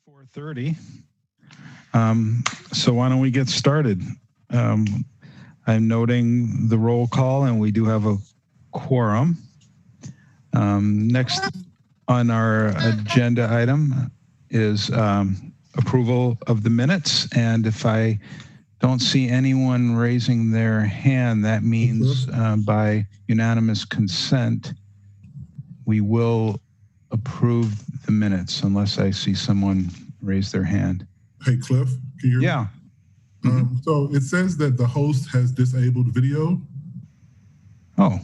4:30. So why don't we get started? I'm noting the roll call, and we do have a quorum. Next on our agenda item is approval of the minutes. And if I don't see anyone raising their hand, that means by unanimous consent, we will approve the minutes unless I see someone raise their hand. Hey, Cliff, can you hear me? Yeah. So it says that the host has disabled video. Oh.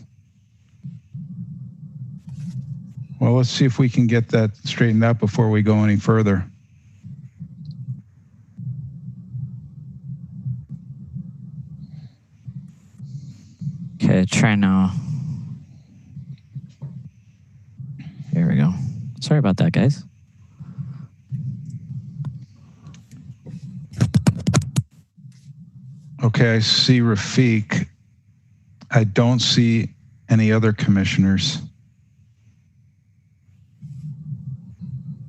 Well, let's see if we can get that straightened out before we go any further. Okay, try now. There we go. Sorry about that, guys. Okay, I see Rafiq. I don't see any other commissioners.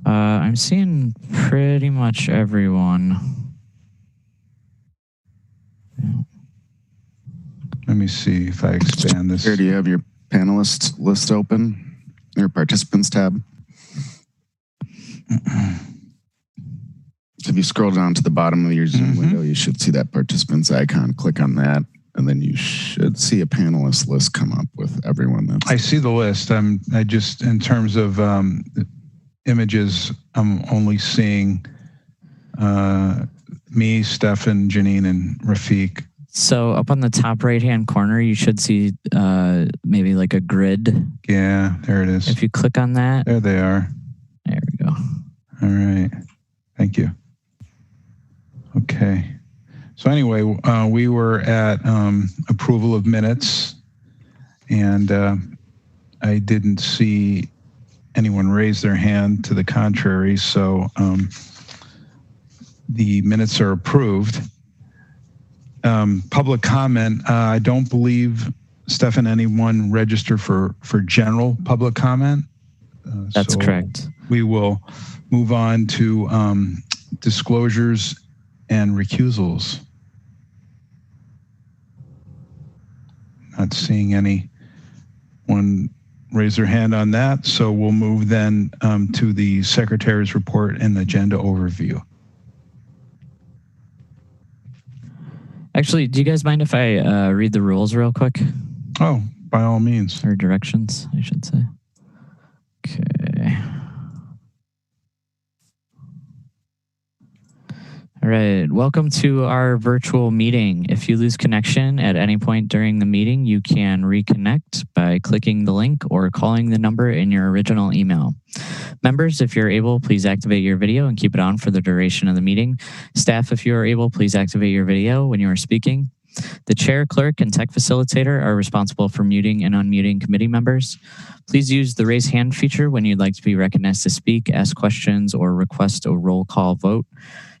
I'm seeing pretty much everyone. Let me see if I expand this. Here, do you have your panelists list open? Your participants tab? So if you scroll down to the bottom of your Zoom window, you should see that participants icon. Click on that, and then you should see a panelist list come up with everyone that's... I see the list. I just, in terms of images, I'm only seeing me, Stefan, Janine, and Rafiq. So up on the top right-hand corner, you should see maybe like a grid. Yeah, there it is. If you click on that. There they are. There we go. All right. Thank you. Okay. So anyway, we were at approval of minutes, and I didn't see anyone raise their hand to the contrary, so the minutes are approved. Public comment, I don't believe, Stefan, anyone registered for general public comment. That's so correct. We will move on to disclosures and recusals. Not seeing anyone raise their hand on that, so we'll move then to the Secretary's report and agenda overview. Actually, do you guys mind if I read the rules real quick? Oh, by all means. Or directions, I should say. Okay. All right, welcome to our virtual meeting. If you lose connection at any point during the meeting, you can reconnect by clicking the link or calling the number in your original email. Members, if you're able, please activate your video and keep it on for the duration of the meeting. Staff, if you are able, please activate your video when you are speaking. The chair, clerk, and tech facilitator are responsible for muting and unmuting committee members. Please use the raise hand feature when you'd like to be recognized to speak, ask questions, or request a roll call vote.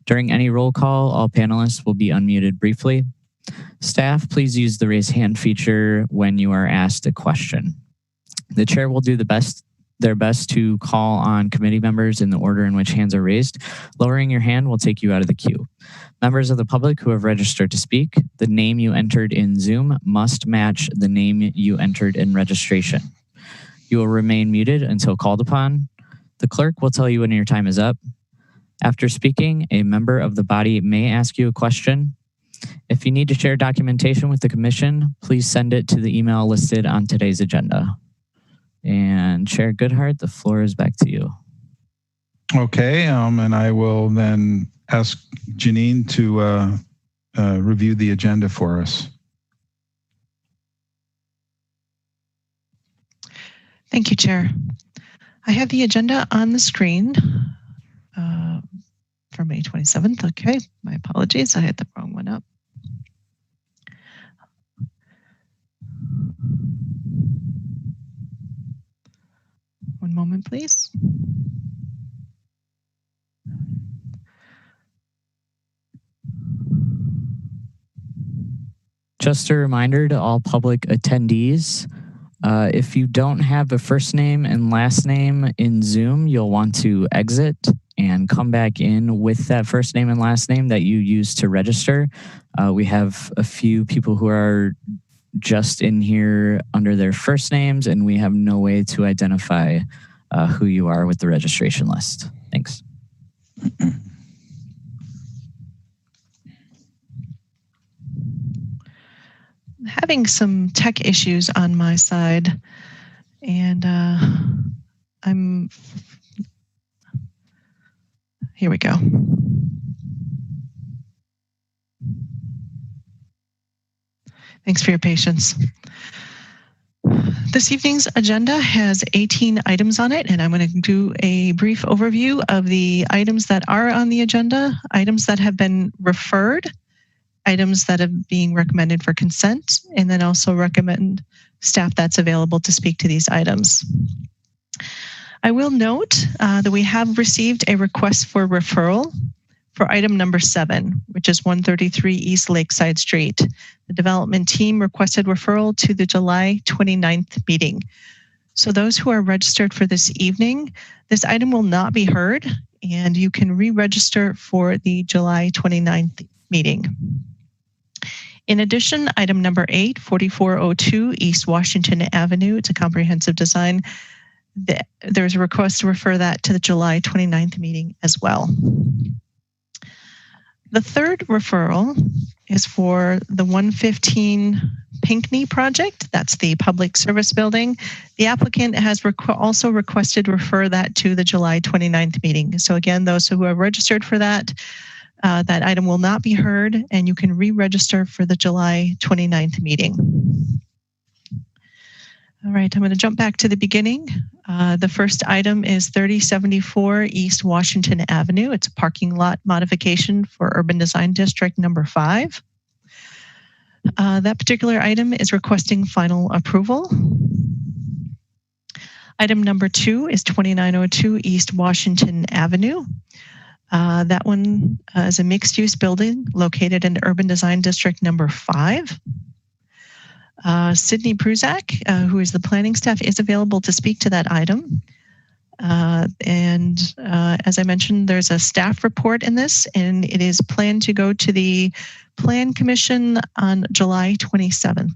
During any roll call, all panelists will be unmuted briefly. Staff, please use the raise hand feature when you are asked a question. The chair will do their best to call on committee members in the order in which hands are raised. Lowering your hand will take you out of the queue. Members of the public who have registered to speak, the name you entered in Zoom must match the name you entered in registration. You will remain muted until called upon. The clerk will tell you when your time is up. After speaking, a member of the body may ask you a question. If you need to share documentation with the commission, please send it to the email listed on today's agenda. And Chair Goodhart, the floor is back to you. Okay, and I will then ask Janine to review the agenda for us. Thank you, Chair. I have the agenda on the screen for May 27th. Okay, my apologies. I had the wrong one up. One moment, please. Just a reminder to all public attendees, if you don't have a first name and last name in Zoom, you'll want to exit and come back in with that first name and last name that you used to register. We have a few people who are just in here under their first names, and we have no way to identify who you are with the registration list. Thanks. Having some tech issues on my side, and here we go. Thanks for your patience. This evening's agenda has 18 items on it, and I'm going to do a brief overview of the items that are on the agenda, items that have been referred, items that are being recommended for consent, and then also recommend staff that's available to speak to these items. I will note that we have received a request for referral for item number 7, which is 133 East Lakeside Street. The development team requested referral to the July 29th meeting. So those who are registered for this evening, this item will not be heard, and you can re-register for the July 29th meeting. In addition, item number 8, 4402 East Washington Avenue, it's a comprehensive design. There's a request to refer that to the July 29th meeting as well. The third referral is for the 115 Pinckney project. That's the public service building. The applicant has also requested to refer that to the July 29th meeting. So again, those who are registered for that, that item will not be heard, and you can re-register for the July 29th meeting. All right, I'm going to jump back to the beginning. The first item is 3074 East Washington Avenue. It's a parking lot modification for Urban Design District number 5. That particular item is requesting final approval. Item number 2 is 2902 East Washington Avenue. That one is a mixed-use building located in Urban Design District number 5. Sydney Pruzak, who is the planning staff, is available to speak to that item. As I mentioned, there's a staff report in this, and it is planned to go to the Plan Commission on July 27th.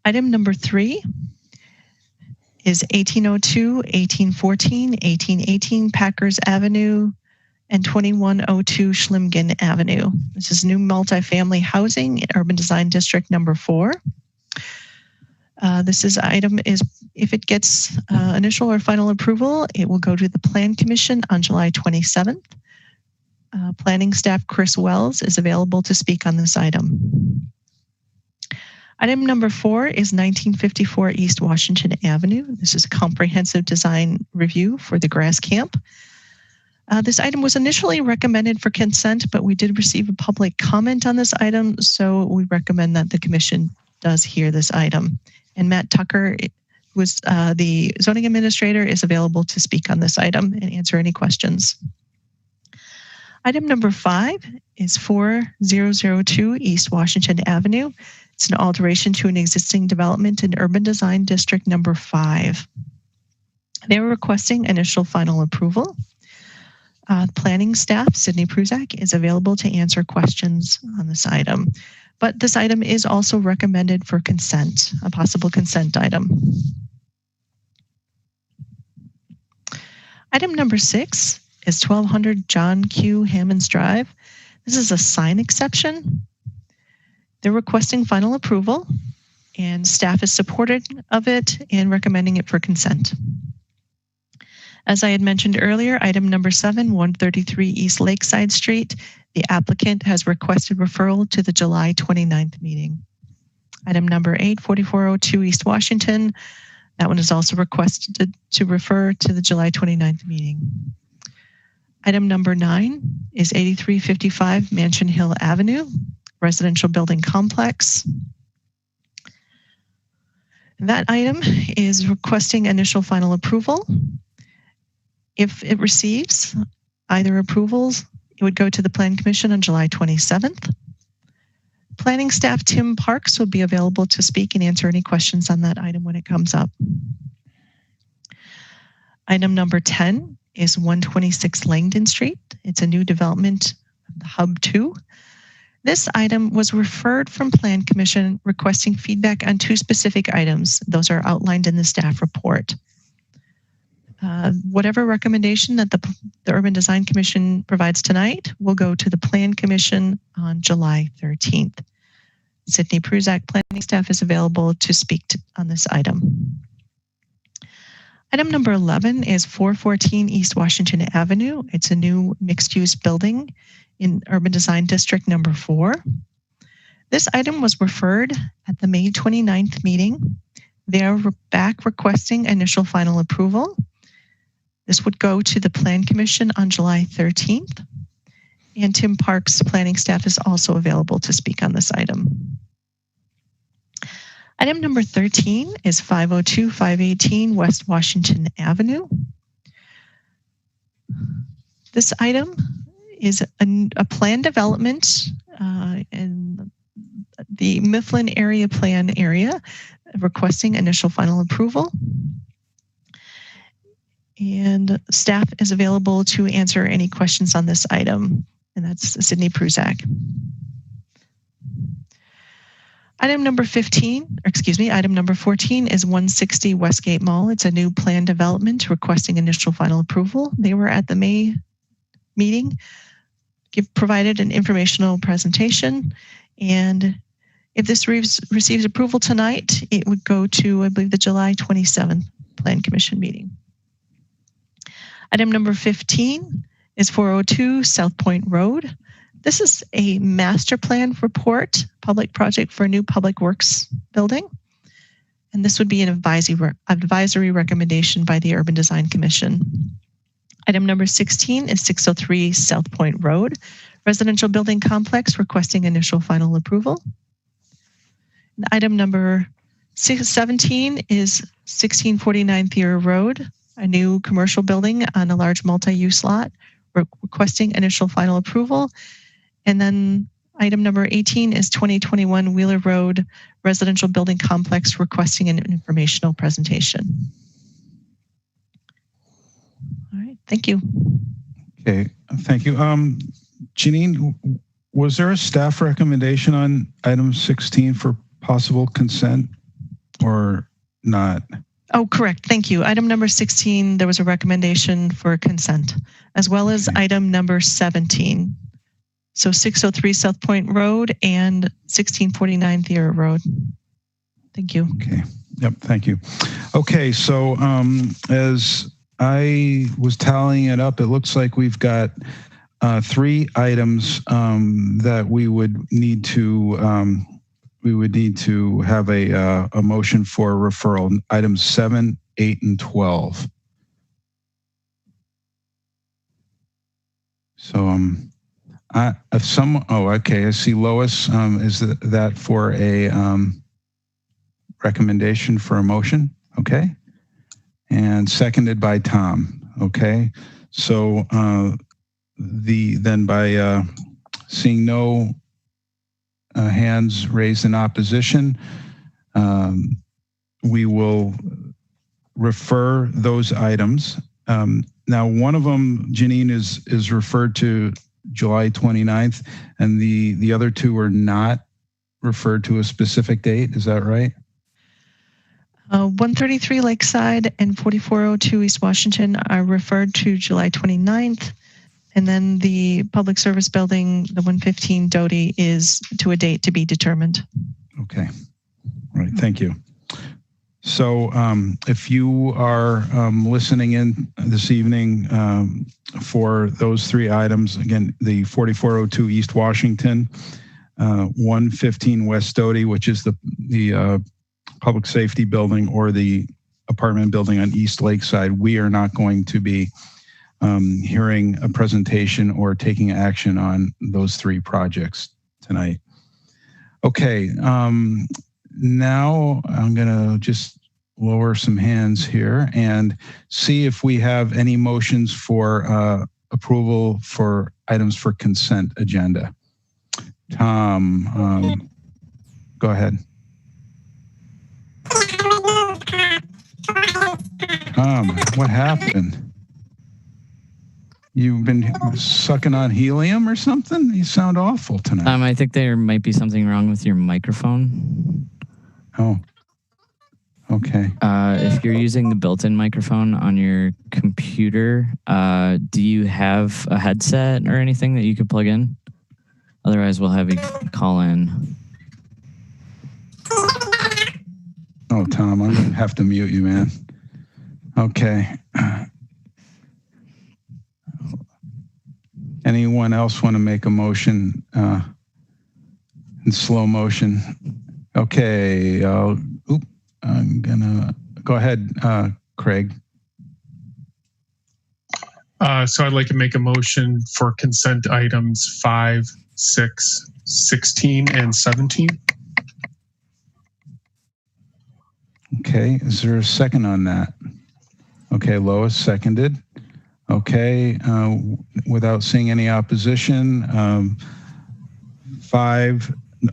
Item number 3 is 1802, 1814, 1818 Packers Avenue, and 2102 Schlimgen Avenue. This is new multifamily housing in Urban Design District number 4. This item is, if it gets initial or final approval, it will go to the Plan Commission on July 27th. Planning staff Chris Wells is available to speak on this item. Item number 4 is 1954 East Washington Avenue. This is a comprehensive design review for the grass camp. This item was initially recommended for consent, but we did receive a public comment on this item, so we recommend that the commission does hear this item. And Matt Tucker, who is the zoning administrator, is available to speak on this item and answer any questions. Item number 5 is 4002 East Washington Avenue. It's an alteration to an existing development in Urban Design District number 5. They were requesting initial final approval. Planning staff, Sydney Pruzak, is available to answer questions on this item. But this item is also recommended for consent, a possible consent item. Item number 6 is 1200 John Q. Hammonds Drive. This is a sign exception. They're requesting final approval, and staff is supportive of it and recommending it for consent. As I had mentioned earlier, item number 7, 133 East Lakeside Street, the applicant has requested referral to the July 29th meeting. Item number 8, 4402 East Washington, that one is also requested to refer to the July 29th meeting. Item number 9 is 8355 Mansion Hill Avenue, residential building complex. That item is requesting initial final approval. If it receives either approvals, it would go to the Plan Commission on July 27th. Planning staff Tim Parks will be available to speak and answer any questions on that item when it comes up. Item number 10 is 126 Langdon Street. It's a new development, Hub 2. This item was referred from Plan Commission requesting feedback on 2 specific items. Those are outlined in the staff report. Whatever recommendation that the Urban Design Commission provides tonight will go to the Plan Commission on July 13th. Sydney Pruzak, planning staff, is available to speak on this item. Item number 11 is 414 East Washington Avenue. It's a new mixed-use building in Urban Design District number 4. This item was referred at the May 29th meeting. They are back requesting initial final approval. This would go to the Plan Commission on July 13th. And Tim Parks' planning staff is also available to speak on this item. Item number 13 is 502-518 West Washington Avenue. This item is a planned development in the Mifflin area plan area, requesting initial final approval. And staff is available to answer any questions on this item, and that's Sydney Pruzak. Item number 14 is 160 Westgate Mall. It's a new planned development requesting initial final approval. They were at the May meeting, provided an informational presentation, and if this receives approval tonight, it would go to, I believe, the July 27th Plan Commission meeting. Item number 15 is 402 South Point Road. This is a master plan report, public project for a new public works building. And this would be an advisory recommendation by the Urban Design Commission. Item number 16 is 603 South Point Road, residential building complex requesting initial final approval. And item number 17 is 1649 Thier Road, a new commercial building on a large multi-use lot, requesting initial final approval. And then item number 18 is 2021 Wheeler Road, residential building complex, requesting an informational presentation. All right, thank you. Okay, thank you. Janine, was there a staff recommendation on item 16 for possible consent or not? Oh, correct. Thank you. Item number 16, there was a recommendation for consent, as well as item number 17. So 603 South Point Road and 1649 Thier Road. Thank you. Okay. Yep. Thank you. Okay. So as I was tallying it up, it looks like we've got 3 items that we would need to have a motion for referral. Items 7, 8, and 12. So okay. I see Lois. Is that for a recommendation for a motion? Okay. And seconded by Tom. Okay. So by seeing no hands raised in opposition, we will refer those items. Now, one of them, Janine, is referred to July 29th, and the other 2 are not referred to a specific date. Is that right? 133 Lakeside and 4402 East Washington are referred to July 29th. And then the public service building, the 115 Doty, is to a date to be determined. Okay. All right. Thank you. So if you are listening in this evening for those 3 items, again, the 4402 East Washington, 115 West Doty, which is the public safety building, or the apartment building on East Lakeside, we are not going to be hearing a presentation or taking action on those 3 projects tonight. Okay, now I'm gonna just lower some hands here and see if we have any motions for approval for items for consent agenda. Tom, go ahead. Tom, what happened? You've been sucking on helium or something? You sound awful tonight. I think there might be something wrong with your microphone. Oh, okay. If you're using the built-in microphone on your computer, do you have a headset or anything that you could plug in? Otherwise, we'll have you call in. Oh, Tom, I'm going to have to mute you, man. Okay. Anyone else want to make a motion in slow motion? Okay. I'm going to go ahead, Craig. So I'd like to make a motion for consent items 5, 6, 16, and 17. Okay. Is there a second on that? Okay. Lois seconded. Okay, without seeing any opposition,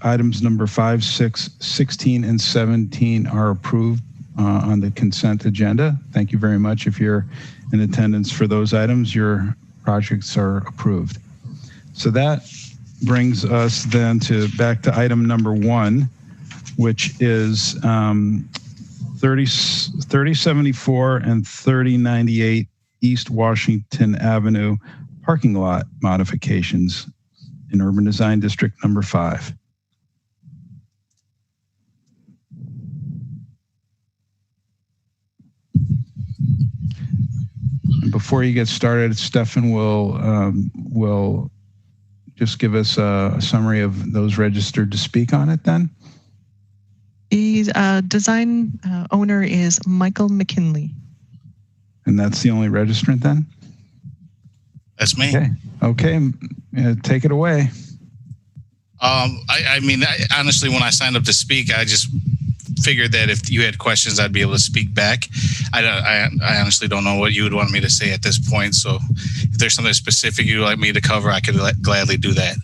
items number 5, 6, 16, and 17 are approved on the consent agenda. Thank you very much. If you're in attendance for those items, your projects are approved. So that brings us then back to item number 1, which is 3074 and 3098 East Washington Avenue parking lot modifications in Urban Design District number 5. And before you get started, Stefan will just give us a summary of those registered to speak on it then. The design owner is Michael McKinley. And that's the only registrant then? That's me. Okay. Take it away. I mean, honestly, when I signed up to speak, I just figured that if you had questions, I'd be able to speak back. I honestly don't know what you would want me to say at this point. So if there's something specific you'd like me to cover, I could gladly do that.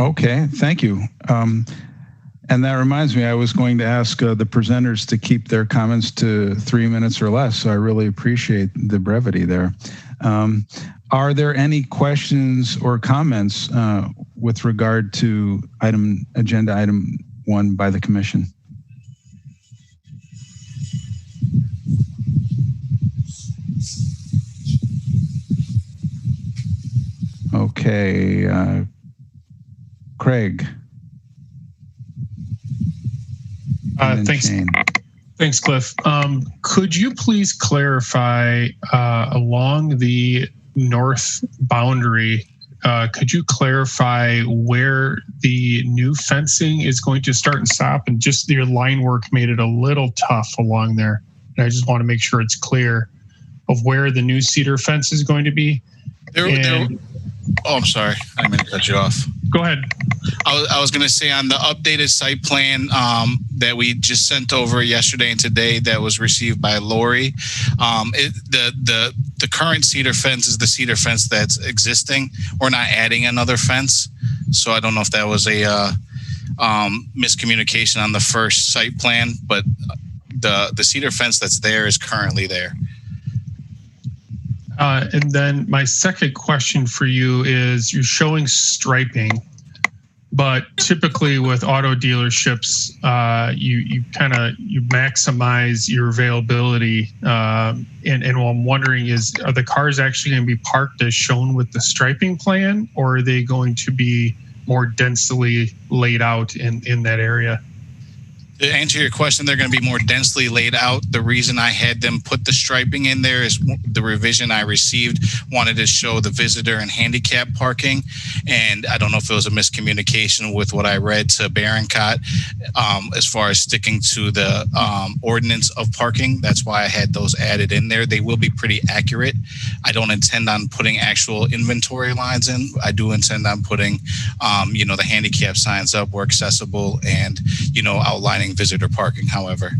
Okay. Thank you. And that reminds me, I was going to ask the presenters to keep their comments to 3 minutes or less. So I really appreciate the brevity there. Are there any questions or comments with regard to agenda item 1 by the commission? Okay. Craig. Thanks, Cliff. Could you please clarify along the north boundary, could you clarify where the new fencing is going to start and stop? And just your line work made it a little tough along there. And I just want to make sure it's clear of where the new cedar fence is going to be. Oh, I'm sorry. I didn't mean to cut you off. Go ahead. I was going to say on the updated site plan that we just sent over yesterday and today that was received by Lori, the current cedar fence is the cedar fence that's existing. We're not adding another fence. So I don't know if that was a miscommunication on the first site plan, but the cedar fence that's there is currently there. And then my second question for you is, you're showing striping, but typically with auto dealerships, you maximize your availability. And what I'm wondering is, are the cars actually going to be parked as shown with the striping plan, or are they going to be more densely laid out in that area? To answer your question, they're going to be more densely laid out. The reason I had them put the striping in there is the revision I received wanted to show the visitor and handicap parking. And I don't know if it was a miscommunication with what I read to Barroncott as far as sticking to the ordinance of parking. That's why I had those added in there. They will be pretty accurate. I don't intend on putting actual inventory lines in. I do intend on putting, the handicap signs up where accessible and, outlining visitor parking, however.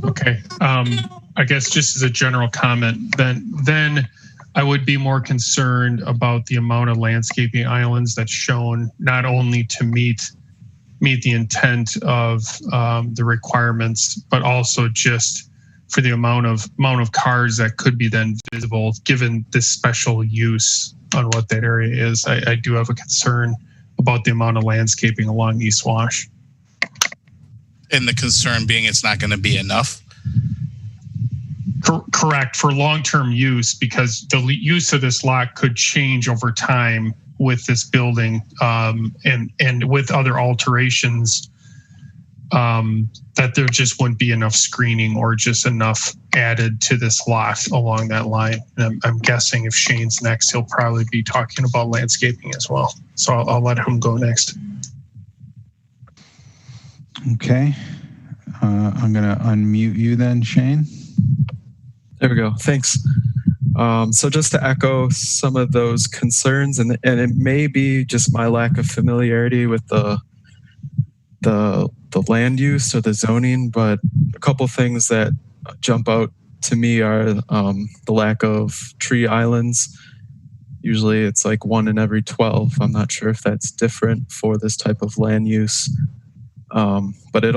Okay. I guess just as a general comment, then I would be more concerned about the amount of landscaping islands that's shown, not only to meet meet the intent of the requirements, but also just for the amount of cars that could be then visible, given this special use on what that area is. I do have a concern about the amount of landscaping along East Wash. And the concern being it's not going to be enough? Correct, for long-term use, because the use of this lot could change over time with this building, and with other alterations, that there just wouldn't be enough screening or just enough added to this lot along that line. And I'm guessing if Shane's next, he'll probably be talking about landscaping as well. So I'll let him go next. Okay. I'm going to unmute you then, Shane. There we go. Thanks. So just to echo some of those concerns, and it may be just my lack of familiarity with the land use or the zoning, but a couple things that jump out to me are the lack of tree islands. Usually it's like 1 in every 12. I'm not sure if that's different for this type of land use. But it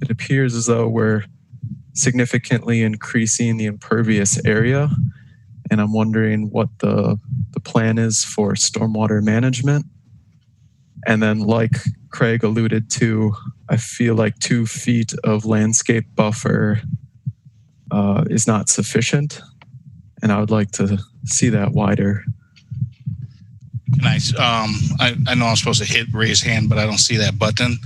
appears as though we're significantly increasing the impervious area. And I'm wondering what the plan is for stormwater management. And then, like Craig alluded to, I feel like 2 feet of landscape buffer is not sufficient. And I would like to see that wider. Nice. I know I'm supposed to hit raise hand, but I don't see that button.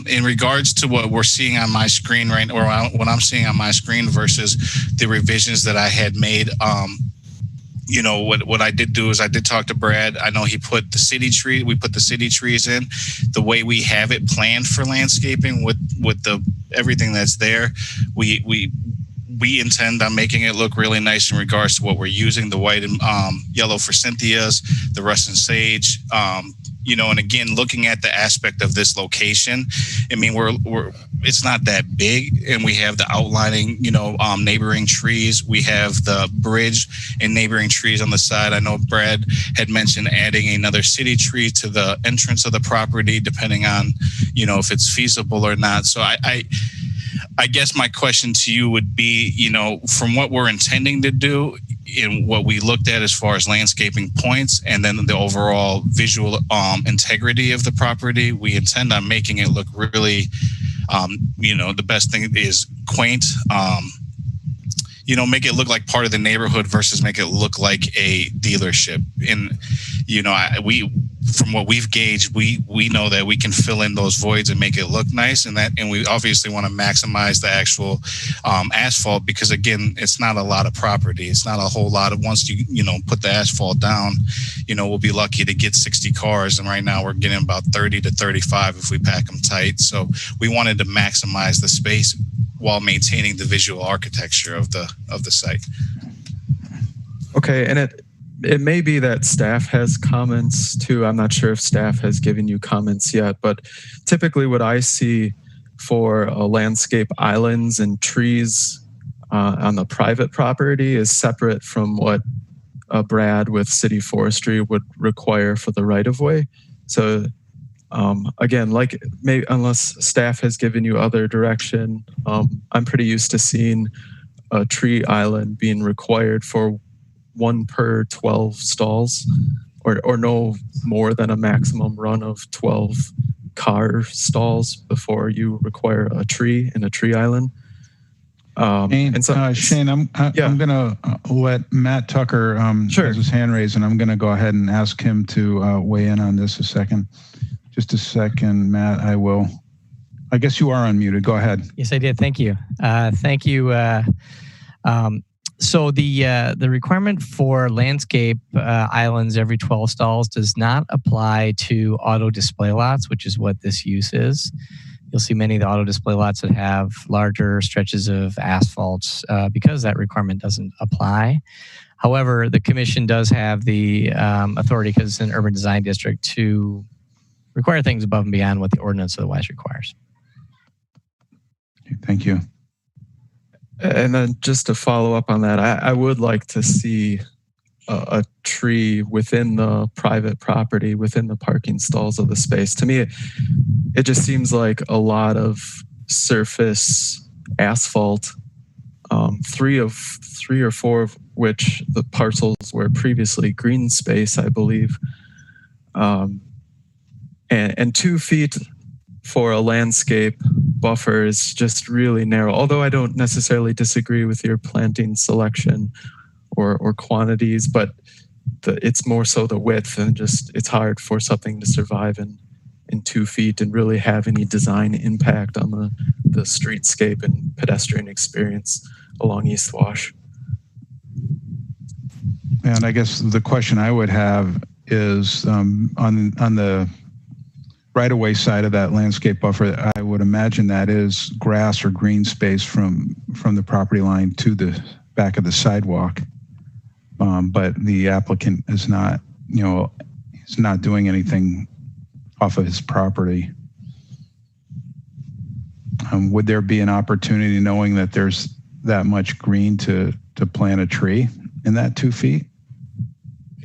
In regards to what we're seeing on my screen right now, or what I'm seeing on my screen versus the revisions that I had made, what I did do is I did talk to Brad. I know he put the city tree. We put the city trees in the way we have it planned for landscaping with the everything that's there. We intend on making it look really nice in regards to what we're using, the white and yellow for Cynthia's, the Russian sage, and again, looking at the aspect of this location, I mean, it's not that big, and we have the outlining, neighboring trees. We have the bridge and neighboring trees on the side. I know Brad had mentioned adding another city tree to the entrance of the property, depending on, if it's feasible or not. So I guess my question to you would be, from what we're intending to do in what we looked at as far as landscaping points and then the overall visual integrity of the property, we intend on making it look really, the best thing is quaint, make it look like part of the neighborhood versus make it look like a dealership. And, from what we've gauged, we know that we can fill in those voids and make it look nice. And we obviously want to maximize the actual asphalt, because again, it's not a lot of property. It's not a whole lot of, once you put the asphalt down, we'll be lucky to get 60 cars. And right now we're getting about 30 to 35 if we pack them tight. So we wanted to maximize the space while maintaining the visual architecture of the site. Okay, and it may be that staff has comments too. I'm not sure if staff has given you comments yet, but typically what I see for landscape islands and trees on the private property is separate from what Brad with City Forestry would require for the right-of-way. So again, unless staff has given you other direction, I'm pretty used to seeing a tree island being required for 1 per 12 stalls, or no more than a maximum run of 12 car stalls before you require a tree in a tree island. Shane, I'm going to let Matt Tucker has his hand raised, and I'm going to go ahead and ask him to weigh in on this a second. Just a second, Matt. I guess you are unmuted. Go ahead. Yes, I did. Thank you. Thank you. So the requirement for landscape islands every 12 stalls does not apply to auto display lots, which is what this use is. You'll see many of the auto display lots that have larger stretches of asphalt because that requirement doesn't apply. However, the commission does have the authority, because it's an urban design district, to require things above and beyond what the ordinance otherwise requires. Thank you. And then just to follow up on that, I would like to see a tree within the private property, within the parking stalls of the space. To me, it just seems like a lot of surface asphalt. Three or four of which the parcels were previously green space, I believe, and 2 feet for a landscape buffer is just really narrow. Although I don't necessarily disagree with your planting selection or quantities, but it's more so the width, and just it's hard for something to survive in 2 feet and really have any design impact on the streetscape and pedestrian experience along East Wash. And I guess the question I would have is on the right-of-way side of that landscape buffer, I would imagine that is grass or green space from the property line to the back of the sidewalk. But the applicant is not, he's not doing anything off of his property. Would there be an opportunity, knowing that there's that much green, to plant a tree in that 2 feet?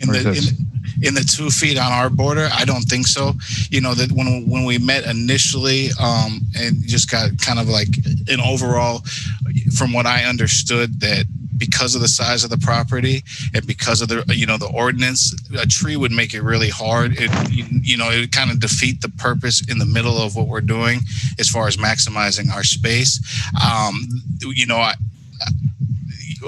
In the 2 feet on our border, I don't think so. That when we met initially, and just got kind of like an overall, from what I understood, that because of the size of the property and because of the ordinance, a tree would make it really hard. It would kind of defeat the purpose in the middle of what we're doing as far as maximizing our space.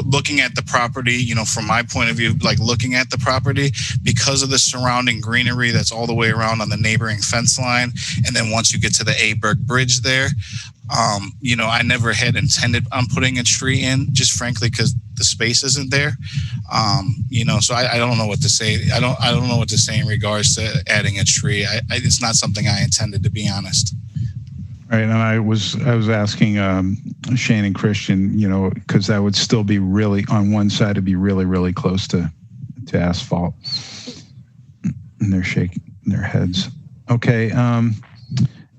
Looking at the property, from my point of view, like looking at the property, because of the surrounding greenery that's all the way around on the neighboring fence line, and then once you get to the Aberg Bridge there, I never had intended on putting a tree in, just frankly because the space isn't there. So I don't know what to say. I don't know what to say in regards to adding a tree. It's not something I intended, to be honest. Right, and I was asking Shane and Christian, because that would still be really, on one side, it'd be really, really close to asphalt, and they're shaking their heads. Okay,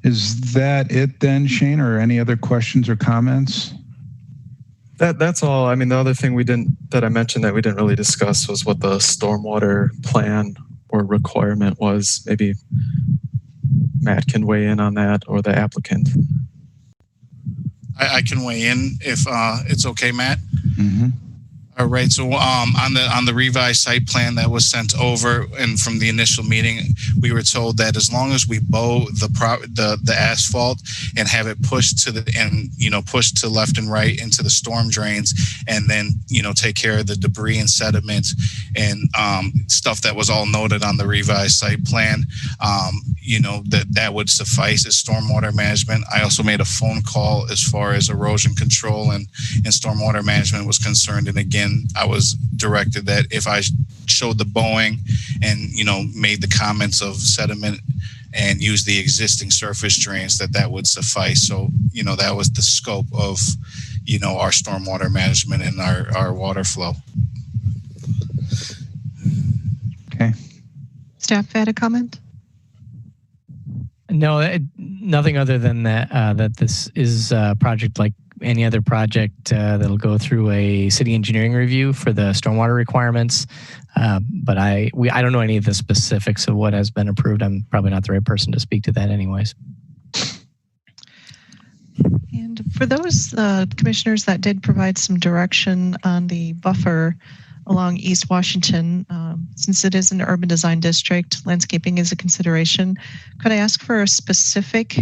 is that it then, Shane, or any other questions or comments? That's all. I mean, the other thing that I mentioned that we didn't really discuss was what the stormwater plan or requirement was. Maybe Matt can weigh in on that, or the applicant. I can weigh in if it's okay, Matt. Mm-hmm. All right. So on the revised site plan that was sent over, and from the initial meeting, we were told that as long as we bow the asphalt and have it pushed pushed to left and right into the storm drains, and then take care of the debris and sediment and stuff that was all noted on the revised site plan, that would suffice as stormwater management. I also made a phone call as far as erosion control and stormwater management was concerned, and again, I was directed that if I showed the bowing and made the comments of sediment and used the existing surface drains, that would suffice. So that was the scope of our stormwater management and our water flow. Okay. Staff had a comment? No, nothing other than that. That this is a project like any other project that'll go through a city engineering review for the stormwater requirements. But I don't know any of the specifics of what has been approved. I'm probably not the right person to speak to that anyways. And for those commissioners that did provide some direction on the buffer along East Washington, since it is an urban design district, landscaping is a consideration. Could I ask for a specific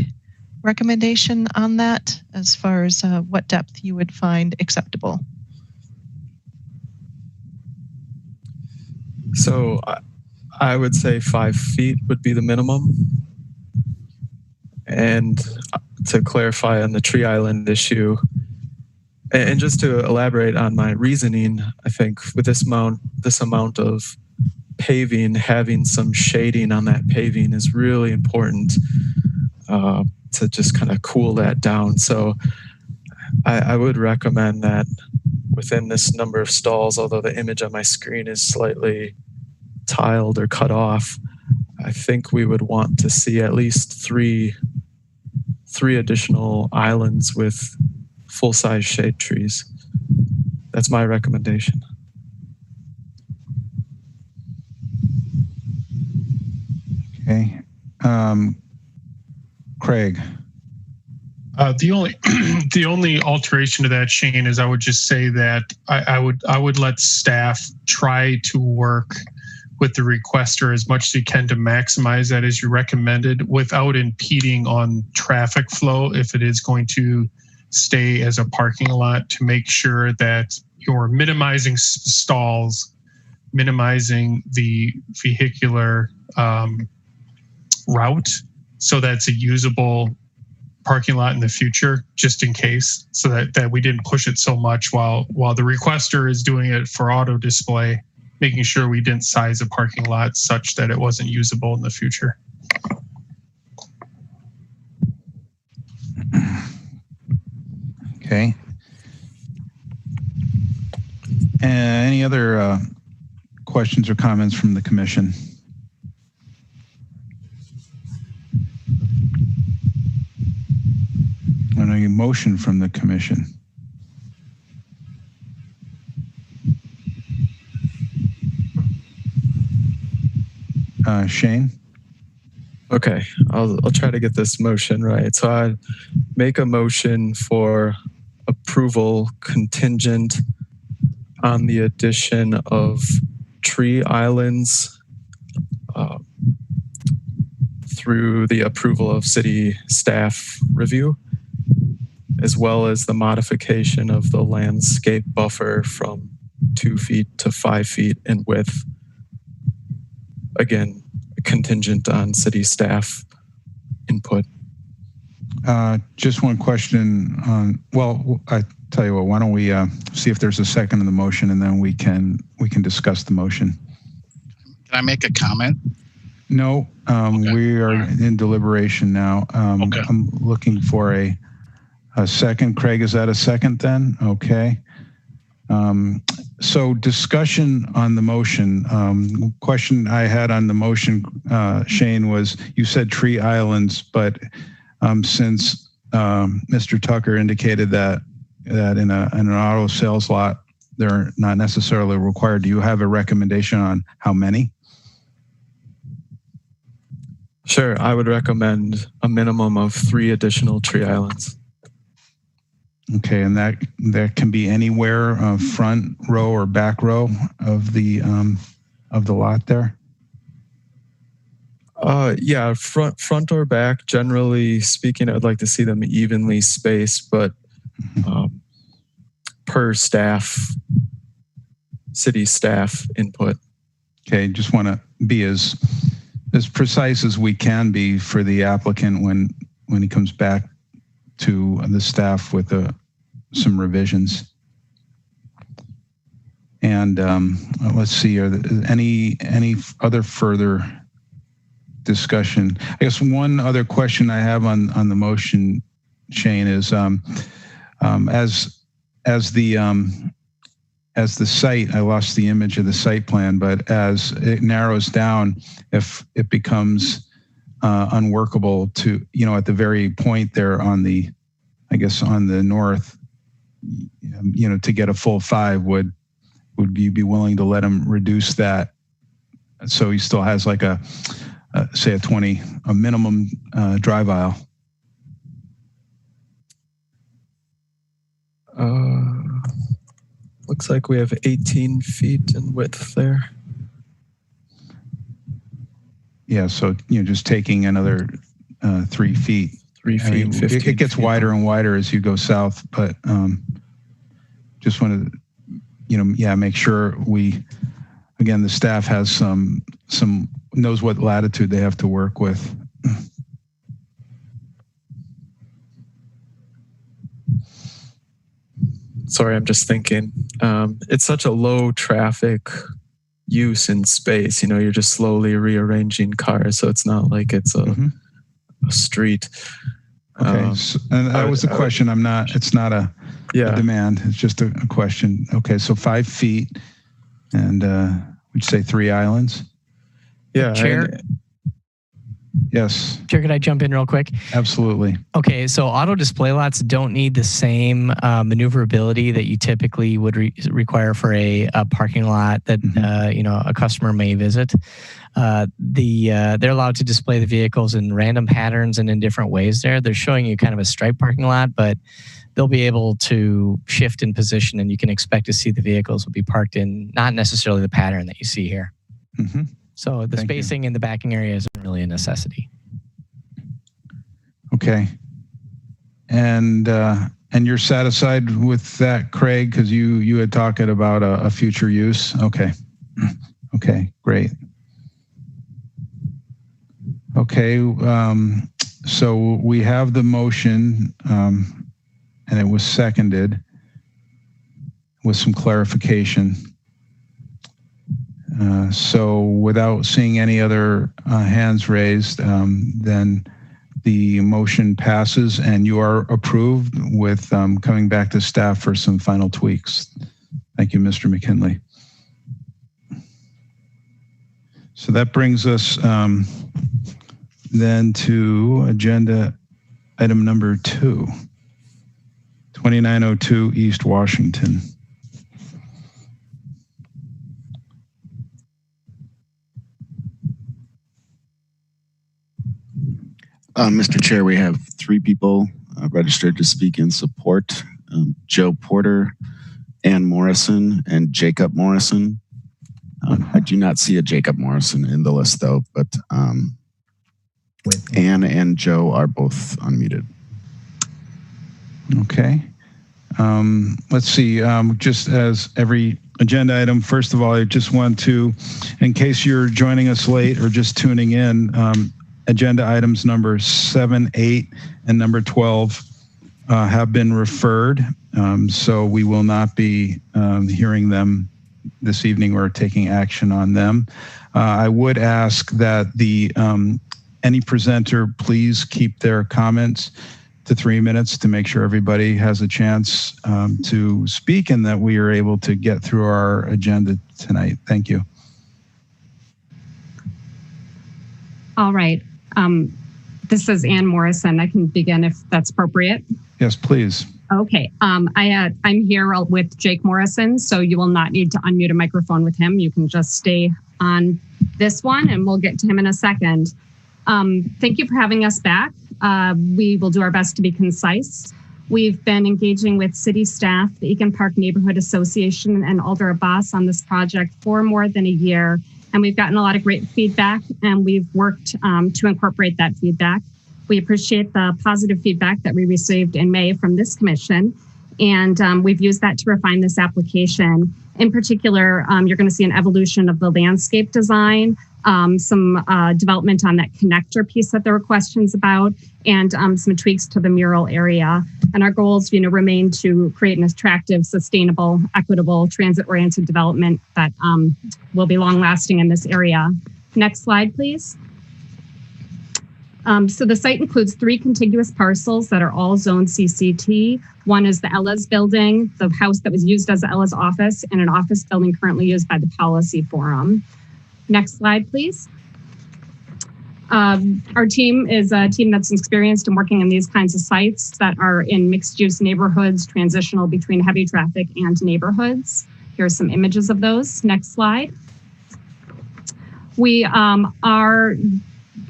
recommendation on that as far as what depth you would find acceptable? So I would say 5 feet would be the minimum. And to clarify on the tree island issue, and just to elaborate on my reasoning, I think with this amount of paving, having some shading on that paving is really important to just kind of cool that down. So I would recommend that within this number of stalls, although the image on my screen is slightly tiled or cut off, I think we would want to see at least three additional islands with full-size shade trees. That's my recommendation. Craig. The only the only alteration to that, Shane, is I would just say that I would let staff try to work with the requester as much as you can to maximize that as you recommended without impeding on traffic flow if it is going to stay as a parking lot, to make sure that you're minimizing stalls, minimizing the vehicular route, so that's a usable parking lot in the future, just in case, so that we didn't push it so much while the requester is doing it for auto display, making sure we didn't size a parking lot such that it wasn't usable in the future. Okay. Any other questions or comments from the commission? A motion from the commission. Shane? Okay, I'll try to get this motion right. So I make a motion for approval contingent on the addition of tree islands through the approval of city staff review, as well as the modification of the landscape buffer from 2 feet to 5 feet in width. Again, contingent on city staff input. Just one question on, well, I tell you what, why don't we see if there's a second in the motion, and then we can discuss the motion. Can I make a comment? No, okay. We are in deliberation now. Okay. I'm looking for a second. Craig, is that a second then? Okay. So discussion on the motion. Question I had on the motion, Shane, was you said tree islands, but since Mr. Tucker indicated that in an auto sales lot, they're not necessarily required, do you have a recommendation on how many? Sure, I would recommend a minimum of 3 additional tree islands. Okay, and that can be anywhere, front row or back row of the lot there. Yeah, front or back. Generally speaking, I'd like to see them evenly spaced, but per staff, city staff input. Okay, just want to be as precise as we can be for the applicant when he comes back to the staff with some revisions. And let's see, are there any other further discussion? I guess one other question I have on the motion, Shane, is as the site, I lost the image of the site plan, but as it narrows down, if it becomes unworkable to, at the very point there on the, I guess on the north, to get a full 5, would you be willing to let him reduce that so he still has like say a minimum drive aisle? Looks like we have 18 feet in width there. Yeah, so just taking another 3 feet. 3 feet. I mean, 15 it gets wider and wider as you go south, but just wanted to, make sure the staff has some knows what latitude they have to work with. Sorry, I'm just thinking. It's such a low traffic use in space. You're just slowly rearranging cars, so it's not like it's a street. Okay, and that was the question. It's not a demand. It's just a question. Okay, so 5 feet, and would you say 3 islands? Yeah. Chair. Yes, Chair, could I jump in real quick? absolutely. Okay, so auto display lots don't need the same maneuverability that you typically would require for a parking lot that a customer may visit. They're allowed to display the vehicles in random patterns and in different ways. They're showing you kind of a striped parking lot, but they'll be able to shift in position, and you can expect to see the vehicles will be parked in not necessarily the pattern that you see here. Mm-hmm. So the spacing in the backing area isn't really a necessity. Okay. And you're satisfied with that, Craig, because you had talked about a future use. Okay. Okay, great. Okay, so we have the motion, and it was seconded with some clarification. So without seeing any other hands raised, then the motion passes and you are approved with coming back to staff for some final tweaks. Thank you, Mr. McKinley. So that brings us then to agenda item number 2, 2902 East Washington. Mr. Chair, we have 3 people registered to speak in support. Joe Porter, Ann Morrison, and Jacob Morrison. I do not see a Jacob Morrison in the list though, but Ann and Joe are both unmuted. Okay. Let's see, just as every agenda item, first of all, I just want to, in case you're joining us late or just tuning in, agenda items number 7, 8, and number 12 have been referred. So we will not be hearing them this evening or taking action on them. I would ask that any presenter please keep their comments to 3 minutes to make sure everybody has a chance to speak and that we are able to get through our agenda tonight. Thank you. All right. This is Ann Morrison. I can begin if that's appropriate. Yes, please. Okay. I'm here with Jake Morrison, so you will not need to unmute a microphone with him. You can just stay on this one and we'll get to him in a second. Thank you for having us back. We will do our best to be concise. We've been engaging with city staff, the Eakin Park Neighborhood Association, and Alder Abbas on this project for more than a year. And we've gotten a lot of great feedback, and we've worked to incorporate that feedback. We appreciate the positive feedback that we received in May from this commission, and we've used that to refine this application. In particular, you're going to see an evolution of the landscape design, some development on that connector piece that there were questions about, and some tweaks to the mural area. And our goals, remain to create an attractive, sustainable, equitable, transit-oriented development that will be long-lasting in this area. Next slide, please. So the site includes 3 contiguous parcels that are all zoned CCT. One is the Ella's building, the house that was used as the Ella's office, and an office building currently used by the Policy Forum. Next slide, please. Our team is a team that's experienced in working in these kinds of sites that are in mixed-use neighborhoods, transitional between heavy traffic and neighborhoods. Here are some images of those. Next slide. We are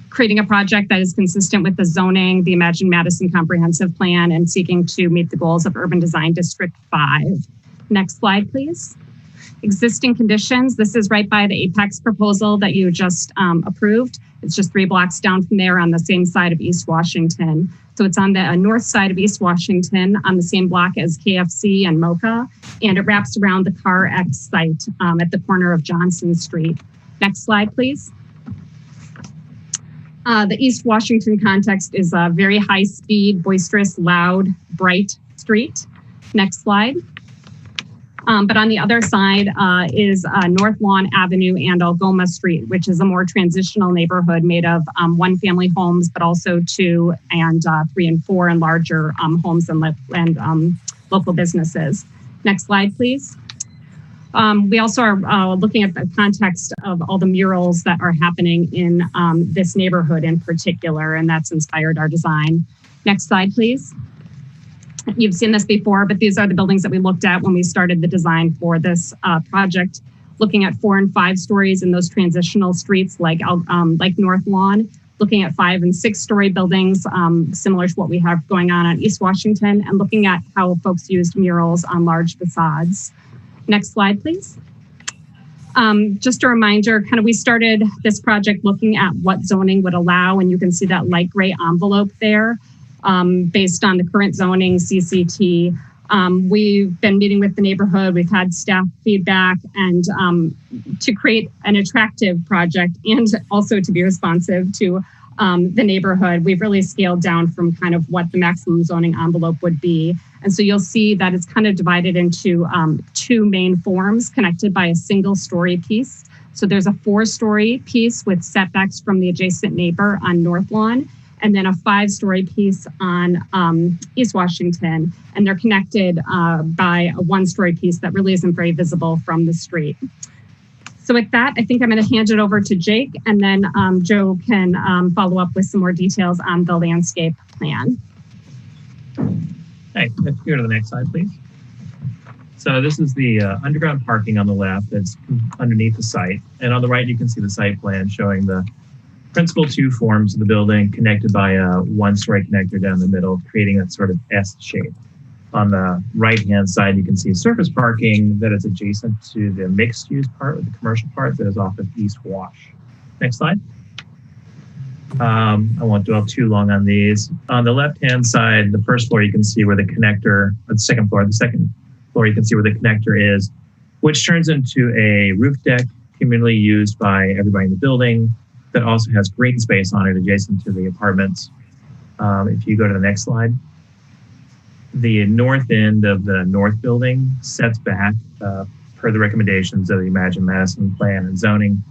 creating a project that is consistent with the zoning, the Imagine Madison Comprehensive Plan, and seeking to meet the goals of Urban Design District 5. Next slide, please. Existing conditions. This is right by the Apex proposal that you just approved. It's just 3 blocks down from there on the same side of East Washington. So it's on the north side of East Washington on the same block as KFC and Mocha, and it wraps around the Car X site at the corner of Johnson Street. Next slide, please. The East Washington context is a very high speed, boisterous, loud, bright street. Next slide. But on the other side is North Lawn Avenue and Algoma Street, which is a more transitional neighborhood made of 1-family homes, but also 2 and 3 and 4 and larger homes and local businesses. Next slide, please. We also are looking at the context of all the murals that are happening in this neighborhood in particular, and that's inspired our design. Next slide, please. You've seen this before, but these are the buildings that we looked at when we started the design for this project, looking at 4 and 5 stories in those transitional streets like North Lawn, looking at 5 and 6 story buildings, similar to what we have going on East Washington, and looking at how folks used murals on large facades. Next slide, please. Just a reminder, we started this project looking at what zoning would allow, and you can see that light gray envelope there based on the current zoning CCT. We've been meeting with the neighborhood, we've had staff feedback, and to create an attractive project and also to be responsive to the neighborhood, we've really scaled down from what the maximum zoning envelope would be. And so you'll see that it's divided into 2 main forms connected by a single story piece. So there's a 4-story piece with setbacks from the adjacent neighbor on North Lawn, and then a 5-story piece on East Washington. And they're connected by a 1-story piece that really isn't very visible from the street. So with that, I think I'm going to hand it over to Jake, and then Joe can follow up with some more details on the landscape plan. Hey, let's go to the next slide, please. So this is the underground parking on the left that's underneath the site. And on the right, you can see the site plan showing the principal 2 forms of the building connected by a 1-story connector down the middle, creating that sort of S shape. On the right-hand side, you can see surface parking that is adjacent to the mixed-use part, or the commercial part that is off of East Wash. Next slide. I won't dwell too long on these. On the left-hand side, the first floor, you can see where the connector, the second floor, you can see where the connector is, which turns into a roof deck communally used by everybody in the building that also has green space on it adjacent to the apartments. If you go to the next slide, the north end of the north building sets back per the recommendations of the Imagine Madison plan and zoning.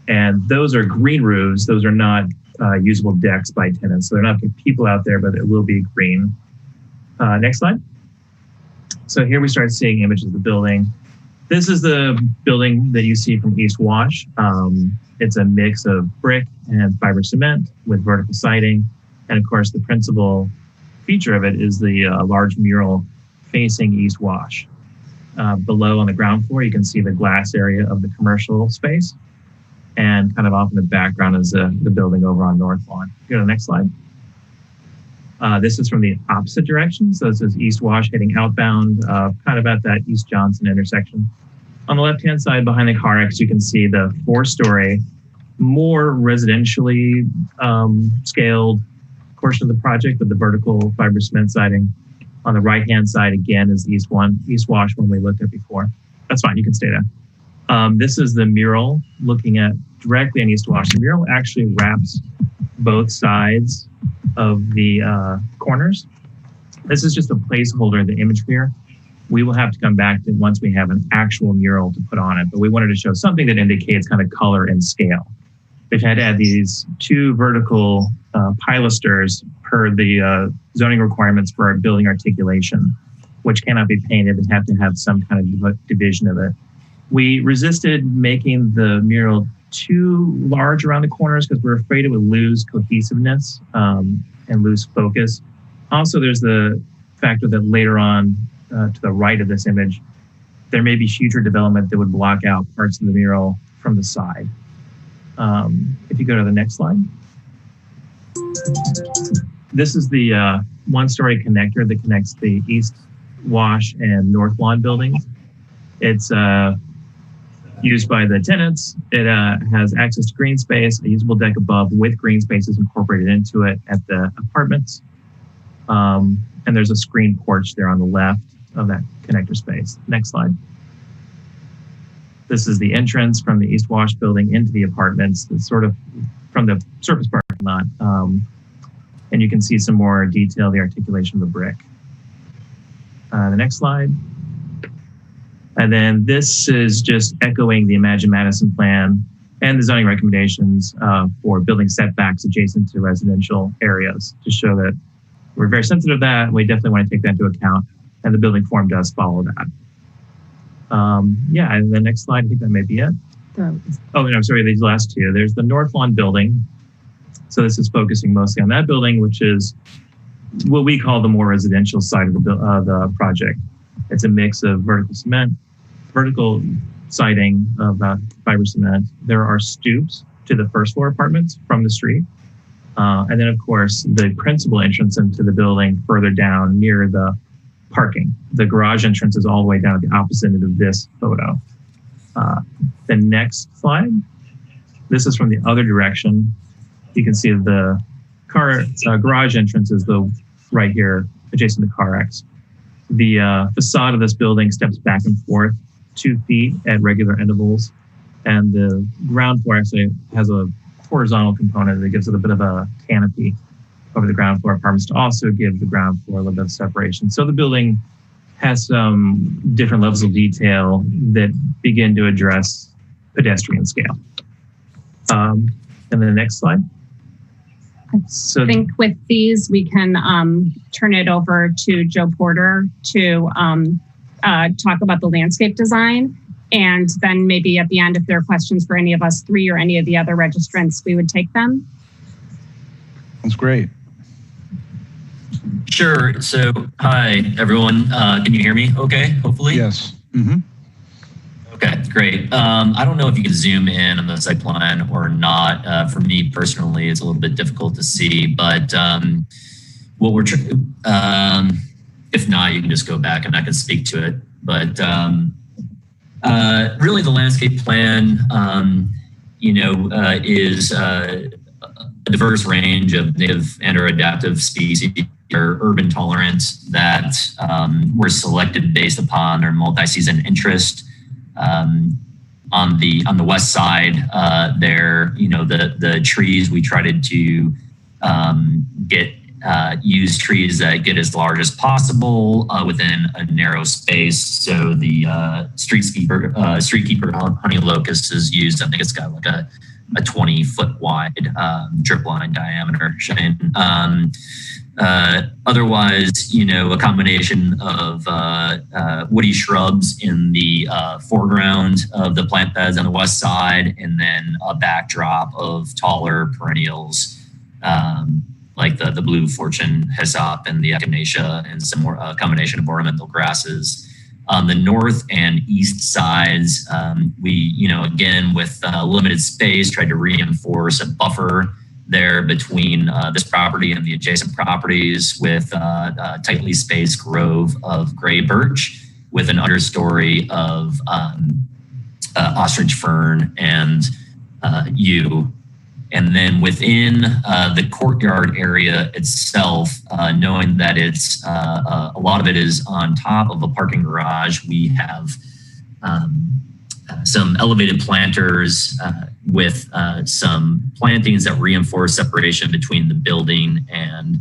And those are green roofs. Those are not usable decks by tenants. So they're not people out there, but it will be green. Next slide. So here we start seeing images of the building. This is the building that you see from East Wash. It's a mix of brick and fiber cement with vertical siding. And of course, the principal feature of it is the large mural facing East Wash. Below on the ground floor, you can see the glass area of the commercial space. And off in the background is the building over on North Lawn. Go to the next slide. This is from the opposite direction. So this is East Wash heading outbound, at that East Johnson intersection. On the left-hand side behind the car X, you can see the 4-story, more residentially scaled portion of the project with the vertical fiber cement siding. On the right-hand side, again, is the East Wash one we looked at before. That's fine, you can stay there. This is the mural looking at directly on East Wash. The mural actually wraps both sides of the corners. This is just a placeholder of the image here. We will have to come back to once we have an actual mural to put on it, but we wanted to show something that indicates color and scale. We've had to add these 2 vertical pilasters per the zoning requirements for our building articulation, which cannot be painted and have to have some kind of division of it. We resisted making the mural too large around the corners because we're afraid it would lose cohesiveness and lose focus. Also, there's the factor that later on to the right of this image, there may be future development that would block out parts of the mural from the side. If you go to the next slide. This is the 1-story connector that connects the East Wash and North Lawn buildings. It's used by the tenants. It has access to green space, a usable deck above with green spaces incorporated into it at the apartments. And there's a screen porch there on the left of that connector space. Next slide. This is the entrance from the East Wash building into the apartments. It's sort of from the surface parking lot. And you can see some more detail, the articulation of the brick. The next slide. And then this is just echoing the Imagine Madison plan and the zoning recommendations for building setbacks adjacent to residential areas to show that we're very sensitive to that. We definitely want to take that into account, and the building form does follow that. Yeah, and the next slide, I think that may be it. Oh, no, sorry, these last two. There's the North Lawn building. So this is focusing mostly on that building, which is what we call the more residential side of the project. It's a mix of vertical siding of fiber cement. There are stoops to the first floor apartments from the street. And then, of course, the principal entrance into the building further down near the parking. The garage entrance is all the way down at the opposite end of this photo. The next slide. This is from the other direction. You can see the garage entrance is right here, adjacent to CarX. The facade of this building steps back and forth 2 feet at regular intervals. And the ground floor actually has a horizontal component that gives it a bit of a canopy over the ground floor apartments to also give the ground floor a little bit of separation. So the building has some different levels of detail that begin to address pedestrian scale. And then the next slide. So I think with these, we can turn it over to Joe Porter to talk about the landscape design. And then maybe at the end, if there are questions for any of us three or any of the other registrants, we would take them. That's great. Sure. So, hi, everyone. Can you hear me okay, hopefully? Yes. Mm-hmm. Okay, great. I don't know if you can zoom in on the site plan or not. For me personally, it's a little bit difficult to see, but what we're if not, you can just go back and I can speak to it. But really the landscape plan, is a diverse range of native and or adaptive species or urban tolerance that were selected based upon their multi-season interest. On the west side, the trees we tried to use trees that get as large as possible within a narrow space. So the streetkeeper honey locust is used. I think it's got like a 20-foot wide drip line diameter. Otherwise, a combination of woody shrubs in the foreground of the plant beds on the west side, and then a backdrop of taller perennials like the blue fortune hyssop and the echinacea, and some more combination of ornamental grasses. On the north and east sides, we, again, with limited space, tried to reinforce a buffer there between this property and the adjacent properties with a tightly spaced grove of gray birch with an understory of ostrich fern and yew. And then within the courtyard area itself, knowing that it's a lot of it is on top of a parking garage, we have some elevated planters with some plantings that reinforce separation between the building and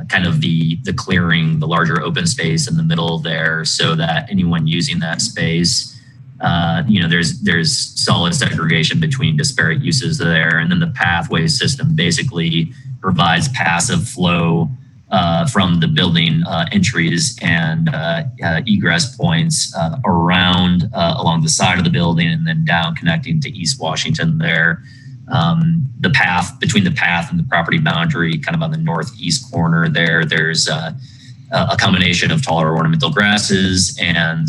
kind of the clearing, the larger open space in the middle there, so that anyone using that space, there's solid segregation between disparate uses there. And then the pathway system basically provides passive flow from the building entries and egress points around along the side of the building, and then down connecting to East Washington there. The path between the path and the property boundary, kind of on the northeast corner there, there's a combination of taller ornamental grasses and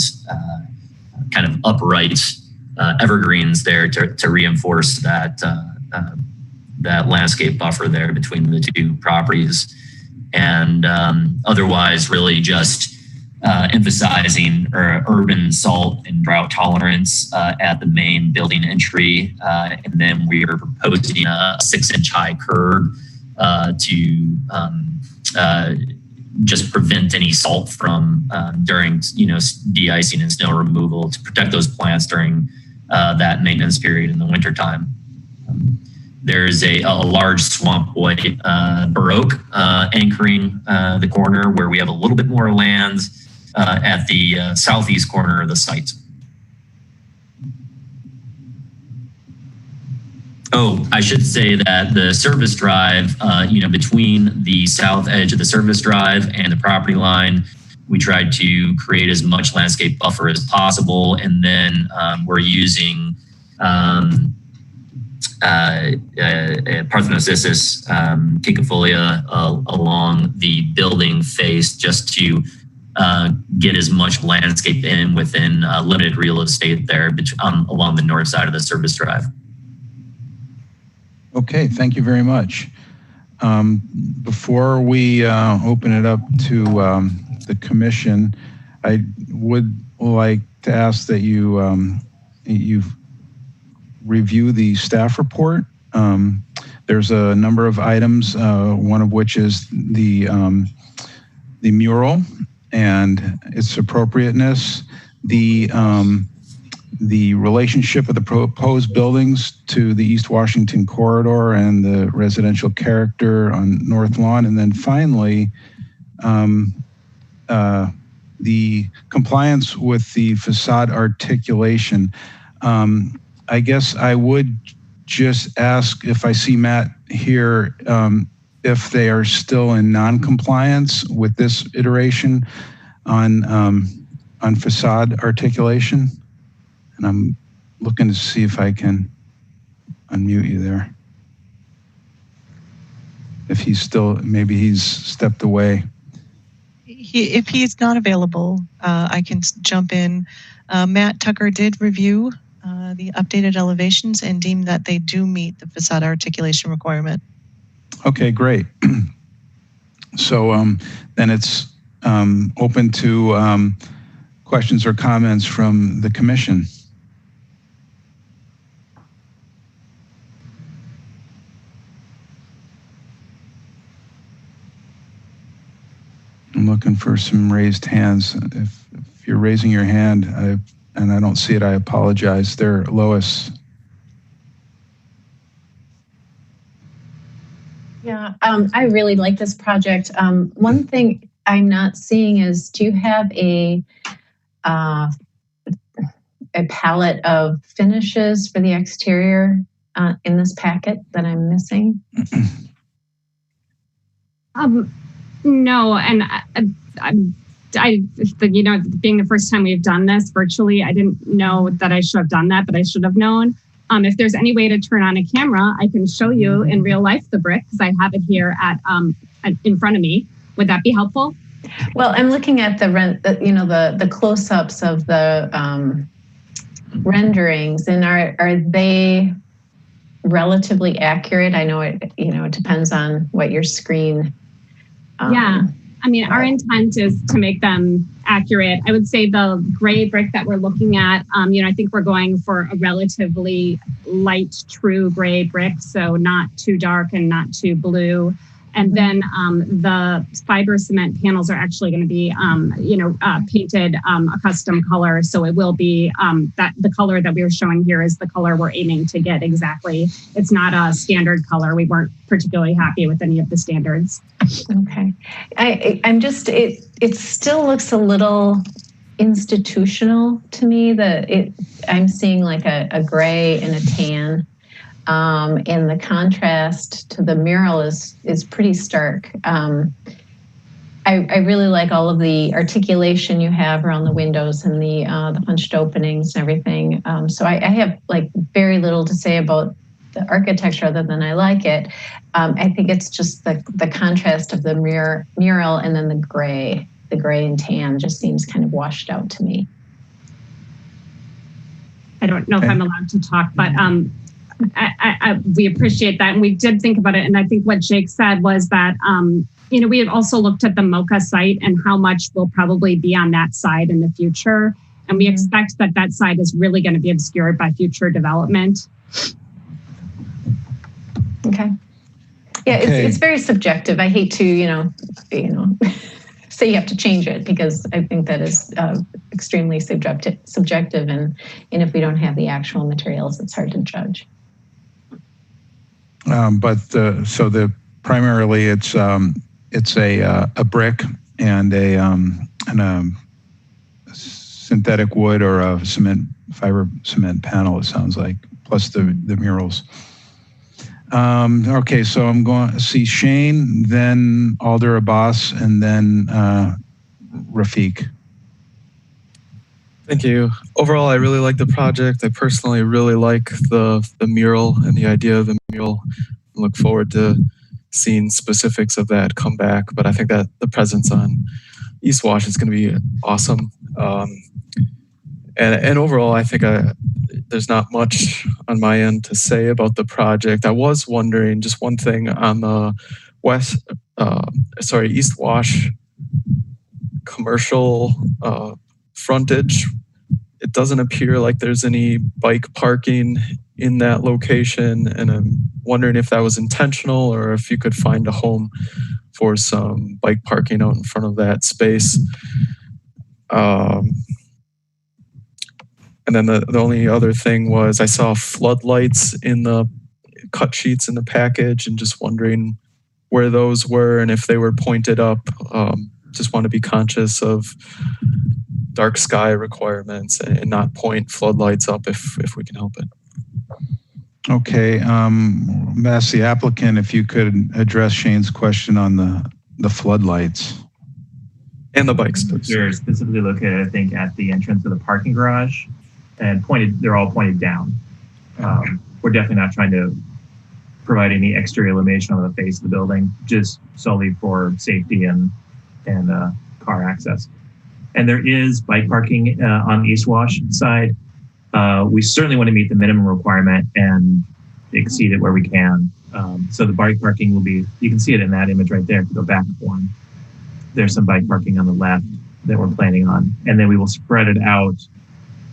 kind of upright evergreens there to reinforce that landscape buffer there between the two properties. And otherwise really just emphasizing urban salt and drought tolerance at the main building entry. And then we are proposing a 6-inch high curb to just prevent any salt from during de-icing and snow removal, to protect those plants during that maintenance period in the wintertime. There's a large swamp white bur oak anchoring the corner, where we have a little bit more land at the southeast corner of the site. Oh, I should say that the service drive, between the south edge of the service drive and the property line, we tried to create as much landscape buffer as possible, and then we're using Parthenocissus cincifolia along the building face just to get as much landscape in within limited real estate there along the north side of the service drive. Okay, thank you very much. Before we open it up to the commission, I would like to ask that you review the staff report. There's a number of items, one of which is the mural and its appropriateness, the relationship of the proposed buildings to the East Washington corridor and the residential character on North Lawn, and then finally, the compliance with the facade articulation. I guess I would just ask, if I see Matt here, if they are still in non-compliance with this iteration on facade articulation. And I'm looking to see if I can unmute you there. If he's still, maybe he's stepped away. If he's not available, I can jump in. Matt Tucker did review the updated elevations and deemed that they do meet the facade articulation requirement. Okay, great. So then it's open to questions or comments from the commission. I'm looking for some raised hands. If you're raising your hand and I don't see it, I apologize. There, Lois. Yeah, I really like this project. One thing I'm not seeing is, do you have a palette of finishes for the exterior in this packet that I'm missing? No, and being the first time we've done this virtually, I didn't know that I should have done that, but I should have known. If there's any way to turn on a camera, I can show you in real life the brick, because I have it here in front of me. Would that be helpful? Well, I'm looking at the close-ups of the renderings, and are they relatively accurate? I know it depends on what your screen. Yeah, I mean, our intent is to make them accurate. I would say the gray brick that we're looking at, I think we're going for a relatively light, true gray brick, so not too dark and not too blue. And then the fiber cement panels are actually going to be, painted a custom color. So it will be that the color that we were showing here is the color we're aiming to get exactly. It's not a standard color. We weren't particularly happy with any of the standards. Okay. I'm just, it still looks a little institutional to me. I'm seeing like a gray and a tan. And the contrast to the mural is pretty stark. I really like all of the articulation you have around the windows and the punched openings and everything. So I have like very little to say about the architecture other than I like it. I think it's just the contrast of the mural and then the gray and tan just seems kind of washed out to me. I don't know if I'm allowed to talk, but we appreciate that. And we did think about it. And I think what Jake said was that, we had also looked at the MoCA site and how much will probably be on that side in the future. And we expect that side is really going to be obscured by future development. Okay. Yeah, okay. It's very subjective. I hate to, say you have to change it, because I think that is extremely subjective. And if we don't have the actual materials, it's hard to judge. So primarily it's a brick and a synthetic wood or a fiber cement panel, it sounds like, plus the murals. Okay, so I'm going to see Shane, then Alder Abbas, and then Rafiq. Thank you. Overall, I really like the project. I personally really like the mural and the idea of the mural. I look forward to seeing specifics of that come back, but I think that the presence on East Wash is going to be awesome. And overall, I think there's not much on my end to say about the project. I was wondering just one thing on the East Wash commercial frontage. It doesn't appear like there's any bike parking in that location, and I'm wondering if that was intentional or if you could find a home for some bike parking out in front of that space. And then the only other thing was I saw floodlights in the cut sheets in the package, and just wondering where those were and if they were pointed up. Just want to be conscious of dark sky requirements and not point floodlights up if we can help it. Okay, ask the applicant if you could address Shane's question on the floodlights. And the bikes. They're specifically located, I think, at the entrance of the parking garage and they're all pointed down. We're definitely not trying to provide any exterior illumination on the face of the building, just solely for safety and car access. And there is bike parking on the East Wash side. We certainly want to meet the minimum requirement and exceed it where we can. So the bike parking will be, you can see it in that image right there. If you go back one, there's some bike parking on the left that we're planning on. And then we will spread it out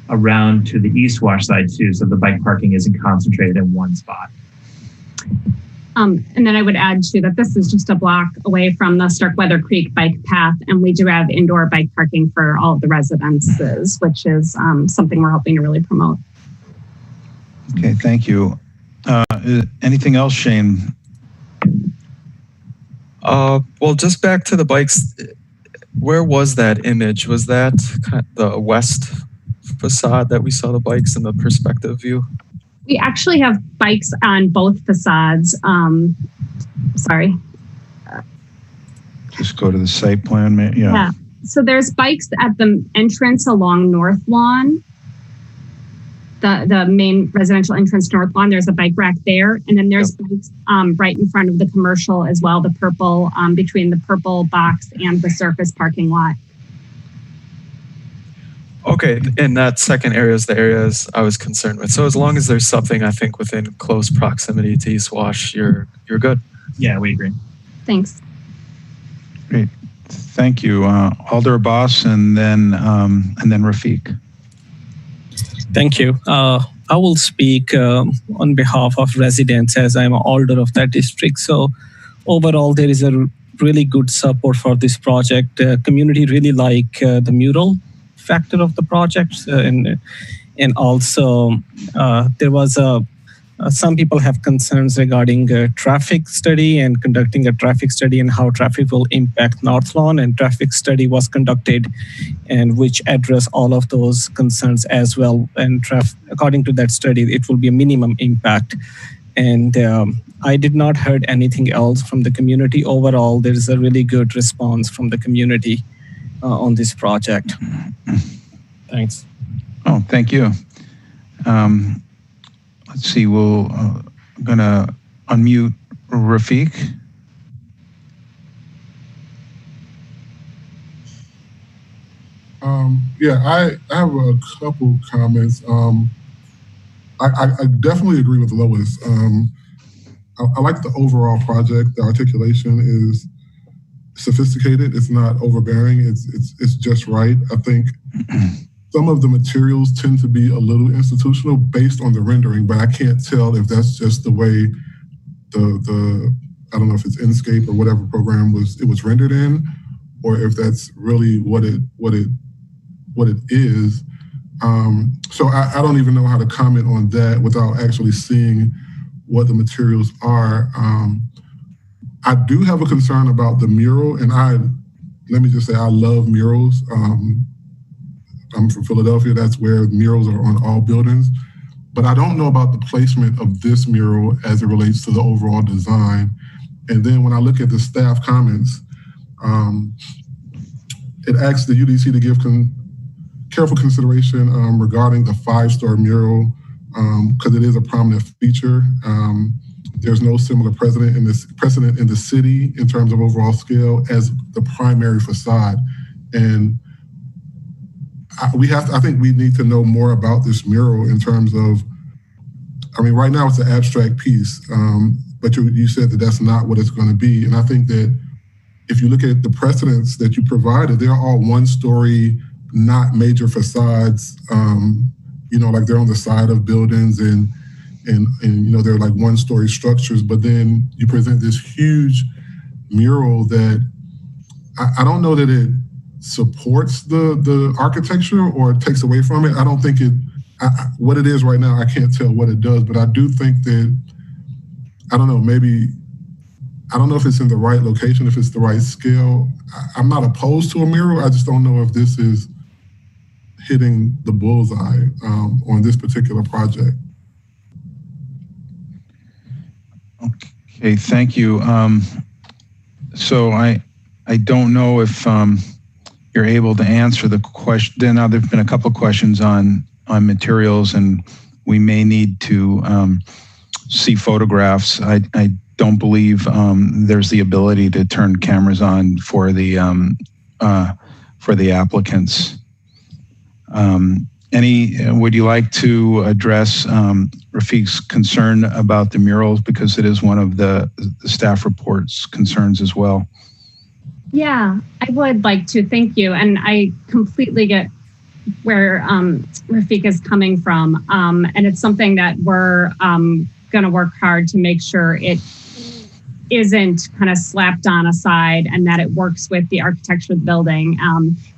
around to the East Wash side too. So the bike parking isn't concentrated in one spot. And then I would add too that this is just a block away from the Starkweather Creek bike path, and we do have indoor bike parking for all of the residences, which is something we're hoping to really promote. Okay, thank you. Anything else, Shane? Well, just back to the bikes. Where was that image? Was that kind of the west facade that we saw the bikes in the perspective view? We actually have bikes on both facades. Sorry. Just go to the site plan. Yeah. So there's bikes at the entrance along North Lawn. The main residential entrance North Lawn. There's a bike rack there. And then there's bikes right in front of the commercial as well, the purple, between the purple box and the surface parking lot. Okay, and that second area is the areas I was concerned with. So as long as there's something, I think, within close proximity to East Wash, you're good. Yeah, we agree. Thanks. Great, thank you, Alder Abbas, and then Rafiq. Thank you. I will speak on behalf of residents as I'm an alder of that district. So overall, there is a really good support for this project. Community really like the mural factor of the project, and also there was some people have concerns regarding traffic study and conducting a traffic study and how traffic will impact North Lawn, and traffic study was conducted and which address all of those concerns as well. And according to that study, it will be a minimum impact. And I did not heard anything else from the community. Overall, there is a really good response from the community on this project. Thanks. Oh, thank you. Let's see, we'll gonna unmute Rafiq. Yeah, I have a couple comments. I definitely agree with Lois. I like the overall project. The articulation is sophisticated. It's not overbearing. It's just right. I think some of the materials tend to be a little institutional based on the rendering, but I can't tell if that's just the way the I don't know if it's Inkscape or whatever program it was rendered in, or if that's really what it is. So I don't even know how to comment on that without actually seeing what the materials are. I do have a concern about the mural, and let me just say I love murals. I'm from Philadelphia. That's where murals are on all buildings. But I don't know about the placement of this mural as it relates to the overall design. And then when I look at the staff comments, it asks the UDC to give careful consideration regarding the 5-story mural because it is a prominent feature. There's no similar precedent in the city in terms of overall scale as the primary facade. And I think we need to know more about this mural in terms of, I mean, right now it's an abstract piece, but you said that that's not what it's going to be. And I think that if you look at the precedents that you provided, they're all 1-story, not major facades, like they're on the side of buildings and they're like 1-story structures, but then you present this huge mural that I don't know that it supports the architecture or takes away from it. I don't think what it is right now, I can't tell what it does, but I do think that, I don't know, maybe, I don't know if it's in the right location, if it's the right scale. I'm not opposed to a mural. I just don't know if this is hitting the bullseye on this particular project. Okay, thank you. So I don't know if you're able to answer the question. Now there've been a couple of questions on materials, and we may need to see photographs. I don't believe there's the ability to turn cameras on for the applicants. Would you like to address Rafiq's concern about the murals, because it is one of the staff report's concerns as well? Yeah, I would like to. Thank you. And I completely get where Rafiq is coming from. And it's something that we're going to work hard to make sure it isn't kind of slapped on a side and that it works with the architecture of the building.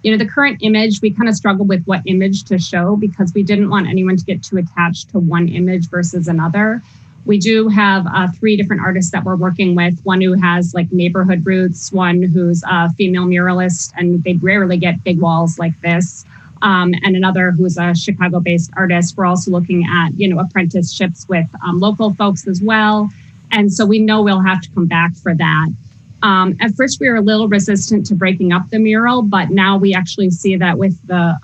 The current image, we kind of struggled with what image to show because we didn't want anyone to get too attached to one image versus another. We do have 3 different artists that we're working with, one who has like neighborhood roots, one who's a female muralist, and they rarely get big walls like this, and another who's a Chicago-based artist. We're also looking at, apprenticeships with local folks as well. And so we know we'll have to come back for that. At first, we were a little resistant to breaking up the mural, but now we actually see that with the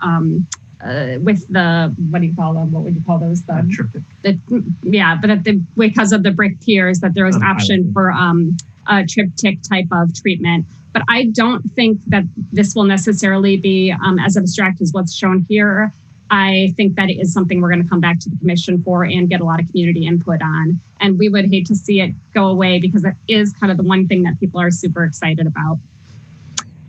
what do you call them? What would you call those? Because of the brick piers, that there was an option for a triptych type of treatment. But I don't think that this will necessarily be as abstract as what's shown here. I think that it is something we're going to come back to the commission for and get a lot of community input on. And we would hate to see it go away because it is kind of the one thing that people are super excited about.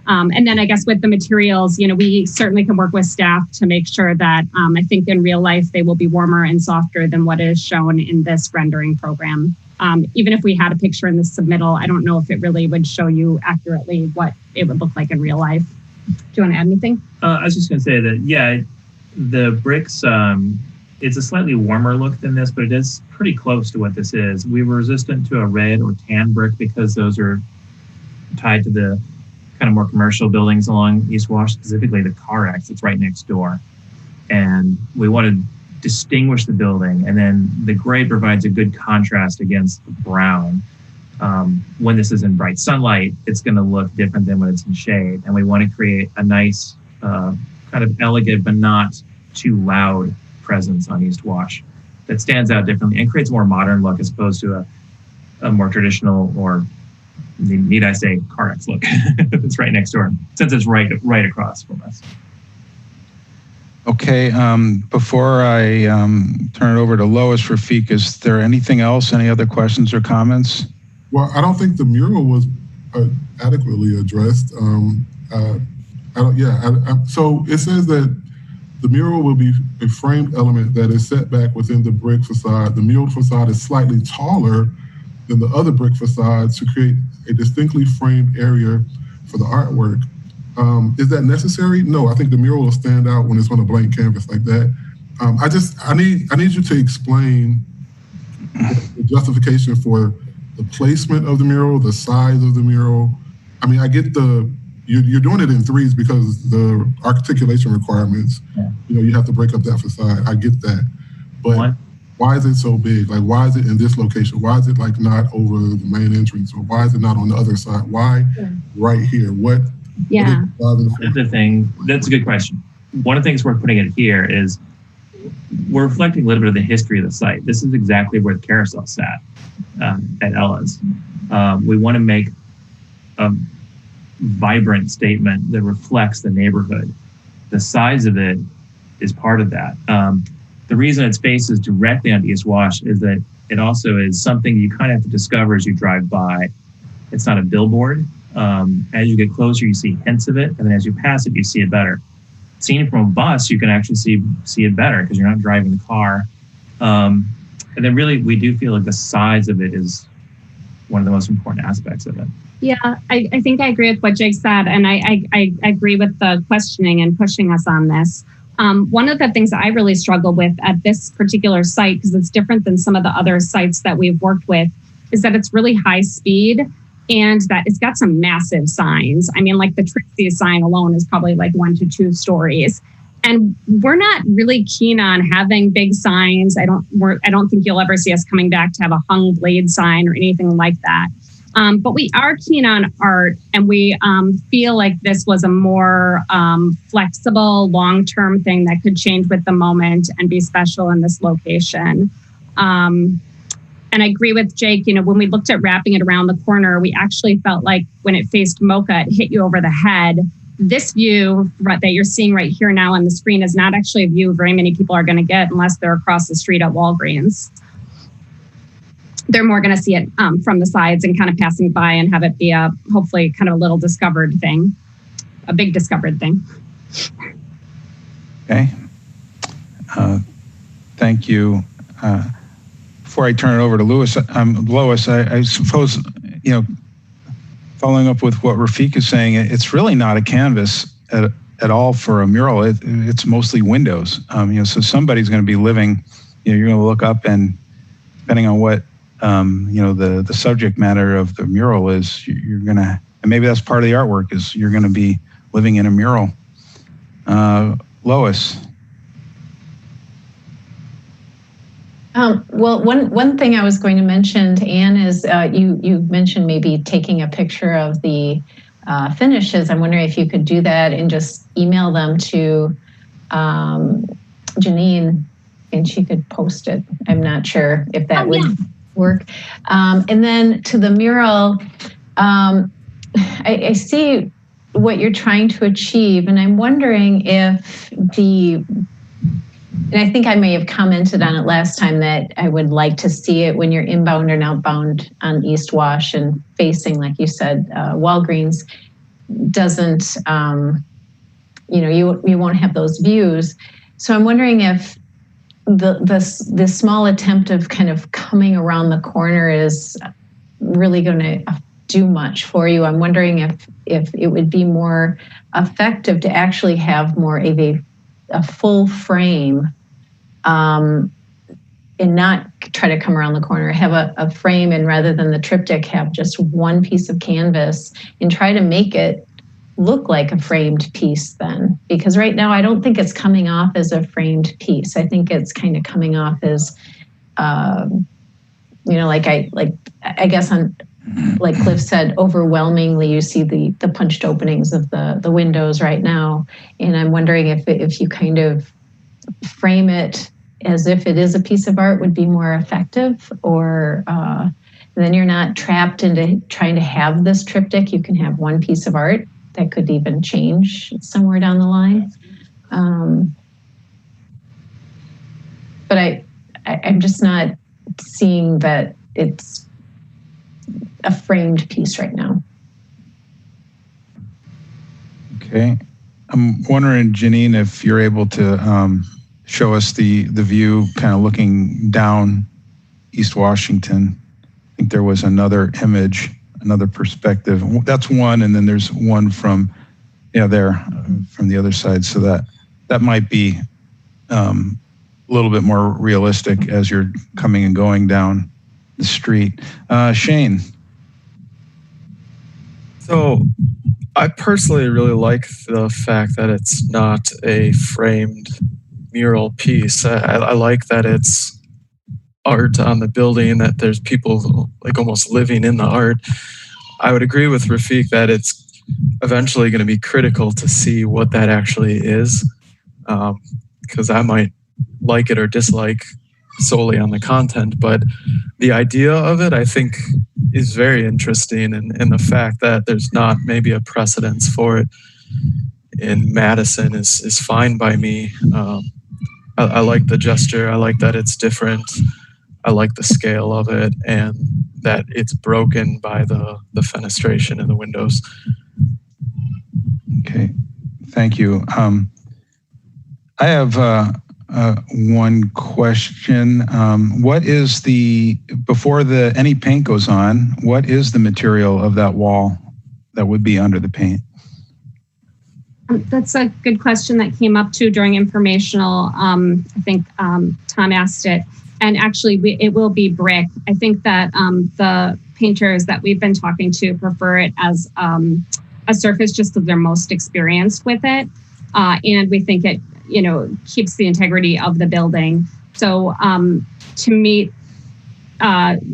And then I guess with the materials, we certainly can work with staff to make sure that I think in real life, they will be warmer and softer than what is shown in this rendering program. Even if we had a picture in the submittal, I don't know if it really would show you accurately what it would look like in real life. Do you want to add anything? I was just going to say that, yeah, the bricks, it's a slightly warmer look than this, but it is pretty close to what this is. We were resistant to a red or tan brick because those are tied to the kind of more commercial buildings along East Wash, specifically the car exits right next door. And we want to distinguish the building. And then the gray provides a good contrast against the brown. When this is in bright sunlight, it's going to look different than when it's in shade. And we want to create a nice, kind of elegant, but not too loud presence on East Wash that stands out differently and creates a more modern look as opposed to a more traditional, or need I say, CarX look that's right next door, since it's right across from us. Okay, before I turn it over to Lois, Rafiq, is there anything else, any other questions or comments? Well, I don't think the mural was adequately addressed. So it says that the mural will be a framed element that is set back within the brick facade. The mural facade is slightly taller than the other brick facades to create a distinctly framed area for the artwork. Is that necessary? No, I think the mural will stand out when it's on a blank canvas like that. I need you to explain the justification for the placement of the mural, the size of the mural. I mean, I get you're doing it in 3s because the articulation requirements, you have to break up that facade. I get that. But why is it so big? Like, why is it in this location? Why is it like not over the main entrance? Or why is it not on the other side? Why right here? What Yeah. The thing, that's a good question. One of the things we're putting it here is we're reflecting a little bit of the history of the site. This is exactly where the carousel sat at Ella's. We want to make a vibrant statement that reflects the neighborhood. The size of it is part of that. The reason it faces directly on East Wash is that it also is something you kind of have to discover as you drive by. It's not a billboard. As you get closer, you see hints of it, and then as you pass it, you see it better. Seeing it from a bus, you can actually see it better because you're not driving the car. And then really, we do feel like the size of it is one of the most important aspects of it. Yeah, I think I agree with what Jake said, and I agree with the questioning and pushing us on this. One of the things that I really struggle with at this particular site, because it's different than some of the other sites that we've worked with, is that it's really high speed and that it's got some massive signs. I mean, like the Trixie sign alone is probably like 1 to 2 stories. And we're not really keen on having big signs. I don't think you'll ever see us coming back to have a hung blade sign or anything like that. But we are keen on art, and we feel like this was a more flexible, long-term thing that could change with the moment and be special in this location. And I agree with Jake, when we looked at wrapping it around the corner, we actually felt like when it faced Mocha, it hit you over the head. This view that you're seeing right here now on the screen is not actually a view very many people are going to get unless they're across the street at Walgreens. They're more going to see it from the sides and kind of passing by and have it be a hopefully kind of a little discovered thing, a big discovered thing. Okay. Thank you. Before I turn it over to Lois, I suppose, following up with what Rafiq is saying, it's really not a canvas at all for a mural. It's mostly windows. So somebody's going to be living. You're going to look up, and depending on what the subject matter of the mural is, you're going to, and maybe that's part of the artwork, is you're going to be living in a mural. Lois. Well, one thing I was going to mention to Anne is you mentioned maybe taking a picture of the finishes. I'm wondering if you could do that and just email them to Janine, and she could post it. I'm not sure if that would work. And then to the mural, I see what you're trying to achieve, and I'm wondering if and I think I may have commented on it last time that I would like to see it when you're inbound and outbound on East Wash and facing, like you said, Walgreens doesn't, you won't have those views. So I'm wondering if the small attempt of kind of coming around the corner is really going to do much for you. I'm wondering if it would be more effective to actually have more of a full frame, and not try to come around the corner, have a frame, and rather than the triptych, have just one piece of canvas and try to make it look like a framed piece then. Because right now I don't think it's coming off as a framed piece. I think it's kind of coming off as, I guess on, like Cliff said, overwhelmingly you see the punched openings of the windows right now. And I'm wondering if you kind of frame it as if it is a piece of art would be more effective, or then you're not trapped into trying to have this triptych. You can have one piece of art that could even change somewhere down the line. But I'm just not seeing that it's a framed piece right now. Okay. I'm wondering, Janine, if you're able to show us the view kind of looking down East Washington. I think there was another image, another perspective. That's one, and then there's one from from the other side. So that might be a little bit more realistic as you're coming and going down the street. Shane. So I personally really like the fact that it's not a framed mural piece. I like that it's art on the building, that there's people like almost living in the art. I would agree with Rafiq that it's eventually going to be critical to see what that actually is, because I might like it or dislike solely on the content, but the idea of it, I think, is very interesting, and the fact that there's not maybe a precedence for it in Madison is fine by me. I like the gesture. I like that it's different. I like the scale of it, and that it's broken by the fenestration in the windows. Okay, thank you. I have one question. What is before any paint goes on, what is the material of that wall that would be under the paint? That's a good question that came up too during informational. I think Tom asked it, and actually it will be brick. I think that the painters that we've been talking to prefer it as a surface just because they're most experienced with it, and we think it keeps the integrity of the building. So to meet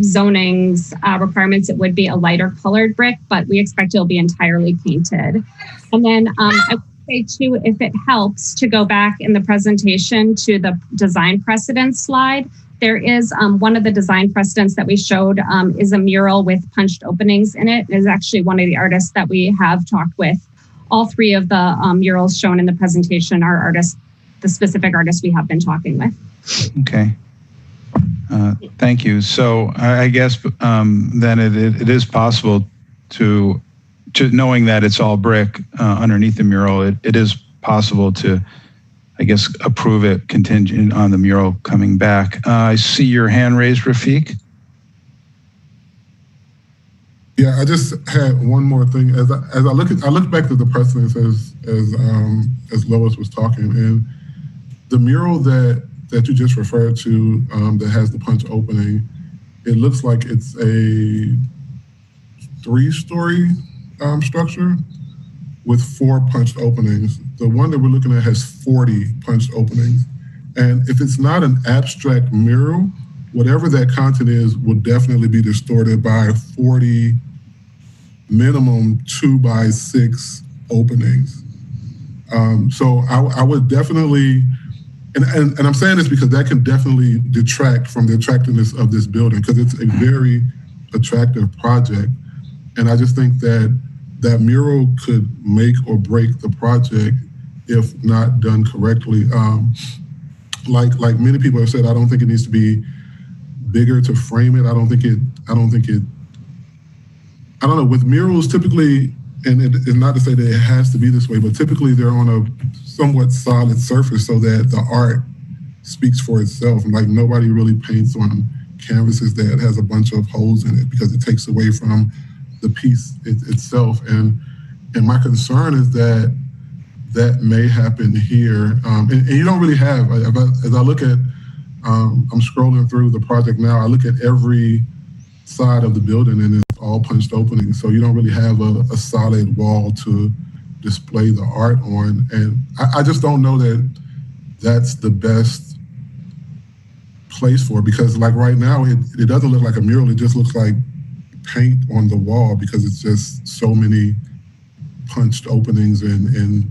zoning's requirements, it would be a lighter colored brick, but we expect it'll be entirely painted. And then I would say too, if it helps to go back in the presentation to the design precedents slide, there is one of the design precedents that we showed is a mural with punched openings in it. It is actually one of the artists that we have talked with. All three of the murals shown in the presentation are artists, the specific artists we have been talking with. Okay. Thank you. So I guess then it is possible to knowing that it's all brick underneath the mural, it is possible to, I guess, approve it contingent on the mural coming back. I see your hand raised, Rafiq. Yeah, I just had one more thing. As I look back to the precedents as Lois was talking, and the mural that you just referred to that has the punch opening, it looks like it's a 3-story structure with 4 punched openings. The one that we're looking at has 40 punched openings. And if it's not an abstract mural, whatever that content is will definitely be distorted by 40 minimum 2x6 openings. So I would definitely, and I'm saying this because that can definitely detract from the attractiveness of this building, because it's a very attractive project. And I just think that that mural could make or break the project if not done correctly. Like many people have said, I don't think it needs to be bigger to frame it. I don't know, with murals typically, and it is not to say that it has to be this way, but typically they're on a somewhat solid surface so that the art speaks for itself. Like nobody really paints on canvases that has a bunch of holes in it because it takes away from the piece itself. And my concern is that that may happen here. And you don't really have, as I look at, I'm scrolling through the project now, I look at every side of the building and it's all punched openings. So you don't really have a solid wall to display the art on. And I just don't know that that's the best place for it, because like right now, it doesn't look like a mural. It just looks like paint on the wall because it's just so many punched openings and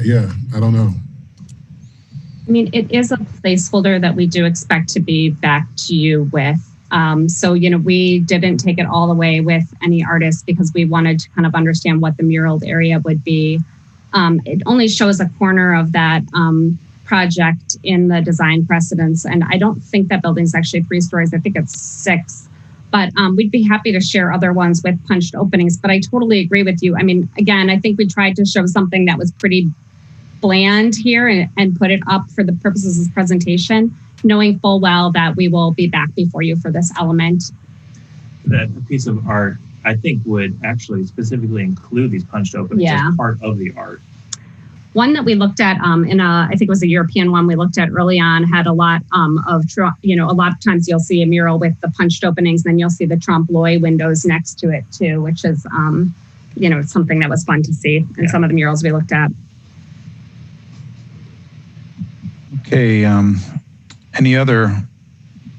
yeah, I don't know. I mean, it is a placeholder that we do expect to be back to you with. So, we didn't take it all the way with any artists because we wanted to kind of understand what the muraled area would be. It only shows a corner of that project in the design precedents. And I don't think that building's actually 3 stories. I think it's 6. But we'd be happy to share other ones with punched openings. But I totally agree with you. I mean, again, I think we tried to show something that was pretty bland here and put it up for the purposes of this presentation, knowing full well that we will be back before you for this element. That piece of art, I think, would actually specifically include these punched openings as part of the art. One that we looked at I think it was a European one we looked at early on, had a lot of, a lot of times you'll see a mural with the punched openings, then you'll see the trompe-l'oeil windows next to it too, which is, something that was fun to see in some of the murals we looked at. Okay, any other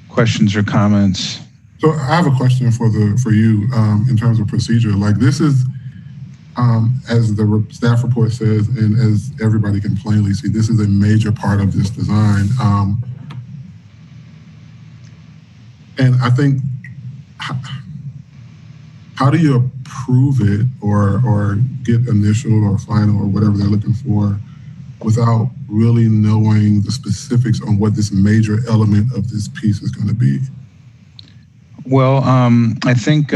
questions or comments? So I have a question for you in terms of procedure. Like this is As the staff report says, and as everybody can plainly see, this is a major part of this design. And I think, how do you approve it or get initial or final or whatever they're looking for without really knowing the specifics on what this major element of this piece is going to be? Well, I think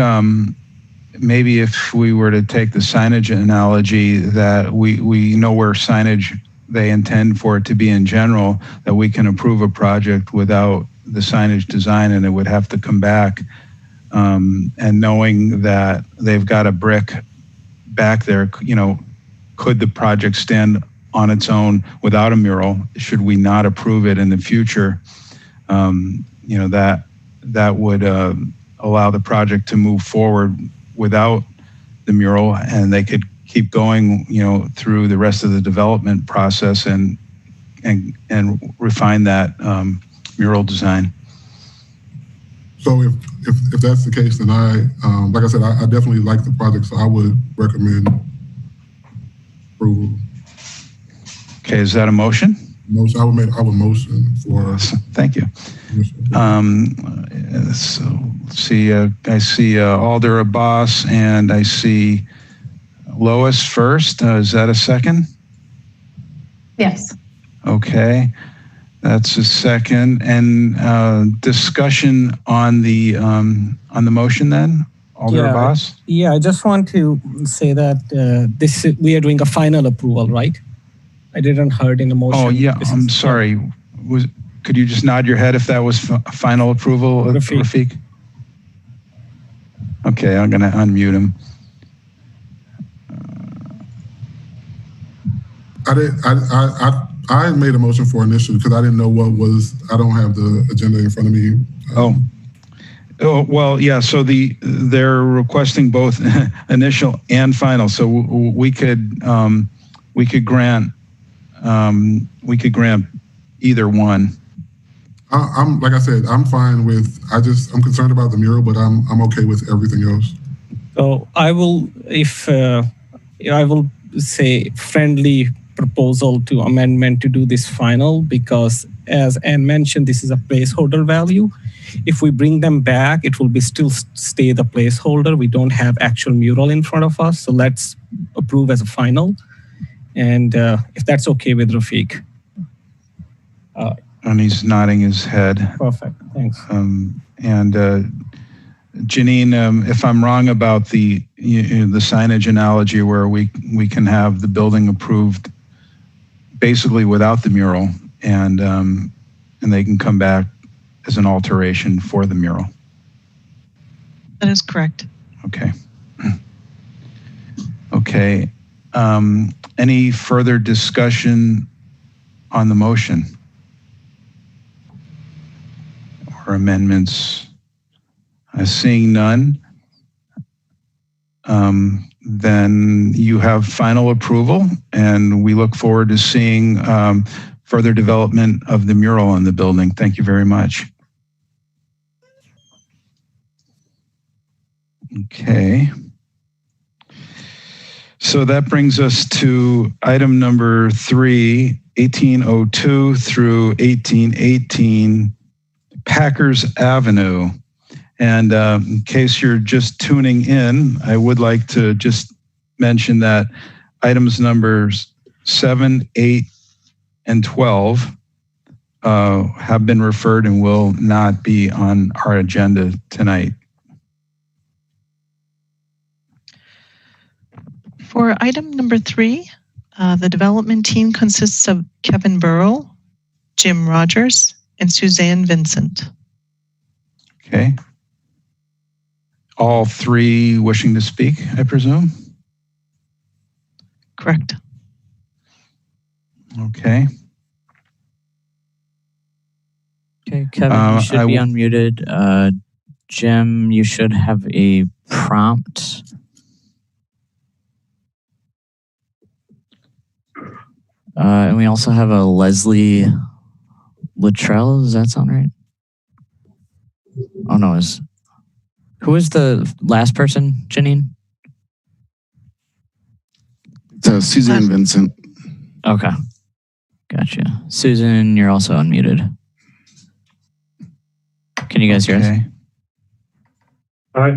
maybe if we were to take the signage analogy, that we know where signage they intend for it to be in general, that we can approve a project without the signage design, and it would have to come back. And knowing that they've got a brick back there, you know, could the project stand on its own without a mural? Should we not approve it in the future? You know, that would allow the project to move forward without the mural, and they could keep going, you know, through the rest of the development process and refine that mural design. So if that's the case, then like I said, I definitely like the project, so I would recommend approval. Okay, is that a motion? Motion. I would motion for. Thank you. So let's see. I see Alder Abbas, and I see Lois first. Is that a second? Yes. Okay, that's a second. And discussion on the motion then, Alder Abbas. Yeah, I just want to say that we are doing a final approval, right? I didn't heard in the motion. Oh yeah, I'm sorry. Could you just nod your head if that was final approval, Rafiq? Okay, I'm going to unmute him. I made a motion for initial because I didn't know what was. I don't have the agenda in front of me. Oh well, yeah. So they're requesting both initial and final. So we could grant either one. I'm like I said, I'm fine with. I'm concerned about the mural, but I'm okay with everything else. So I will say friendly proposal to amendment to do this final, because as Anne mentioned, this is a placeholder value. If we bring them back, it will be still stay the placeholder. We don't have actual mural in front of us, so let's approve as a final. And if that's okay with Rafiq. And he's nodding his head. Perfect, thanks. And Janine, if I'm wrong about the signage analogy where we can have the building approved basically without the mural, and they can come back as an alteration for the mural. That is correct. Okay. Okay. Any further discussion on the motion or amendments? Seeing none, then you have final approval, and we look forward to seeing further development of the mural in the building. Thank you very much. Okay. So that brings us to item number 3, 1802 through 1818, Packers Avenue. And in case you're just tuning in, I would like to just mention that items numbers 7, 8, and 12 have been referred and will not be on our agenda tonight. For item number 3, the development team consists of Kevin Burrow, Jim Rogers, and Suzanne Vincent. Okay. All 3 wishing to speak, I presume? Correct. Okay. Okay, Kevin, you should be unmuted. Jim, you should have a prompt. And we also have a Leslie Luttrell. Does that sound right? Oh, no. Who is the last person, Janine? Suzanne Vincent. Okay. Gotcha. Susan, you're also unmuted. Can you guys hear us? All right.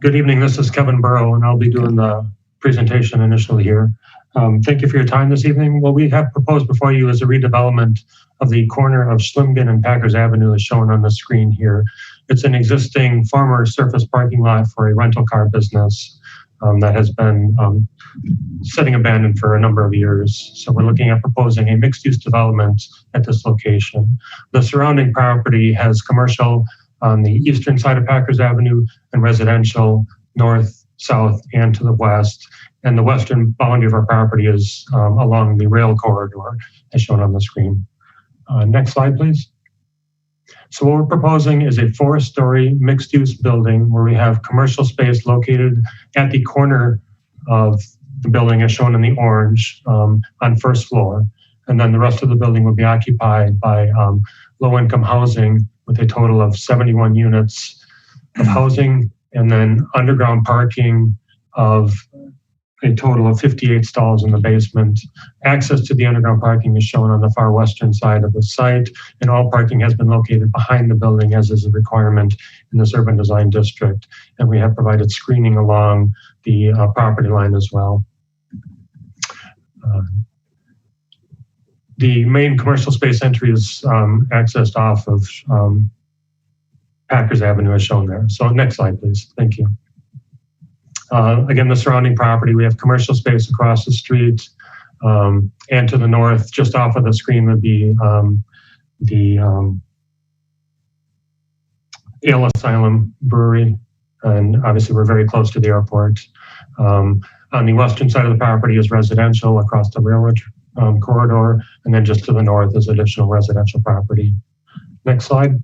Good evening. This is Kevin Burrow, and I'll be doing the presentation initially here. Thank you for your time this evening. What we have proposed before you is a redevelopment of the corner of Schlimgen and Packers Avenue as shown on the screen here. It's an existing former surface parking lot for a rental car business that has been sitting abandoned for a number of years. So we're looking at proposing a mixed-use development at this location. The surrounding property has commercial on the eastern side of Packers Avenue and residential north, south, and to the west. And the western boundary of our property is along the rail corridor as shown on the screen. Next slide, please. So what we're proposing is a 4-story mixed-use building where we have commercial space located at the corner of the building as shown in the orange on first floor. And then the rest of the building will be occupied by low-income housing with a total of 71 units of housing, and then underground parking of a total of 58 stalls in the basement. Access to the underground parking is shown on the far western side of the site, and all parking has been located behind the building as is a requirement in this urban design district. And we have provided screening along the property line as well. The main commercial space entry is accessed off of Packers Avenue as shown there. So next slide, please. Thank you. Again, the surrounding property, we have commercial space across the street, and to the north, just off of the screen would be the Ale Asylum Brewery, and obviously we're very close to the airport. On the western side of the property is residential across the railroad corridor, and then just to the north is additional residential property. Next slide.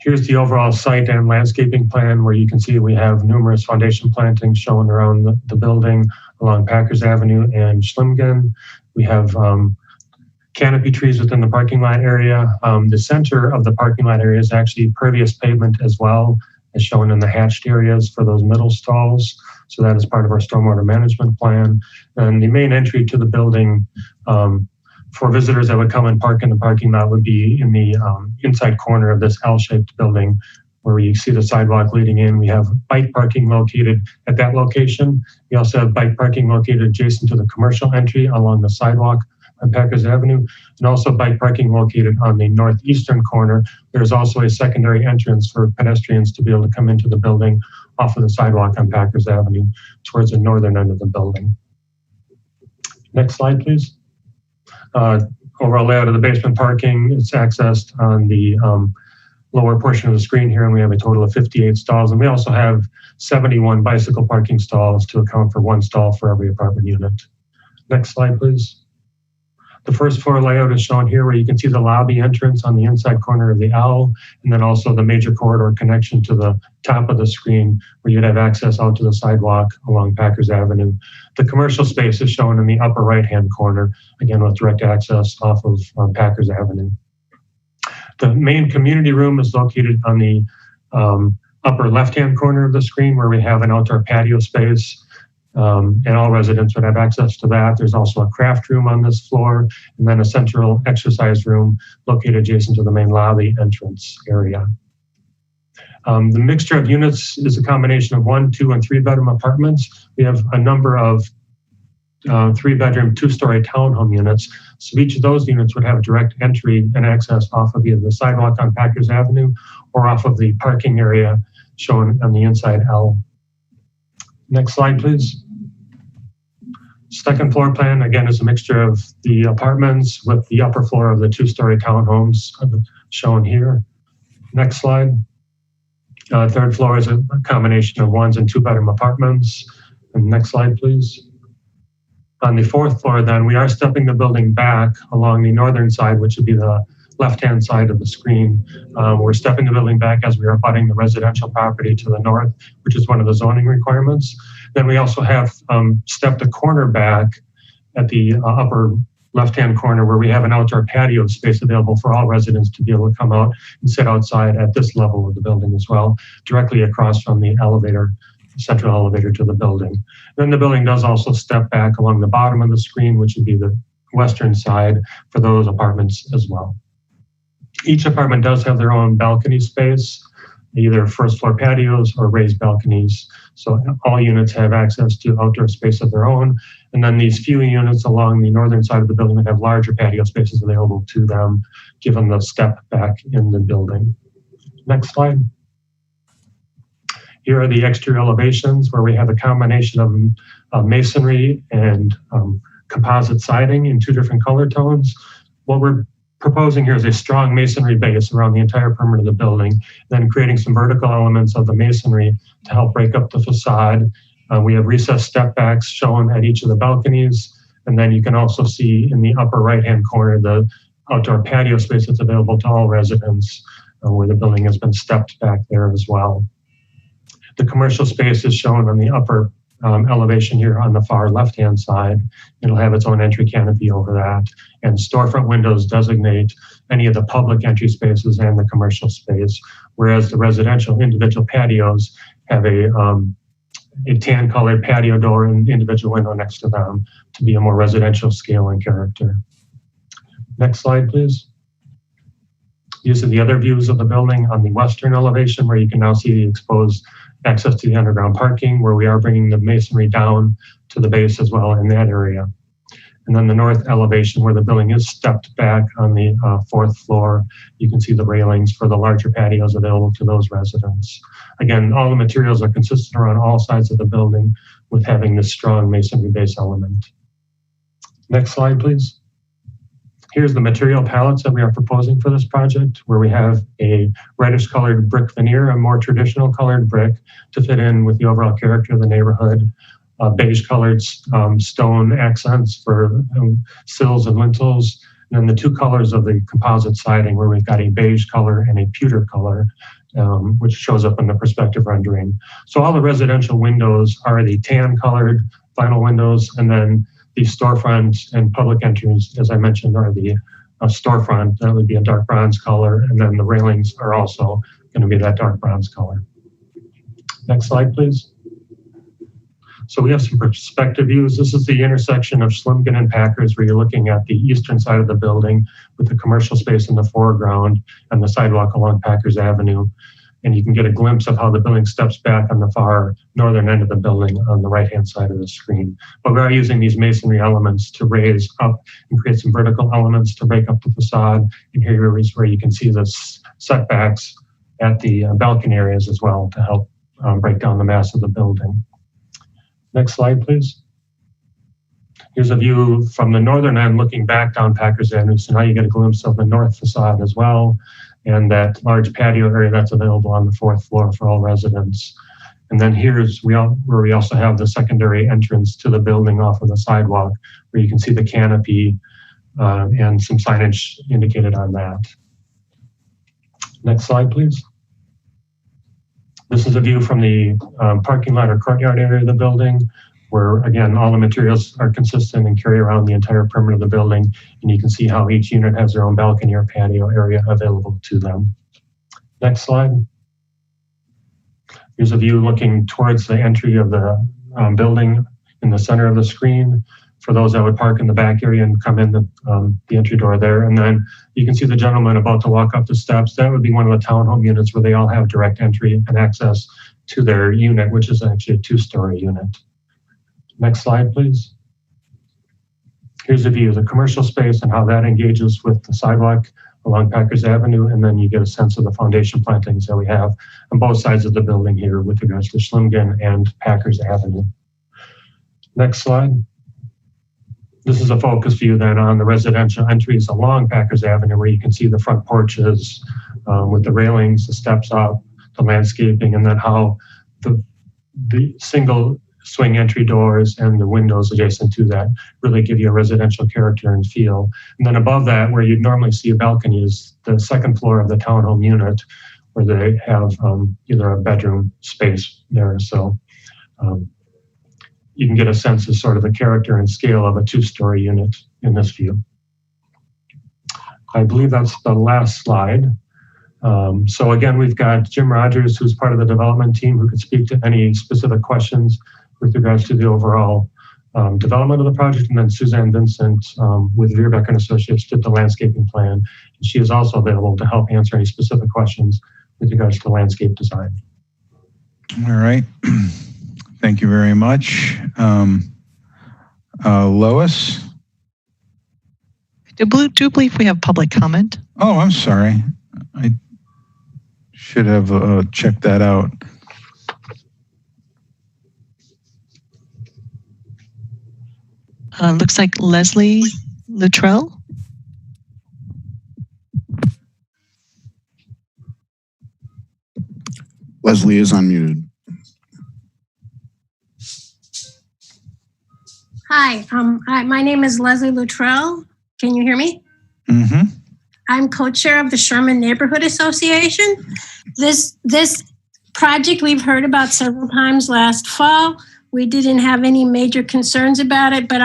Here's the overall site and landscaping plan where you can see we have numerous foundation plantings shown around the building along Packers Avenue and Schlimgen. We have canopy trees within the parking lot area. The center of the parking lot area is actually pervious pavement as well, as shown in the hatched areas for those middle stalls. So that is part of our stormwater management plan. And the main entry to the building for visitors that would come and park in the parking lot would be in the inside corner of this L-shaped building where you see the sidewalk leading in. We have bike parking located at that location. We also have bike parking located adjacent to the commercial entry along the sidewalk on Packers Avenue, and also bike parking located on the northeastern corner. There's also a secondary entrance for pedestrians to be able to come into the building off of the sidewalk on Packers Avenue towards the northern end of the building. Next slide, please. Overall layout of the basement parking, it's accessed on the lower portion of the screen here, and we have a total of 58 stalls. And we also have 71 bicycle parking stalls to account for 1 stall for every apartment unit. Next slide, please. The first floor layout is shown here where you can see the lobby entrance on the inside corner of the L, and then also the major corridor connection to the top of the screen where you'd have access out to the sidewalk along Packers Avenue. The commercial space is shown in the upper right-hand corner, again with direct access off of Packers Avenue. The main community room is located on the upper left-hand corner of the screen where we have an outdoor patio space. And all residents would have access to that. There's also a craft room on this floor, and then a central exercise room located adjacent to the main lobby entrance area. The mixture of units is a combination of 1, 2, and 3-bedroom apartments. We have a number of 3-bedroom, 2-story townhome units. So each of those units would have direct entry and access off of either the sidewalk on Packers Avenue or off of the parking area shown on the inside L. Next slide, please. Second floor plan, again, is a mixture of the apartments with the upper floor of the 2-story townhomes shown here. Next slide. Third floor is a combination of 1- and 2-bedroom apartments. And next slide, please. On the 4th floor, then, we are stepping the building back along the northern side, which would be the left-hand side of the screen. We're stepping the building back as we are abutting the residential property to the north, which is one of the zoning requirements. Then we also have stepped the corner back at the upper left-hand corner where we have an outdoor patio space available for all residents to be able to come out and sit outside at this level of the building as well, directly across from the elevator central elevator to the building. Then the building does also step back along the bottom of the screen, which would be the western side for those apartments as well. Each apartment does have their own balcony space, either first floor patios or raised balconies. So all units have access to outdoor space of their own. And then these few units along the northern side of the building that have larger patio spaces available to them, given the step back in the building. Next slide. Here are the exterior elevations where we have a combination of masonry and composite siding in two different color tones. What we're proposing here is a strong masonry base around the entire perimeter of the building, then creating some vertical elements of the masonry to help break up the facade. We have recessed step backs shown at each of the balconies. And then you can also see in the upper right-hand corner, the outdoor patio space that's available to all residents, where the building has been stepped back there as well. The commercial space is shown on the upper elevation here on the far left-hand side. It'll have its own entry canopy over that. And storefront windows designate any of the public entry spaces and the commercial space, whereas the residential individual patios have a tan-colored patio door and individual window next to them to be a more residential scale and character. Next slide, please. These are the other views of the building on the western elevation, where you can now see the exposed access to the underground parking, where we are bringing the masonry down to the base as well in that area. And then the north elevation, where the building is stepped back on the fourth floor, you can see the railings for the larger patios available to those residents. Again, all the materials are consistent around all sides of the building with having this strong masonry base element. Next slide, please. Here's the material palettes that we are proposing for this project, where we have a reddish colored brick veneer, a more traditional colored brick to fit in with the overall character of the neighborhood, beige colored stone accents for sills and lintels, and then the two colors of the composite siding, where we've got a beige color and a pewter color, which shows up in the perspective rendering. So all the residential windows are the tan colored vinyl windows, and then the storefront and public entries, as I mentioned, are the storefront. That would be a dark bronze color, and then the railings are also going to be that dark bronze color. Next slide, please. So we have some perspective views. This is the intersection of Schlimgen and Packers, where you're looking at the eastern side of the building with the commercial space in the foreground and the sidewalk along Packers Avenue. And you can get a glimpse of how the building steps back on the far northern end of the building on the right-hand side of the screen. But we are using these masonry elements to raise up and create some vertical elements to break up the facade. And here is where you can see the setbacks at the balcony areas as well to help break down the mass of the building. Next slide, please. Here's a view from the northern end looking back down Packers Avenue. So now you get a glimpse of the north facade as well, and that large patio area that's available on the fourth floor for all residents. And then here's where we also have the secondary entrance to the building off of the sidewalk, where you can see the canopy and some signage indicated on that. Next slide, please. This is a view from the parking lot or courtyard area of the building, where again, all the materials are consistent and carry around the entire perimeter of the building. And you can see how each unit has their own balcony or patio area available to them. Next slide. Here's a view looking towards the entry of the building in the center of the screen for those that would park in the back area and come in the entry door there. And then you can see the gentleman about to walk up the steps. That would be one of the townhome units where they all have direct entry and access to their unit, which is actually a two-story unit. Next slide, please. Here's a view of the commercial space and how that engages with the sidewalk along Packers Avenue. And then you get a sense of the foundation plantings that we have on both sides of the building here with regards to Schlimgen and Packers Avenue. Next slide. This is a focus view then on the residential entries along Packers Avenue, where you can see the front porches with the railings, the steps up, the landscaping, and then how the single swing entry doors and the windows adjacent to that really give you a residential character and feel. And then above that, where you'd normally see a balcony, is the second floor of the townhome unit, where they have either a bedroom space there. So you can get a sense of sort of the character and scale of a two-story unit in this view. I believe that's the last slide. So again, we've got Jim Rogers, who's part of the development team, who could speak to any specific questions with regards to the overall development of the project, and then Suzanne Vincent with Veerbeck and Associates did the landscaping plan. And she is also available to help answer any specific questions with regards to landscape design. All right. Thank you very much. Lois? I do believe we have public comment. Oh, I'm sorry. I should have checked that out. Looks like Leslie Luttrell. Leslie is unmuted. Hi, my name is Leslie Luttrell. Can you hear me? Mm-hmm. I'm co-chair of the Sherman Neighborhood Association. This project we've heard about several times last fall. We didn't have any major concerns about it, but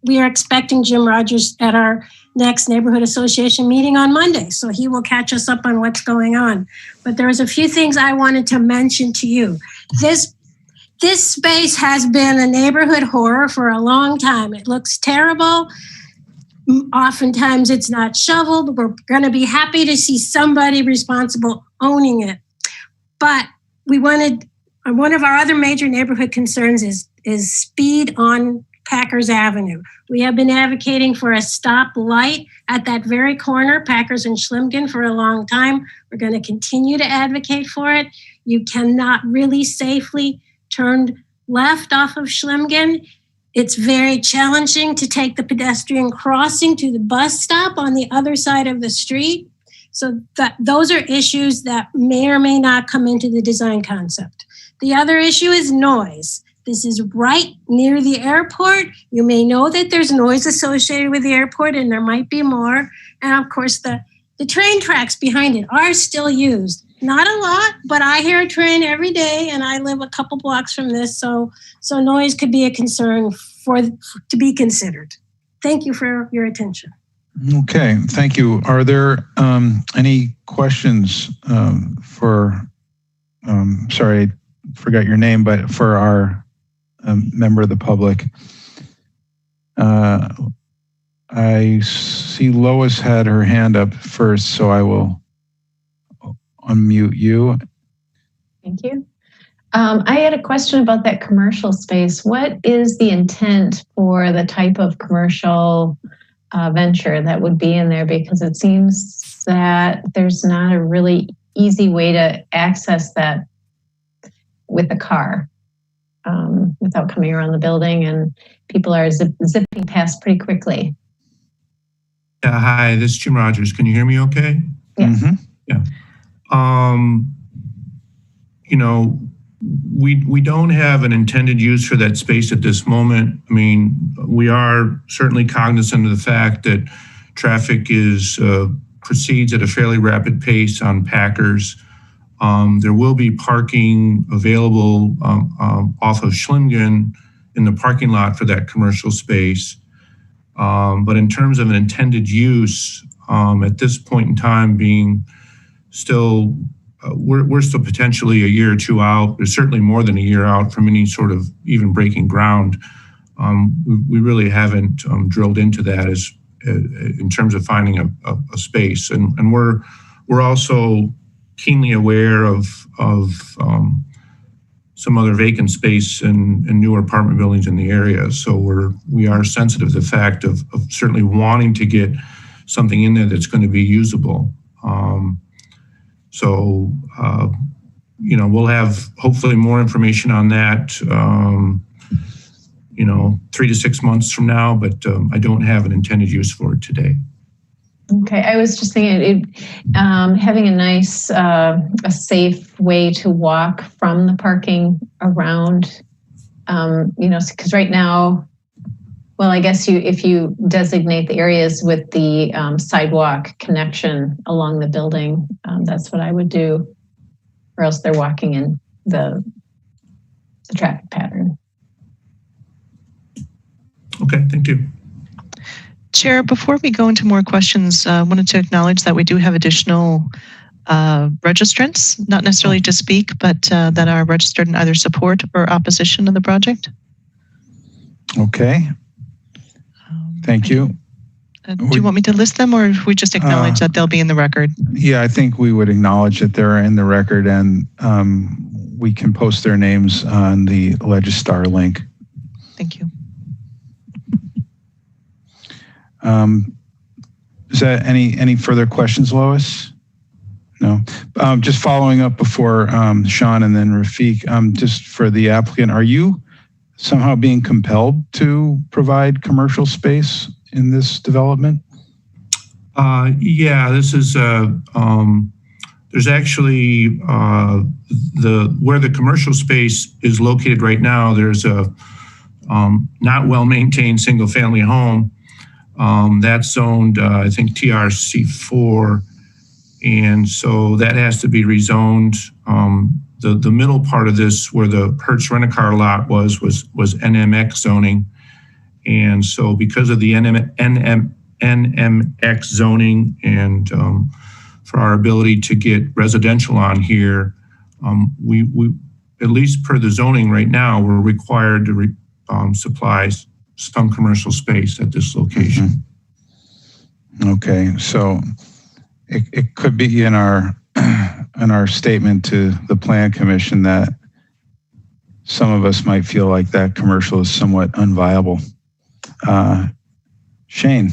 we are expecting Jim Rogers at our next Neighborhood Association meeting on Monday, so he will catch us up on what's going on. But there was a few things I wanted to mention to you. This space has been a neighborhood horror for a long time. It looks terrible. Oftentimes it's not shoveled. We're going to be happy to see somebody responsible owning it. But one of our other major neighborhood concerns is speed on Packers Avenue. We have been advocating for a stop light at that very corner, Packers and Schlimgen, for a long time. We're going to continue to advocate for it. You cannot really safely turn left off of Schlimgen. It's very challenging to take the pedestrian crossing to the bus stop on the other side of the street. So those are issues that may or may not come into the design concept. The other issue is noise. This is right near the airport. You may know that there's noise associated with the airport, and there might be more. And of course, the train tracks behind it are still used. Not a lot, but I hear a train every day, and I live a couple blocks from this, so noise could be a concern to be considered. Thank you for your attention. Okay, thank you. Are there any questions for, sorry, I forgot your name, but for our member of the public? I see Lois had her hand up first, so I will unmute you. Thank you. I had a question about that commercial space. What is the intent for the type of commercial venture that would be in there? Because it seems that there's not a really easy way to access that with a car without coming around the building, and people are zipping past pretty quickly. Yeah, hi, this is Jim Rogers. Can you hear me okay? Yes. Mm-hmm. Yeah. You know, we don't have an intended use for that space at this moment. I mean, we are certainly cognizant of the fact that traffic proceeds at a fairly rapid pace on Packers. There will be parking available off of Schlimgen in the parking lot for that commercial space. But in terms of an intended use, at this point in time, being still, we're still potentially a year or two out. There's certainly more than a year out from any sort of even breaking ground. We really haven't drilled into that as in terms of finding a space, and we're also keenly aware of some other vacant space in newer apartment buildings in the area. So we are sensitive to the fact of certainly wanting to get something in there that's going to be usable. You know, we'll have hopefully more information on that, you know, 3 to 6 months from now, but I don't have an intended use for it today. Okay, I was just thinking having a nice, a safe way to walk from the parking around, you know, because right now, well, I guess if you designate the areas with the sidewalk connection along the building, that's what I would do, or else they're walking in the traffic pattern. Okay, thank you. Chair, before we go into more questions, I wanted to acknowledge that we do have additional registrants, not necessarily to speak, but that are registered in either support or opposition of the project. Okay. Thank you. Do you want me to list them, or we just acknowledge that they'll be in the record? Yeah, I think we would acknowledge that they're in the record, and we can post their names on the Legistar link. Thank you. Is that any further questions, Lois? No. Just following up before Sean and then Rafiq, just for the applicant, are you somehow being compelled to provide commercial space in this development? Yeah, this is, there's actually, where the commercial space is located right now, there's a not well-maintained single-family home that's zoned, I think, TRC4. And so that has to be rezoned. The middle part of this, where the Hertz rent-a-car lot was NMX zoning. And so because of the NMX zoning and for our ability to get residential on here, we at least per the zoning right now, we're required to supply some commercial space at this location. Mm-hmm. Okay, so it could be in our statement to the Plan Commission that some of us might feel like that commercial is somewhat unviable. Shane.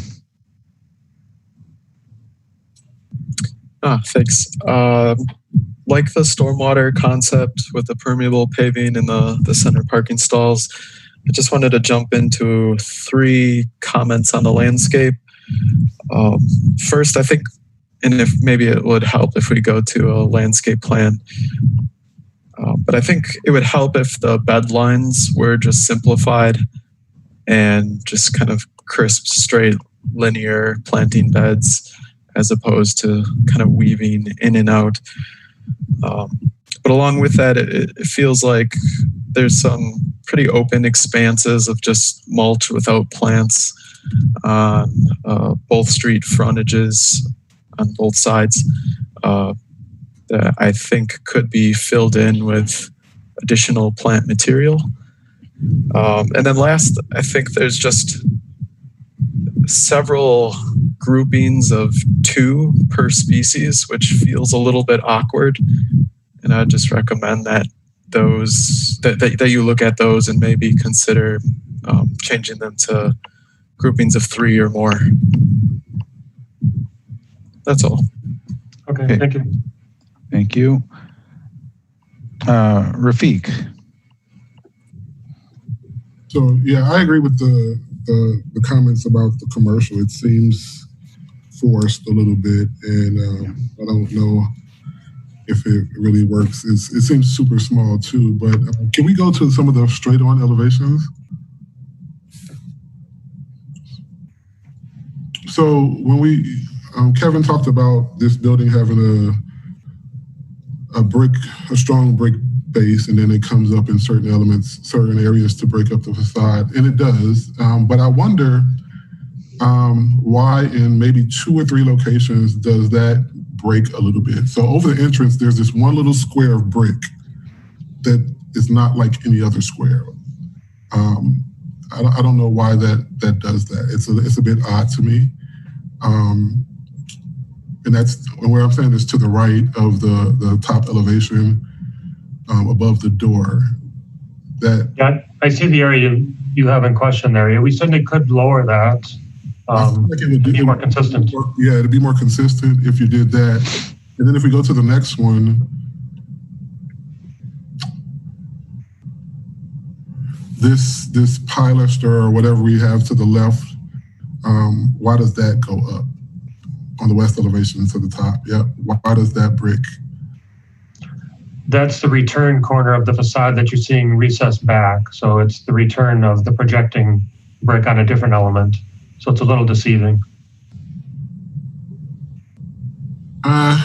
Thanks. Like the stormwater concept with the permeable paving and the center parking stalls, I just wanted to jump into 3 comments on the landscape. First, I think, and if maybe it would help if we go to a landscape plan, but I think it would help if the bed lines were just simplified and just kind of crisp, straight, linear planting beds as opposed to kind of weaving in and out. But along with that, it feels like there's some pretty open expanses of just mulch without plants on both street frontages on both sides that I think could be filled in with additional plant material. And then last, I think there's just several groupings of 2 per species, which feels a little bit awkward. And I just recommend that that you look at those and maybe consider changing them to groupings of 3 or more. That's all. Okay, thank you. Thank you. Rafiq. So yeah, I agree with the comments about the commercial. It seems forced a little bit, and I don't know if it really works. It seems super small too, but can we go to some of the straight on elevations? So when we, Kevin talked about this building having a strong brick base, and then it comes up in certain elements, certain areas to break up the facade, and it does. But I wonder why in maybe 2 or 3 locations does that break a little bit. So over the entrance, there's this one little square of brick that is not like any other square. I don't know why that does that. It's a bit odd to me. And that's where I'm saying is to the right of the top elevation above the door. Yeah, I see the area you have in question there. Yeah, we certainly could lower that. Like it would be more consistent. Yeah, it'd be more consistent if you did that. And then if we go to the next one, this pilaster or whatever we have to the left, why does that go up on the west elevation to the top? Yeah, why does that brick? That's the return corner of the facade that you're seeing recessed back. So it's the return of the projecting brick on a different element. So it's a little deceiving. Yeah.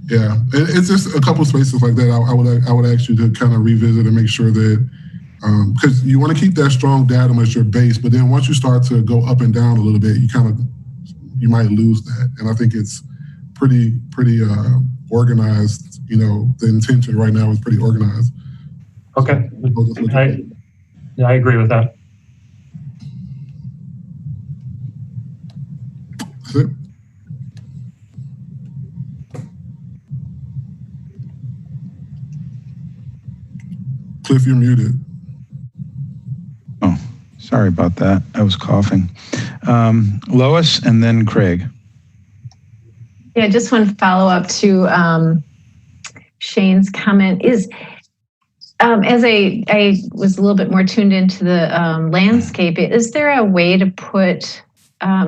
Yeah, it's just a couple spaces like that. I would ask you to kind of revisit and make sure that, because you want to keep that strong datum as your base, but then once you start to go up and down a little bit, you kind of you might lose that. And I think it's pretty organized. You know, the intention right now is pretty organized. Okay, I agree with that. That's it. Cliff, you're muted. Oh, sorry about that. I was coughing. Lois and then Craig. Yeah, just one follow up to Shane's comment is, as I was a little bit more tuned into the landscape, is there a way to put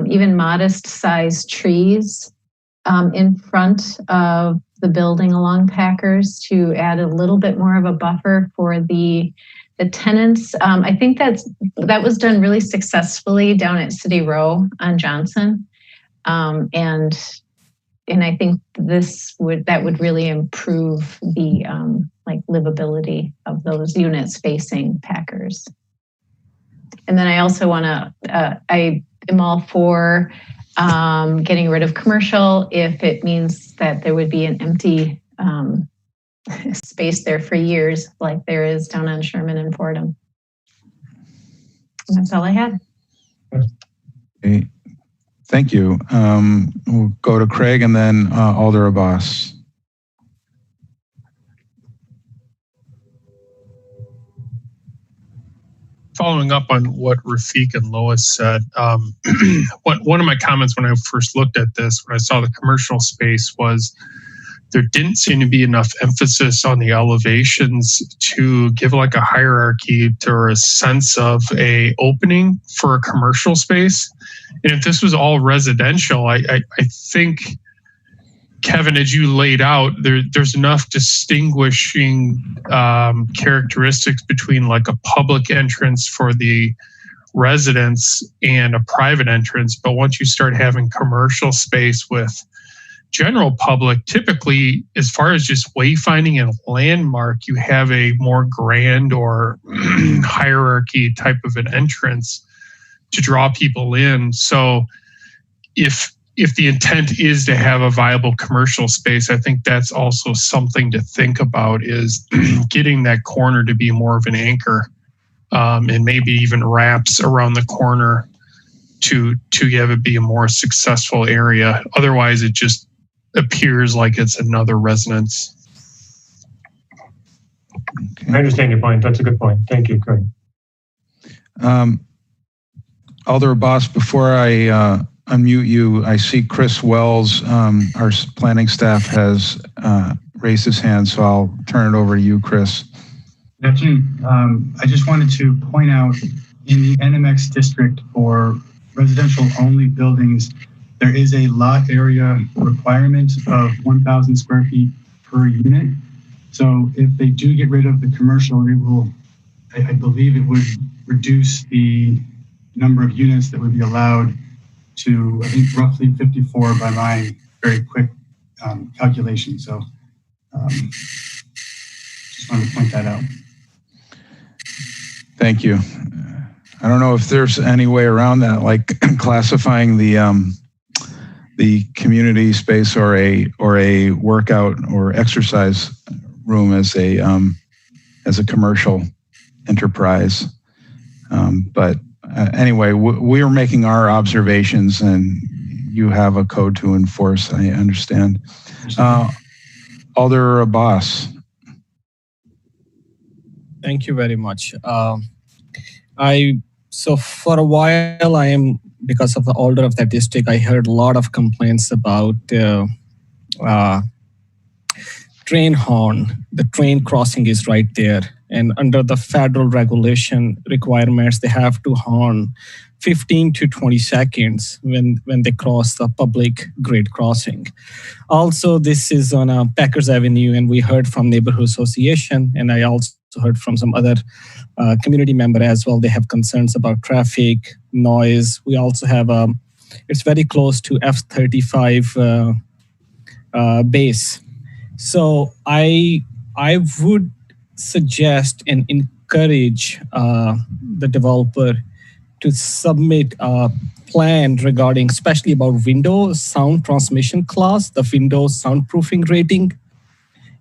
even modest sized trees in front of the building along Packers to add a little bit more of a buffer for the tenants? I think that was done really successfully down at City Row on Johnson, and I think that would really improve the like livability of those units facing Packers. And then I also want to, I am all for getting rid of commercial if it means that there would be an empty space there for years, like there is down on Sherman and Fordham. And that's all I had. Okay. Thank you. We'll go to Craig and then Alder Abbas. Following up on what Rafiq and Lois said, one of my comments when I first looked at this, when I saw the commercial space, was there didn't seem to be enough emphasis on the elevations to give like a hierarchy or a sense of a opening for a commercial space. And if this was all residential, I think, Kevin, as you laid out, there's enough distinguishing characteristics between like a public entrance for the residents and a private entrance. But once you start having commercial space with general public, typically, as far as just wayfinding and landmark, you have a more grand or hierarchy type of an entrance to draw people in. So if the intent is to have a viable commercial space, I think that's also something to think about, is getting that corner to be more of an anchor, and maybe even wraps around the corner to have it be a more successful area. Otherwise, it just appears like it's another residence. Okay. I understand your point. That's a good point. Thank you, Craig. Alder Abbas, before I unmute you, I see Chris Wells, our planning staff, has raised his hand, so I'll turn it over to you, Chris. Good afternoon. I just wanted to point out, in the NMX district for residential only buildings, there is a lot area requirement of 1,000 square feet per unit. So if they do get rid of the commercial, it will, I believe it would reduce the number of units that would be allowed to, I think, roughly 54 by my very quick calculation. So just wanted to point that out. Thank you. I don't know if there's any way around that, like classifying the community space or a workout or exercise room as a commercial enterprise. But anyway, we are making our observations, and you have a code to enforce, I understand. Alder Abbas. Thank you very much. So for a while, because of the order of that district, I heard a lot of complaints about train horn. The train crossing is right there. And under the federal regulation requirements, they have to horn 15 to 20 seconds when they cross the public grade crossing. Also, this is on Packers Avenue, and we heard from Neighborhood Association, and I also heard from some other community member as well. They have concerns about traffic, noise. We also have, it's very close to F-35 base. So I would suggest and encourage the developer to submit plan regarding, especially about window sound transmission class, the window soundproofing rating,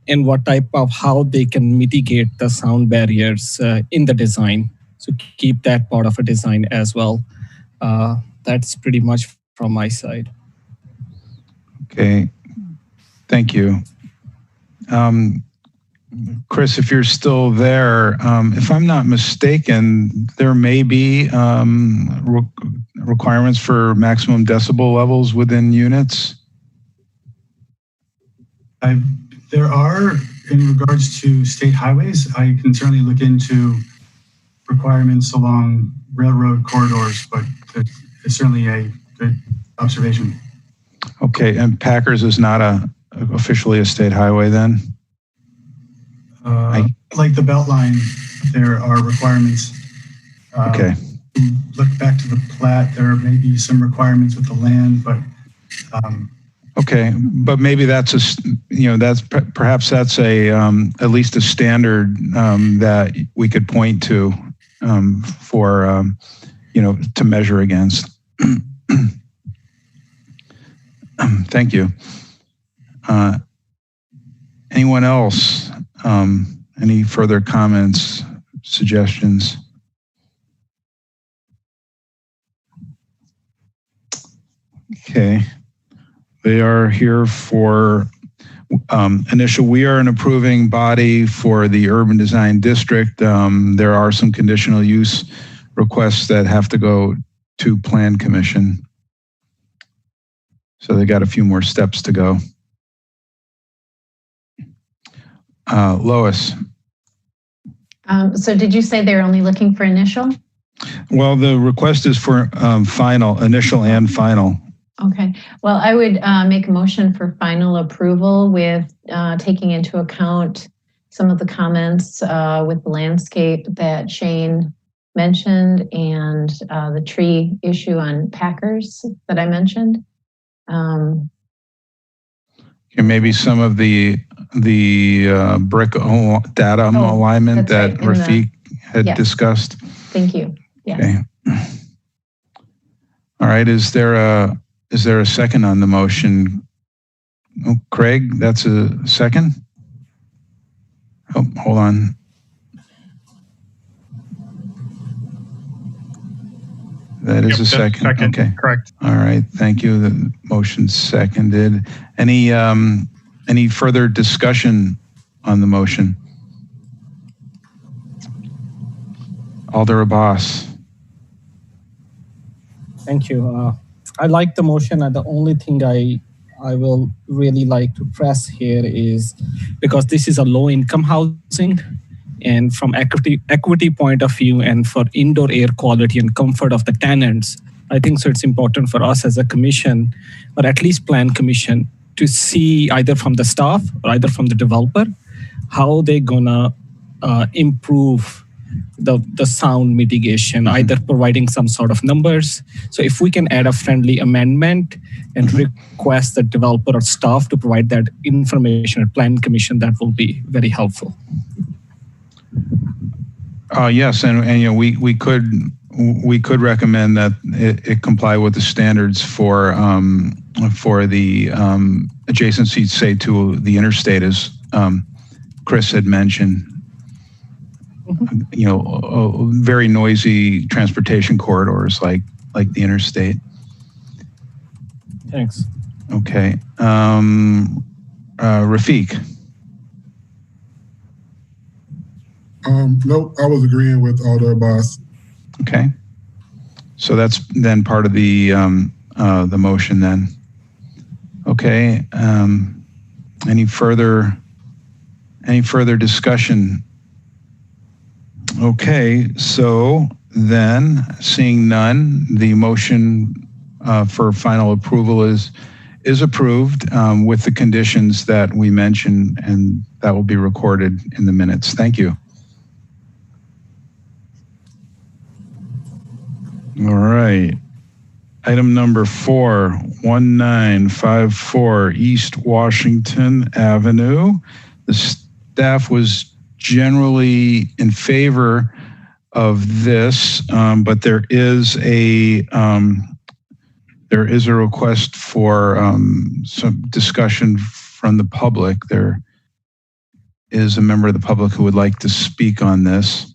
and what type of how they can mitigate the sound barriers in the design. So keep that part of a design as well. That's pretty much from my side. Okay, thank you. Chris, if you're still there, if I'm not mistaken, there may be requirements for maximum decibel levels within units. There are, in regards to state highways, I can certainly look into requirements along railroad corridors, but it's certainly a good observation. Okay, and Packers is not officially a state highway then? Like the Beltline, there are requirements. Okay. Look back to the plat, there may be some requirements with the land, but okay, but maybe that's perhaps that's at least a standard that we could point to for to measure against. Thank you. Anyone else? Any further comments, suggestions? Okay. They are here for initial. We are an approving body for the urban design district. There are some conditional use requests that have to go to Plan Commission. So they got a few more steps to go. Lois. So did you say they're only looking for initial? Well, the request is for initial and final. Okay. Well, I would make a motion for final approval with taking into account some of the comments with the landscape that Shane mentioned and the tree issue on Packers that I mentioned. And maybe some of the brick data alignment that Rafiq had discussed. Thank you. Yes. Okay. All right. Is there a second on the motion? Oh, Craig, that's a second. Oh, hold on. That is a second. Okay. Correct. All right. Thank you. The motion's seconded. Any further discussion on the motion? Alder Abbas. Thank you. I like the motion. And the only thing I will really like to press here is because this is a low income housing, and from equity point of view and for indoor air quality and comfort of the tenants, I think so it's important for us as a commission, or at least Plan Commission, to see either from the staff or either from the developer, how they're gonna improve the sound mitigation, either providing some sort of numbers. So if we can add a friendly amendment and request the developer or staff to provide that information at Plan Commission, that will be very helpful. Yes, and we could recommend that it comply with the standards for the adjacency, say, to the interstate, as Chris had mentioned. Very noisy transportation corridors like the interstate. Thanks. Okay. Rafiq. Nope, I was agreeing with Alder Abbas. Okay. So that's then part of the motion then. Okay. Any further discussion? Okay, so then seeing none, the motion for final approval is approved with the conditions that we mentioned, and that will be recorded in the minutes. Thank you. All right. Item number 4, 1954 East Washington Avenue. The staff was generally in favor of this, but there is a there is a request for some discussion from the public. There is a member of the public who would like to speak on this.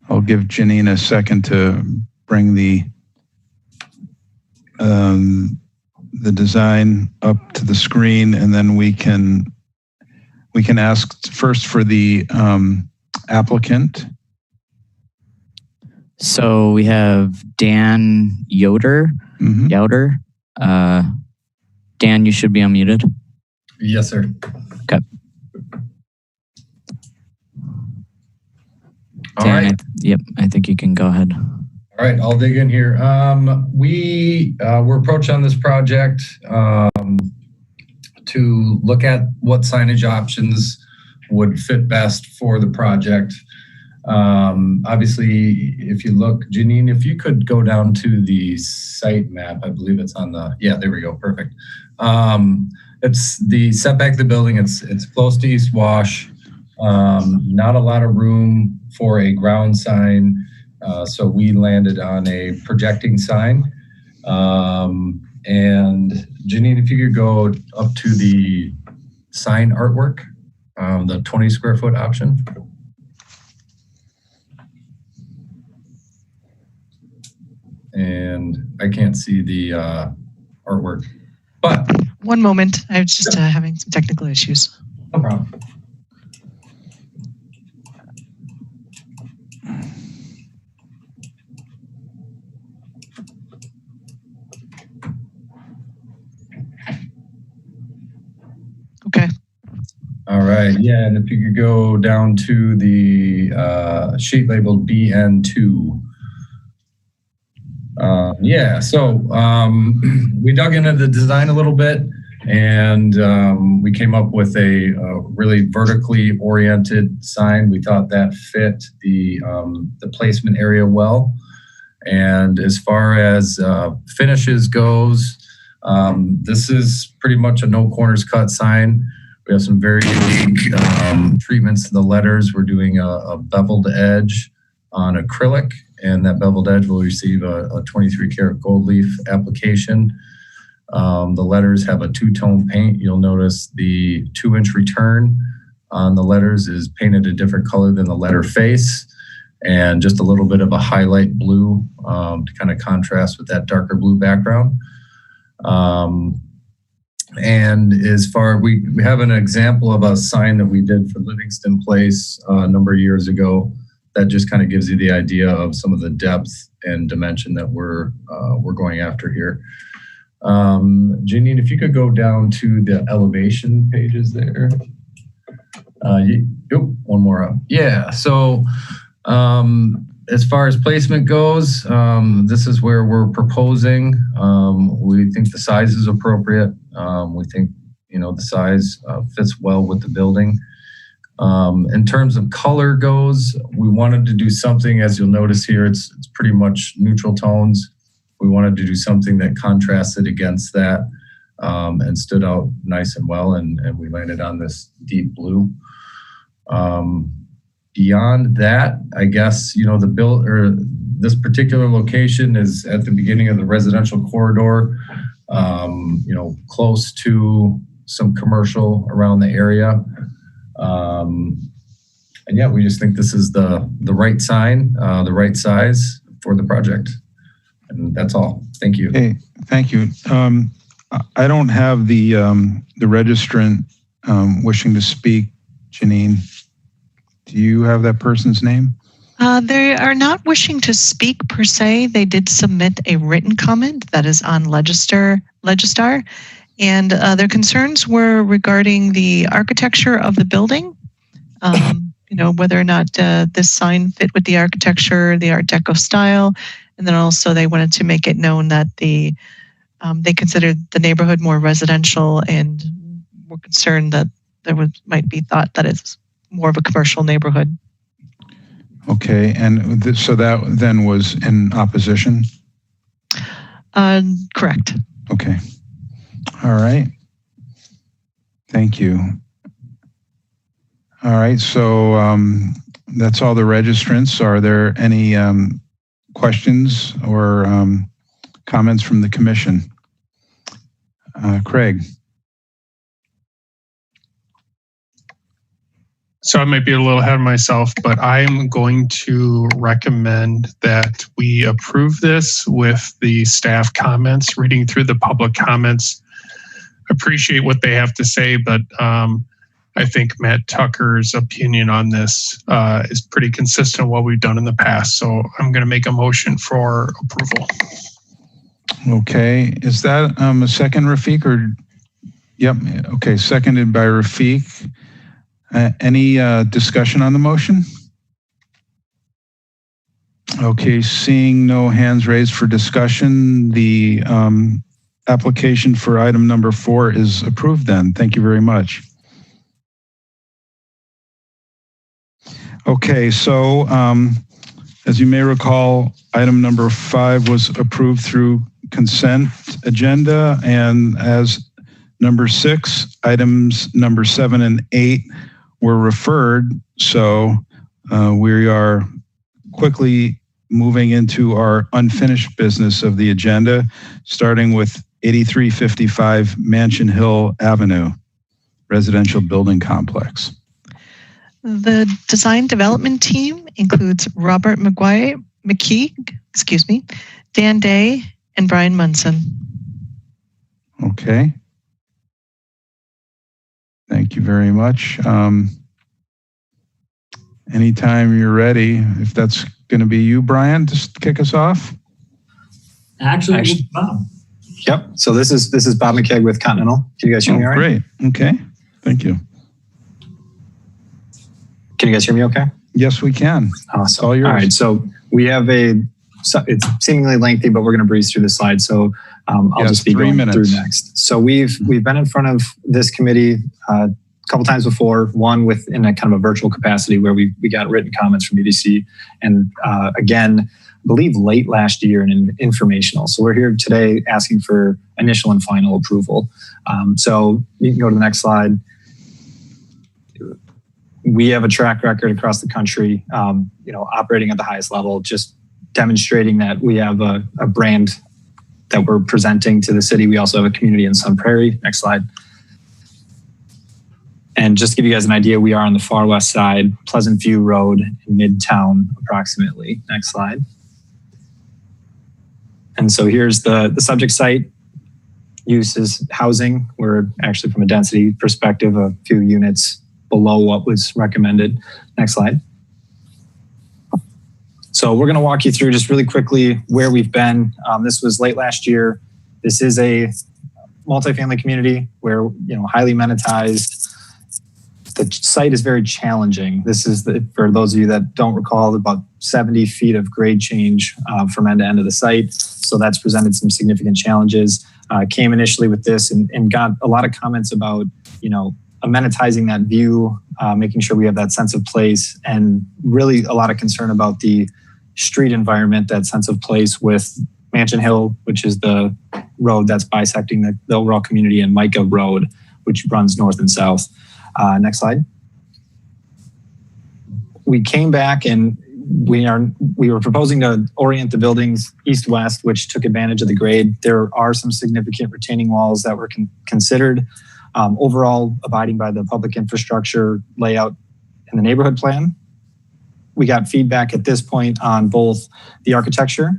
I'll give Janine a second to bring the design up to the screen, and then we can ask first for the applicant. So we have Dan Yoder. Youder. Dan, you should be unmuted. Yes, sir. Okay. All Dan, right. Yep, I think you can go ahead. All right, I'll dig in here. We were approached on this project to look at what signage options would fit best for the project. Obviously, if you look, Janine, if you could go down to the site map, I believe it's on the, yeah, there we go, perfect. It's the setback of the building, it's close to East Wash, not a lot of room for a ground sign, so we landed on a projecting sign. And Janine, if you could go up to the sign artwork, the 20 square foot option. And I can't see the artwork, but. One moment, I was just having some technical issues. No problem. Okay. All right, yeah, and if you could go down to the sheet labeled BN2. Yeah, so we dug into the design a little bit, and we came up with a really vertically oriented sign. We thought that fit the placement area well. And as far as finishes goes, this is pretty much a no corners cut sign. We have some very unique treatments to the letters. We're doing a beveled edge on acrylic, and that beveled edge will receive a 23 karat gold leaf application. The letters have a two-tone paint. You'll notice the 2-inch return on the letters is painted a different color than the letter face, and just a little bit of a highlight blue to kind of contrast with that darker blue background. And as far, we have an example of a sign that we did for Livingston Place a number of years ago that just kind of gives you the idea of some of the depth and dimension that we're going after here. Janine, if you could go down to the elevation pages there. One more up. Yeah, so as far as placement goes, this is where we're proposing. We think the size is appropriate. We think, the size fits well with the building. In terms of color goes, we wanted to do something, as you'll notice here, it's pretty much neutral tones. We wanted to do something that contrasted against that and stood out nice and well, and we landed on this deep blue. Beyond that, I guess, this particular location is at the beginning of the residential corridor, close to some commercial around the area. And yeah, we just think this is the right sign, the right size for the project. And that's all. Thank you. Hey, thank you. I don't have the registrant wishing to speak, Janine. Do you have that person's name? They are not wishing to speak per se. They did submit a written comment that is on Legistar, and their concerns were regarding the architecture of the building. Whether or not this sign fit with the architecture, the Art Deco style, and then also they wanted to make it known that they considered the neighborhood more residential and were concerned that might be thought that it's more of a commercial neighborhood. Okay, and so that then was in opposition? Correct. Okay. All right. Thank you. All right, so that's all the registrants. Are there any questions or comments from the commission? Craig. So I might be a little ahead of myself, but I'm going to recommend that we approve this with the staff comments, reading through the public comments. Appreciate what they have to say, but I think Matt Tucker's opinion on this is pretty consistent with what we've done in the past. So I'm going to make a motion for approval. Okay, is that a second, Rafiq? Or yep, okay, seconded by Rafiq. Any discussion on the motion? Okay, seeing no hands raised for discussion, the application for item number 4 is approved then. Thank you very much. Okay, so as you may recall, item number 5 was approved through consent agenda, and as number 6, items number 7 and 8 were referred, so we are quickly moving into our unfinished business of the agenda, starting with 8355 Mansion Hill Avenue, residential building complex. The design development team includes Robert McKeague, Dan Day, and Brian Munson. Okay. Thank you very much. Anytime you're ready, if that's going to be you, Brian, just kick us off. Actually, Bob. Yep. So this is Bob McKeague with Continental. Can you guys hear me all right? Great. Okay. Thank you. Can you guys hear me okay? Yes, we can. Awesome. All yours. All right. So we have it's seemingly lengthy, but we're going to breeze through the slides. So I'll just be going through next. So we've been in front of this committee a couple times before, one in a kind of a virtual capacity where we got written comments from EDC, and again, I believe late last year in an informational. So we're here today asking for initial and final approval. So you can go to the next slide. We have a track record across the country, operating at the highest level, just demonstrating that we have a brand that we're presenting to the city. We also have a community in Sun Prairie. Next slide. And just to give you guys an idea, we are on the far west side, Pleasant View Road in Midtown, approximately. Next slide. And so here's the subject site. Use is housing. We're actually, from a density perspective, a few units below what was recommended. Next slide. So we're going to walk you through just really quickly where we've been. This was late last year. This is a multifamily community where, highly amenitized. The site is very challenging. This is, for those of you that don't recall, about 70 feet of grade change from end to end of the site. So that's presented some significant challenges. Came initially with this and got a lot of comments about, amenitizing that view, making sure we have that sense of place, and really a lot of concern about the street environment, that sense of place with Mansion Hill, which is the road that's bisecting the overall community, and Micah Road, which runs north and south. Next slide. We came back and we were proposing to orient the buildings east-west, which took advantage of the grade. There are some significant retaining walls that were considered. Overall, abiding by the public infrastructure layout in the neighborhood plan. We got feedback at this point on both the architecture.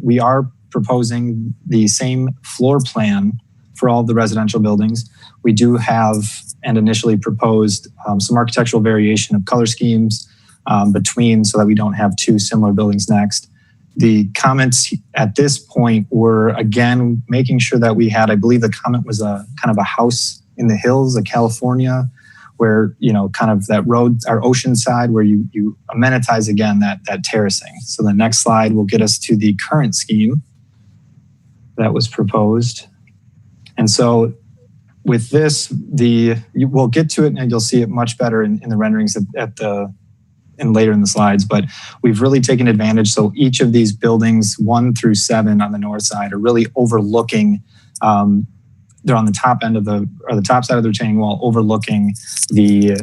We are proposing the same floor plan for all of the residential buildings. We do have, and initially proposed, some architectural variation of color schemes between, so that we don't have two similar buildings next. The comments at this point were, again, making sure that we had, I believe the comment was a kind of a house in the hills of California, where, kind of that road, our ocean side, where you amenitize again that terracing. So the next slide will get us to the current scheme that was proposed. And so with this, we'll get to it and you'll see it much better in the renderings and later in the slides, but we've really taken advantage. So each of these buildings, 1 through 7 on the north side, are really overlooking, they're on the top end the top side of the retaining wall, overlooking the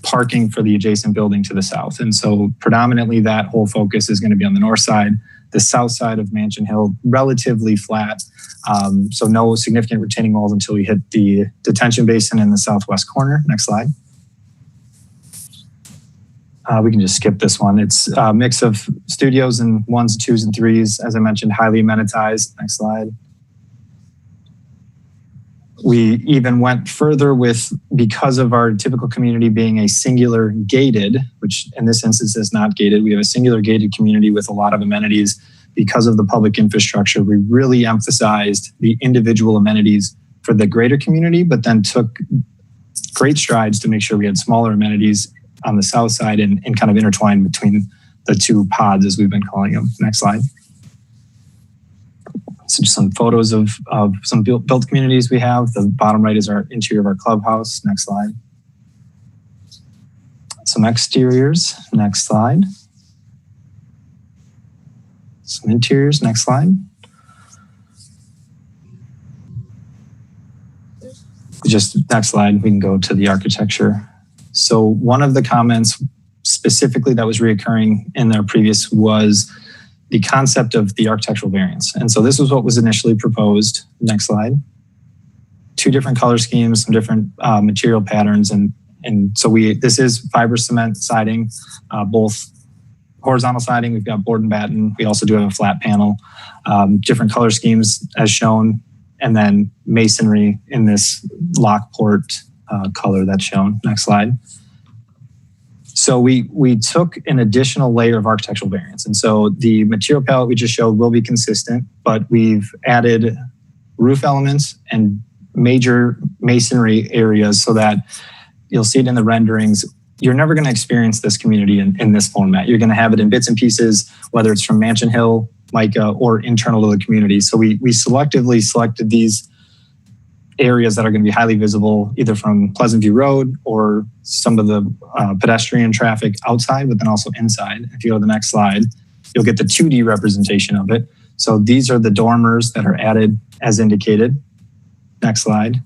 parking for the adjacent building to the south. And so predominantly that whole focus is going to be on the north side. the south side of Mansion Hill, relatively flat. So no significant retaining walls until we hit the detention basin in the southwest corner. Next slide. We can just skip this one. It's a mix of studios and 1s, 2s, and 3s. As I mentioned, highly amenitized. Next slide. We even went further with, because of our typical community being a singular gated, which in this instance is not gated, we have a singular gated community with a lot of amenities. Because of the public infrastructure, we really emphasized the individual amenities for the greater community, but then took great strides to make sure we had smaller amenities on the south side and kind of intertwined between the two pods, as we've been calling them. Next slide. So just some photos of some built communities we have. The bottom right is our interior of our clubhouse. Next slide. Some exteriors. Next slide. Some interiors. Next slide. Just next slide, we can go to the architecture. So one of the comments specifically that was reoccurring in their previous was the concept of the architectural variance. And so this was what was initially proposed. Next slide. 2 different color schemes, some different material patterns. And so this is fiber cement siding, both horizontal siding. We've got board and batten. We also do have a flat panel, different color schemes as shown, and then masonry in this Lockport color that's shown. Next slide. So we took an additional layer of architectural variance. And so the material palette we just showed will be consistent, but we've added roof elements and major masonry areas so that you'll see it in the renderings. You're never going to experience this community in this format. You're going to have it in bits and pieces, whether it's from Mansion Hill, Micah, or internal to the community. So we selectively selected these areas that are going to be highly visible, either from Pleasant View Road or some of the pedestrian traffic outside, but then also inside. If you go to the next slide, you'll get the 2D representation of it. So these are the dormers that are added as indicated. Next slide.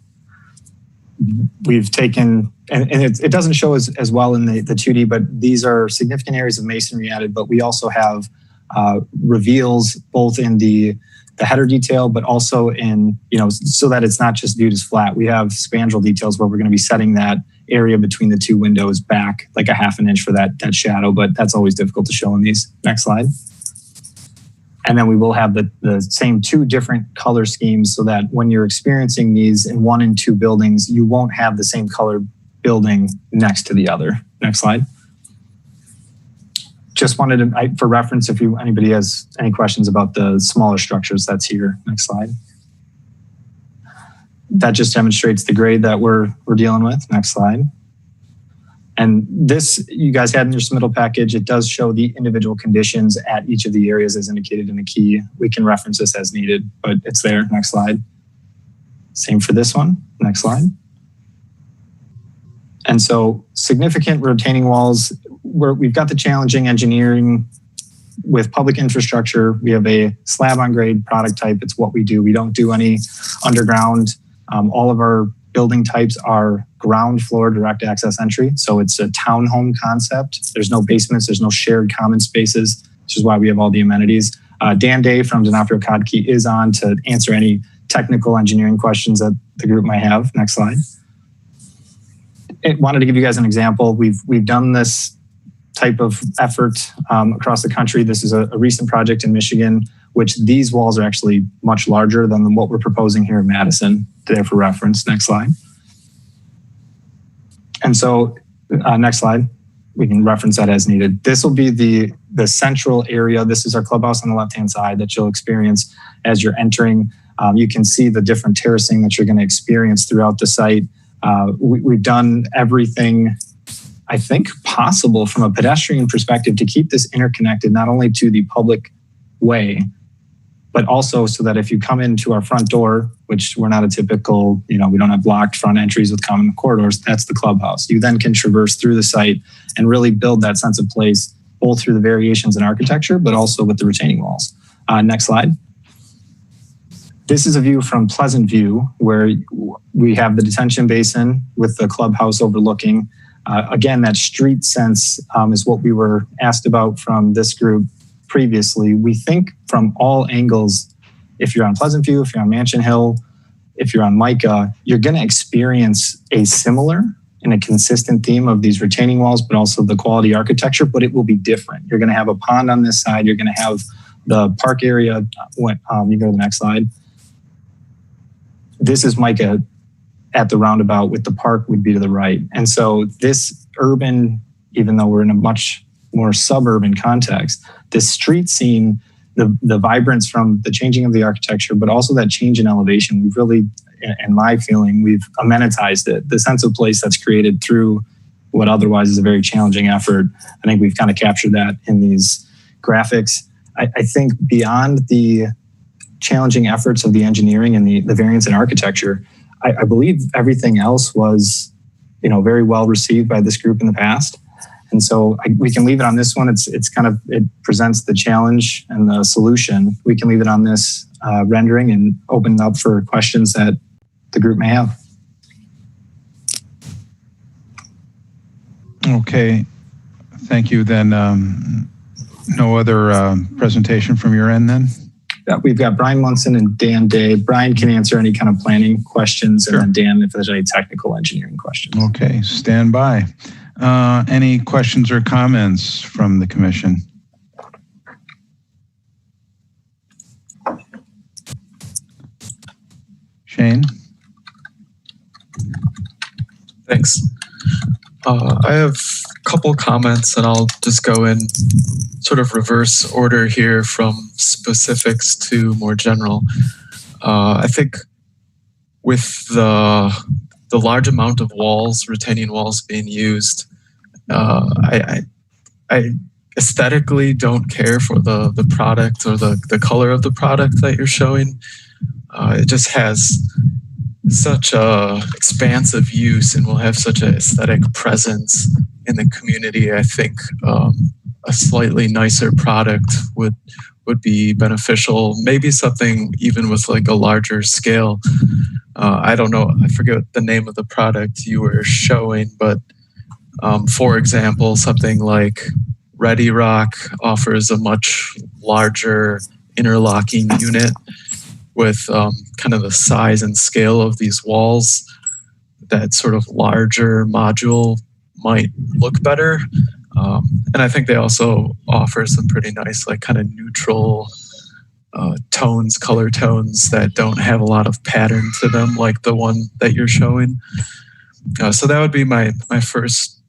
We've taken, and it doesn't show as well in the 2D, but these are significant areas of masonry added, but we also have reveals both in the header detail, but also in, so that it's not just viewed as flat. We have spandrel details where we're going to be setting that area between the 2 windows back like a ½ inch for that shadow, but that's always difficult to show in these. Next slide. And then we will have the same 2 different color schemes so that when you're experiencing these in 1 and 2 buildings, you won't have the same color building next to the other. Next slide. Just wanted to, for reference, if anybody has any questions about the smaller structures, that's here. Next slide. That just demonstrates the grade that we're dealing with. Next slide. And this, you guys had in your submittal package, it does show the individual conditions at each of the areas as indicated in the key. We can reference this as needed, but it's there. Next slide. Same for this one. Next slide. And so significant retaining walls, we've got the challenging engineering with public infrastructure. We have a slab on grade product type. It's what we do. We don't do any underground. All of our building types are ground floor direct access entry. So it's a townhome concept. There's no basements. There's no shared common spaces, which is why we have all the amenities. Dan Day from D'Onofrio Kodke is on to answer any technical engineering questions that the group might have. Next slide. I wanted to give you guys an example. We've done this type of effort across the country. This is a recent project in Michigan, which these walls are actually much larger than what we're proposing here in Madison. There for reference. Next slide. And so next slide, we can reference that as needed. This will be the central area. This is our clubhouse on the left-hand side that you'll experience as you're entering. You can see the different terracing that you're going to experience throughout the site. We've done everything, I think, possible from a pedestrian perspective to keep this interconnected, not only to the public way, but also so that if you come into our front door, which we're not a typical, we don't have locked front entries with common corridors, that's the clubhouse. You then can traverse through the site and really build that sense of place, both through the variations in architecture, but also with the retaining walls. Next slide. This is a view from Pleasant View, where we have the detention basin with the clubhouse overlooking. Again, that street sense is what we were asked about from this group. previously, we think from all angles, if you're on Pleasant View, if you're on Mansion Hill, if you're on Micah, you're going to experience a similar and a consistent theme of these retaining walls, but also the quality architecture, but it will be different. You're going to have a pond on this side. You're going to have the park area. You go to the next slide. This is Micah at the roundabout with the park would be to the right. And so this urban, even though we're in a much more suburban context, this street scene, the vibrance from the changing of the architecture, but also that change in elevation, we've really, in my feeling, we've amenitized it. The sense of place that's created through what otherwise is a very challenging effort. I think we've kind of captured that in these graphics. I think beyond the challenging efforts of the engineering and the variance in architecture, I believe everything else was, very well received by this group in the past. And so we can leave it on this one. It presents the challenge and the solution. We can leave it on this rendering and open it up for questions that the group may have. Okay, thank you. Then no other presentation from your end then? We've got Brian Munson and Dan Day. Brian can answer any kind of planning questions, sure. And then Dan, if there's any technical engineering questions. Okay, stand by. Any questions or comments from the commission? Shane? Thanks. I have a couple comments, and I'll just go in sort of reverse order here from specifics to more general. I think with the large amount of retaining walls being used, I aesthetically don't care for the product or the color of the product that you're showing. It just has such a expansive use and will have such an aesthetic presence in the community. I think a slightly nicer product would be beneficial. Maybe something even with like a larger scale. I don't know, I forget the name of the product you were showing, but for example, something like Ready Rock offers a much larger interlocking unit with kind of the size and scale of these walls. That sort of larger module might look better. And I think they also offer some pretty nice, like kind of neutral tones, color tones that don't have a lot of pattern to them, like the one that you're showing. So that would be my first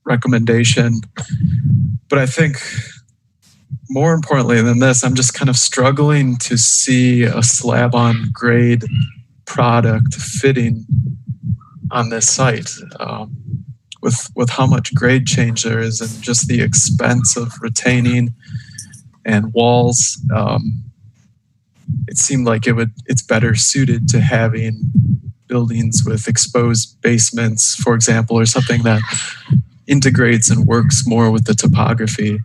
recommendation. But I think more importantly than this, I'm just kind of struggling to see a slab on grade product fitting on this site. With how much grade change there is and just the expense of retaining and walls, it seemed like it's better suited to having buildings with exposed basements, for example, or something that integrates and works more with the topography.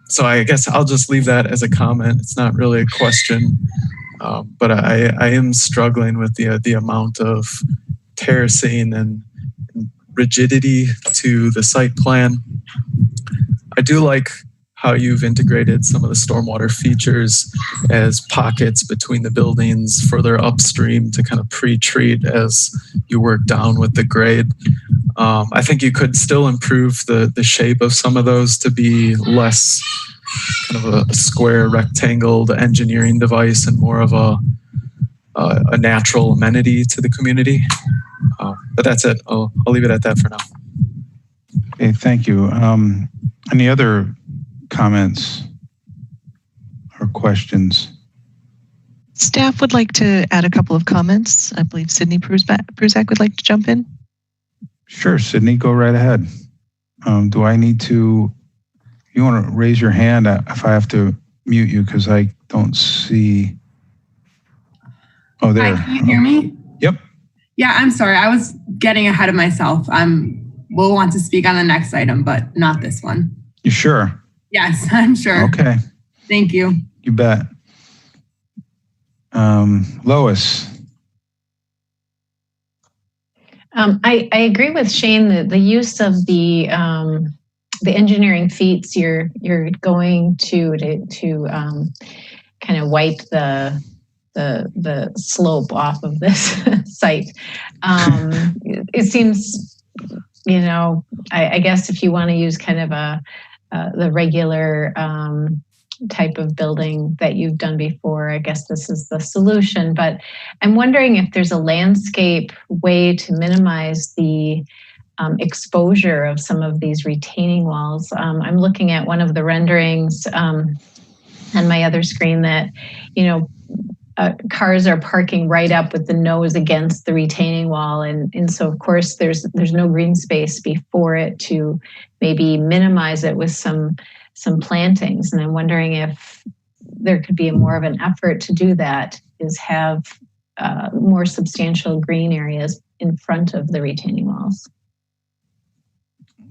So I guess I'll just leave that as a comment. It's not really a question, but I am struggling with the amount of terracing and rigidity to the site plan. I do like how you've integrated some of the stormwater features as pockets between the buildings further upstream to kind of pre-treat as you work down with the grade. I think you could still improve the shape of some of those to be less kind of a square rectangle engineering device and more of a natural amenity to the community. But that's it. I'll leave it at that for now. Okay, thank you. Any other comments or questions? Staff would like to add a couple of comments. I believe Sydney Pruzak would like to jump in. Sure, Sydney, go right ahead. Do I need to, you want to raise your hand if I have to mute you because I don't see. Oh, there. Hi, can you hear me? Yep. Yeah, I'm sorry. I was getting ahead of myself. We'll want to speak on the next item, but not this one. You sure? Yes, I'm sure. Okay. Thank you. You bet. Lois. I agree with Shane that the use of the the engineering feats you're going to kind of wipe the slope off of this site. It seems, I guess if you want to use kind of the regular type of building that you've done before, I guess this is the solution. But I'm wondering if there's a landscape way to minimize the exposure of some of these retaining walls. I'm looking at one of the renderings on my other screen that, cars are parking right up with the nose against the retaining wall. And so, of course, there's no green space before it to maybe minimize it with some plantings. And I'm wondering if there could be more of an effort to do that, is have more substantial green areas in front of the retaining walls.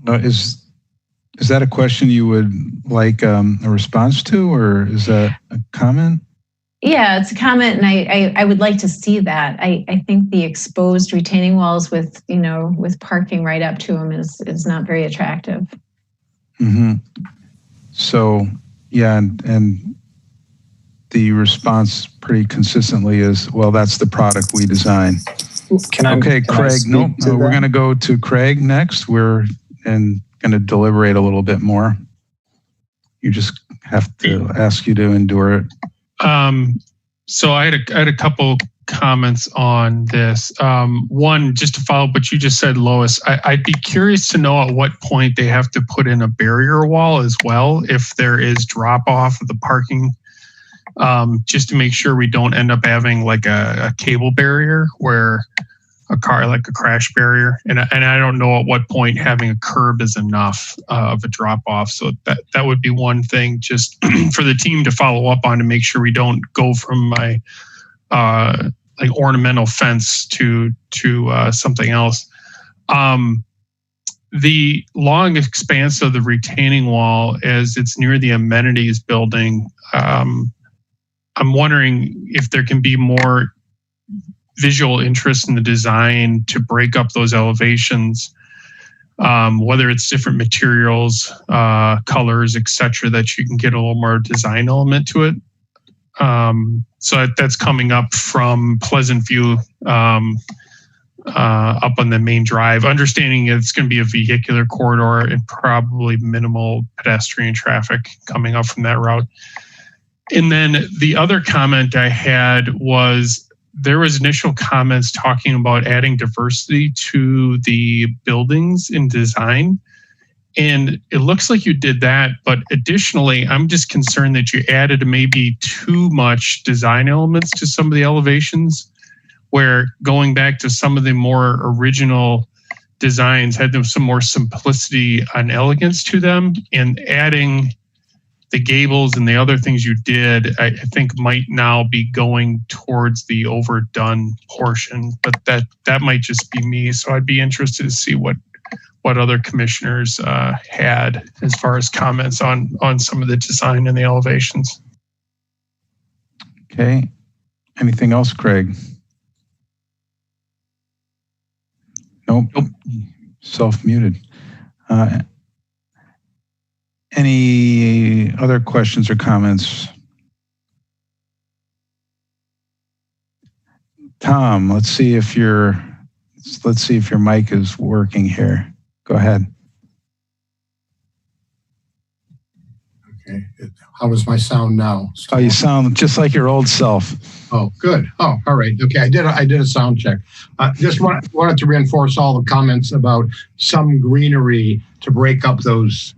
Is that a question you would like a response to, or is that a comment? Yeah, it's a comment, and I would like to see that. I think the exposed retaining walls with parking right up to them is not very attractive. Mm-hmm. So yeah, and the response pretty consistently is, well, that's the product we design. Okay, Craig. No, we're going to go to Craig next. We're going to deliberate a little bit more. You just have to ask you to endure it. So I had a couple comments on this. One, just to follow up what you just said, Lois, I'd be curious to know at what point they have to put in a barrier wall as well, if there is drop off of the parking, just to make sure we don't end up having like a cable barrier where a car, like a crash barrier. And I don't know at what point having a curb is enough of a drop off. So that would be one thing just for the team to follow up on, to make sure we don't go from my like ornamental fence to something else. The long expanse of the retaining wall, as it's near the amenities building, I'm wondering if there can be more visual interest in the design to break up those elevations, whether it's different materials, colors, etc., that you can get a little more design element to it. So that's coming up from Pleasant View up on the main drive, understanding it's going to be a vehicular corridor and probably minimal pedestrian traffic coming up from that route. And then the other comment I had was, there was initial comments talking about adding diversity to the buildings in design. And it looks like you did that, but additionally, I'm just concerned that you added maybe too much design elements to some of the elevations, where going back to some of the more original designs had some more simplicity and elegance to them, and adding the gables and the other things you did, I think might now be going towards the overdone portion, but that might just be me. So I'd be interested to see what other commissioners had as far as comments on some of the design and the elevations. Okay. Anything else, Craig? Nope. Self-muted. Any other questions or comments? Tom, let's see if your mic is working here. Go ahead. Okay. How is my sound now? Oh, you sound just like your old self. Oh, good. Oh, all right. Okay. I did a sound check. Just wanted to reinforce all the comments about some greenery to break up those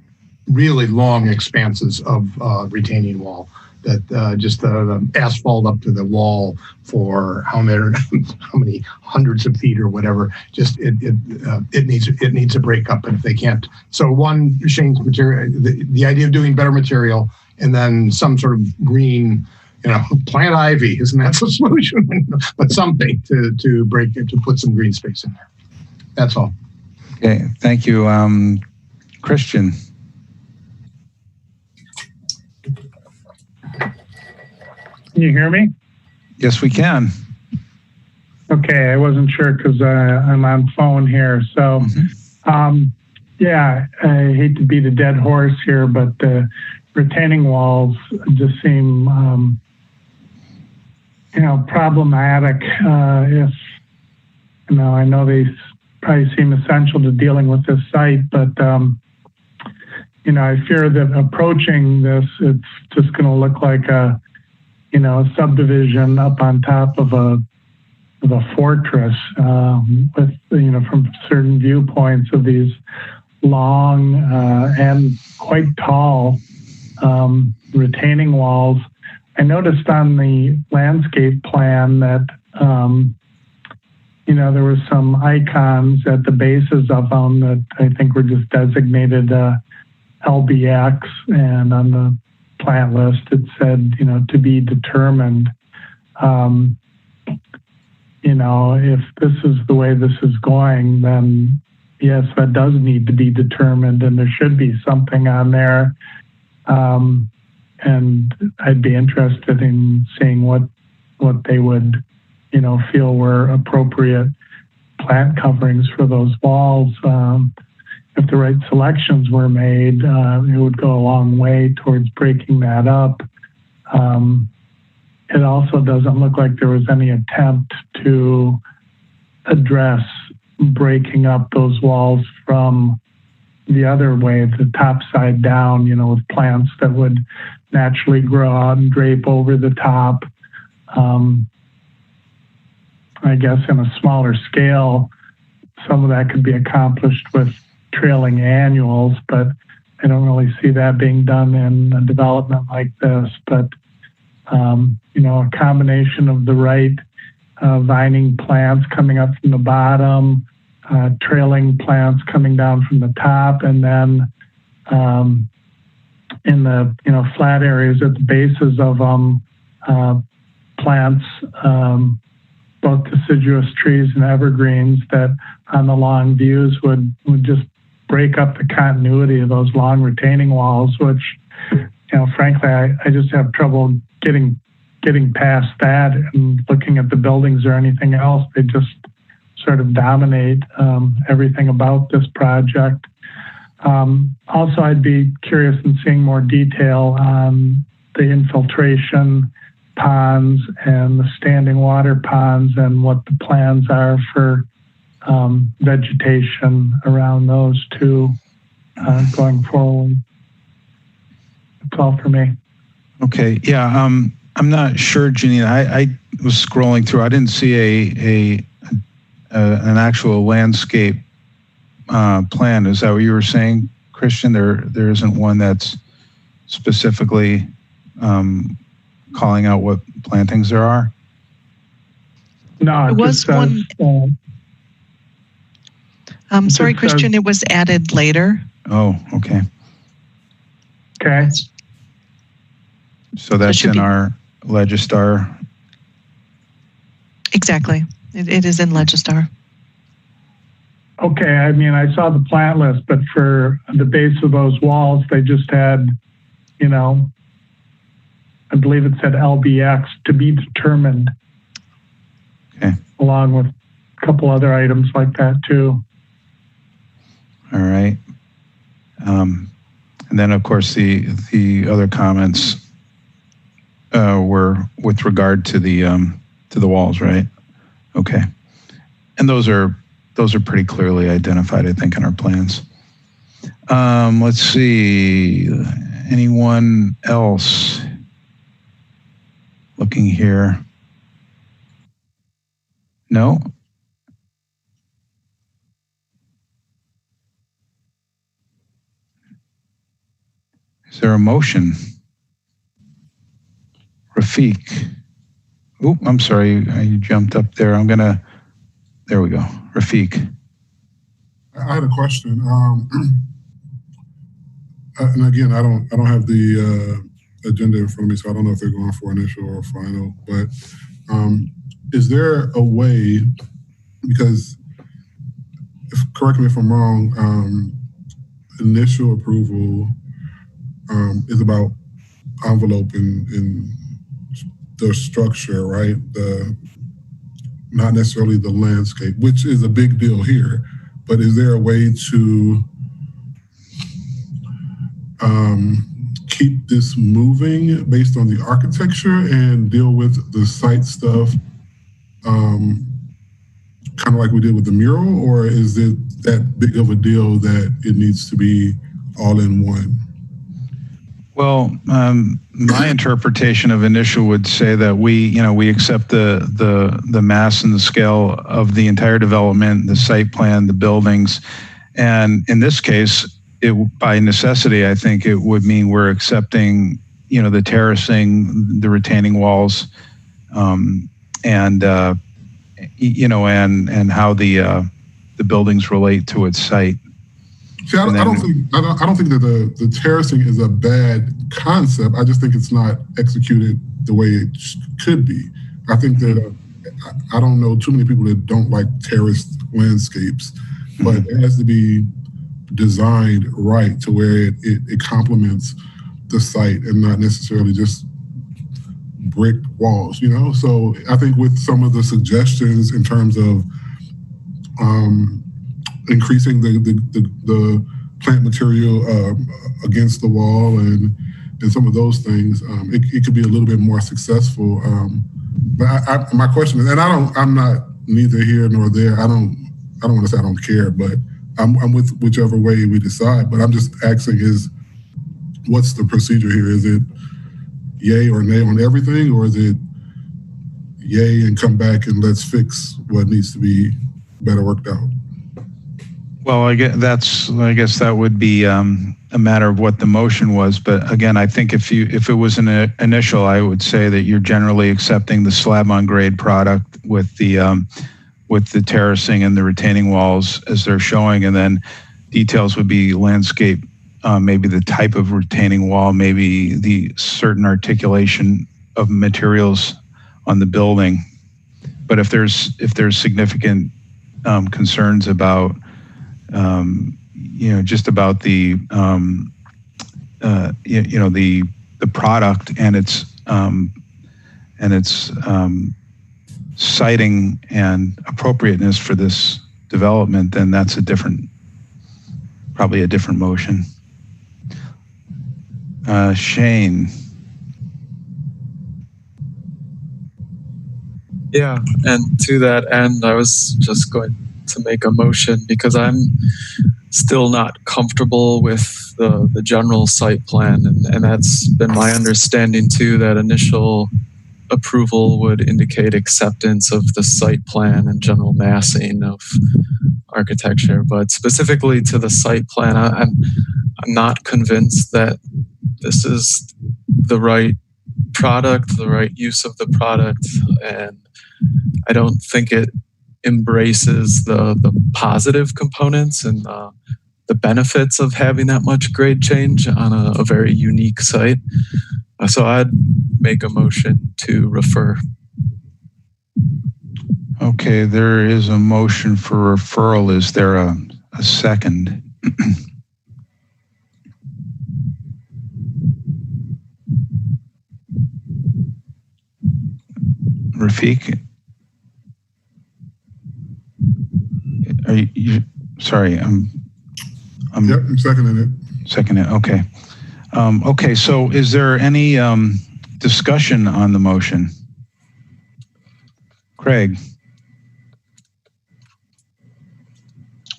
really long expanses of retaining wall, that just the asphalt up to the wall for how many hundreds of feet or whatever. Just it needs a break up, and if they can't, so one, change material. The idea of doing better material, and then some sort of green, plant ivy. Isn't that the solution? But something to break it, to put some green space in there. That's all. Okay, thank you, Christian. Can you hear me? Yes, we can. Okay, I wasn't sure because I'm on phone here. So Yeah, I hate to beat a dead horse here, but the retaining walls just seem, problematic. If, I know they probably seem essential to dealing with this site, but, I fear that approaching this, it's just going to look like a subdivision up on top of a fortress, with, from certain viewpoints of these long and quite tall retaining walls. I noticed on the landscape plan that, there were some icons at the bases of them that I think were just designated LBX, and on the plant list it said, to be determined. If this is the way this is going, then yes, that does need to be determined, and there should be something on there. And I'd be interested in seeing what they would, feel were appropriate plant coverings for those walls. If the right selections were made, it would go a long way towards breaking that up. It also doesn't look like there was any attempt to address breaking up those walls from the other way, the top side down, with plants that would naturally grow out and drape over the top. I guess in a smaller scale, some of that could be accomplished with trailing annuals, but I don't really see that being done in a development like this. But a combination of the right vining plants coming up from the bottom, trailing plants coming down from the top, and then in the flat areas at the bases of them, plants, both deciduous trees and evergreens that on the long views would just break up the continuity of those long retaining walls, which, frankly, I just have trouble getting past that and looking at the buildings or anything else. They just sort of dominate everything about this project. Also, I'd be curious in seeing more detail on the infiltration ponds and the standing water ponds and what the plans are for vegetation around those two going forward. That's all for me. Okay. Yeah. I'm not sure, Janine. I was scrolling through. I didn't see an actual landscape plan. Is that what you were saying, Christian? There isn't one that's specifically calling out what plantings there are? No, it was one. I'm sorry, Christian, it was added later. Oh, okay. Okay. So that's in our Legistar. Exactly. It is in Legistar. Okay. I mean, I saw the plant list, but for the base of those walls, they just had, I believe it said LBX, to be determined. Okay. Along with a couple other items like that too. All right. And then, of course, the other comments were with regard to the walls, right? Okay. And those are pretty clearly identified, I think, in our plans. Let's see. Anyone else looking here? No? Is there a motion? Rafiq. Oh, I'm sorry, you jumped up there. There we go. Rafiq. I had a question. And again, I don't have the agenda in front of me, so I don't know if they're going for initial or final, but is there a way, because correct me if I'm wrong, initial approval is about envelope in the structure, right? Not necessarily the landscape, which is a big deal here, but is there a way to keep this moving based on the architecture and deal with the site stuff kind of like we did with the mural, or is it that big of a deal that it needs to be all in one? Well, my interpretation of initial would say that we accept the mass and the scale of the entire development, the site plan, the buildings, and in this case, by necessity, I think it would mean we're accepting, the terracing, the retaining walls, and how the buildings relate to its site. See, I don't think that the terracing is a bad concept. I just think it's not executed the way it could be. I think that I don't know too many people that don't like terraced landscapes, but it has to be designed right to where it complements the site and not necessarily just brick walls, So I think with some of the suggestions in terms of increasing the plant material against the wall and some of those things, it could be a little bit more successful. But my question is, and I'm not neither here nor there. I don't want to say I don't care, but I'm with whichever way we decide. But I'm just asking what's the procedure here? Is it yay or nay on everything, or is it yay and come back and let's fix what needs to be better worked out? Well, I guess that would be a matter of what the motion was. But again, I think if it was an initial, I would say that you're generally accepting the slab on grade product with the terracing and the retaining walls as they're showing, and then details would be landscape, maybe the type of retaining wall, maybe the certain articulation of materials on the building. But if there's significant concerns about just about the the product and its siting and appropriateness for this development, then that's probably a different motion. Shane. Yeah, and to that end, I was just going to make a motion because I'm still not comfortable with the general site plan, and that's been my understanding too, that initial approval would indicate acceptance of the site plan and general massing of architecture. But specifically to the site plan, I'm not convinced that this is the right product, the right use of the product, and I don't think it embraces the positive components and the benefits of having that much grade change on a very unique site. So I'd make a motion to refer. Okay, there is a motion for referral. Is there a second? Rafiq? Are you sorry, Yep, I'm seconding it. Second it, okay. Okay, so is there any discussion on the motion? Craig?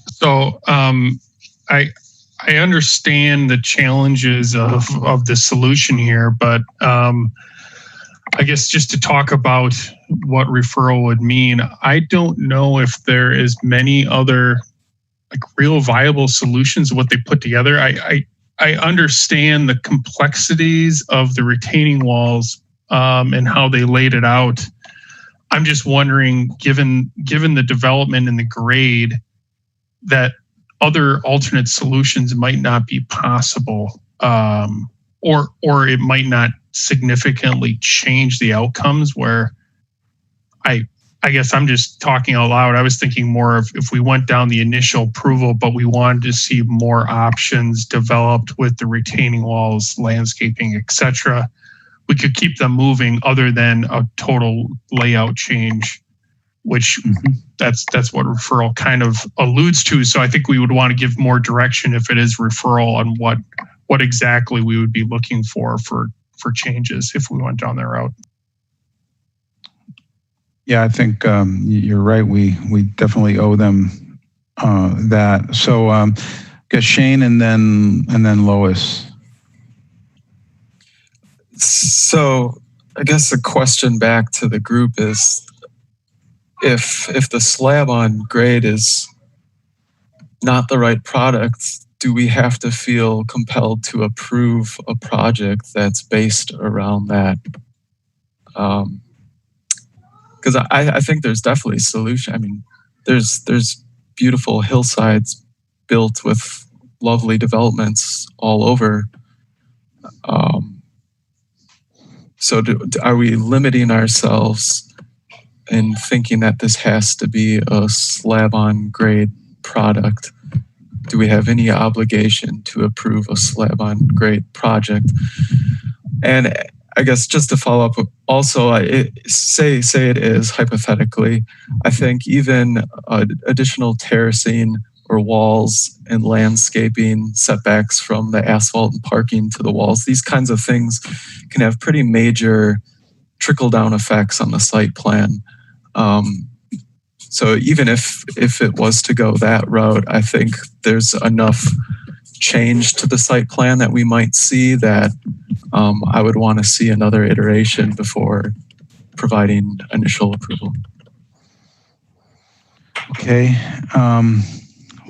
So I understand the challenges of the solution here, but I guess just to talk about what referral would mean, I don't know if there is many other real viable solutions of what they put together. I understand the complexities of the retaining walls and how they laid it out. I'm just wondering, given the development and the grade, that other alternate solutions might not be possible, or it might not significantly change the outcomes. Where I guess I'm just talking out loud. I was thinking more of if we went down the initial approval, but we wanted to see more options developed with the retaining walls, landscaping, etc. We could keep them moving other than a total layout change, which that's what referral kind of alludes to. So I think we would want to give more direction if it is referral on what exactly we would be looking for changes if we went down that route. Yeah, I think you're right. We definitely owe them that. So I guess Shane and then Lois. So I guess the question back to the group is, if the slab on grade is not the right product, do we have to feel compelled to approve a project that's based around that? Because I think there's definitely a solution. I mean, there's beautiful hillsides built with lovely developments all over. So are we limiting ourselves in thinking that this has to be a slab on grade product? Do we have any obligation to approve a slab on grade project? And I guess just to follow up, also, say it is hypothetically, I think even additional terracing or walls and landscaping setbacks from the asphalt and parking to the walls, these kinds of things can have pretty major trickle-down effects on the site plan. So even if it was to go that route, I think there's enough change to the site plan that we might see that I would want to see another iteration before providing initial approval. Okay.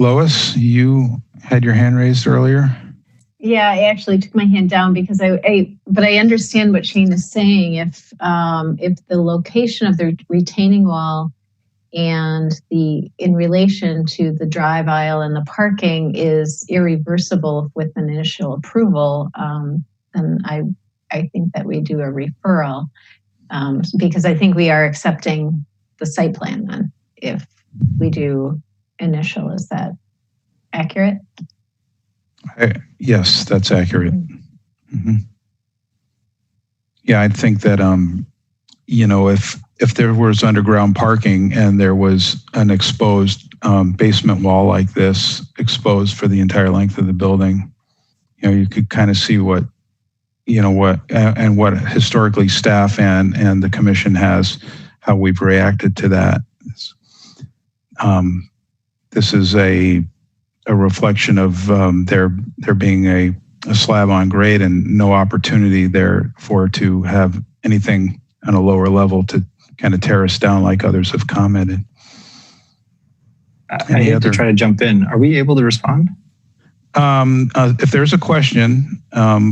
Lois, you had your hand raised earlier. Yeah, I actually took my hand down because but I understand what Shane is saying. If the location of the retaining wall and in relation to the drive aisle and the parking is irreversible with initial approval, then I think that we do a referral, because I think we are accepting the site plan then if we do initial. Is that accurate? Yes, that's accurate. Mm-hmm. Yeah, I think that if there was underground parking and there was an exposed basement wall like this, exposed for the entire length of the building, you could kind of see what historically staff and the commission has, how we've reacted to that. This is a reflection of there being a slab on grade and no opportunity there to have anything on a lower level to kind of tear us down like others have commented. I hate to try to jump in. Are we able to respond? If there's a question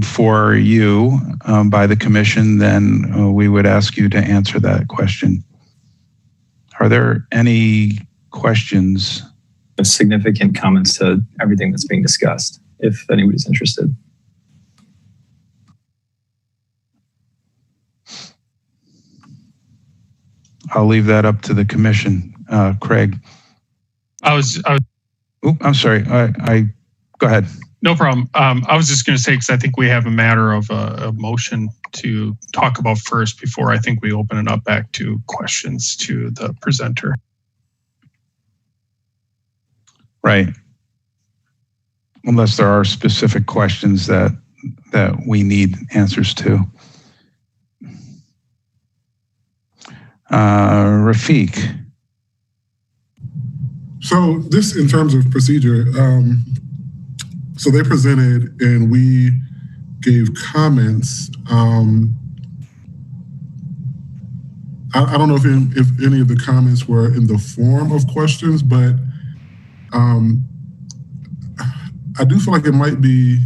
for you by the commission, then we would ask you to answer that question. Are there any questions? Significant comments to everything that's being discussed, if anybody's interested. I'll leave that up to the commission. Craig. I'm sorry. I go ahead. No problem. I was just going to say, because I think we have a matter of a motion to talk about first before I think we open it up back to questions to the presenter. Right. Unless there are specific questions that we need answers to. Rafiq. So this, in terms of procedure, so they presented and we gave comments. I don't know if any of the comments were in the form of questions, but I do feel like it might be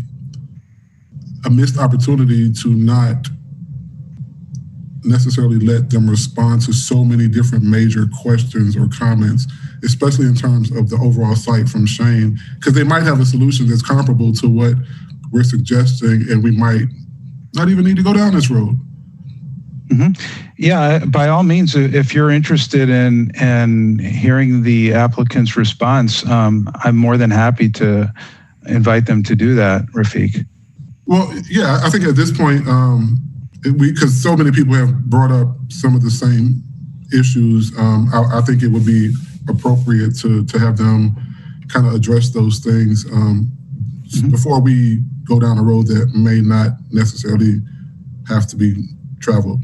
a missed opportunity to not necessarily let them respond to so many different major questions or comments, especially in terms of the overall site from Shane, because they might have a solution that's comparable to what we're suggesting, and we might not even need to go down this road. Mm-hmm. Yeah, by all means, if you're interested in hearing the applicant's response, I'm more than happy to invite them to do that, Rafiq. Well, yeah, I think at this point, because so many people have brought up some of the same issues, I think it would be appropriate to have them kind of address those things before we go down a road that may not necessarily have to be traveled.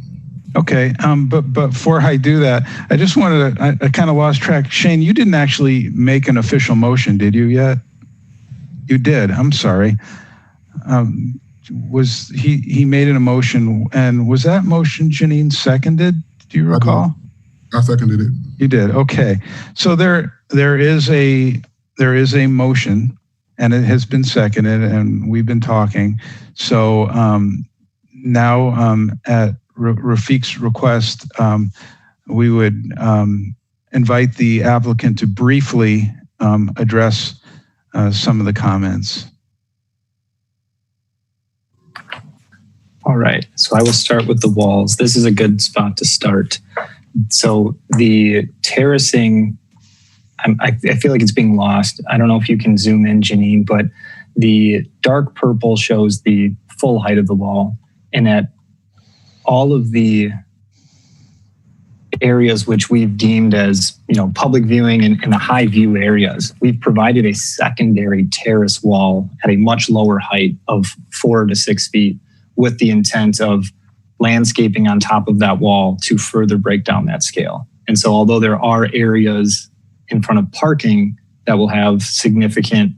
Okay, but before I do that, I just wanted to, I kind of lost track. Shane, you didn't actually make an official motion, did you yet? You did, I'm sorry. Was he made an emotion, and was that motion, Janine, seconded? Do you recall? I seconded it. You did, okay. So there is a motion, and it has been seconded, and we've been talking. So now at Rafiq's request, we would invite the applicant to briefly address some of the comments. All right, so I will start with the walls. This is a good spot to start. So the terracing, I feel like it's being lost. I don't know if you can zoom in, Janine, but the dark purple shows the full height of the wall, and at all of the areas which we've deemed as, public viewing and the high view areas, we've provided a secondary terrace wall at a much lower height of 4 to 6 feet with the intent of landscaping on top of that wall to further break down that scale. And so although there are areas in front of parking that will have significant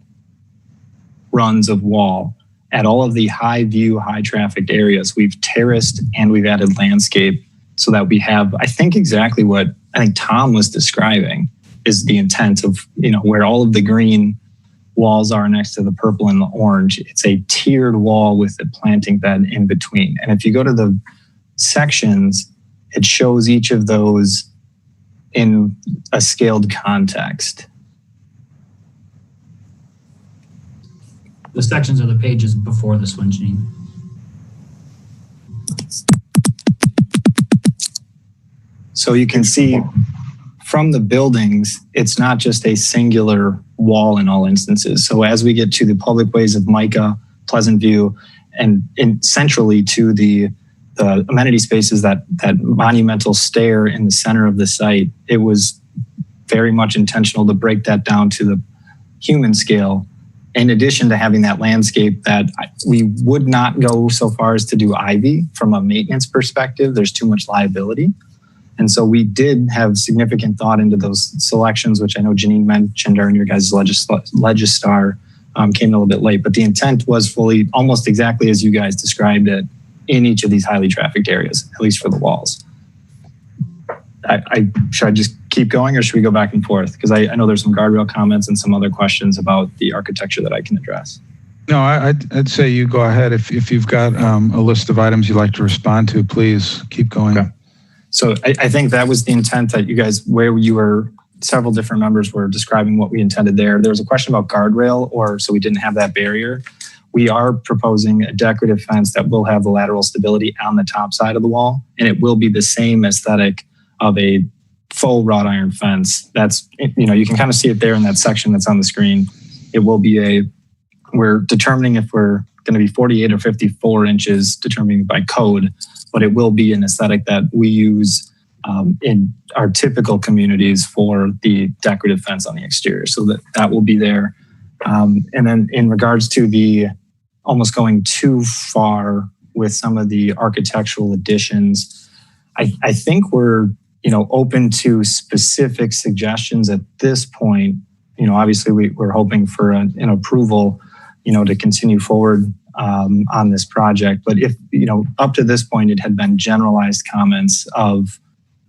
runs of wall, at all of the high view, high trafficked areas, we've terraced and we've added landscape so that we have, I think, exactly what I think Tom was describing is the intent of, where all of the green walls are next to the purple and the orange. It's a tiered wall with a planting bed in between. And if you go to the sections, it shows each of those in a scaled context. The sections are the pages before this one, Janine. So you can see from the buildings, it's not just a singular wall in all instances. So as we get to the public ways of Micah, Pleasant View, and centrally to the amenity spaces, that monumental stair in the center of the site, it was very much intentional to break that down to the human scale. In addition to having that landscape, that we would not go so far as to do ivy from a maintenance perspective. There's too much liability. And so we did have significant thought into those selections, which I know Janine mentioned during your guys' Legistar, came a little bit late, but the intent was fully, almost exactly as you guys described it, in each of these highly trafficked areas, at least for the walls. Should I just keep going, or should we go back and forth? Because I know there's some guardrail comments and some other questions about the architecture that I can address. No, I'd say you go ahead. If you've got a list of items you'd like to respond to, please keep going. Okay. So I think that was the intent that you guys, where you were, several different members were describing what we intended there. There was a question about guardrail, so we didn't have that barrier. We are proposing a decorative fence that will have the lateral stability on the top side of the wall, and it will be the same aesthetic of a full wrought iron fence. That's, you can kind of see it there in that section that's on the screen. It will be we're determining if we're going to be 48 or 54 inches, determining by code, but it will be an aesthetic that we use in our typical communities for the decorative fence on the exterior. So that will be there. And then in regards to the almost going too far with some of the architectural additions, I think we're open to specific suggestions at this point. Obviously we're hoping for an approval, to continue forward on this project. But if, up to this point, it had been generalized comments of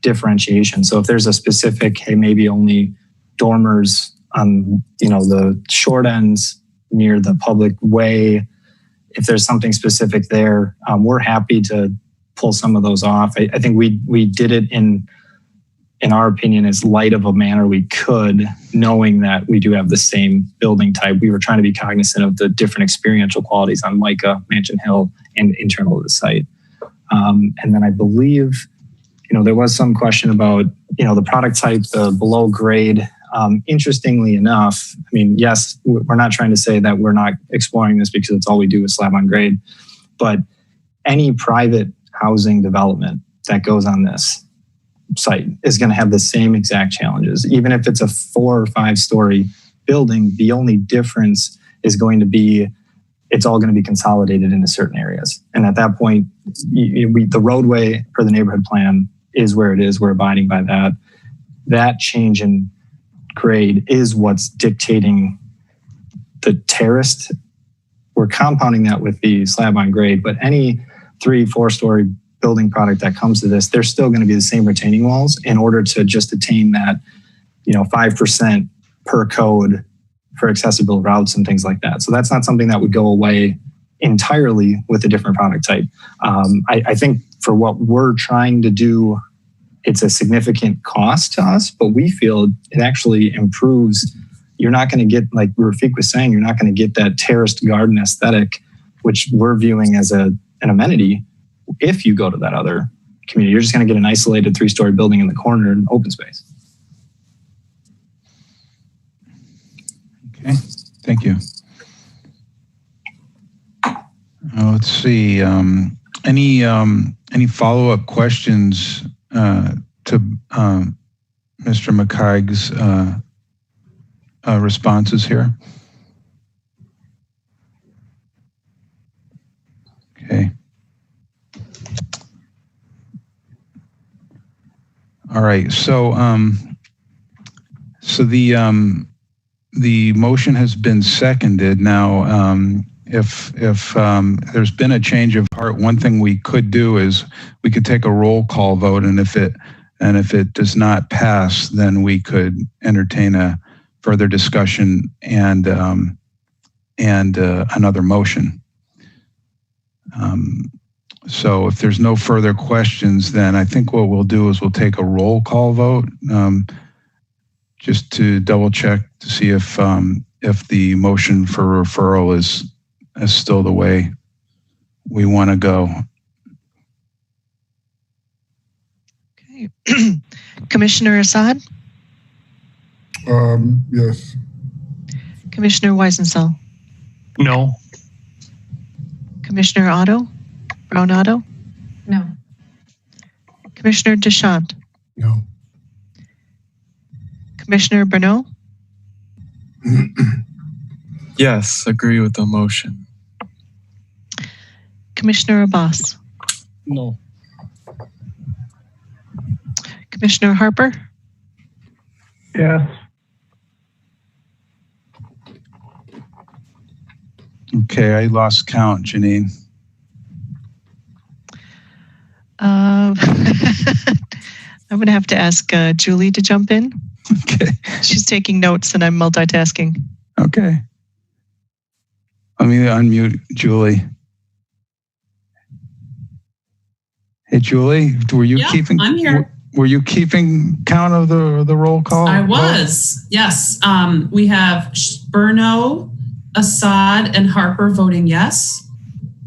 differentiation. So if there's a specific, hey, maybe only dormers on, the short ends near the public way, if there's something specific there, we're happy to pull some of those off. I think we did it in our opinion, as light of a manner we could, knowing that we do have the same building type. We were trying to be cognizant of the different experiential qualities on Micah, Mansion Hill, and internal to the site. And then I believe, there was some question about, the product type, the below grade. Interestingly enough, yes, we're not trying to say that we're not exploring this because it's all we do is slab on grade, but any private housing development that goes on this site is going to have the same exact challenges. Even if it's a 4 or 5 story building, the only difference is going to be it's all going to be consolidated into certain areas. And at that point, the roadway for the neighborhood plan is where it is. We're abiding by that. That change in grade is what's dictating the terraced. We're compounding that with the slab on grade, but any 3-4 story building product that comes to this, they're still going to be the same retaining walls in order to just attain that, 5% per code for accessible routes and things like that. So that's not something that would go away entirely with a different product type. I think for what we're trying to do, it's a significant cost to us, but we feel it actually improves. You're not going to get, like Rafik was saying, you're not going to get that terraced garden aesthetic, which we're viewing as an amenity if you go to that other community. You're just going to get an isolated 3-story building in the corner and open space. Okay, thank you. Let's see. Any follow-up questions to Mr. McKaig's responses here? Okay. All right. So the motion has been seconded. Now, if there's been a change of heart, one thing we could do is we could take a roll call vote, and if it does not pass, then we could entertain a further discussion and another motion. So if there's no further questions, then I think what we'll do is we'll take a roll call vote, just to double check to see if the motion for referral is still the way we want to go. Okay. Commissioner Assad? Yes. Commissioner Weisensell? No. Commissioner Brown Otto? No. Commissioner Deschamps? No. Commissioner Bernot? Yes, agree with the motion. Commissioner Abbas? No. Commissioner Harper? Yes. Okay, I lost count, Janine. I'm going to have to ask Julie to jump in. Okay. She's taking notes and I'm multitasking. Okay. Let me unmute Julie. Hey, Julie, were you keeping? I'm here. Were you keeping count of the roll call? I was. Yes. We have Berno, Assad, and Harper voting yes.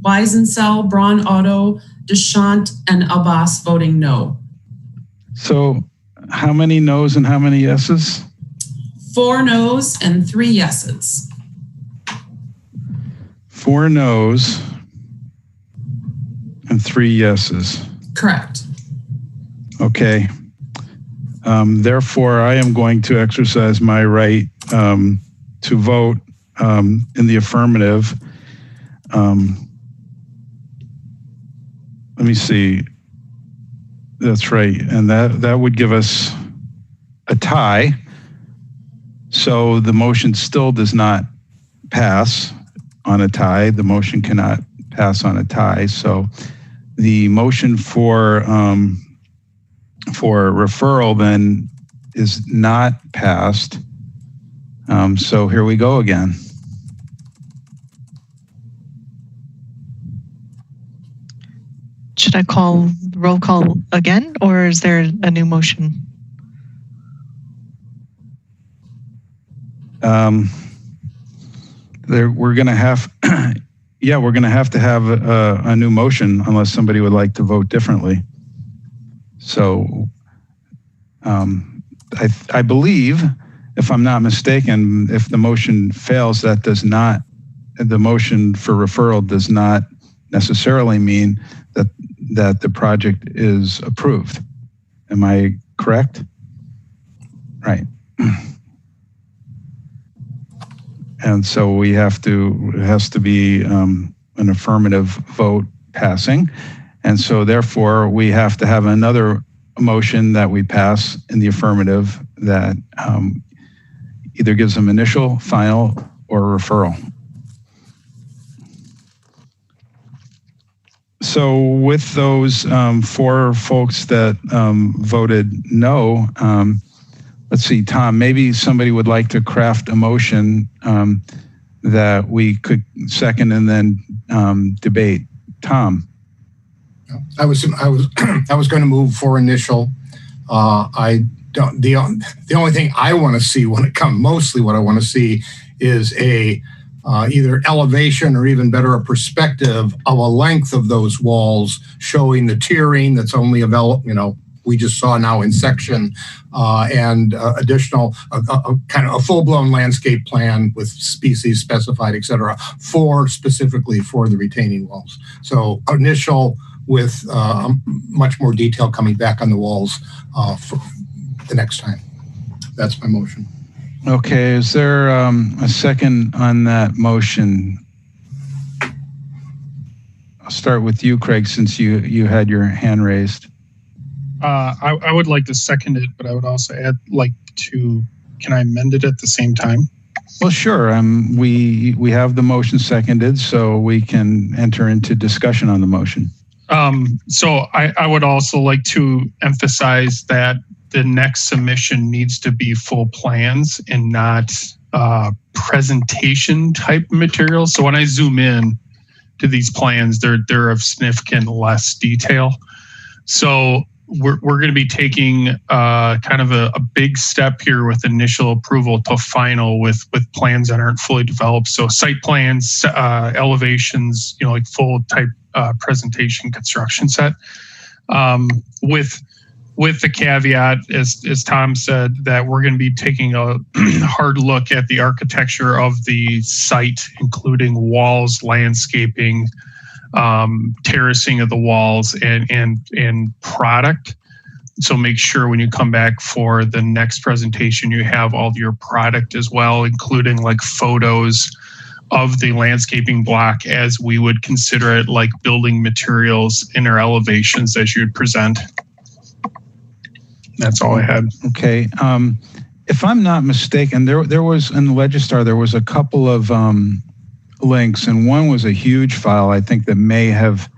Weisensell, Braun Otto, Deschamps, and Abbas voting no. So how many no's and how many yeses? 4 no's and 3 yeses. 4 no's and 3 yeses. Correct. Okay. Therefore, I am going to exercise my right to vote in the affirmative. Let me see. That's right. And that would give us a tie. So the motion still does not pass on a tie. The motion cannot pass on a tie. So the motion for referral then is not passed. So here we go again. Should I call roll call again, or is there a new motion? We're going to have, yeah, we're going to have a new motion unless somebody would like to vote differently. So I believe, if I'm not mistaken, if the motion fails, the motion for referral does not necessarily mean that the project is approved. Am I correct? Right. And so it has to be an affirmative vote passing. And so therefore we have to have another motion that we pass in the affirmative that either gives them initial, final, or referral. So with those 4 folks that voted no, let's see, Tom, maybe somebody would like to craft a motion that we could second and then debate. Tom. I was going to move for initial. I don't. The only thing I want to see when it comes, mostly what I want to see is a either elevation or even better, a perspective of a length of those walls showing the tiering that's only available, we just saw now in section, and additional, kind of a full-blown landscape plan with species specified, et cetera, specifically for the retaining walls. So initial with much more detail coming back on the walls for the next time. That's my motion. Okay, is there a second on that motion? I'll start with you, Craig, since you had your hand raised. I would like to second it, but I would also can I amend it at the same time? Well, sure. We have the motion seconded, so we can enter into discussion on the motion. So I would also like to emphasize that the next submission needs to be full plans and not presentation type material. So when I zoom in to these plans, they're of significant less detail. So we're going to be taking kind of a big step here with initial approval to final with plans that aren't fully developed. So site plans, elevations, like full type presentation construction set, with the caveat, as Tom said, that we're going to be taking a hard look at the architecture of the site, including walls, landscaping, terracing of the walls, and product. So make sure when you come back for the next presentation, you have all of your product as well, including like photos of the landscaping block as we would consider it, like building materials in our elevations as you'd present. That's all I had. Okay. If I'm not mistaken, there was in the Legistar, there was a couple of links, and one was a huge file, I think, that may have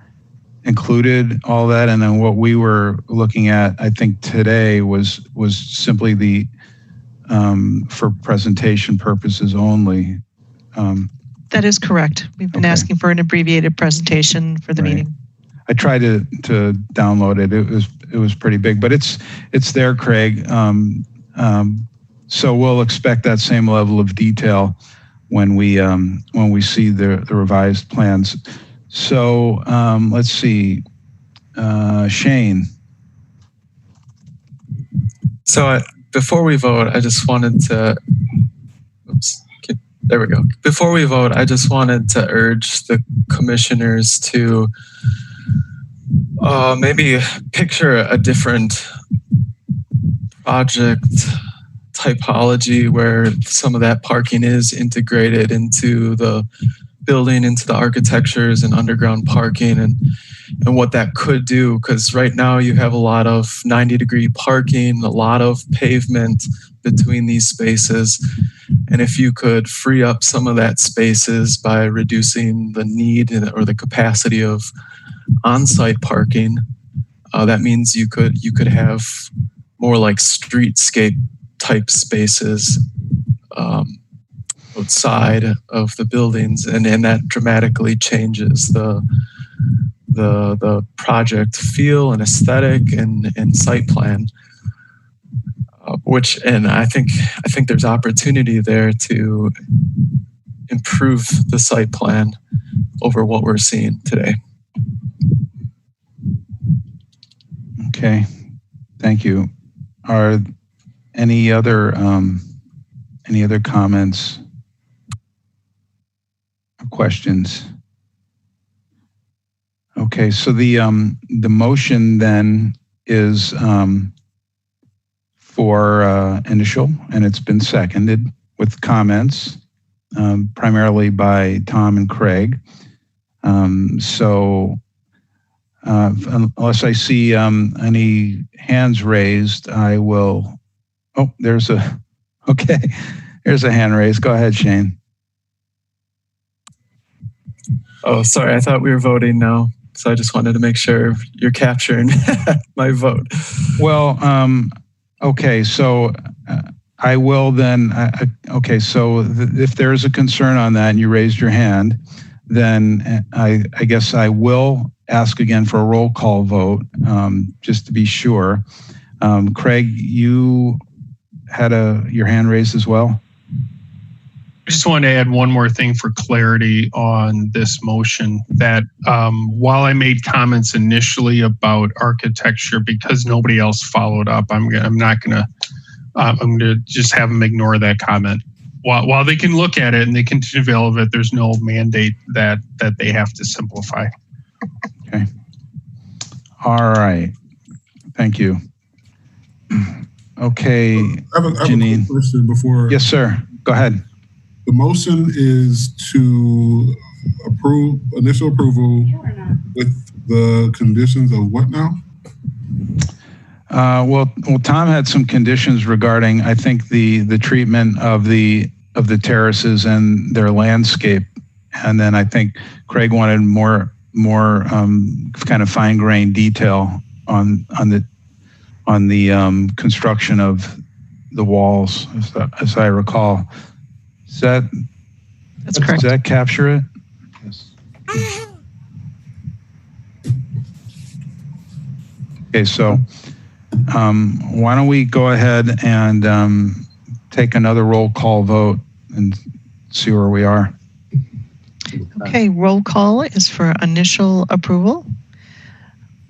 included all that. And then what we were looking at, I think today was simply the for presentation purposes only. That is correct. We've been asking for an abbreviated presentation for the meeting. I tried to download it. It was pretty big, but it's there, Craig. So we'll expect that same level of detail when we see the revised plans. So let's see, Shane. So before we vote, I just wanted to. There we go. Before we vote, I just wanted to urge the commissioners to maybe picture a different project typology where some of that parking is integrated into the building, into the architectures and underground parking, and what that could do. Because right now you have a lot of 90-degree parking, a lot of pavement between these spaces. And if you could free up some of that spaces by reducing the need or the capacity of on-site parking, that means you could have more like streetscape type spaces outside of the buildings, and that dramatically changes the project feel and aesthetic and site plan. And I think there's opportunity there to improve the site plan over what we're seeing today. Okay, thank you. Are any other comments or questions? Okay, so the motion then is for initial, and it's been seconded with comments. primarily by Tom and Craig. Unless I see any hands raised, I will. Oh, there's a hand raised. Go ahead, Shane. Oh, sorry. I thought we were voting now. So I just wanted to make sure you're capturing my vote. Well, okay. So I will then. Okay. So if there is a concern on that and you raised your hand, then I guess I will ask again for a roll call vote, just to be sure. Craig, you had your hand raised as well. I just want to add one more thing for clarity on this motion, that while I made comments initially about architecture, because nobody else followed up, I'm going to just have them ignore that comment. While they can look at it and they can develop it, there's no mandate that they have to simplify. Okay. All right. Thank you. Okay, I have a Janine. quick question before. Yes, sir. Go ahead. The motion is to approve initial approval with the conditions of what now? Well, Tom had some conditions regarding, I think, the treatment of the terraces and their landscape, and then I think Craig wanted more kind of fine-grained detail on the construction of the walls, as I recall. That's correct. Does that capture it? Yes. Okay, so why don't we go ahead and take another roll call vote and see where we are. Okay, roll call is for initial approval.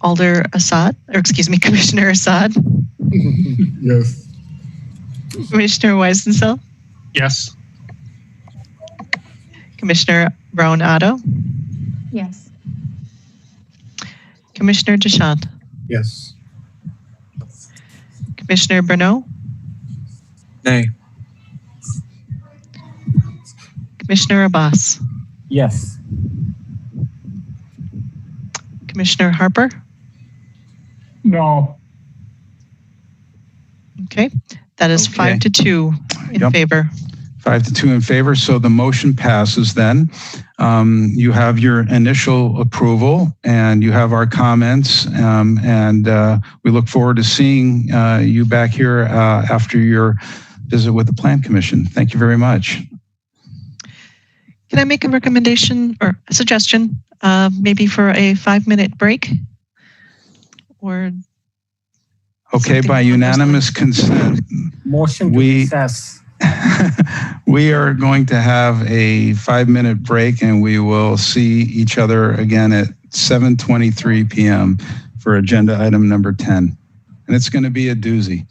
Commissioner Assad. Yes. Commissioner Weisensell. Yes. Commissioner Brown Otto. Yes. Commissioner Deschamps. Yes. Commissioner Bernot. Nay. Commissioner Abbas. Yes. Commissioner Harper. No. Okay, that is 5-2 in favor. 5-2 in favor. So the motion passes then. You have your initial approval and you have our comments, and we look forward to seeing you back here after your visit with the Plan Commission. Thank you very much. Can I make a recommendation or a suggestion, maybe for a 5-minute break? Or okay, by unanimous consent, motion to recess. We are going to have a 5-minute break, and we will see each other again at 7:23 p.m. for agenda item number 10. And it's going to be a doozy.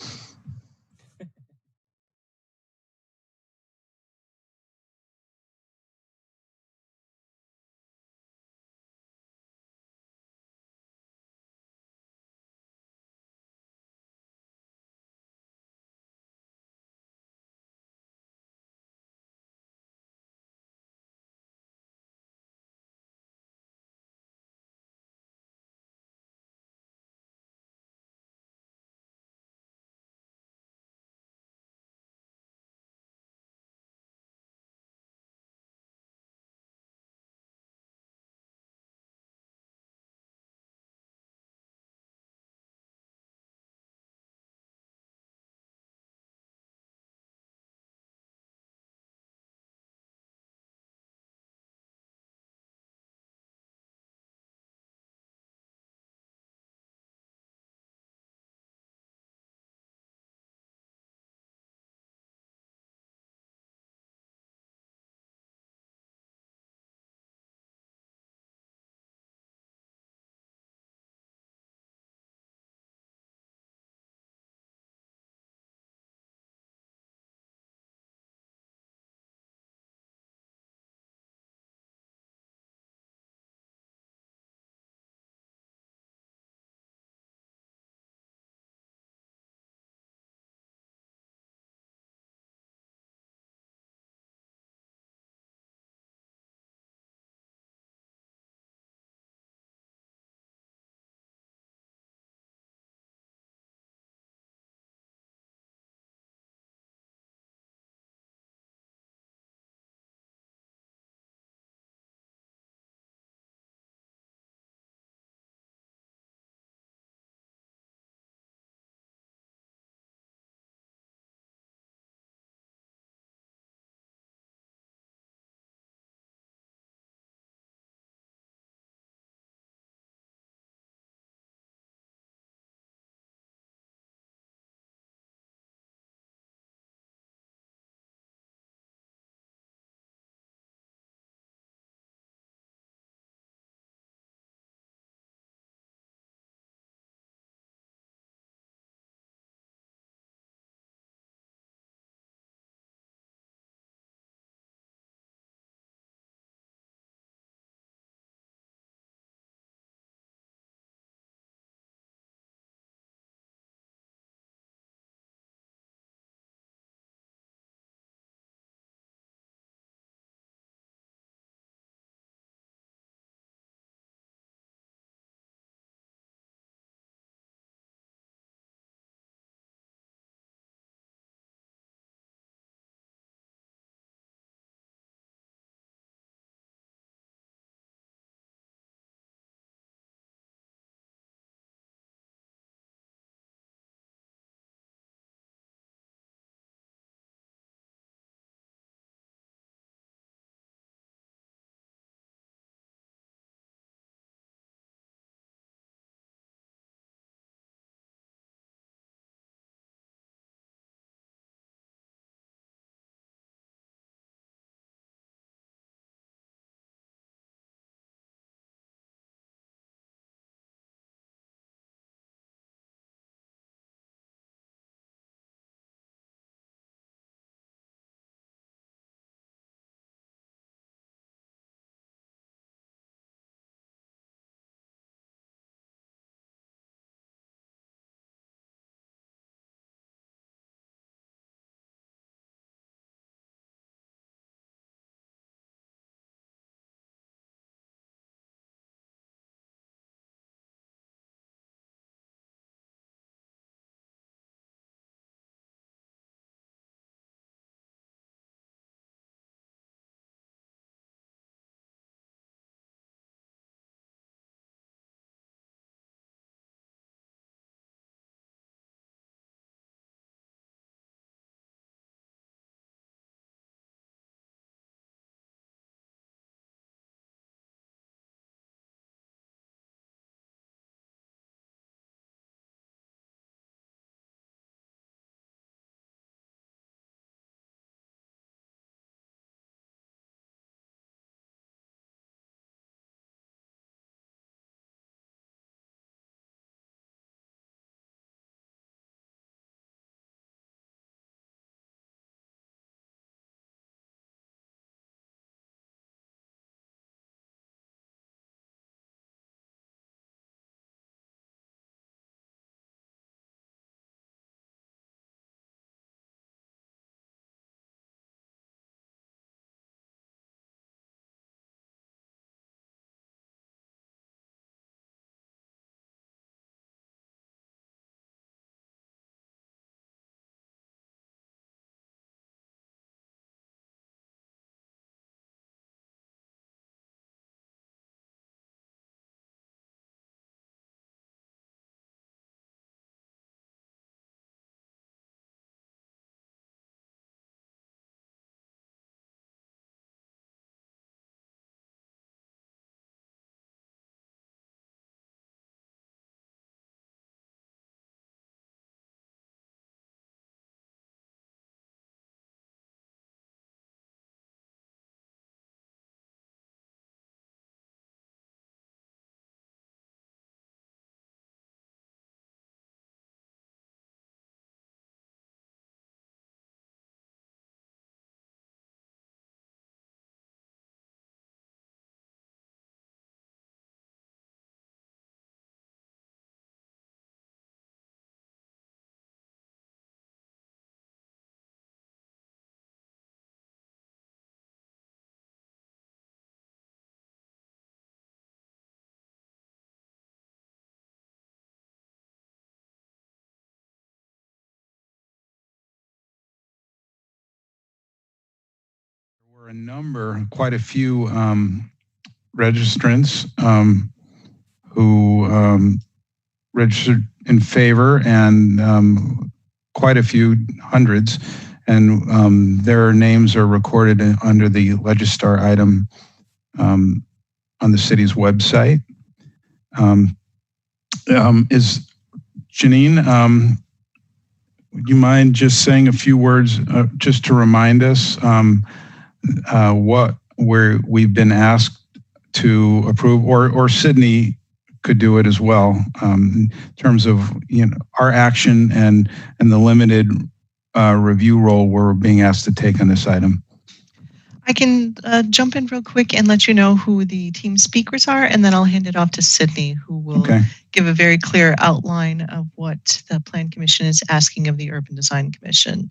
quite a few registrants who registered in favor, and quite a few, hundreds, and their names are recorded under the Legistar item on the city's website. Is Janine, would you mind just saying a few words just to remind us where we've been asked to approve, or Sydney could do it as well, in terms of our action and the limited review role we're being asked to take on this item? I can jump in real quick and let you know who the team speakers are, and then I'll hand it off to Sydney, who will give a very clear outline of what the Plan Commission is asking of the Urban Design Commission.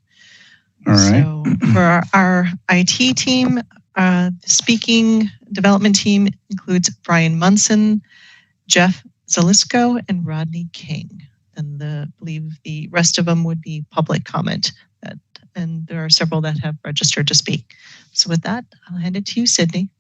All right. So for our IT team, the speaking development team includes Brian Munson, Jeff Zalisco, and Rodney King. And I believe the rest of them would be public comment. And there are several that have registered to speak. So with that, I'll hand it to you, Sydney.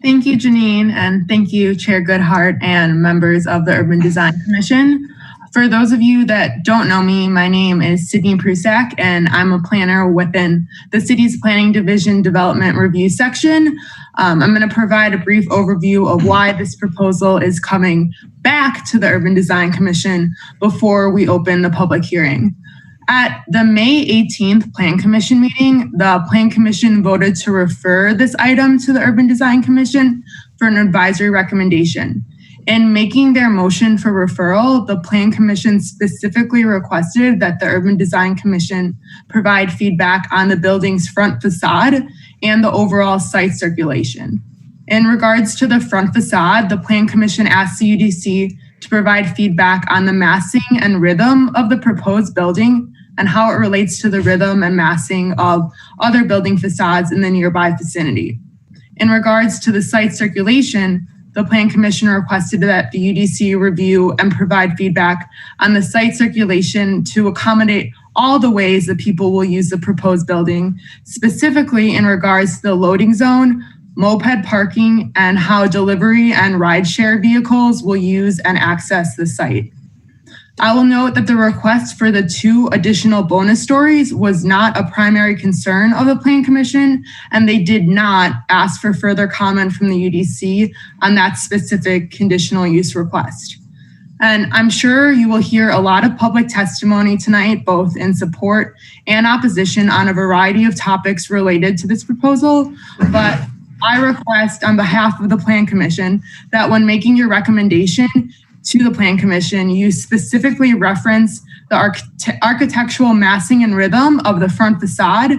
Thank you, Janine, and thank you, Chair Goodhart and members of the Urban Design Commission. For those of you that don't know me, my name is Sydney Prusak, and I'm a planner within the city's Planning Division Development Review section. I'm going to provide a brief overview of why this proposal is coming back to the Urban Design Commission before we open the public hearing. At the May 18th Plan Commission meeting, the Plan Commission voted to refer this item to the Urban Design Commission for an advisory recommendation. In making their motion for referral, the Plan Commission specifically requested that the Urban Design Commission provide feedback on the building's front facade and the overall site circulation. In regards to the front facade, the Plan Commission asked the UDC to provide feedback on the massing and rhythm of the proposed building and how it relates to the rhythm and massing of other building facades in the nearby vicinity. In regards to the site circulation, the Plan Commission requested that the UDC review and provide feedback on the site circulation to accommodate all the ways that people will use the proposed building, specifically in regards to the loading zone, moped parking, and how delivery and rideshare vehicles will use and access the site. I will note that the request for the 2 additional bonus stories was not a primary concern of the Plan Commission, and they did not ask for further comment from the UDC on that specific conditional use request. And I'm sure you will hear a lot of public testimony tonight, both in support and opposition on a variety of topics related to this proposal, but I request on behalf of the Plan Commission that when making your recommendation to the Plan Commission, you specifically reference the architectural massing and rhythm of the front facade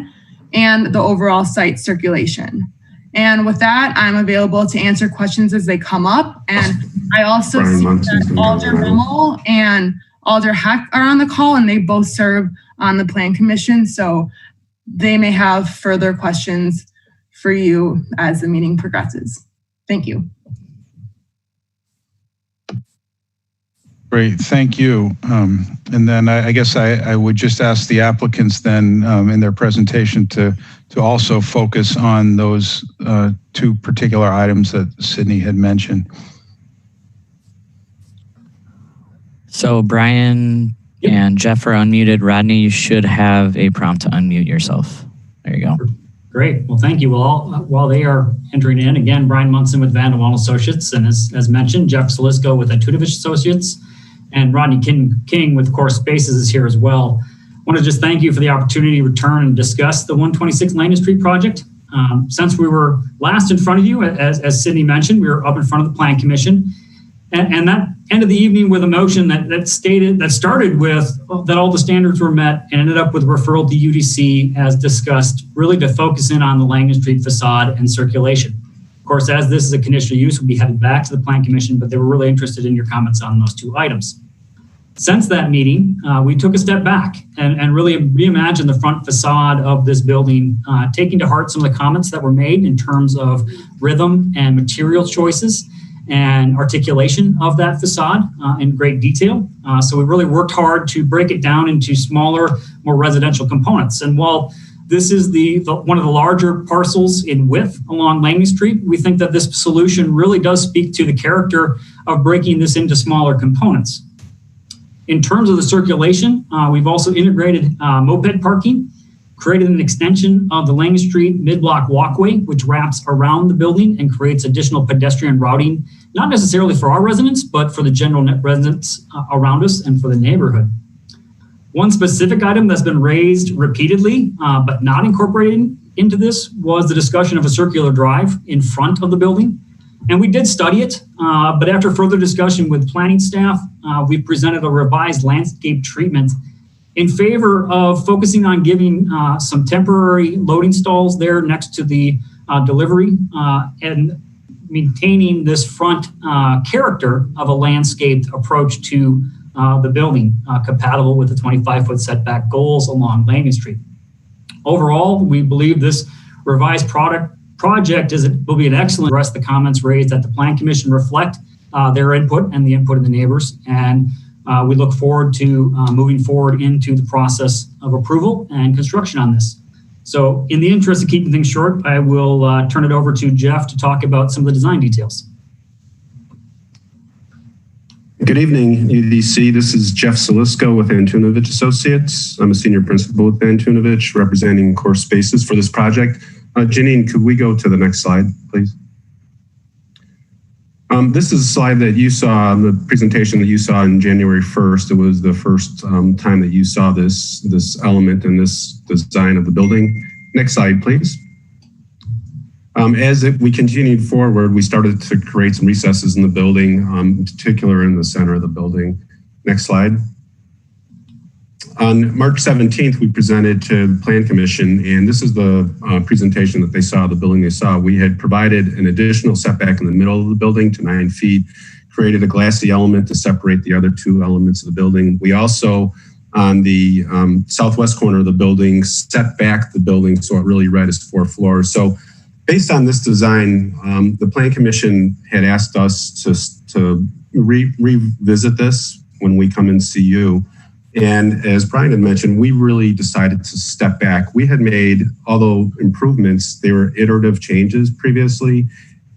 and the overall site circulation. And with that, I'm available to answer questions as they come up. And I also see that Alder Rummel and Alder Heck are on the call, and they both serve on the Plan Commission. So they may have further questions for you as the meeting progresses. Thank you. Great, thank you. And then I guess I would just ask the applicants then in their presentation to also focus on those 2 particular items that Sydney had mentioned. So Brian and Jeff are unmuted. Rodney, you should have a prompt to unmute yourself. There you go. Great. Well, thank you all. While they are entering in, again, Brian Munson with Van de Waal Associates, and as mentioned, Jeff Zalisco with Intuitivist Associates, and Rodney King with Core Spaces is here as well. I want to just thank you for the opportunity to return and discuss the 126 Langdon Street project. Since we were last in front of you, as Sydney mentioned, we were up in front of the Plan Commission, and that ended the evening with a motion that started with that all the standards were met and ended up with referral to UDC as discussed, really to focus in on the Langdon Street facade and circulation. Of course, as this is a conditional use, we'll be headed back to the Plan Commission, but they were really interested in your comments on those 2 items. Since that meeting, we took a step back and really reimagined the front facade of this building, taking to heart some of the comments that were made in terms of rhythm and material choices and articulation of that facade in great detail. So we really worked hard to break it down into smaller, more residential components. And while This is one of the larger parcels in width along Langley Street. We think that this solution really does speak to the character of breaking this into smaller components. In terms of the circulation, we've also integrated moped parking, created an extension of the Langley Street mid-block walkway, which wraps around the building and creates additional pedestrian routing, not necessarily for our residents, but for the general residents around us and for the neighborhood. One specific item that's been raised repeatedly, but not incorporated into this, was the discussion of a circular drive in front of the building. And we did study it, but after further discussion with planning staff, we presented a revised landscape treatment in favor of focusing on giving some temporary loading stalls there next to the delivery and maintaining this front character of a landscaped approach to the building, compatible with the 25-foot setback goals along Langley Street. Overall, we believe this revised project will be an excellent address the comments raised at the Plan Commission, reflect their input and the input of the neighbors, and we look forward to moving forward into the process of approval and construction on this. So in the interest of keeping things short, I will turn it over to Jeff to talk about some of the design details. Good evening, UDC. This is Jeff Salisco with Antunovich Associates. I'm a senior principal with Antunovich, representing Core Spaces for this project. Janine, could we go to the next slide, please? This is a slide that you saw, the presentation that you saw on January 1st. It was the first time that you saw this element and this design of the building. Next slide, please. As we continued forward, we started to create some recesses in the building, in particular in the center of the building. Next slide. On March 17th, we presented to the Plan Commission, and this is the presentation that they saw, the building they saw. We had provided an additional setback in the middle of the building to 9 feet, created a glassy element to separate the other two elements of the building. We also, on the southwest corner of the building, set back the building so it really read as 4 floors. So based on this design, the Plan Commission had asked us to revisit this when we come and see you. And as Brian had mentioned, we really decided to step back. We had made, although improvements, they were iterative changes previously,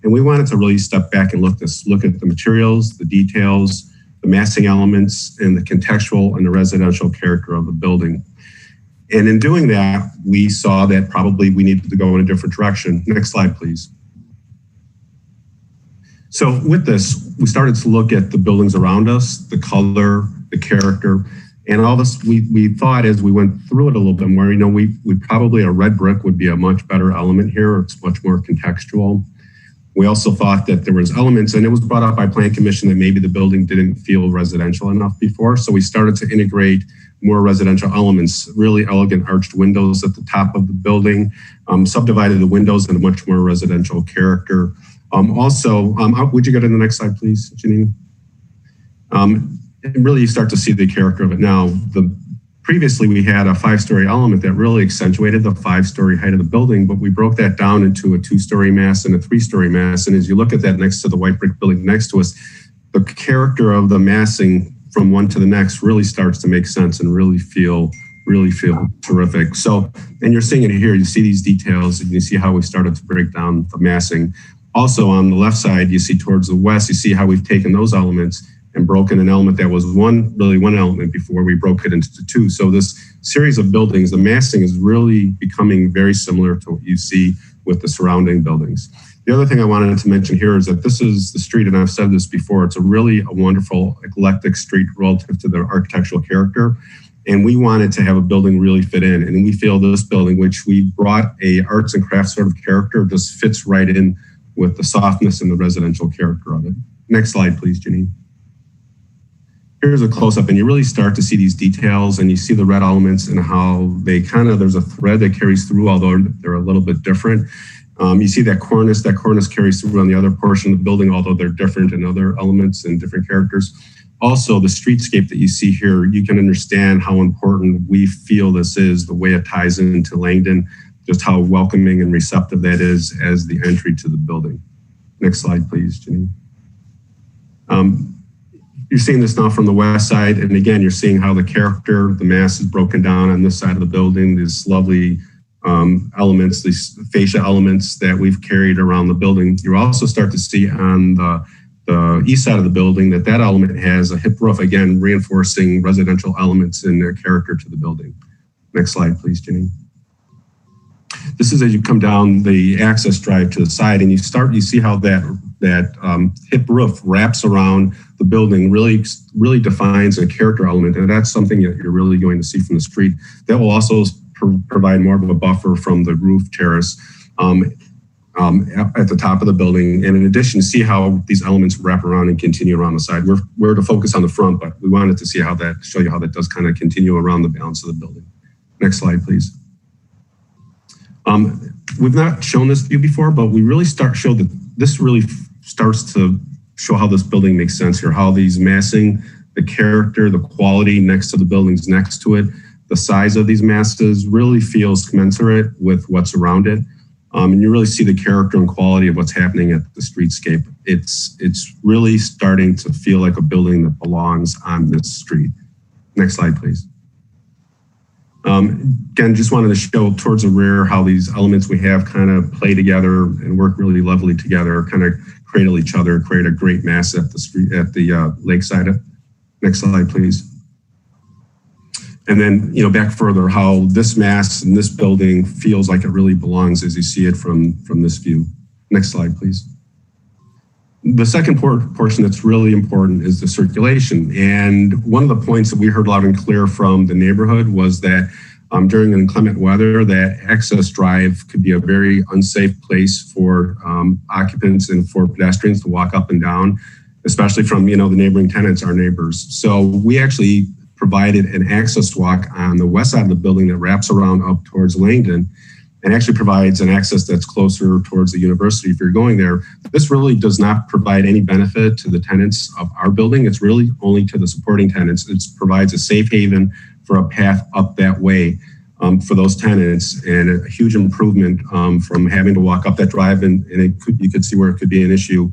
and we wanted to really step back and look at the materials, the details, the massing elements, and the contextual and the residential character of the building. And in doing that, we saw that probably we needed to go in a different direction. Next slide, please. So with this, we started to look at the buildings around us, the color, the character, and all this. We thought as we went through it a little bit more, we probably a red brick would be a much better element here. It's much more contextual. We also thought that there was elements, and it was brought up by Plan Commission that maybe the building didn't feel residential enough before. So we started to integrate more residential elements, really elegant arched windows at the top of the building, subdivided the windows in a much more residential character. Would you go to the next slide, please, Janine? And really you start to see the character of it now. Previously we had a 5-story element that really accentuated the 5-story height of the building, but we broke that down into a 2-story mass and a 3-story mass. And as you look at that next to the white brick building next to us, the character of the massing from one to the next really starts to make sense and really feel terrific. So, and you're seeing it here, you see these details and you see how we started to break down the massing. Also on the left side, you see towards the west, you see how we've taken those elements and broken an element that was one element before we broke it into 2. So this series of buildings, the massing is really becoming very similar to what you see with the surrounding buildings. The other thing I wanted to mention here is that this is the street, and I've said this before, it's a wonderful eclectic street relative to the architectural character. And we wanted to have a building really fit in. And we feel this building, which we brought a arts and crafts sort of character, just fits right in with the softness and the residential character of it. Next slide, please, Janine. Here's a close-up, and you really start to see these details, and you see the red elements and how they there's a thread that carries through, although they're a little bit different. You see that cornice carries through on the other portion of the building, although they're different in other elements and different characters. Also, the streetscape that you see here, you can understand how important we feel this is, the way it ties into Langdon, just how welcoming and receptive that is as the entry to the building. Next slide, please, Janine. You're seeing this now from the west side, and again, you're seeing how the character, the mass is broken down on this side of the building, this lovely elements, these fascia elements that we've carried around the building. You also start to see on the east side of the building that element has a hip roof, again, reinforcing residential elements in their character to the building. Next slide, please, Janine. This is as you come down the access drive to the side and you see how that hip roof wraps around the building, really defines a character element. And that's something that you're really going to see from the street. That will also provide more of a buffer from the roof terrace at the top of the building. And in addition, see how these elements wrap around and continue around the side. We're to focus on the front, but we wanted to see show you how that does kind of continue around the balance of the building. Next slide, please. We've not shown this view before, but we really this really starts to show how this building makes sense here, how these massing, the character, the quality next to the buildings next to it, the size of these masses really feels commensurate with what's around it. And you really see the character and quality of what's happening at the streetscape. It's really starting to feel like a building that belongs on this street. Next slide, please. Again, just wanted to show towards the rear how these elements we have kind of play together and work really lovely together, kind of cradle each other, create a great mass at the street, at the lakeside. Next slide, please. And then, back further, how this mass and this building feels like it really belongs as you see it from this view. Next slide, please. The second portion that's really important is the circulation. And one of the points that we heard loud and clear from the neighborhood was that during inclement weather, that access drive could be a very unsafe place for occupants and for pedestrians to walk up and down, especially from, the neighboring tenants, our neighbors. So we actually provided an access walk on the west side of the building that wraps around up towards Langdon and actually provides an access that's closer towards the university if you're going there. This really does not provide any benefit to the tenants of our building. It's really only to the supporting tenants. It provides a safe haven for a path up that way for those tenants, and a huge improvement from having to walk up that drive, and you could see where it could be an issue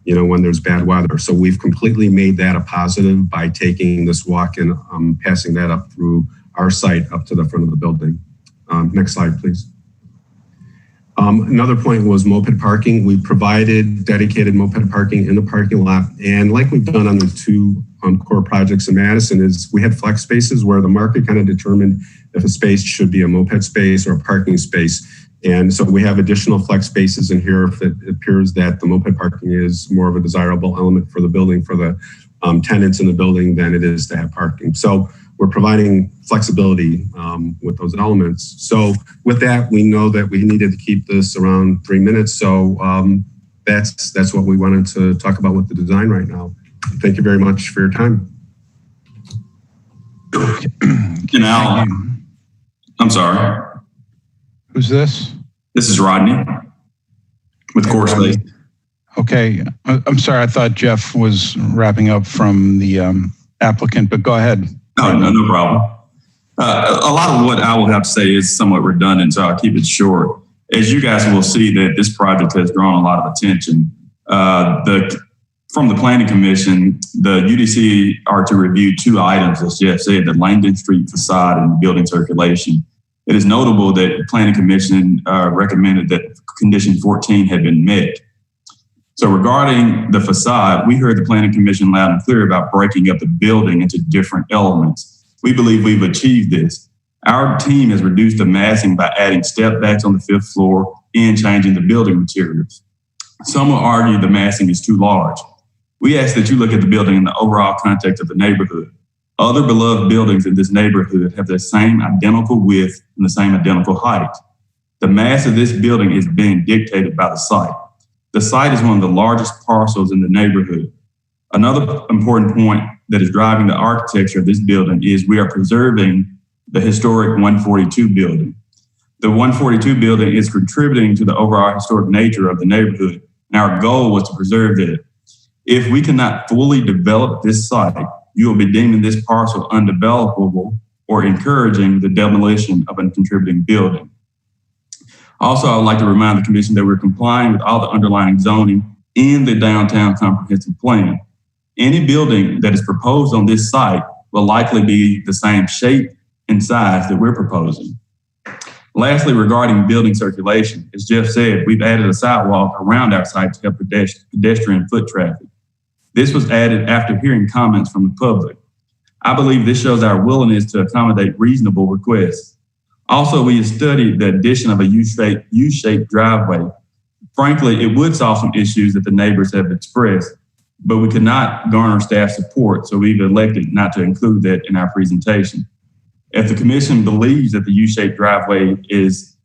when there's bad weather. So we've completely made that a positive by taking this walk and passing that up through our site up to the front of the building. Next slide, please. Another point was moped parking. We provided dedicated moped parking in the parking lot. And like we've done on the two core projects in Madison, is we had flex spaces where the market kind of determined if a space should be a moped space or a parking space. And so we have additional flex spaces in here if it appears that the moped parking is more of a desirable element for the building, for the tenants in the building than it is to have parking. So we're providing flexibility with those elements. So with that, we know that we needed to keep this around 3 minutes. So that's what we wanted to talk about with the design right now. Thank you very much for your time. Now, I'm sorry. Who's this? This is Rodney with Core Space. Okay. I'm sorry. I thought Jeff was wrapping up from the applicant, but go ahead. No problem. A lot of what I will have to say is somewhat redundant, so I'll keep it short. As you guys will see, that this project has drawn a lot of attention. From the Planning Commission, the UDC are to review 2 items, as Jeff said, the Langdon Street facade and building circulation. It is notable that the Planning Commission recommended that condition 14 had been met. So regarding the facade, we heard the Planning Commission loud and clear about breaking up the building into different elements. We believe we've achieved this. Our team has reduced the massing by adding step backs on the 5th floor and changing the building materials. Some will argue the massing is too large. We ask that you look at the building in the overall context of the neighborhood. Other beloved buildings in this neighborhood have the same identical width and the same identical height. The mass of this building is being dictated by the site. The site is one of the largest parcels in the neighborhood. Another important point that is driving the architecture of this building is we are preserving the historic 142 building. The 142 building is contributing to the overall historic nature of the neighborhood, and our goal was to preserve it. If we cannot fully develop this site, you will be deeming this parcel undevelopable or encouraging the demolition of a contributing building. Also, I would like to remind the Commission that we're complying with all the underlying zoning in the downtown comprehensive plan. Any building that is proposed on this site will likely be the same shape and size that we're proposing. Lastly, regarding building circulation, as Jeff said, we've added a sidewalk around our site to help pedestrian foot traffic. This was added after hearing comments from the public. I believe this shows our willingness to accommodate reasonable requests. Also, we have studied the addition of a U-shaped driveway. Frankly, it would solve some issues that the neighbors have expressed, but we could not garner staff support, so we've elected not to include that in our presentation. If the commission believes that the U-shaped driveway is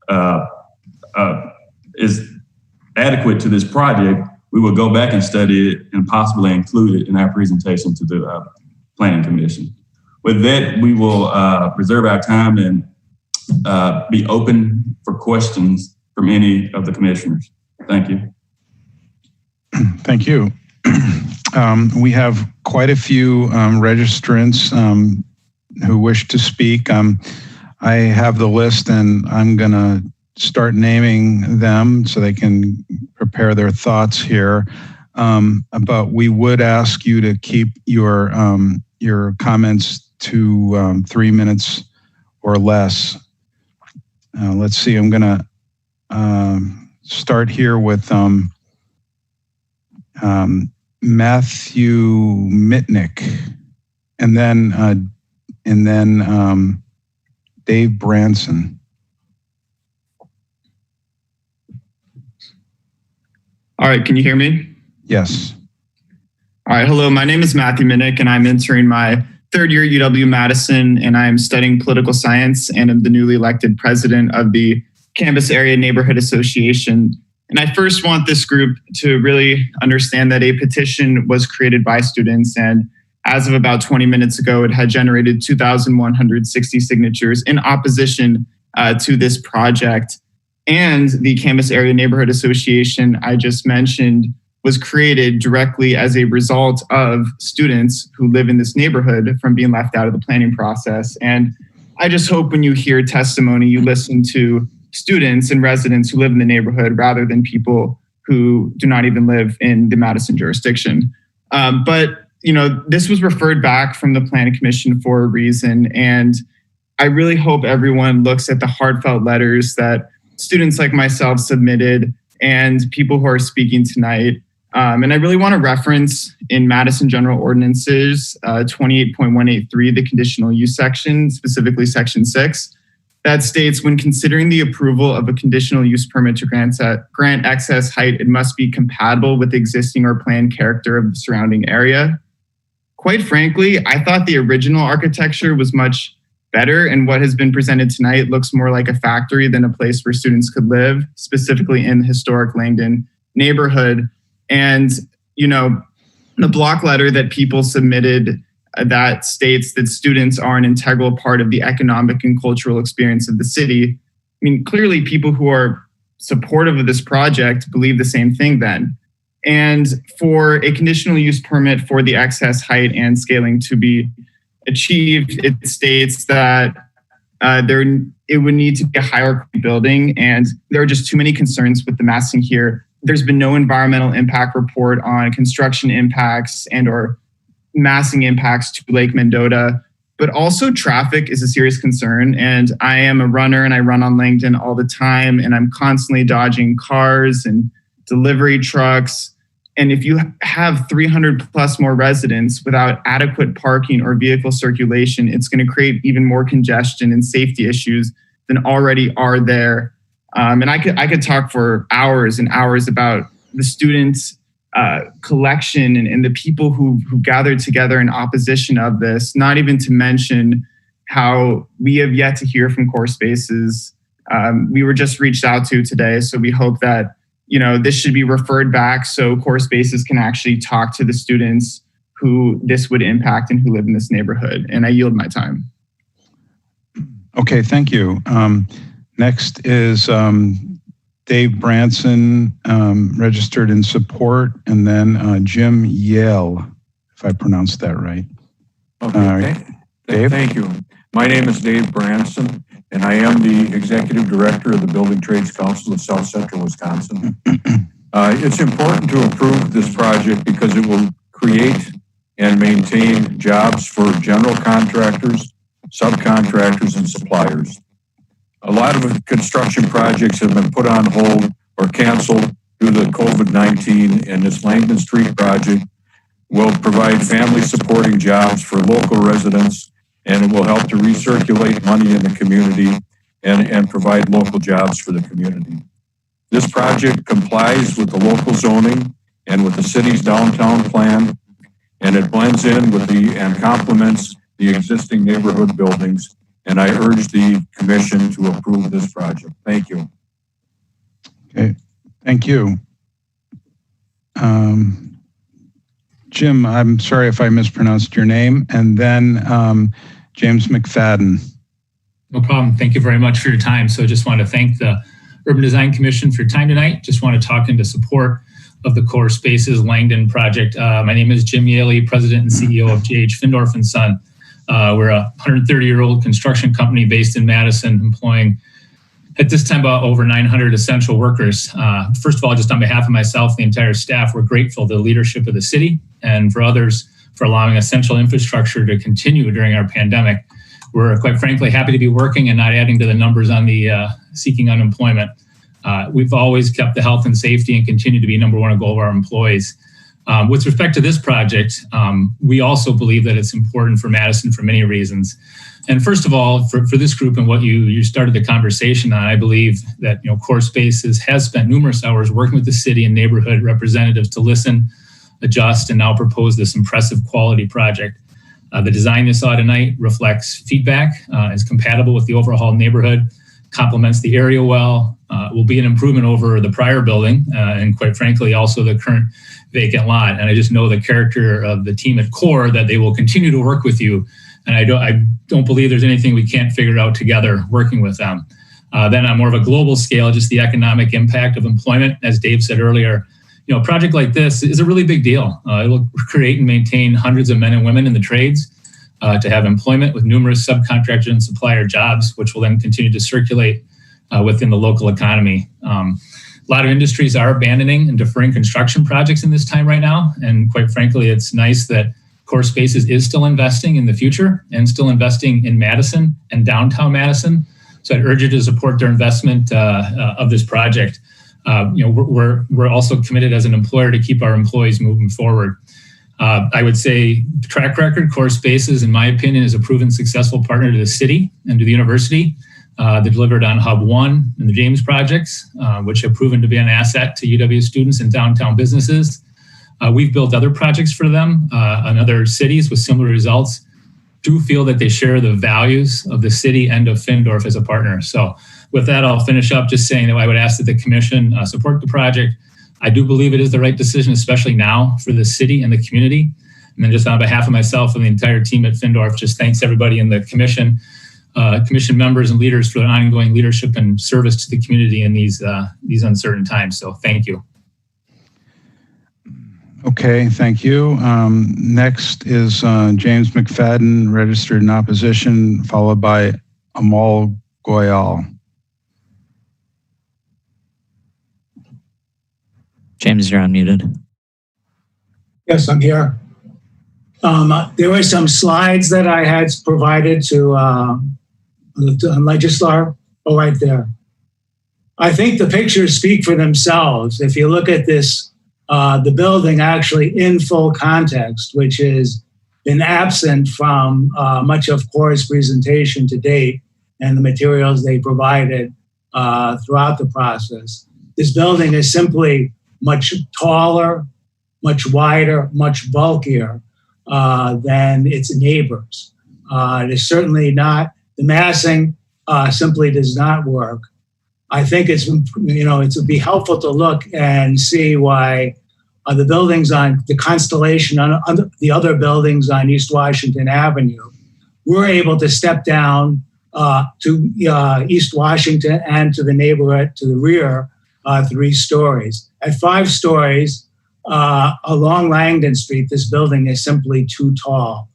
adequate to this project, we will go back and study it and possibly include it in our presentation to the Planning Commission. With that, we will reserve our time and be open for questions from any of the commissioners. Thank you. Thank you. We have quite a few registrants who wish to speak. I have the list and I'm going to start naming them so they can prepare their thoughts here. But we would ask you to keep your comments to 3 minutes or less. Let's see, I'm going to start here with Matthew Mitnick, and then Dave Branson. All right, can you hear me? Yes. All right, hello, my name is Matthew Minnick and I'm entering my third year at UW-Madison, and I'm studying political science and I'm the newly elected president of the Campus Area Neighborhood Association. And I first want this group to really understand that a petition was created by students, and as of about 20 minutes ago, it had generated 2,160 signatures in opposition to this project. And the Campus Area Neighborhood Association I just mentioned was created directly as a result of students who live in this neighborhood from being left out of the planning process. And I just hope when you hear testimony, you listen to students and residents who live in the neighborhood rather than people who do not even live in the Madison jurisdiction. But you know, this was referred back from the Planning Commission for a reason. And I really hope everyone looks at the heartfelt letters that students like myself submitted and people who are speaking tonight. And I really want to reference in Madison General Ordinances 28.183, the conditional use section, specifically section 6, that states when considering the approval of a conditional use permit to grant excess height, it must be compatible with the existing or planned character of the surrounding area. Quite frankly, I thought the original architecture was much better, and what has been presented tonight looks more like a factory than a place where students could live, specifically in the historic Langdon neighborhood. And, you know, the block letter that people submitted that states that students are an integral part of the economic and cultural experience of the city. I mean, clearly people who are supportive of this project believe the same thing then. And for a conditional use permit for the excess height and scaling to be achieved, it states that it would need to be a higher building, and there are just too many concerns with the massing here. There's been no environmental impact report on construction impacts and or massing impacts to Lake Mendota, but also traffic is a serious concern. And I am a runner and I run on Langdon all the time, and I'm constantly dodging cars and delivery trucks. And if you have 300 plus more residents without adequate parking or vehicle circulation, it's going to create even more congestion and safety issues than already are there. And I could talk for hours and hours about the students' collection and the people who gathered together in opposition of this, not even to mention how we have yet to hear from Core Spaces. We were just reached out to today, so we hope that this should be referred back so Core Spaces can actually talk to the students who this would impact and who live in this neighborhood. And I yield my time. Okay, thank you. Next is Dave Branson, registered in support, and then Jim Yale, if I pronounced that right. Okay, Dave? Thank you. My name is Dave Branson, and I am the Executive Director of the Building Trades Council of South Central Wisconsin. It's important to approve this project because it will create and maintain jobs for general contractors, subcontractors, and suppliers. A lot of construction projects have been put on hold or canceled due to COVID-19, and this Langdon Street project will provide family supporting jobs for local residents, and it will help to recirculate money in the community and provide local jobs for the community. This project complies with the local zoning and with the city's downtown plan, and it blends in with and complements the existing neighborhood buildings. And I urge the commission to approve this project. Thank you. Okay, thank you. Jim, I'm sorry if I mispronounced your name. And then James McFadden. No problem. Thank you very much for your time. So just want to thank the Urban Design Commission for your time tonight. Just want to talk into support of the Core Spaces Langdon project. My name is Jim Yaley, President and CEO of J.H. Findorf & Son. We're a 130-year-old construction company based in Madison, employing at this time about over 900 essential workers. First of all, just on behalf of myself, the entire staff, we're grateful to the leadership of the city and for others for allowing essential infrastructure to continue during our pandemic. We're quite frankly happy to be working and not adding to the numbers on the seeking unemployment. We've always kept the health and safety and continue to be number one goal of our employees. With respect to this project, we also believe that it's important for Madison for many reasons. And first of all, for this group and what you started the conversation on, I believe that Core Spaces has spent numerous hours working with the city and neighborhood representatives to listen, adjust, and now propose this impressive quality project. The design you saw tonight reflects feedback, is compatible with the overall neighborhood, complements the area well, will be an improvement over the prior building, and quite frankly, also the current vacant lot. And I just know the character of the team at Core that they will continue to work with you. And I don't believe there's anything we can't figure out together working with them. Then on more of a global scale, just the economic impact of employment, as Dave said earlier, a project like this is a really big deal. It will create and maintain hundreds of men and women in the trades to have employment with numerous subcontractor and supplier jobs, which will then continue to circulate within the local economy. A lot of industries are abandoning and deferring construction projects in this time right now. And quite frankly, it's nice that Core Spaces is still investing in the future and still investing in Madison and downtown Madison. So I'd urge you to support their investment of this project. We're also committed as an employer to keep our employees moving forward. I would say track record, Core Spaces, in my opinion, is a proven successful partner to the city and to the university. They delivered on Hub 1 and the James projects, which have proven to be an asset to UW students and downtown businesses. We've built other projects for them in other cities with similar results. Do feel that they share the values of the city and of Findorf as a partner. So with that, I'll finish up just saying that I would ask that the commission support the project. I do believe it is the right decision, especially now for the city and the community. And then just on behalf of myself and the entire team at Findorf, just thanks everybody in the commission, commission members and leaders for their ongoing leadership and service to the community in these uncertain times. So thank you. Okay, thank you. Next is James McFadden, registered in opposition, followed by Amal Goyal. James, you're unmuted. Yes, I'm here. There were some slides that I had provided to Legislar. Oh, right there. I think the pictures speak for themselves. If you look at this, the building actually in full context, which has been absent from much of Core's presentation to date and the materials they provided throughout the process. This building is simply much taller, much wider, much bulkier than its neighbors. It is certainly not, the massing simply does not work. I think it would be helpful to look and see why the buildings on the Constellation, on the other buildings on East Washington Avenue, were able to step down to East Washington and to the neighborhood to the rear 3 stories. At 5 stories along Langdon Street, this building is simply too tall.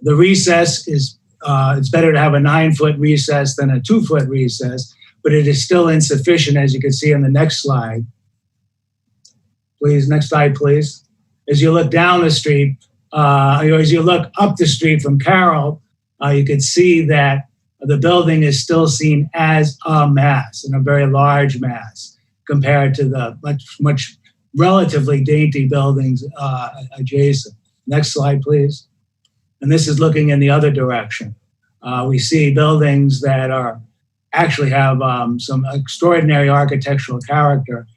The recess is, it's better to have a 9-foot recess than a 2-foot recess, but it is still insufficient, as you can see on the next slide. Please, next slide, please. As you look down the street, as you look up the street from Carroll, you can see that the building is still seen as a mass, and a very large mass, compared to the much relatively dainty buildings adjacent. Next slide, please. And this is looking in the other direction. We see buildings that actually have some extraordinary architectural character,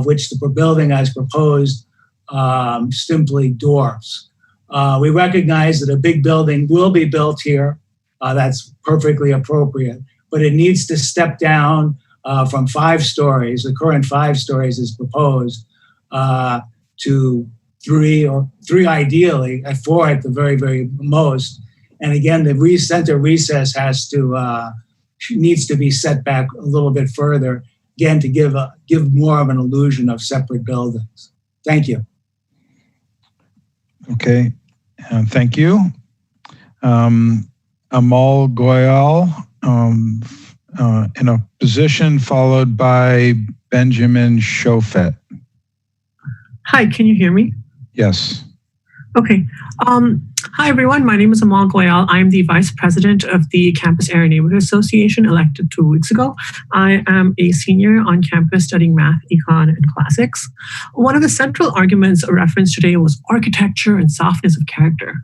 which the building as proposed simply dwarfs. We recognize that a big building will be built here. That's perfectly appropriate, but it needs to step down from 5 stories, the current 5 stories is proposed, to 3, or 3 ideally, at 4 at the very, very most. And again, the center recess needs to be set back a little bit further, again, to give more of an illusion of separate buildings. Thank you. Okay, thank you. Amal Goyal in a position, followed by Benjamin Shofet. Hi, can you hear me? Yes. Okay. Hi, everyone. My name is Amal Goyal. I'm the Vice President of the Campus Area Neighborhood Association, elected 2 weeks ago. I am a senior on campus studying math, econ, and classics. One of the central arguments referenced today was architecture and softness of character.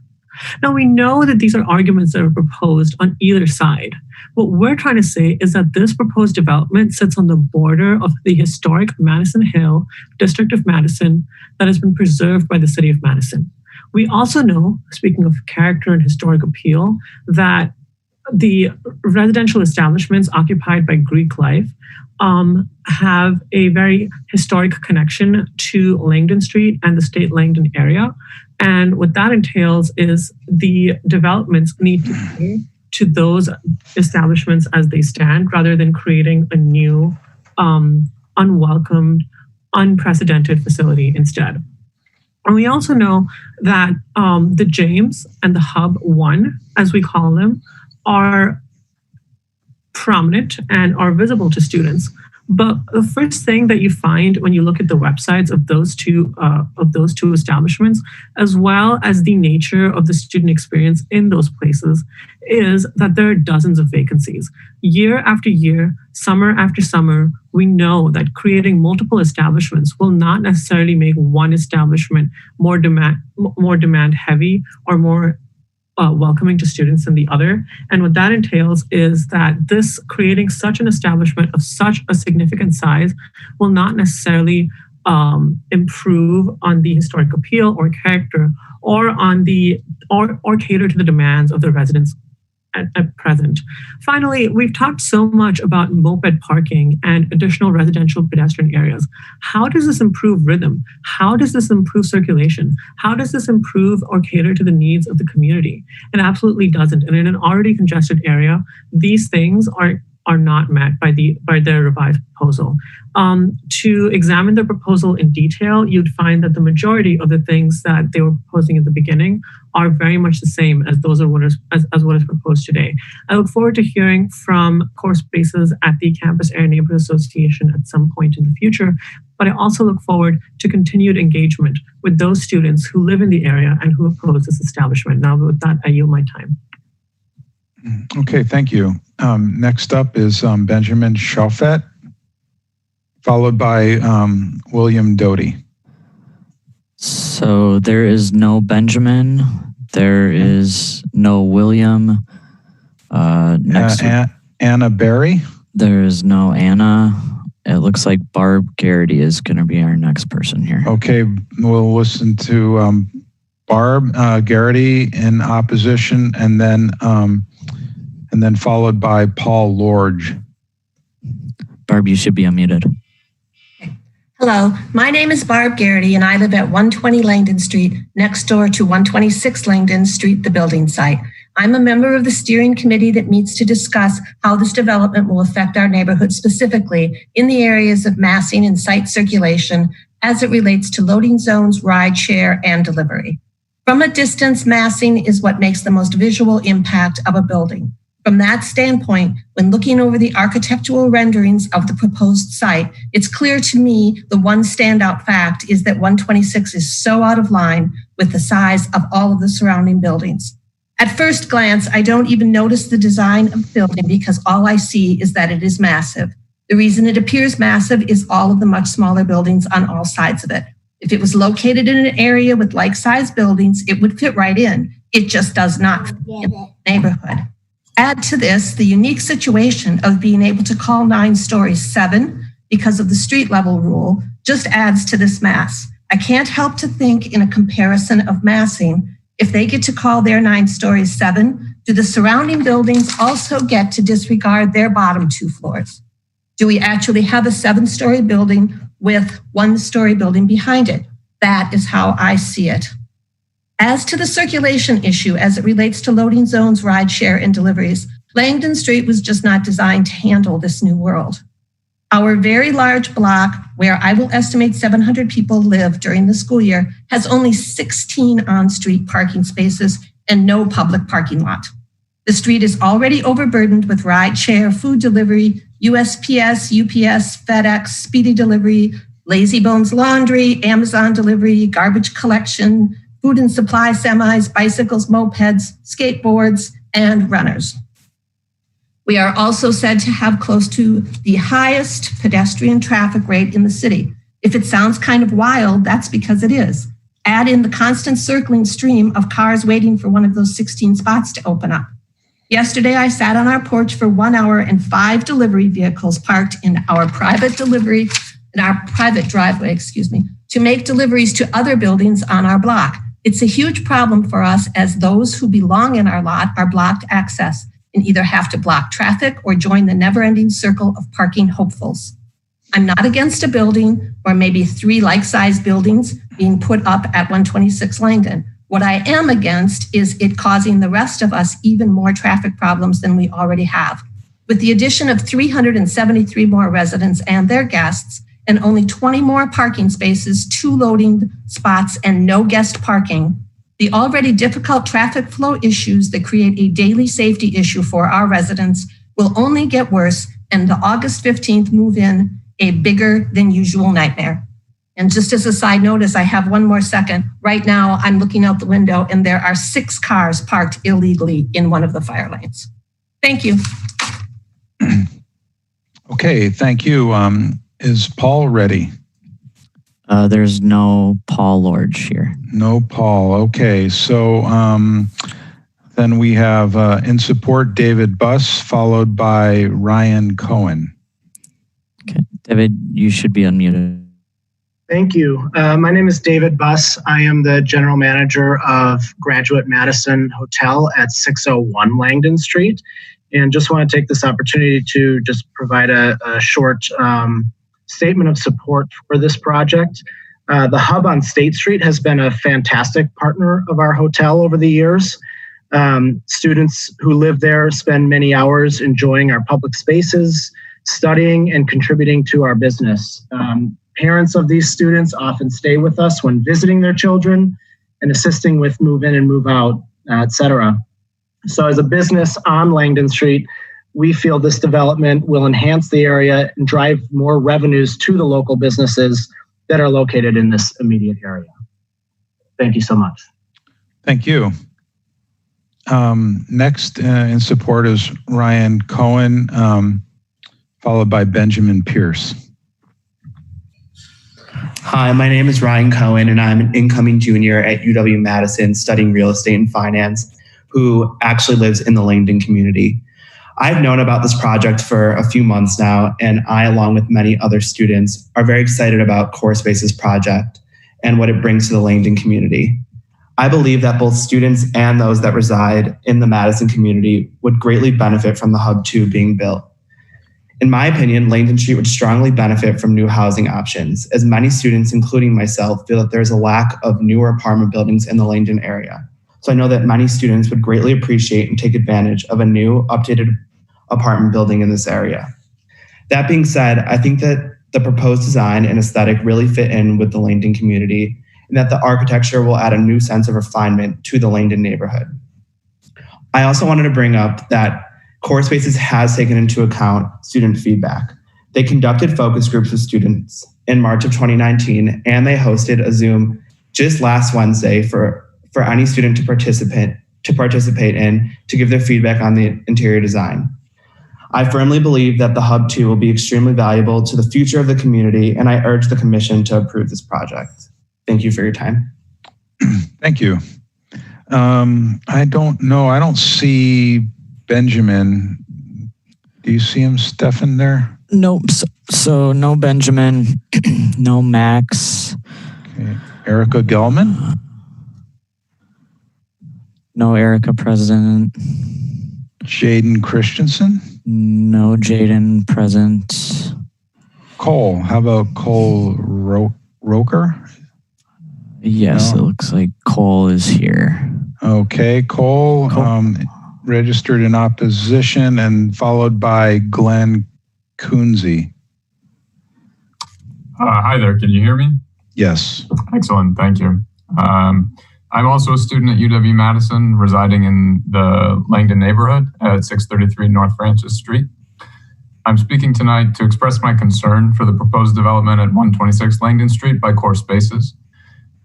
Now, we know that these are arguments that are proposed on either side. What we're trying to say is that this proposed development sits on the border of the historic Madison Hill district of Madison that has been preserved by the city of Madison. We also know, speaking of character and historic appeal, that the residential establishments occupied by Greek life have a very historic connection to Langdon Street and the State Langdon area. And what that entails is the developments need to pay to those establishments as they stand, rather than creating a new, unwelcomed, unprecedented facility instead. And we also know that the James and the Hub 1, as we call them, are prominent and are visible to students. But the first thing that you find when you look at the websites of those two establishments, as well as the nature of the student experience in those places, is that there are dozens of vacancies. Year after year, summer after summer, we know that creating multiple establishments will not necessarily make one establishment more demand heavy or more welcoming to students than the other. And what that entails is that this creating such an establishment of such a significant size will not necessarily improve on the historic appeal or character or on or cater to the demands of the residents at present. Finally, we've talked so much about moped parking and additional residential pedestrian areas. How does this improve rhythm? How does this improve circulation? How does this improve or cater to the needs of the community? It absolutely doesn't. And in an already congested area, these things are not met by their revised proposal. To examine the proposal in detail, you'd find that the majority of the things that they were proposing at the beginning are very much the same as what is proposed today. I look forward to hearing from core spaces at the Campus Area Neighborhood Association at some point in the future, but I also look forward to continued engagement with those students who live in the area and who oppose this establishment. Now, with that, I yield my time. Okay, thank you. Next up is Benjamin Shofet, followed by William Doty. So there is no Benjamin. There is no William. Anna Berry. There is no Anna. It looks like Barb Garrity is going to be our next person here. Okay, we'll listen to Barb Garrity in opposition, and then followed by Paul Lorge. Barb, you should be unmuted. Hello, my name is Barb Garrity and I live at 120 Langdon Street, next door to 126 Langdon Street, the building site. I'm a member of the steering committee that meets to discuss how this development will affect our neighborhood, specifically in the areas of massing and site circulation as it relates to loading zones, ride share, and delivery. From a distance, massing is what makes the most visual impact of a building. From that standpoint, when looking over the architectural renderings of the proposed site, it's clear to me the one standout fact is that 126 is so out of line with the size of all of the surrounding buildings. At first glance, I don't even notice the design of the building because all I see is that it is massive. The reason it appears massive is all of the much smaller buildings on all sides of it. If it was located in an area with like-sized buildings, it would fit right in. It just does not fit in the neighborhood. Add to this the unique situation of being able to call 9 stories 7 because of the street level rule just adds to this mass. I can't help to think in a comparison of massing, if they get to call their 9 stories 7, do the surrounding buildings also get to disregard their bottom 2 floors? Do we actually have a 7-story building with 1-story building behind it? That is how I see it. As to the circulation issue as it relates to loading zones, rideshare, and deliveries, Langdon Street was just not designed to handle this new world. Our very large block, where I will estimate 700 people live during the school year, has only 16 on-street parking spaces and no public parking lot. The street is already overburdened with rideshare, food delivery, USPS, UPS, FedEx, Speedy Delivery, Lazy Bones Laundry, Amazon Delivery, garbage collection, food and supply semis, bicycles, mopeds, skateboards, and runners. We are also said to have close to the highest pedestrian traffic rate in the city. If it sounds kind of wild, that's because it is. Add in the constant circling stream of cars waiting for one of those 16 spots to open up. Yesterday, I sat on our porch for 1 hour and 5 delivery vehicles parked in our private driveway, to make deliveries to other buildings on our block. It's a huge problem for us as those who belong in our lot are blocked access and either have to block traffic or join the never-ending circle of parking hopefuls. I'm not against a building or maybe 3 like-sized buildings being put up at 126 Langdon. What I am against is it causing the rest of us even more traffic problems than we already have. With the addition of 373 more residents and their guests, and only 20 more parking spaces, 2 loading spots, and no guest parking, the already difficult traffic flow issues that create a daily safety issue for our residents will only get worse, and the August 15th move-in a bigger than usual nightmare. And just as a side notice, I have 1 more second. Right now, I'm looking out the window and there are 6 cars parked illegally in one of the fire lanes. Thank you. Okay, thank you. Is Paul ready? There's no Paul Lorge here. No Paul. Okay, so then we have in support David Buss, followed by Ryan Cohen. Okay, David, you should be unmuted. Thank you. My name is David Buss. I am the general manager of Graduate Madison Hotel at 601 Langdon Street, and just want to take this opportunity to just provide a short statement of support for this project. The Hub on State Street has been a fantastic partner of our hotel over the years. Students who live there spend many hours enjoying our public spaces, studying, and contributing to our business. Parents of these students often stay with us when visiting their children and assisting with move in and move out, etc. So as a business on Langdon Street, we feel this development will enhance the area and drive more revenues to the local businesses that are located in this immediate area. Thank you so much. Thank you. Next in support is Ryan Cohen, followed by Benjamin Pierce. Hi, my name is Ryan Cohen, and I'm an incoming junior at UW-Madison studying real estate and finance, who actually lives in the Langdon community. I've known about this project for a few months now, and I, along with many other students, are very excited about Core Spaces project and what it brings to the Langdon community. I believe that both students and those that reside in the Madison community would greatly benefit from the Hub 2 being built. In my opinion, Langdon Street would strongly benefit from new housing options, as many students, including myself, feel that there's a lack of newer apartment buildings in the Langdon area. So I know that many students would greatly appreciate and take advantage of a new, updated apartment building in this area. That being said, I think that the proposed design and aesthetic really fit in with the Langdon community, and that the architecture will add a new sense of refinement to the Langdon neighborhood. I also wanted to bring up that Core Spaces has taken into account student feedback. They conducted focus groups with students in March of 2019, and they hosted a Zoom just last Wednesday for any student to participate to participate in to give their feedback on the interior design. I firmly believe that the Hub 2 will be extremely valuable to the future of the community, and I urge the Commission to approve this project. Thank you for your time. Thank you. I don't know. I don't see Benjamin. Do you see him, Stefan, there? Nope. So no Benjamin, no Max. Okay. Erica Gelman? No Erica present. Jaden Christensen? No Jaden present. Cole. How about Cole Roker? Yes, No. It looks like Cole is here. Okay, Cole. Registered in opposition and followed by Glenn Coonsey. Hi there, can you hear me? Yes. Excellent, thank you. I'm also a student at UW-Madison, residing in the Langdon neighborhood at 633 North Francis Street. I'm speaking tonight to express my concern for the proposed development at 126 Langdon Street by Core Spaces.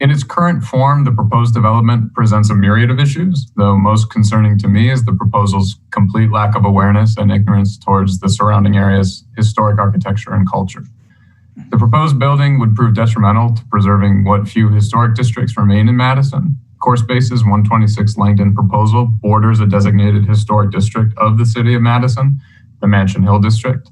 In its current form, the proposed development presents a myriad of issues, though most concerning to me is the proposal's complete lack of awareness and ignorance towards the surrounding area's historic architecture and culture. The proposed building would prove detrimental to preserving what few historic districts remain in Madison. Core Spaces 126 Langdon proposal borders a designated historic district of the city of Madison, the Mansion Hill District.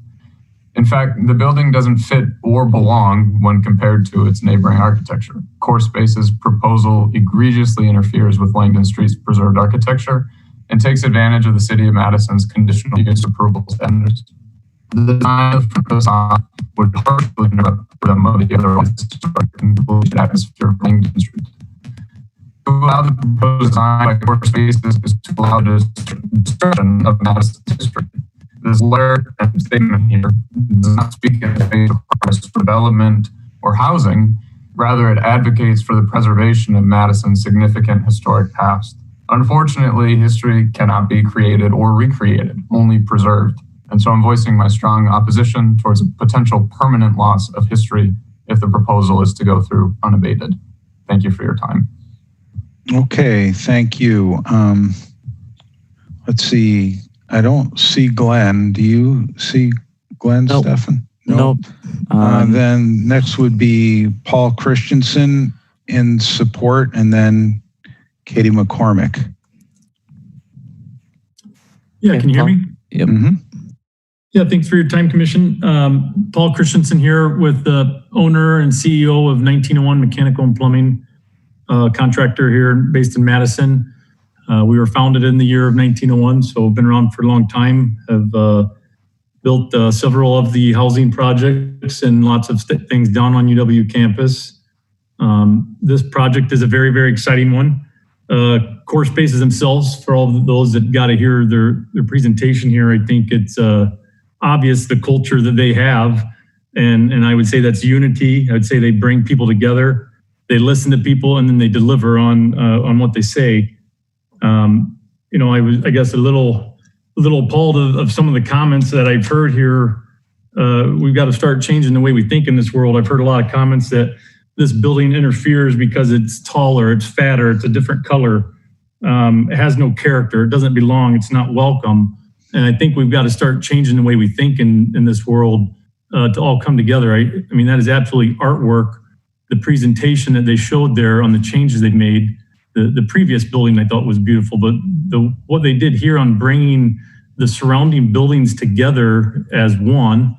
In fact, the building doesn't fit or belong when compared to its neighboring architecture. Core Spaces' proposal egregiously interferes with Langdon Street's preserved architecture and takes advantage of the city of Madison's conditional use approval standards. The design of the facade would harshly interrupt them of the otherwise historic and polluted atmosphere of Langdon Street. To allow the proposed design by Core Spaces is to allow the destruction of Madison's history. This letter and statement here does not speak in favor of development or housing. Rather, it advocates for the preservation of Madison's significant historic past. Unfortunately, history cannot be created or recreated, only preserved. And so I'm voicing my strong opposition towards a potential permanent loss of history if the proposal is to go through unabated. Thank you for your time. Okay, thank you. Let's see. I don't see Glenn. Do you see Glenn, Nope. Stefan? Nope. Then next would be Paul Christensen in support, and then Katie McCormick. Yeah, can you hear me? Yep. Yeah, thanks for your time, Commission. Paul Christensen here with the owner and CEO of 1901 Mechanical and Plumbing, contractor here based in Madison. We were founded in the year of 1901, so we've been around for a long time, have built several of the housing projects and lots of things down on UW campus. This project is a very, very exciting one. Core Spaces themselves, for all of those that got to hear their presentation here, I think it's obvious the culture that they have. And I would say that's unity. I would say they bring people together. They listen to people and then they deliver on what they say. I was, I guess, a little appalled of some of the comments that I've heard here. We've got to start changing the way we think in this world. I've heard a lot of comments that this building interferes because it's taller, it's fatter, it's a different color. It has no character, it doesn't belong, it's not welcome. And I think we've got to start changing the way we think in this world to all come together. I mean, that is absolutely artwork. The presentation that they showed there on the changes they've made, the previous building I thought was beautiful, but what they did here on bringing the surrounding buildings together as one,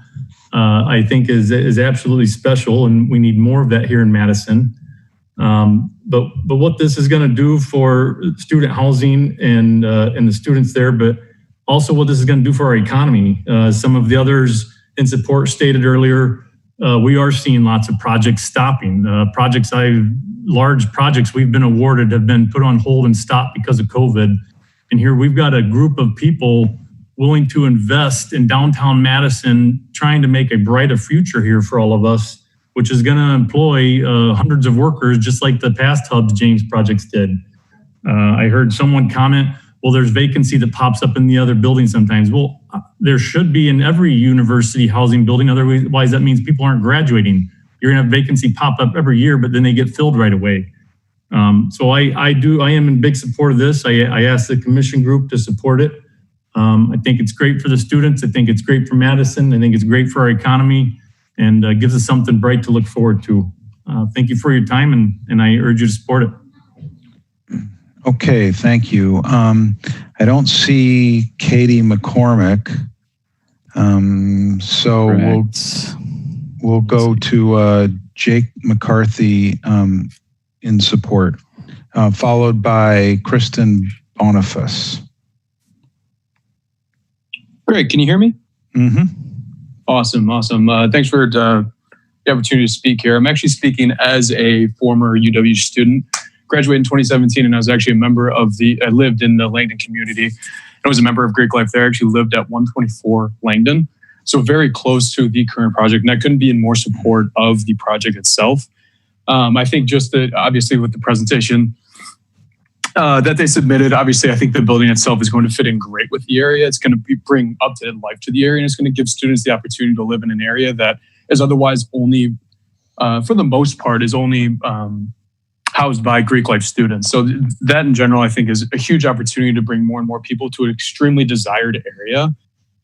I think is absolutely special, and we need more of that here in Madison. But what this is going to do for student housing and the students there, but also what this is going to do for our economy. Some of the others in support stated earlier, we are seeing lots of projects stopping. Large projects we've been awarded have been put on hold and stopped because of COVID. And here we've got a group of people willing to invest in downtown Madison, trying to make a brighter future here for all of us, which is going to employ hundreds of workers, just like the past Hubs James projects did. I heard someone comment, well, there's vacancy that pops up in the other building sometimes. Well, there should be in every university housing building. Otherwise, that means people aren't graduating. You're going to have vacancy pop up every year, but then they get filled right away. So I am in big support of this. I asked the commission group to support it. I think it's great for the students. I think it's great for Madison. I think it's great for our economy and gives us something bright to look forward to. Thank you for your time, and I urge you to support it. Okay, thank you. I don't see Katie McCormick. So we'll go to Jake McCarthy in support, followed by Kristen Boniface. Great. Can you hear me? Mm-hmm. Awesome. Thanks for the opportunity to speak here. I'm actually speaking as a former UW student. Graduated in 2017, and I was actually a member of I lived in the Langdon community. I was a member of Greek Life there. I actually lived at 124 Langdon, so very close to the current project, and I couldn't be in more support of the project itself. I think just that, obviously, with the presentation that they submitted, obviously, I think the building itself is going to fit in great with the area. It's going to bring up-to-date life to the area, and it's going to give students the opportunity to live in an area that is otherwise only, for the most part, is only housed by Greek Life students. So that in general, I think, is a huge opportunity to bring more and more people to an extremely desired area,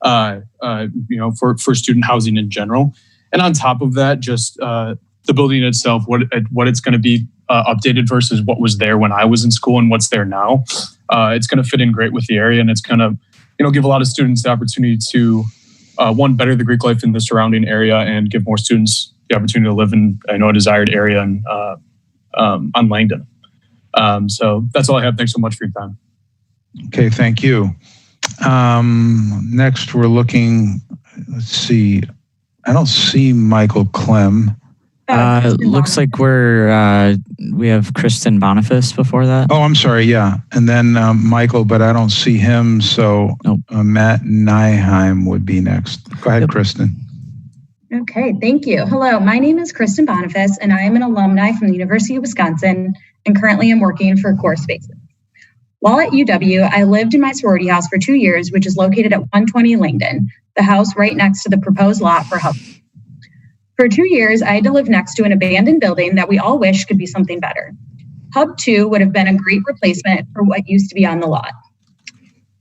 for student housing in general. And on top of that, just the building itself, what it's going to be updated versus what was there when I was in school and what's there now. It's going to fit in great with the area, and it's going to, give a lot of students the opportunity to better the Greek life in the surrounding area and give more students the opportunity to live in, a desired area and on Langdon. So that's all I have. Thanks so much for your time. Okay, thank you. Next, we're looking, let's see. I don't see Michael Clem. Looks like we have Kristen Boniface before that. Oh, I'm sorry. Yeah. And then Michael, but I don't see him. So Matt Nyheim would be next. Go ahead, Kristen. Okay, thank you. Hello, my name is Kristen Boniface, and I am an alumni from the University of Wisconsin, and currently am working for Core Spaces. While at UW, I lived in my sorority house for 2 years, which is located at 120 Langdon, the house right next to the proposed lot for Hub. For 2 years, I had to live next to an abandoned building that we all wish could be something better. Hub 2 would have been a great replacement for what used to be on the lot.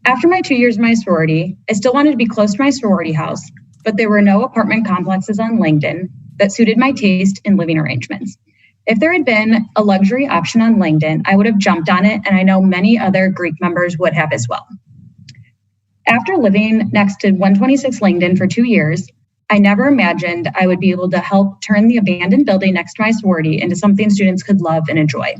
After my 2 years in my sorority, I still wanted to be close to my sorority house, but there were no apartment complexes on Langdon that suited my taste in living arrangements. If there had been a luxury option on Langdon, I would have jumped on it, and I know many other Greek members would have as well. After living next to 126 Langdon for 2 years, I never imagined I would be able to help turn the abandoned building next to my sorority into something students could love and enjoy.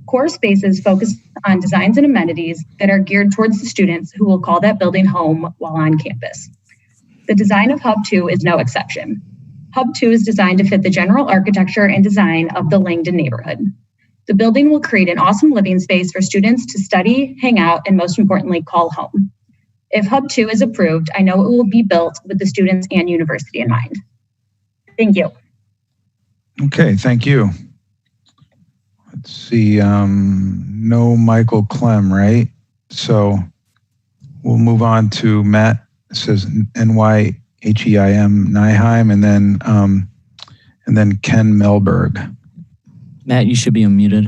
Core Spaces focus on designs and amenities that are geared towards the students who will call that building home while on campus. The design of Hub 2 is no exception. Hub 2 is designed to fit the general architecture and design of the Langdon neighborhood. The building will create an awesome living space for students to study, hang out, and most importantly, call home. If Hub 2 is approved, I know it will be built with the students and university in mind. Thank you. Okay, thank you. Let's see, no Michael Clem, right? So we'll move on to Matt. It says Nyheim, Nyheim, and then Ken Melberg. Matt, you should be unmuted.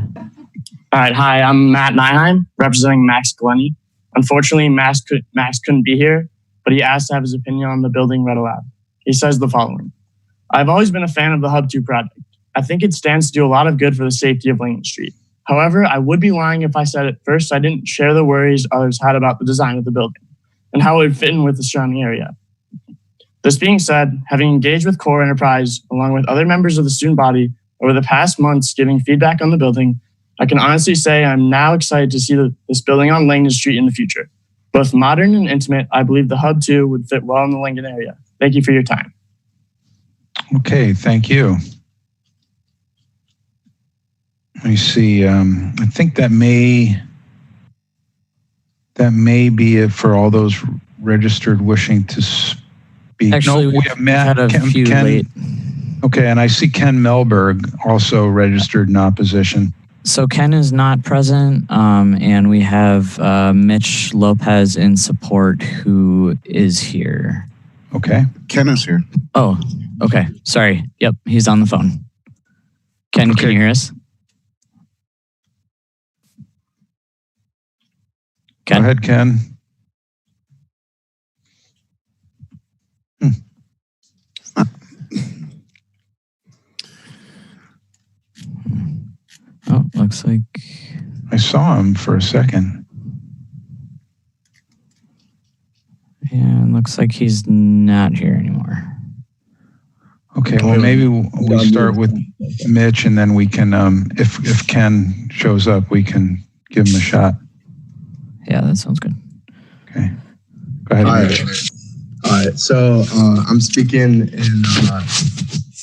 All right, hi, I'm Matt Nyheim, representing Max Glennie. Unfortunately, Max couldn't be here, but he asked to have his opinion on the building read aloud. He says the following: I've always been a fan of the Hub 2 project. I think it stands to do a lot of good for the safety of Langdon Street. However, I would be lying if I said at first I didn't share the worries others had about the design of the building and how it would fit in with the surrounding area. This being said, having engaged with Core Enterprise along with other members of the student body over the past months giving feedback on the building, I can honestly say I'm now excited to see this building on Langdon Street in the future. Both modern and intimate, I believe the Hub 2 would fit well in the Langdon area. Thank you for your time. Okay, thank you. Let me see. I think that may be it for all those registered wishing to speak. Actually, we have Matt. Had a few late. Okay, and I see Ken Melberg also registered in opposition. So Ken is not present, and we have Mitch Lopez in support, who is here. Okay. Ken is here. Oh, okay. Sorry. Yep, he's on the phone. Ken, can you hear us? Ken? Go ahead, Ken. Oh, looks like I saw him for a second. And looks like he's not here anymore. Okay, well, maybe we start with Mitch, and then we can, if Ken shows up, we can give him a shot. Yeah, that sounds good. Okay. Go ahead, Mitch. All right. So I'm speaking in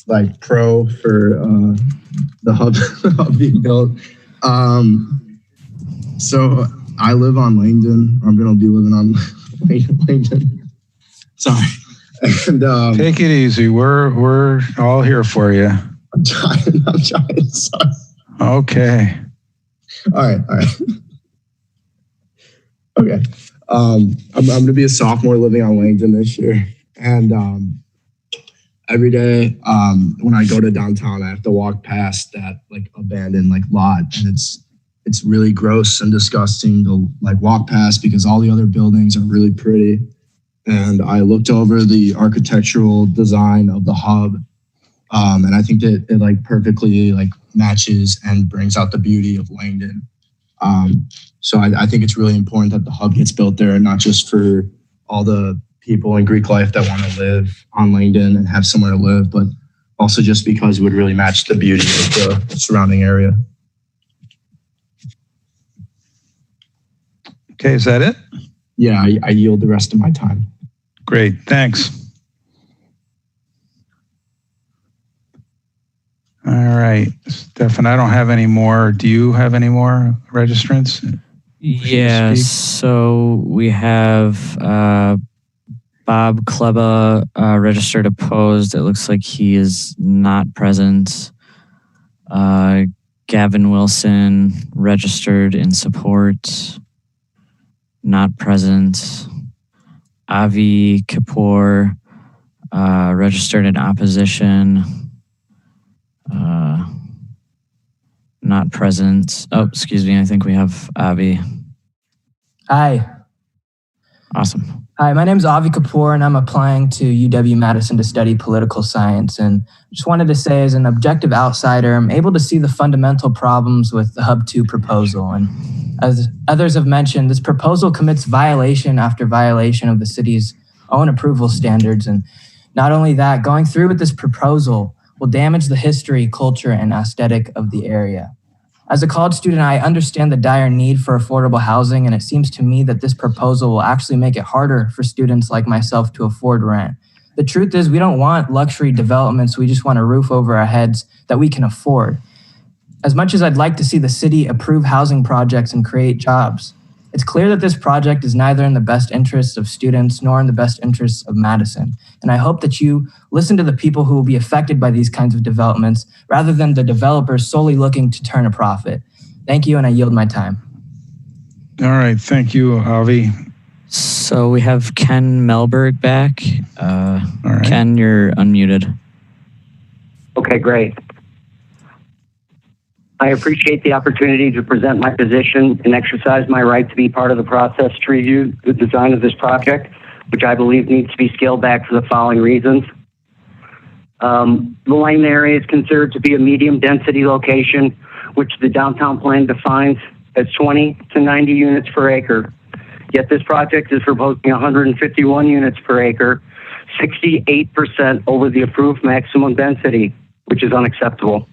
like pro for the hub being built. So I live on Langdon. I'm going to be living on Langdon. Sorry. And take it easy. We're all here for you. I'm trying. Sorry. Okay. All right. Okay. I'm going to be a sophomore living on Langdon this year. And every day when I go to downtown, I have to walk past that like abandoned like lot. And it's really gross and disgusting to like walk past because all the other buildings are really pretty. And I looked over the architectural design of the hub. And I think that it like perfectly like matches and brings out the beauty of Langdon. So I think it's really important that the hub gets built there, not just for all the people in Greek life that want to live on Langdon and have somewhere to live, but also just because it would really match the beauty of the surrounding area. Okay, is that it? Yeah, I yield the rest of my time. Great, thanks. All right, Stefan, I don't have any more. Do you have any more registrants? Yeah, so we have Bob Kleba registered opposed. It looks like he is not present. Gavin Wilson registered in support, not present. Avi Kapoor registered in opposition, not present. Oh, excuse me. I think we have Avi. Hi. Awesome. Hi, my name is Avi Kapoor, and I'm applying to UW-Madison to study political science. And just wanted to say, as an objective outsider, I'm able to see the fundamental problems with the Hub 2 proposal. And as others have mentioned, this proposal commits violation after violation of the city's own approval standards. And not only that, going through with this proposal will damage the history, culture, and aesthetic of the area. As a college student, I understand the dire need for affordable housing, and it seems to me that this proposal will actually make it harder for students like myself to afford rent. The truth is, we don't want luxury developments. We just want a roof over our heads that we can afford. As much as I'd like to see the city approve housing projects and create jobs, it's clear that this project is neither in the best interests of students nor in the best interests of Madison. And I hope that you listen to the people who will be affected by these kinds of developments rather than the developers solely looking to turn a profit. Thank you, and I yield my time. All right, thank you, Avi. So we have Ken Melberg back. All right. Ken, you're unmuted. Okay, great. I appreciate the opportunity to present my position and exercise my right to be part of the process to review the design of this project, which I believe needs to be scaled back for the following reasons. The Langdon area is considered to be a medium density location, which the downtown plan defines as 20 to 90 units per acre. Yet this project is proposing 151 units per acre, 68% over the approved maximum density, which is unacceptable.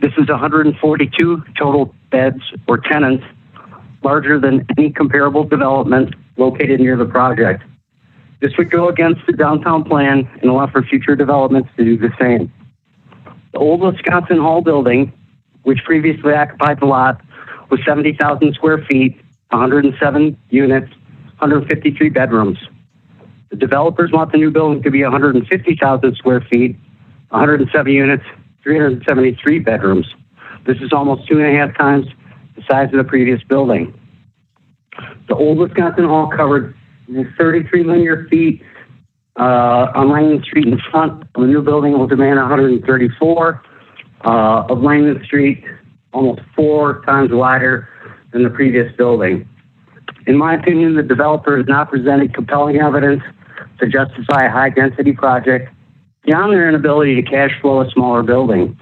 This is 142 total beds or tenants, larger than any comparable development located near the project. This would go against the downtown plan and allow for future developments to do the same. The old Wisconsin Hall building, which previously occupied the lot, was 70,000 square feet, 107 units, 153 bedrooms. The developers want the new building to be 150,000 square feet, 107 units, 373 bedrooms. This is almost 2.5 times the size of the previous building. The old Wisconsin Hall covered 33 linear feet on Langdon Street in front. The new building will demand 134 of Langdon Street, almost 4 times wider than the previous building. In my opinion, the developer has not presented compelling evidence to justify a high-density project beyond their inability to cash flow a smaller building.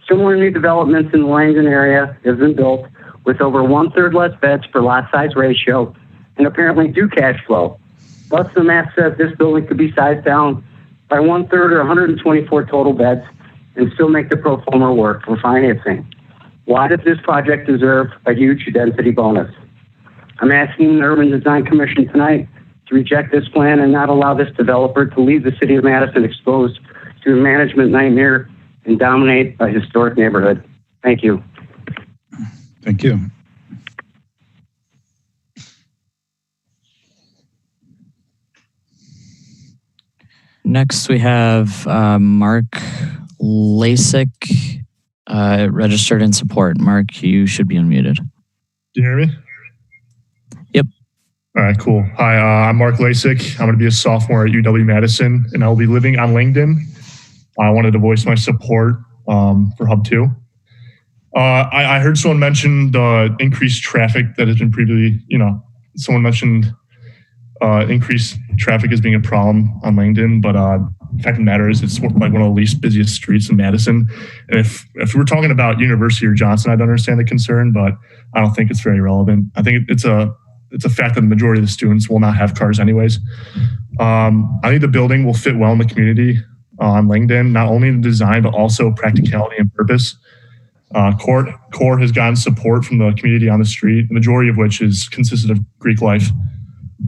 Similar new developments in the Langdon area have been built with over 1/3 less beds per lot size ratio and apparently do cash flow. Thus, the math says this building could be sized down by 1/3 or 124 total beds and still make the pro forma work for financing. Why does this project deserve a huge density bonus? I'm asking the Urban Design Commission tonight to reject this plan and not allow this developer to leave the city of Madison exposed to a management nightmare and dominate a historic neighborhood. Thank you. Thank you. Next, we have Mark Lasik, registered in support. Mark, you should be unmuted. Do you hear me? Yep. All right, cool. Hi, I'm Mark Lasik. I'm going to be a sophomore at UW-Madison, and I will be living on Langdon. I wanted to voice my support for Hub 2. I heard someone mention the increased traffic that has been previously, someone mentioned increased traffic as being a problem on Langdon, but the fact of the matter is it's like one of the least busiest streets in Madison. And if we're talking about University or Johnson, I'd understand the concern, but I don't think it's very relevant. I think it's a fact that the majority of the students will not have cars anyways. I think the building will fit well in the community on Langdon, not only in the design, but also practicality and purpose. Core has gotten support from the community on the street, the majority of which is consisted of Greek life.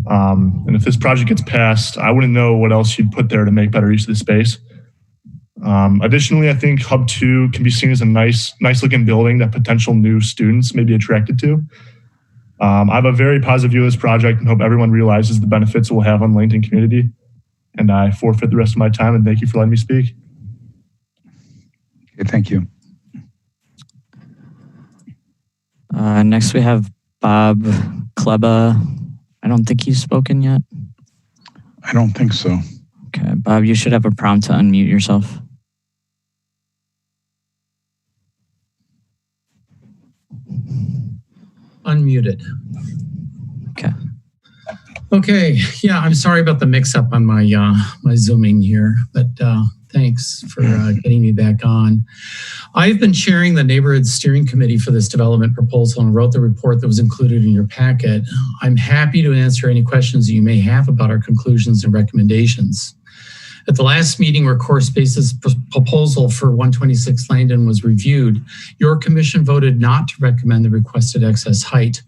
And if this project gets passed, I wouldn't know what else you'd put there to make better use of the space. Additionally, I think Hub 2 can be seen as a nice looking building that potential new students may be attracted to. I have a very positive view of this project and hope everyone realizes the benefits it will have on Langdon community. And I forfeit the rest of my time, and thank you for letting me speak. Okay, thank you. Next, we have Bob Kleba. I don't think he's spoken yet. I don't think so. Okay, Bob, you should have a prompt to unmute yourself. Unmuted. Okay. Okay. Yeah, I'm sorry about the mix-up on my my Zooming here, but thanks for getting me back on. I've been chairing the neighborhood steering committee for this development proposal and wrote the report that was included in your packet. I'm happy to answer any questions that you may have about our conclusions and recommendations. At the last meeting where Core Space's proposal for 126 Langdon was reviewed, your commission voted not to recommend the requested excess height.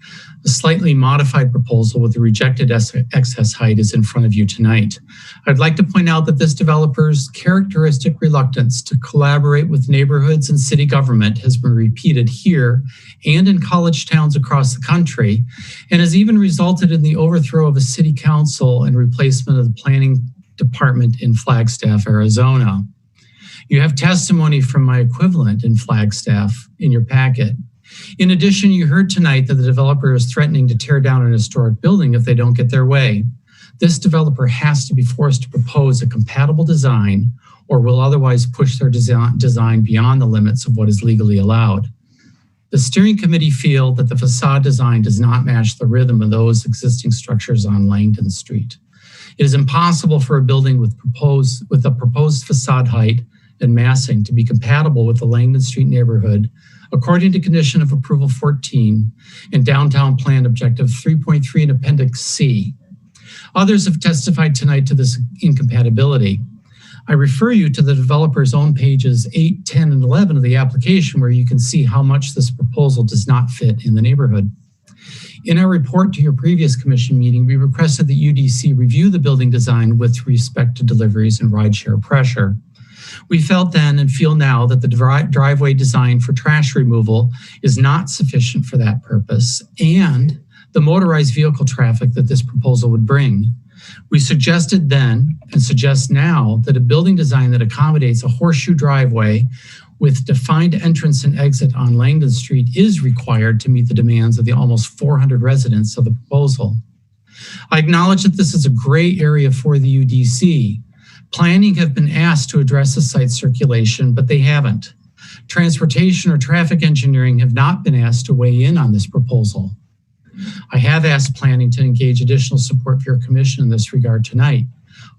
A slightly modified proposal with the rejected excess height is in front of you tonight. I'd like to point out that this developer's characteristic reluctance to collaborate with neighborhoods and city government has been repeated here and in college towns across the country, and has even resulted in the overthrow of a city council and replacement of the planning department in Flagstaff, Arizona. You have testimony from my equivalent in Flagstaff in your packet. In addition, you heard tonight that the developer is threatening to tear down an historic building if they don't get their way. This developer has to be forced to propose a compatible design or will otherwise push their design beyond the limits of what is legally allowed. The steering committee feel that the facade design does not match the rhythm of those existing structures on Langdon Street. It is impossible for a building with a proposed facade height and massing to be compatible with the Langdon Street neighborhood, according to Condition of Approval 14 and Downtown Plan Objective 3.3 in Appendix C. Others have testified tonight to this incompatibility. I refer you to the developer's own pages 8, 10, and 11 of the application, where you can see how much this proposal does not fit in the neighborhood. In our report to your previous commission meeting, we requested that UDC review the building design with respect to deliveries and rideshare pressure. We felt then and feel now that the driveway design for trash removal is not sufficient for that purpose and the motorized vehicle traffic that this proposal would bring. We suggested then and suggest now that a building design that accommodates a horseshoe driveway with defined entrance and exit on Langdon Street is required to meet the demands of the almost 400 residents of the proposal. I acknowledge that this is a gray area for the UDC. Planning have been asked to address the site circulation, but they haven't. Transportation or traffic engineering have not been asked to weigh in on this proposal. I have asked planning to engage additional support for your commission in this regard tonight.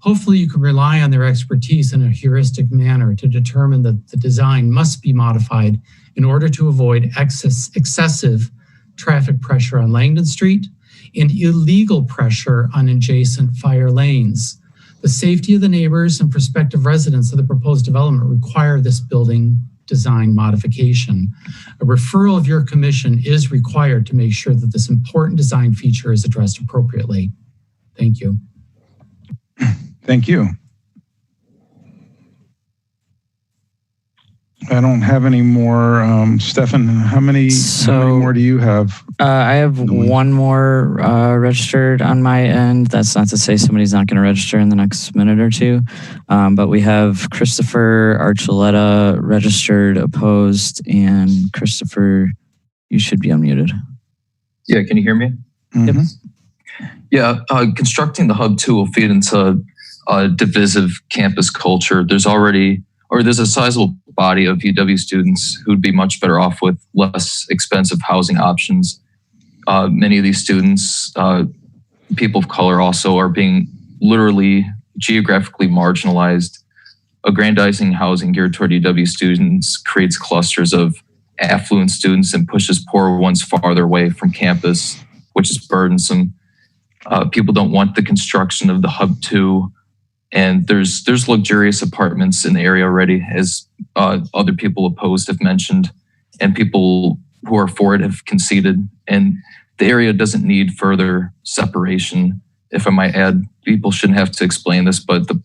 Hopefully you can rely on their expertise in a heuristic manner to determine that the design must be modified in order to avoid excessive traffic pressure on Langdon Street and illegal pressure on adjacent fire lanes. The safety of the neighbors and prospective residents of the proposed development require this building design modification. A referral of your commission is required to make sure that this important design feature is addressed appropriately. Thank you. Thank you. I don't have any more. Stefan, how many more do you have? I have one more registered on my end. That's not to say somebody's not going to register in the next minute or two. But we have Christopher Archuleta registered, opposed, and Christopher, you should be unmuted. Yeah, can you hear me? Mm-hmm. Yep. Yeah, constructing the Hub 2 will feed into a divisive campus culture. There's a sizable body of UW students who'd be much better off with less expensive housing options. Many of these students, people of color also, are being literally geographically marginalized. Aggrandizing housing geared toward UW students creates clusters of affluent students and pushes poorer ones farther away from campus, which is burdensome. People don't want the construction of the Hub 2. And there's luxurious apartments in the area already, as other people opposed have mentioned, and people who are for it have conceded. And the area doesn't need further separation. If I might add, people shouldn't have to explain this, but the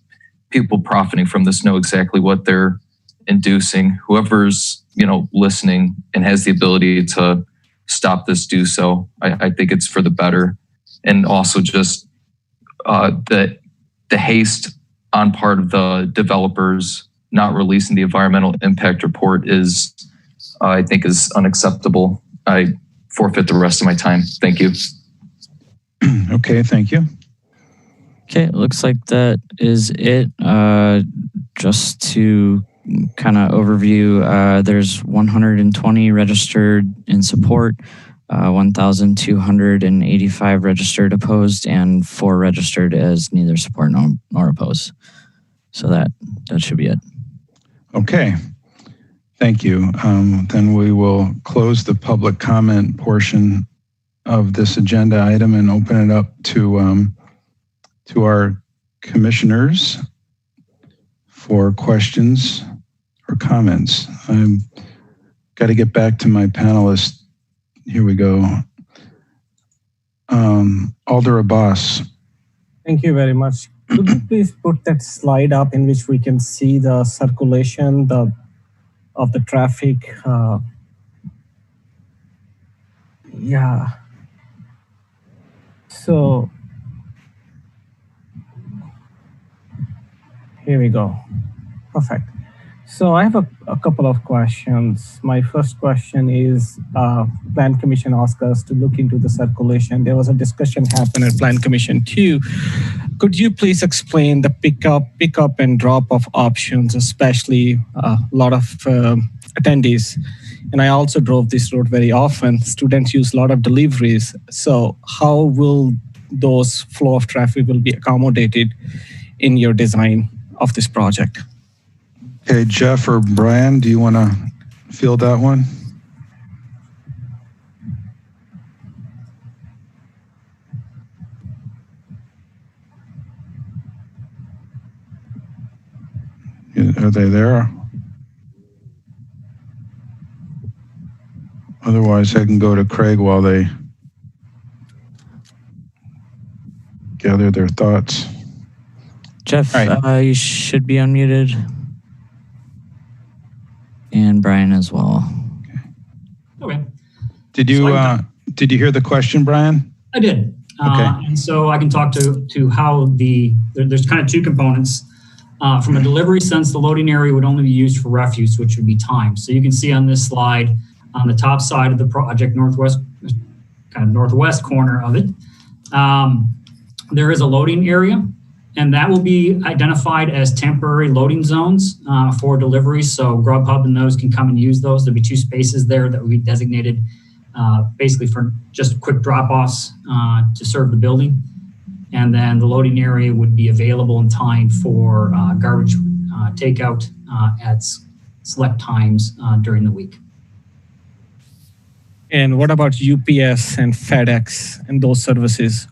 people profiting from this know exactly what they're inducing. Whoever's listening and has the ability to stop this, do so. I think it's for the better. And also just the haste on part of the developers not releasing the environmental impact report I think is unacceptable. I forfeit the rest of my time. Thank you. Okay, thank you. Okay, it looks like that is it. Just to kind of overview, there's 120 registered in support, 1,285 registered opposed, and 4 registered as neither support nor oppose. So that should be it. Okay, thank you. Then we will close the public comment portion of this agenda item and open it up to our commissioners for questions or comments. I've got to get back to my panelists. Here we go. Alder Abbas. Thank you very much. Could you please put that slide up in which we can see the circulation of the traffic? Yeah. So here we go. Perfect. So I have a couple of questions. My first question is, Plan Commission asked us to look into the circulation. There was a discussion happened at Plan Commission too. Could you please explain the pickup and drop off options, especially a lot of attendees? And I also drove this road very often. Students use a lot of deliveries. So how will those flow of traffic will be accommodated in your design of this project? Okay, Jeff or Brian, do you want to field that one? Are they there? Otherwise, I can go to Craig while they gather their thoughts. Jeff, you should be unmuted. And Brian as well. Okay. Did you hear the question, Brian? I did. Okay. And so I can talk to how there's kind of two components. From a delivery sense, the loading area would only be used for refuse, which would be time. So you can see on this slide, on the top side of the project, northwest corner of it, there is a loading area, and that will be identified as temporary loading zones for deliveries. So Grubhub and those can come and use those. There'll be 2 spaces there that will be designated basically for just quick drop-offs to serve the building. And then the loading area would be available in time for garbage takeout at select times during the week. And what about UPS and FedEx and those services?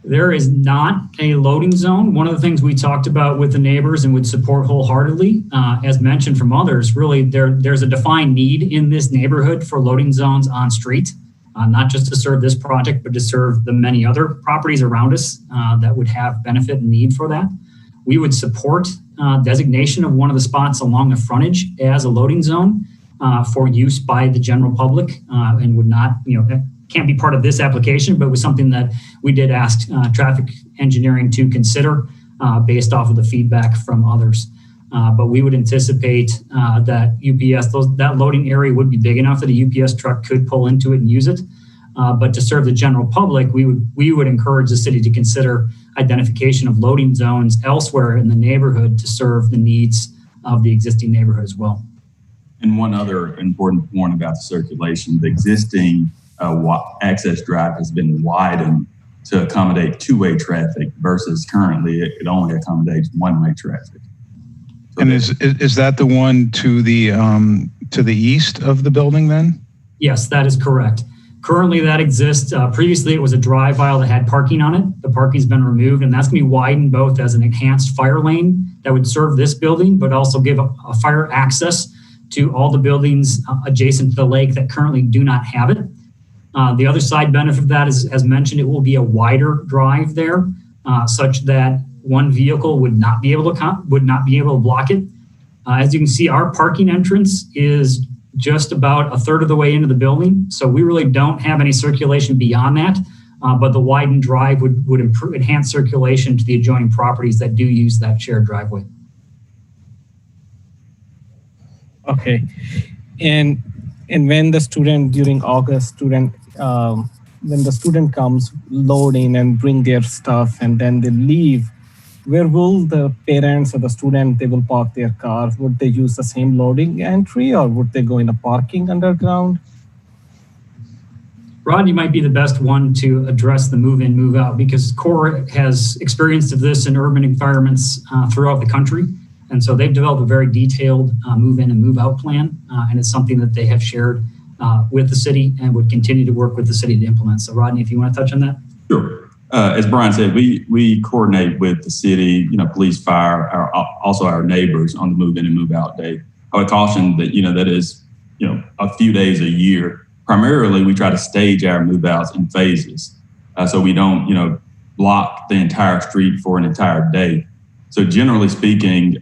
There is not a loading zone. One of the things we talked about with the neighbors and would support wholeheartedly, as mentioned from others, really there's a defined need in this neighborhood for loading zones on street, not just to serve this project, but to serve the many other properties around us that would have benefit and need for that. We would support designation of one of the spots along the frontage as a loading zone for use by the general public and would not, can't be part of this application, but was something that we did ask traffic engineering to consider based off of the feedback from others. But we would anticipate that UPS, that loading area would be big enough that a UPS truck could pull into it and use it. But to serve the general public, we would encourage the city to consider identification of loading zones elsewhere in the neighborhood to serve the needs of the existing neighborhood as well. And one other important point about the circulation, the existing access drive has been widened to accommodate two-way traffic versus currently it only accommodates one-way traffic. So and is that the one to the east of the building then? Yes, that is correct. Currently that exists. Previously it was a drive aisle that had parking on it. The parking's been removed and that's going to be widened both as an enhanced fire lane that would serve this building, but also give a fire access to all the buildings adjacent to the lake that currently do not have it. The other side benefit of that is, as mentioned, it will be a wider drive there, such that one vehicle would not be able to block it. As you can see, our parking entrance is just about a third of the way into the building, so we really don't have any circulation beyond that. But the widened drive would enhance circulation to the adjoining properties that do use that shared driveway. Okay, and when the student during August when the student comes loading and bring their stuff and then they leave, where will the parents or the student, they will park their car? Would they use the same loading entry or would they go in a parking underground? Rod, you might be the best one to address the move in, move out, because CORE has experience of this in urban environments throughout the country. And so they've developed a very detailed move in and move out plan. And it's something that they have shared with the city and would continue to work with the city to implement. So Rodney, if you want to touch on that. Sure. As Brian said, we coordinate with the city, police, fire, also our neighbors on the move in and move out day. I would caution that, that is, a few days a year. Primarily, we try to stage our move outs in phases. So we don't, block the entire street for an entire day. So generally speaking,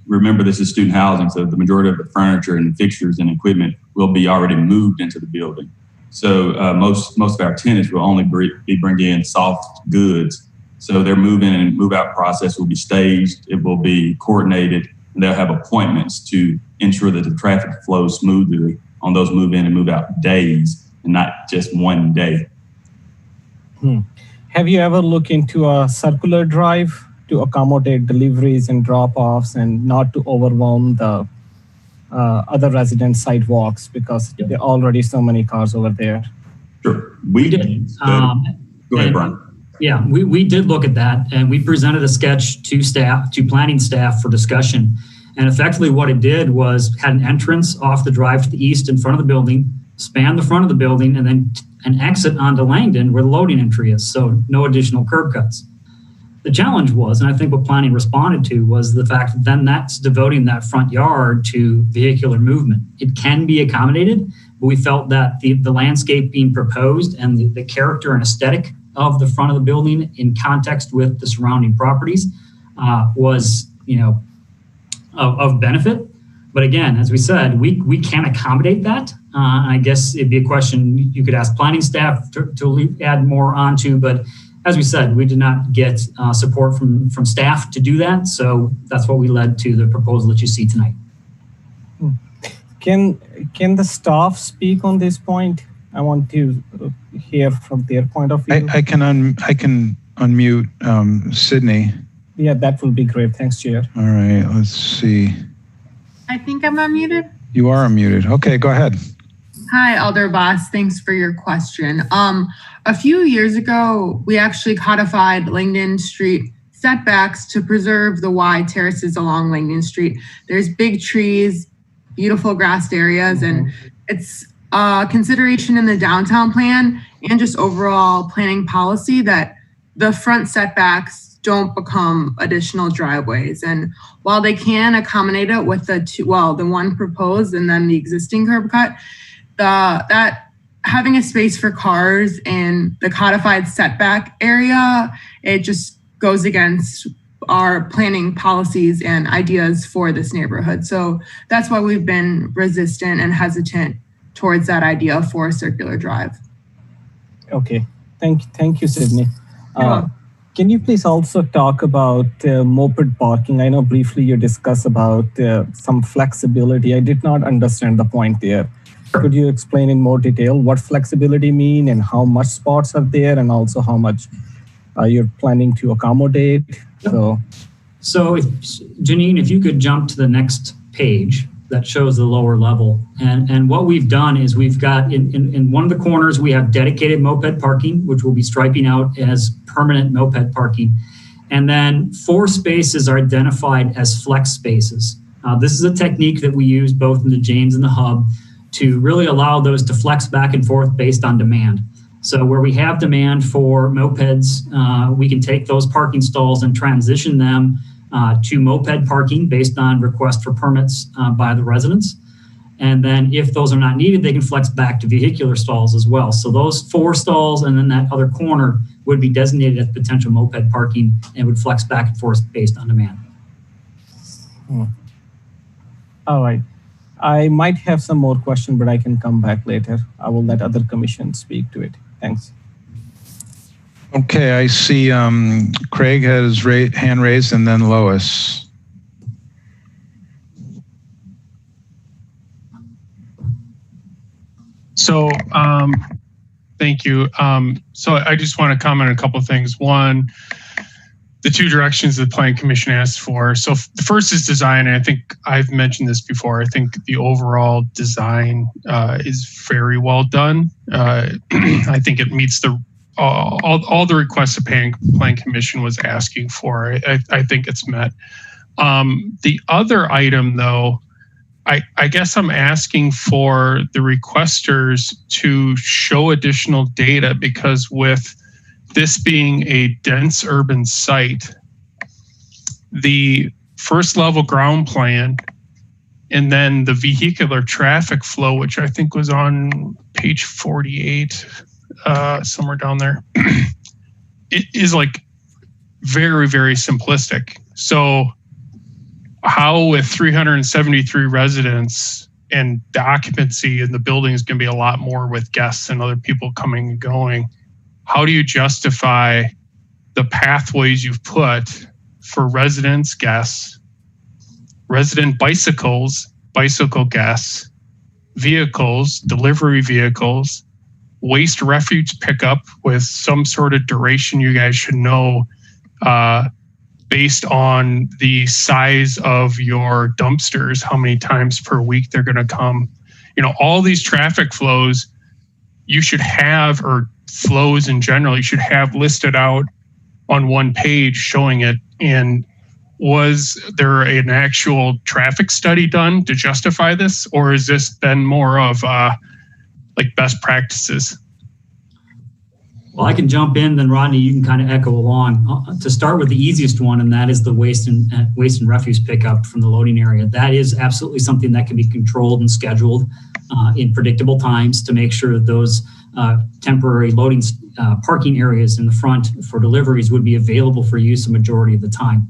remember this is student housing, so the majority of the furniture and fixtures and equipment will be already moved into the building. So most of our tenants will only be bringing in soft goods. So their move in and move out process will be staged. It will be coordinated, and they'll have appointments to ensure that the traffic flows smoothly on those move in and move out days, and not just one day. Have you ever looked into a circular drive to accommodate deliveries and drop-offs and not to overwhelm the other resident sidewalks because there are already so many cars over there? Sure, we did. Go ahead, Brian. Yeah, we did look at that, and we presented a sketch to planning staff for discussion. And effectively what it did was had an entrance off the drive to the east in front of the building, span the front of the building, and then an exit onto Langdon where the loading entry is, so no additional curb cuts. The challenge was, and I think what planning responded to, was the fact that then that's devoting that front yard to vehicular movement. It can be accommodated, but we felt that the landscape being proposed and the character and aesthetic of the front of the building in context with the surrounding properties was, of benefit. But again, as we said, we can't accommodate that. I guess it'd be a question you could ask planning staff to add more onto, but as we said, we did not get support from staff to do that. So that's what we led to the proposal that you see tonight. Can the staff speak on this point? I want to hear from their point of view. I can unmute Sydney. Yeah, that will be great. Thanks, Chair. All right, let's see. I think I'm unmuted. You are unmuted. Okay, go ahead. Hi, Alder Boss. Thanks for your question. A few years ago, we actually codified Langdon Street setbacks to preserve the wide terraces along Langdon Street. There's big trees, beautiful grassed areas, and it's a consideration in the downtown plan and just overall planning policy that the front setbacks don't become additional driveways. And while they can accommodate it with the one proposed and then the existing curb cut, that having a space for cars in the codified setback area, it just goes against our planning policies and ideas for this neighborhood. So that's why we've been resistant and hesitant towards that idea for a circular drive. Okay, thank you, Sydney. Can you please also talk about moped parking? I know briefly you discussed about some flexibility. I did not understand the point there. Could you explain in more detail what flexibility mean and how much spots are there and also how much you're planning to accommodate? So Janine, if you could jump to the next page that shows the lower level. And what we've done is we've got in one of the corners, we have dedicated moped parking, which we'll be striping out as permanent moped parking. And then 4 spaces are identified as flex spaces. This is a technique that we use both in the James and the Hub to really allow those to flex back and forth based on demand. So where we have demand for mopeds, we can take those parking stalls and transition them to moped parking based on request for permits by the residents. And then if those are not needed, they can flex back to vehicular stalls as well. So those 4 stalls and then that other corner would be designated as potential moped parking and would flex back and forth based on demand. All right. I might have some more questions, but I can come back later. I will let other commissions speak to it. Thanks. Okay, I see Craig has his hand raised and then Lois. So, thank you. So I just want to comment on a couple of things. One, the 2 directions the Plan Commission asked for. So the first is design, and I think I've mentioned this before. I think the overall design is very well done. I think it meets all the requests the Plan Commission was asking for. I think it's met. The other item, though, I guess I'm asking for the requesters to show additional data because with this being a dense urban site, the first level ground plan and then the vehicular traffic flow, which I think was on page 48, somewhere down there, it is like very, very simplistic. So how with 373 residents and the occupancy in the building is going to be a lot more with guests and other people coming and going, how do you justify the pathways you've put for residents, guests, resident bicycles, bicycle guests, vehicles, delivery vehicles, waste refuse pickup with some sort of duration you guys should know based on the size of your dumpsters, how many times per week they're going to come. You know, all these traffic flows you should have, or flows in general, you should have listed out on one page showing it. And was there an actual traffic study done to justify this? Or has this been more of like best practices? Well, I can jump in, then Rodney, you can kind of echo along. To start with the easiest one, and that is the waste and refuse pickup from the loading area. That is absolutely something that can be controlled and scheduled in predictable times to make sure that those temporary loading parking areas in the front for deliveries would be available for use a majority of the time.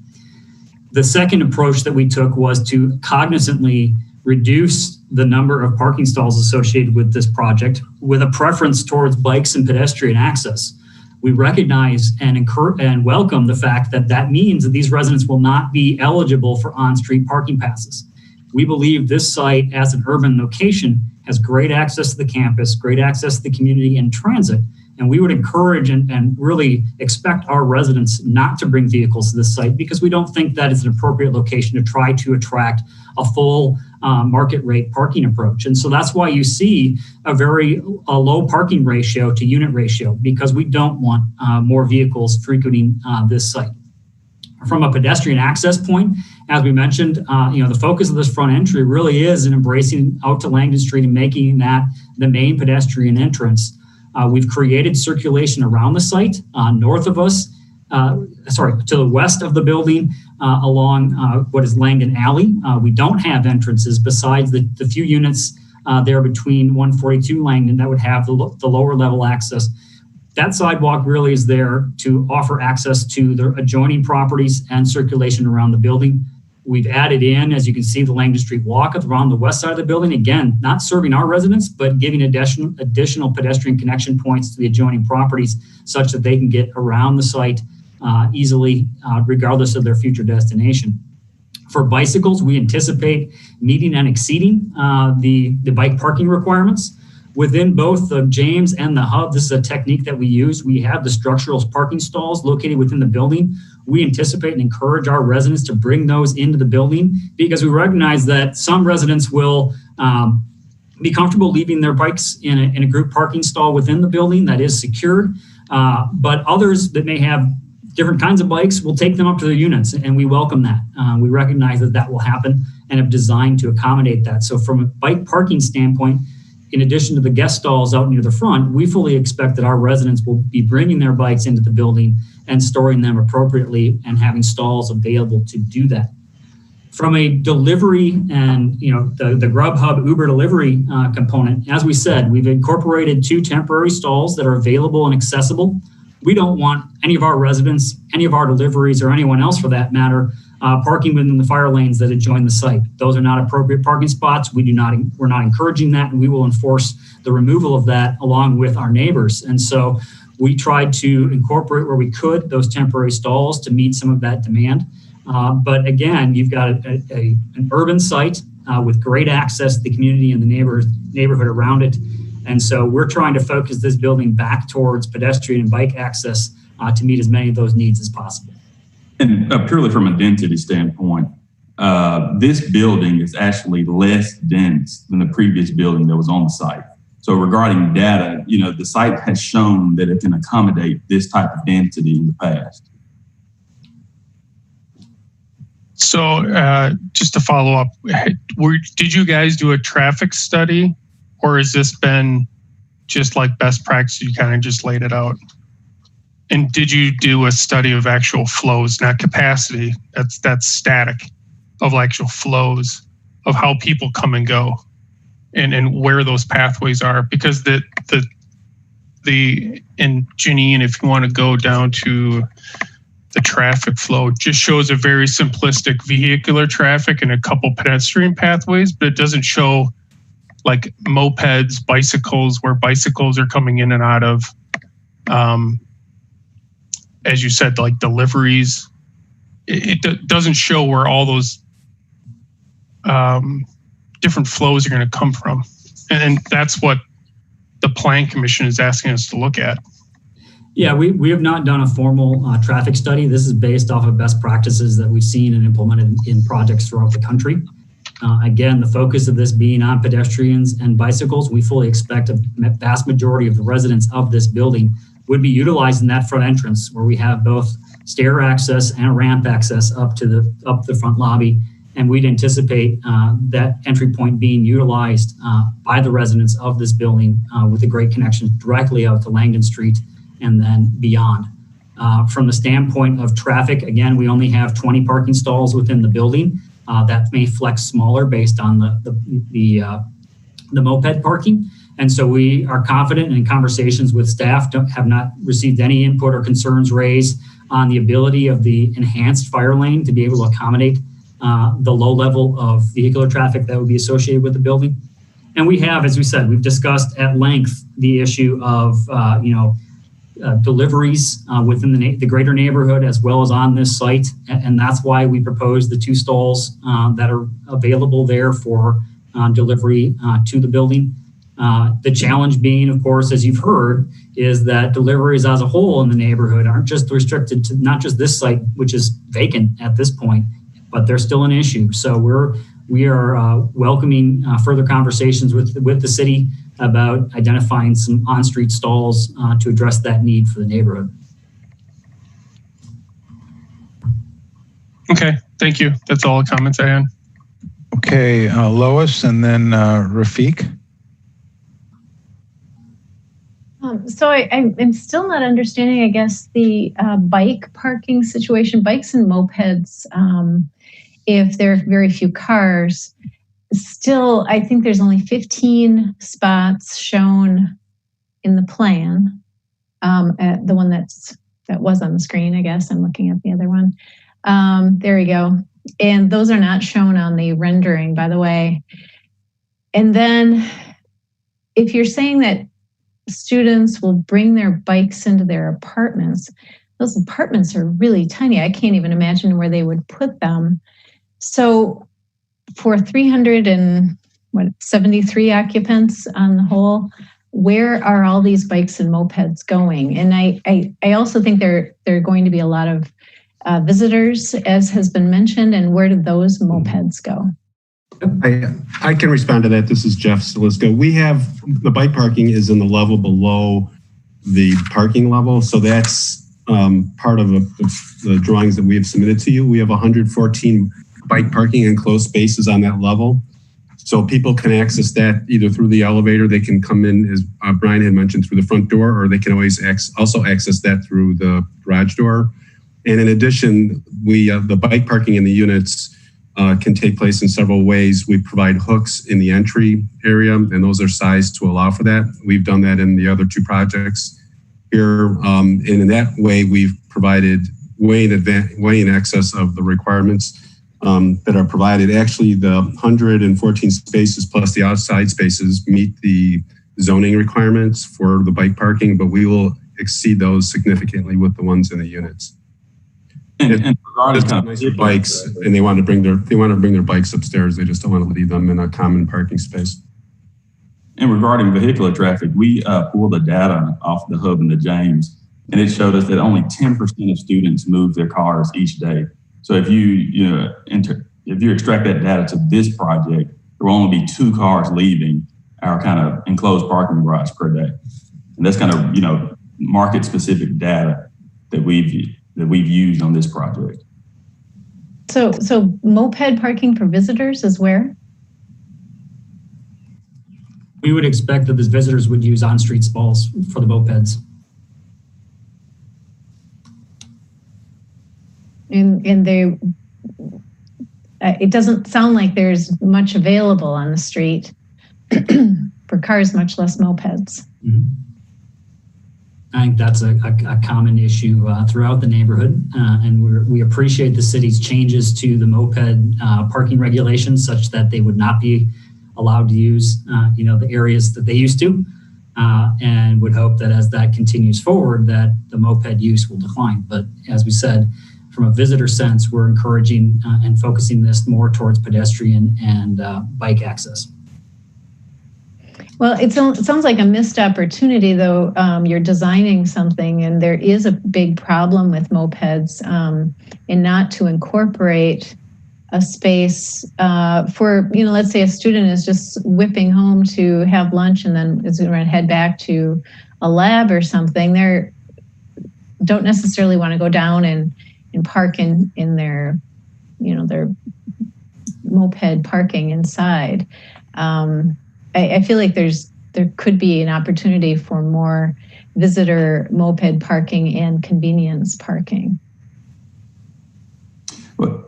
The second approach that we took was to cognizantly reduce the number of parking stalls associated with this project with a preference towards bikes and pedestrian access. We recognize and encourage and welcome the fact that that means that these residents will not be eligible for on-street parking passes. We believe this site as an urban location has great access to the campus, great access to the community and transit. And we would encourage and really expect our residents not to bring vehicles to this site because we don't think that is an appropriate location to try to attract a full market rate parking approach. And so that's why you see a low parking ratio to unit ratio, because we don't want more vehicles frequenting this site. From a pedestrian access point, as we mentioned, the focus of this front entry really is in embracing out to Langdon Street and making that the main pedestrian entrance. We've created circulation around the site, north of us, to the west of the building, along what is Langdon Alley. We don't have entrances besides the few units there between 142 Langdon that would have the lower level access. That sidewalk really is there to offer access to the adjoining properties and circulation around the building. We've added in, as you can see, the Langdon Street walk around the west side of the building. Again, not serving our residents, but giving additional pedestrian connection points to the adjoining properties such that they can get around the site easily, regardless of their future destination. For bicycles, we anticipate meeting and exceeding the bike parking requirements. Within both the James and the Hub, this is a technique that we use. We have the structural parking stalls located within the building. We anticipate and encourage our residents to bring those into the building because we recognize that some residents will be comfortable leaving their bikes in a group parking stall within the building that is secured. But others that may have different kinds of bikes will take them up to their units, and we welcome that. We recognize that will happen and have designed to accommodate that. So from a bike parking standpoint, in addition to the guest stalls out near the front, we fully expect that our residents will be bringing their bikes into the building and storing them appropriately and having stalls available to do that. From a delivery and the Grubhub Uber delivery component, as we said, we've incorporated 2 temporary stalls that are available and accessible. We don't want any of our residents, any of our deliveries, or anyone else for that matter, parking within the fire lanes that adjoin the site. Those are not appropriate parking spots. We're not encouraging that, and we will enforce the removal of that along with our neighbors. And so we tried to incorporate where we could those temporary stalls to meet some of that demand. But again, you've got an urban site with great access to the community and the neighborhood around it. And so we're trying to focus this building back towards pedestrian and bike access to meet as many of those needs as possible. And purely from a density standpoint, this building is actually less dense than the previous building that was on the site. So regarding data, the site has shown that it can accommodate this type of density in the past. So just to follow up, did you guys do a traffic study, or has this been just like best practice? You kind of just laid it out. And did you do a study of actual flows, not capacity? That's static, of actual flows of how people come and go, and where those pathways are. Because and Janine, if you want to go down to the traffic flow, just shows a very simplistic vehicular traffic and a couple pedestrian pathways, but it doesn't show like mopeds, bicycles, where bicycles are coming in and out of. As you said, like deliveries, it doesn't show where all those different flows are going to come from. And that's what the Plan Commission is asking us to look at. Yeah, we have not done a formal traffic study. This is based off of best practices that we've seen and implemented in projects throughout the country. Again, the focus of this being on pedestrians and bicycles, we fully expect a vast majority of the residents of this building would be utilizing that front entrance where we have both stair access and ramp access up the front lobby. And we'd anticipate that entry point being utilized by the residents of this building with a great connection directly out to Langdon Street and then beyond. From the standpoint of traffic, again, we only have 20 parking stalls within the building. That may flex smaller based on the moped parking. And so we are confident in conversations with staff, have not received any input or concerns raised on the ability of the enhanced fire lane to be able to accommodate the low level of vehicular traffic that would be associated with the building. And we have, as we said, we've discussed at length the issue of deliveries within the greater neighborhood as well as on this site. And that's why we proposed the 2 stalls that are available there for delivery to the building. The challenge being, of course, as you've heard, is that deliveries as a whole in the neighborhood aren't just restricted to not just this site, which is vacant at this point, but they're still an issue. So we are welcoming further conversations with the city about identifying some on-street stalls to address that need for the neighborhood. Okay, thank you. That's all the comments I had. Okay, Lois and then Rafiq. So I'm still not understanding, I guess, the bike parking situation, bikes and mopeds. If there are very few cars, still, I think there's only 15 spots shown in the plan. At the one that was on the screen, I guess. I'm looking at the other one. There we go. And those are not shown on the rendering, by the way. And then if you're saying that students will bring their bikes into their apartments, those apartments are really tiny. I can't even imagine where they would put them. So for 373 occupants on the whole, where are all these bikes and mopeds going? And I also think there are going to be a lot of visitors, as has been mentioned, and where do those mopeds go? I can respond to that. This is Jeff Salisco. We have the bike parking is in the level below the parking level. So that's part of the drawings that we have submitted to you. We have 114 bike parking enclosed spaces on that level. So people can access that either through the elevator, they can come in, as Brian had mentioned, through the front door, or they can always also access that through the garage door. And in addition, the bike parking in the units can take place in several ways. We provide hooks in the entry area, and those are sized to allow for that. We've done that in the other two projects here. And in that way, we've provided way in excess of the requirements that are provided. Actually, the 114 spaces plus the outside spaces meet the zoning requirements for the bike parking, but we will exceed those significantly with the ones in the units. And bikes, and they want to bring their bikes upstairs. They just don't want to leave them in a common parking space. And regarding vehicular traffic, we pulled the data off the hub in the James, and it showed us that only 10% of students move their cars each day. So if you extract that data to this project, there will only be 2 cars leaving our kind of enclosed parking garage per day, and that's kind of market specific data that we've used on this project. So moped parking for visitors is where? We would expect that the visitors would use on-street stalls for the mopeds. And it doesn't sound like there's much available on the street for cars, much less mopeds. Mm-hmm. I think that's a common issue throughout the neighborhood, and we appreciate the city's changes to the moped parking regulations such that they would not be allowed to use the areas that they used to, and would hope that as that continues forward that the moped use will decline. But as we said, from a visitor sense, we're encouraging and focusing this more towards pedestrian and bike access. Well, it sounds like a missed opportunity, though. You're designing something, and there is a big problem with mopeds, and not to incorporate a space for, let's say a student is just whipping home to have lunch and then is going to head back to a lab or something. They don't necessarily want to go down and park in their, their moped parking inside. I feel like there could be an opportunity for more visitor moped parking and convenience parking. Well,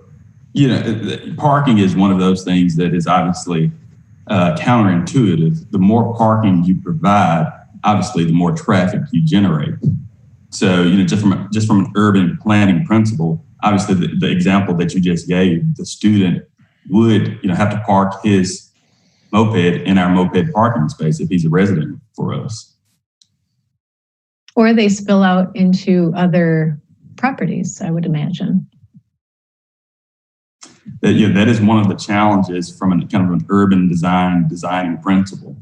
parking is one of those things that is obviously counterintuitive. The more parking you provide, obviously, the more traffic you generate. So, just from an urban planning principle, obviously, the example that you just gave, the student would, have to park his moped in our moped parking space if he's a resident for us. Or they spill out into other properties, I would imagine. that that is one of the challenges from a kind of an urban designing principle.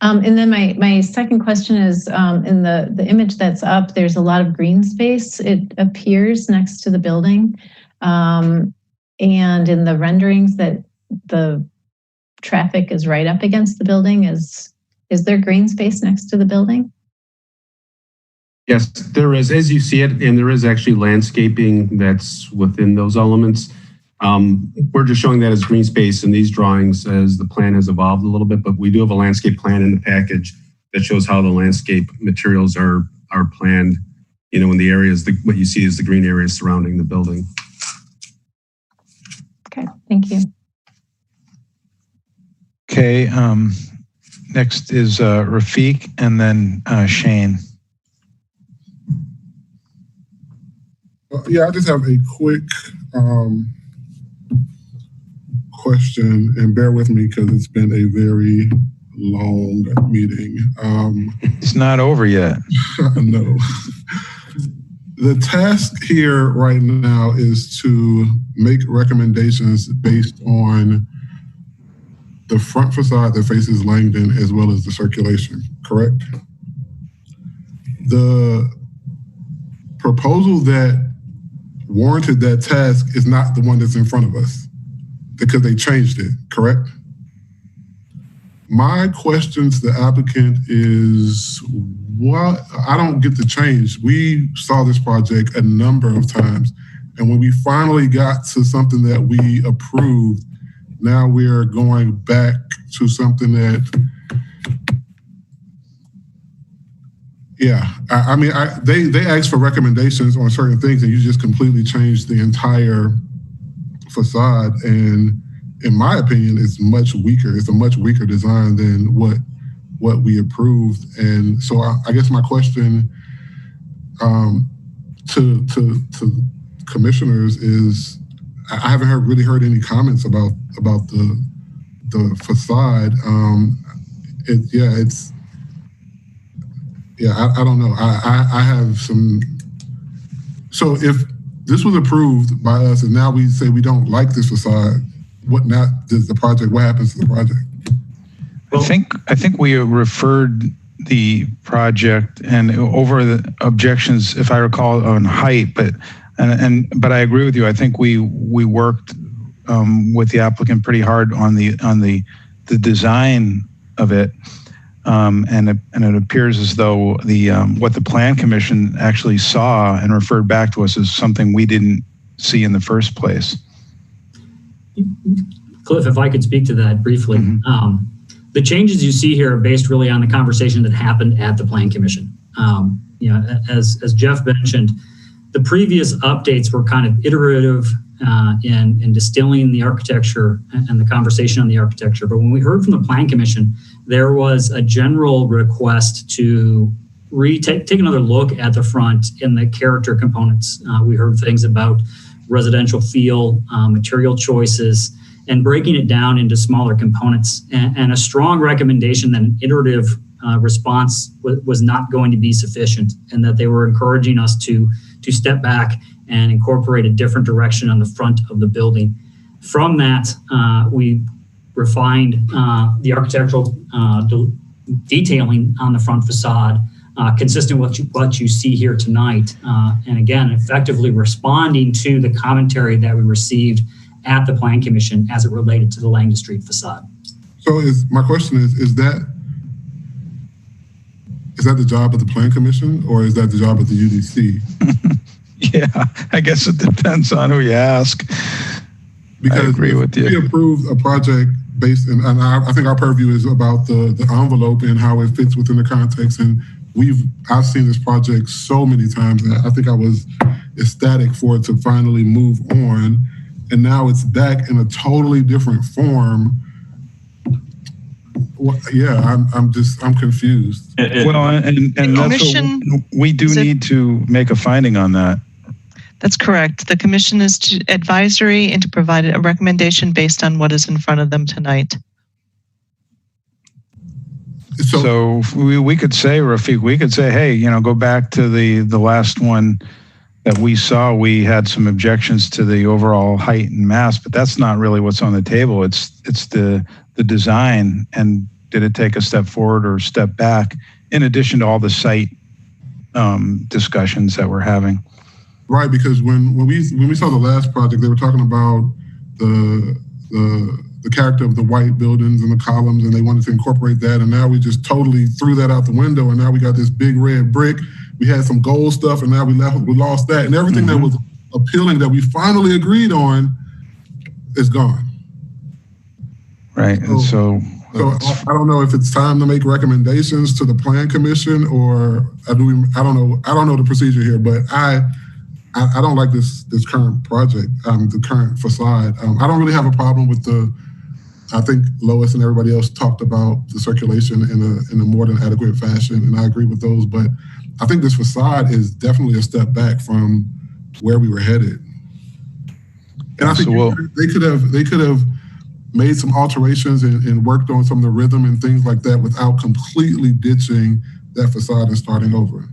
And then my second question is, in the image that's up, there's a lot of green space. It appears next to the building. And in the renderings that the traffic is right up against the building. Is there green space next to the building? Yes, there is, as you see it, and there is actually landscaping that's within those elements. We're just showing that as green space in these drawings as the plan has evolved a little bit, but we do have a landscape plan in the package that shows how the landscape materials are planned, in the areas, what you see is the green areas surrounding the building. Okay, thank you. Okay, next is Rafiq and then Shane. Yeah, I just have a quick question, and bear with me because it's been a very long meeting. It's not over yet. No. The task here right now is to make recommendations based on the front facade that faces Langdon as well as the circulation, correct? The proposal that warranted that task is not the one that's in front of us because they changed it, correct? My question to the applicant is, what? I don't get the change. We saw this project a number of times, and when we finally got to something that we approved, now we're going back to something that, yeah, I mean, they asked for recommendations on certain things, and you just completely changed the entire facade. And in my opinion, it's much weaker. It's a much weaker design than what we approved. And so I guess my question to commissioners is, I haven't really heard any comments about the facade. I don't know. I have some. So if this was approved by us and now we say we don't like this facade, what happens to the project? I think we referred the project and over the objections, if I recall, on height, but I agree with you. I think we worked with the applicant pretty hard on the design of it. And it appears as though what the Plan Commission actually saw and referred back to us is something we didn't see in the first place. Cliff, if I could speak to that briefly. Mm-hmm. The changes you see here are based really on the conversation that happened at the Plan Commission. As Jeff mentioned, the previous updates were kind of iterative in distilling the architecture and the conversation on the architecture. But when we heard from the Plan Commission, there was a general request to take another look at the front in the character components. We heard things about residential feel, material choices, and breaking it down into smaller components. And a strong recommendation that an iterative response was not going to be sufficient, and that they were encouraging us to step back and incorporate a different direction on the front of the building. From that, we refined the architectural detailing on the front facade, consistent with what you see here tonight. And again, effectively responding to the commentary that we received at the Plan Commission as it related to the Langdon Street facade. So my question is that the job of the Plan Commission or is that the job of the UDC? Yeah, I guess it depends on who you ask. Because I agree with you. We approved a project based, and I think our purview is about the envelope and how it fits within the context. And I've seen this project so many times, and I think I was ecstatic for it to finally move on. And now it's back in a totally different form. Well, yeah, I'm confused. Well, and that's what we do need to make a finding on that. That's correct. The commission is advisory and to provide a recommendation based on what is in front of them tonight. So we could say, Rafiq, we could say, hey, go back to the last one that we saw. We had some objections to the overall height and mass, but that's not really what's on the table. It's the design, and did it take a step forward or step back in addition to all the site discussions that we're having. Right, because when we saw the last project, they were talking about the character of the white buildings and the columns, and they wanted to incorporate that. And now we just totally threw that out the window, and now we got this big red brick. We had some gold stuff, and now we lost that, and everything that was appealing that we finally agreed on is gone. Right, so I don't know if it's time to make recommendations to the Plan Commission, or I don't know the procedure here, but I don't like this current project, the current facade. I don't really have a problem with I think Lois and everybody else talked about the circulation in a more than adequate fashion, and I agree with those, but I think this facade is definitely a step back from where we were headed. And I think they could have made some alterations and worked on some of the rhythm and things like that without completely ditching that facade and starting over.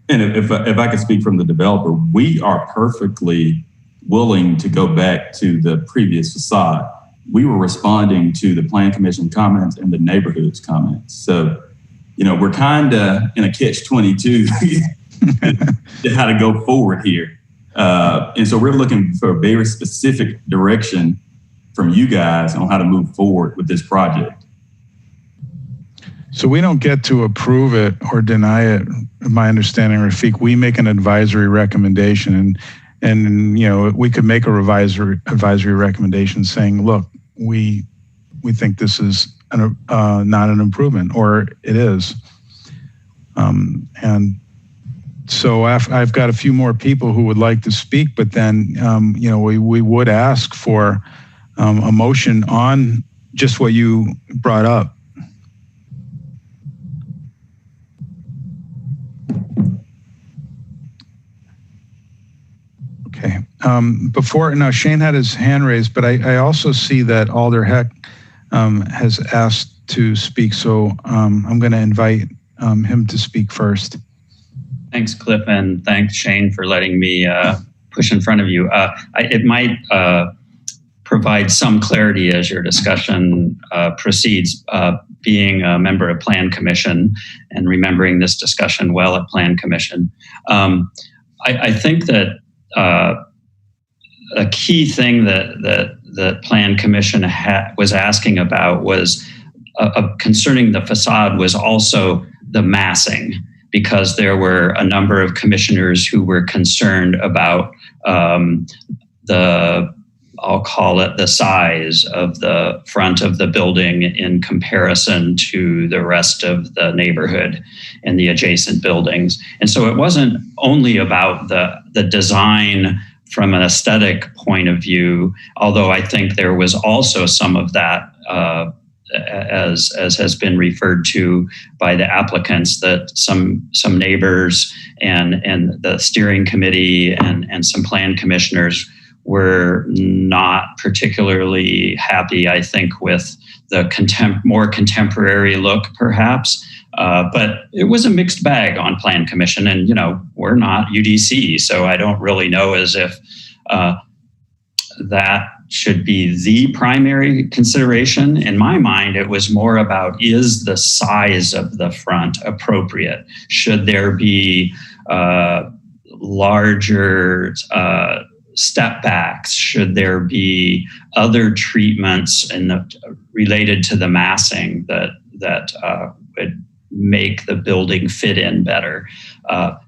And if I could speak from the developer, we are perfectly willing to go back to the previous facade. We were responding to the Plan Commission comments and the neighborhood's comments. So, we're kind of in a catch-22 how to go forward here. And so we're looking for a very specific direction from you guys on how to move forward with this project. So we don't get to approve it or deny it. My understanding, Rafiq, we make an advisory recommendation, and we could make a advisory recommendation saying, look, we think this is not an improvement, or it is. And so I've got a few more people who would like to speak, but then we would ask for a motion on just what you brought up. Okay. Now Shane had his hand raised, but I also see that Alder Heck has asked to speak, so I'm going to invite him to speak first. Thanks, Cliff, and thanks, Shane, for letting me push in front of you. It might provide some clarity as your discussion proceeds. Being a member of Plan Commission and remembering this discussion well at Plan Commission, I think that a key thing that Plan Commission was asking about was concerning the facade was also the massing, because there were a number of commissioners who were concerned about I'll call it the size of the front of the building in comparison to the rest of the neighborhood and the adjacent buildings. And so it wasn't only about the design from an aesthetic point of view, although I think there was also some of that as has been referred to by the applicants, that some neighbors and the steering committee and some plan commissioners were not particularly happy, I think, with the more contemporary look, perhaps. But it was a mixed bag on Plan Commission, and we're not UDC, so I don't really know as if that should be the primary consideration. In my mind, it was more about, is the size of the front appropriate? Should there be larger step backs? Should there be other treatments related to the massing that would make the building fit in better?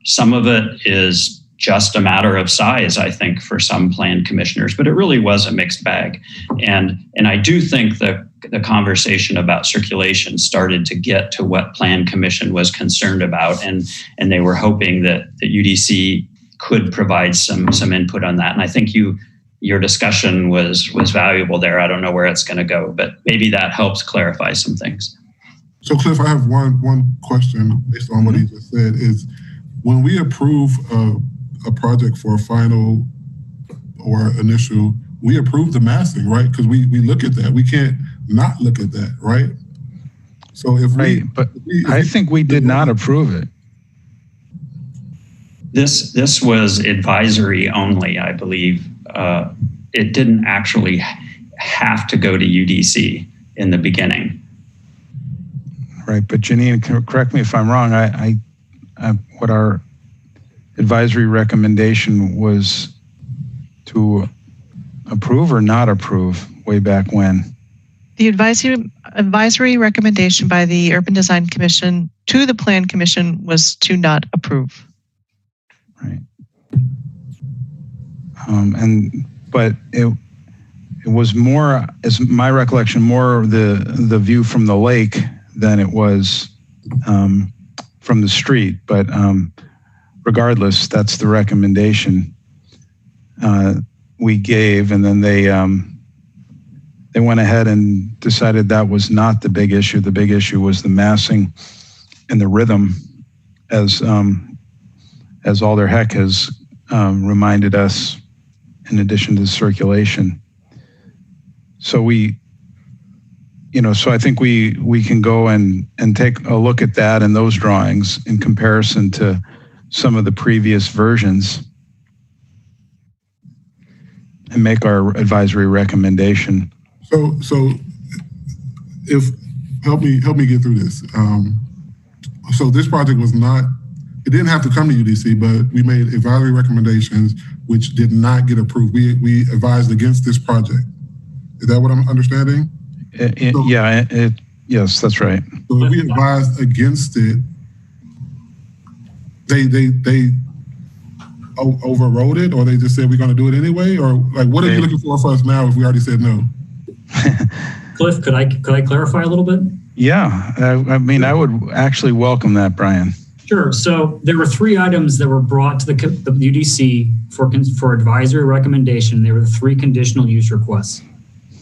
Some of it is just a matter of size, I think, for some plan commissioners, but it really was a mixed bag. And I do think that the conversation about circulation started to get to what Plan Commission was concerned about, and they were hoping that the UDC could provide some input on that. And I think your discussion was valuable there. I don't know where it's going to go, but maybe that helps clarify some things. So Cliff, I have one question based on what he just said. Is when we approve a project for a final or initial, we approve the massing, right? Because we look at that. We can't not look at that, right? So if I think we did not approve it. This was advisory only, I believe. It didn't actually have to go to UDC in the beginning. Right, but Janine, correct me if I'm wrong. What our advisory recommendation was to approve or not approve way back when? The advisory recommendation by the Urban Design Commission to the Plan Commission was to not approve. Right. But it was more, as my recollection, more the view from the lake than it was from the street. But regardless, that's the recommendation we gave, and then they went ahead and decided that was not the big issue. The big issue was the massing and the rhythm, as Alder Heck has reminded us, in addition to the circulation. So so I think we can go and take a look at that and those drawings in comparison to some of the previous versions and make our advisory recommendation. So if help me get through this. So this project was not, it didn't have to come to UDC, but we made advisory recommendations which did not get approved. We advised against this project. Is that what I'm understanding? Yes, that's right. So if we advised against it, they overrode it, or they just said we're going to do it anyway, or like what are you looking for us now if we already said no? Cliff, could I clarify a little bit? Yeah, I mean, I would actually welcome that, Brian. Sure. So there were 3 items that were brought to the UDC for advisory recommendation. There were the 3 conditional use requests.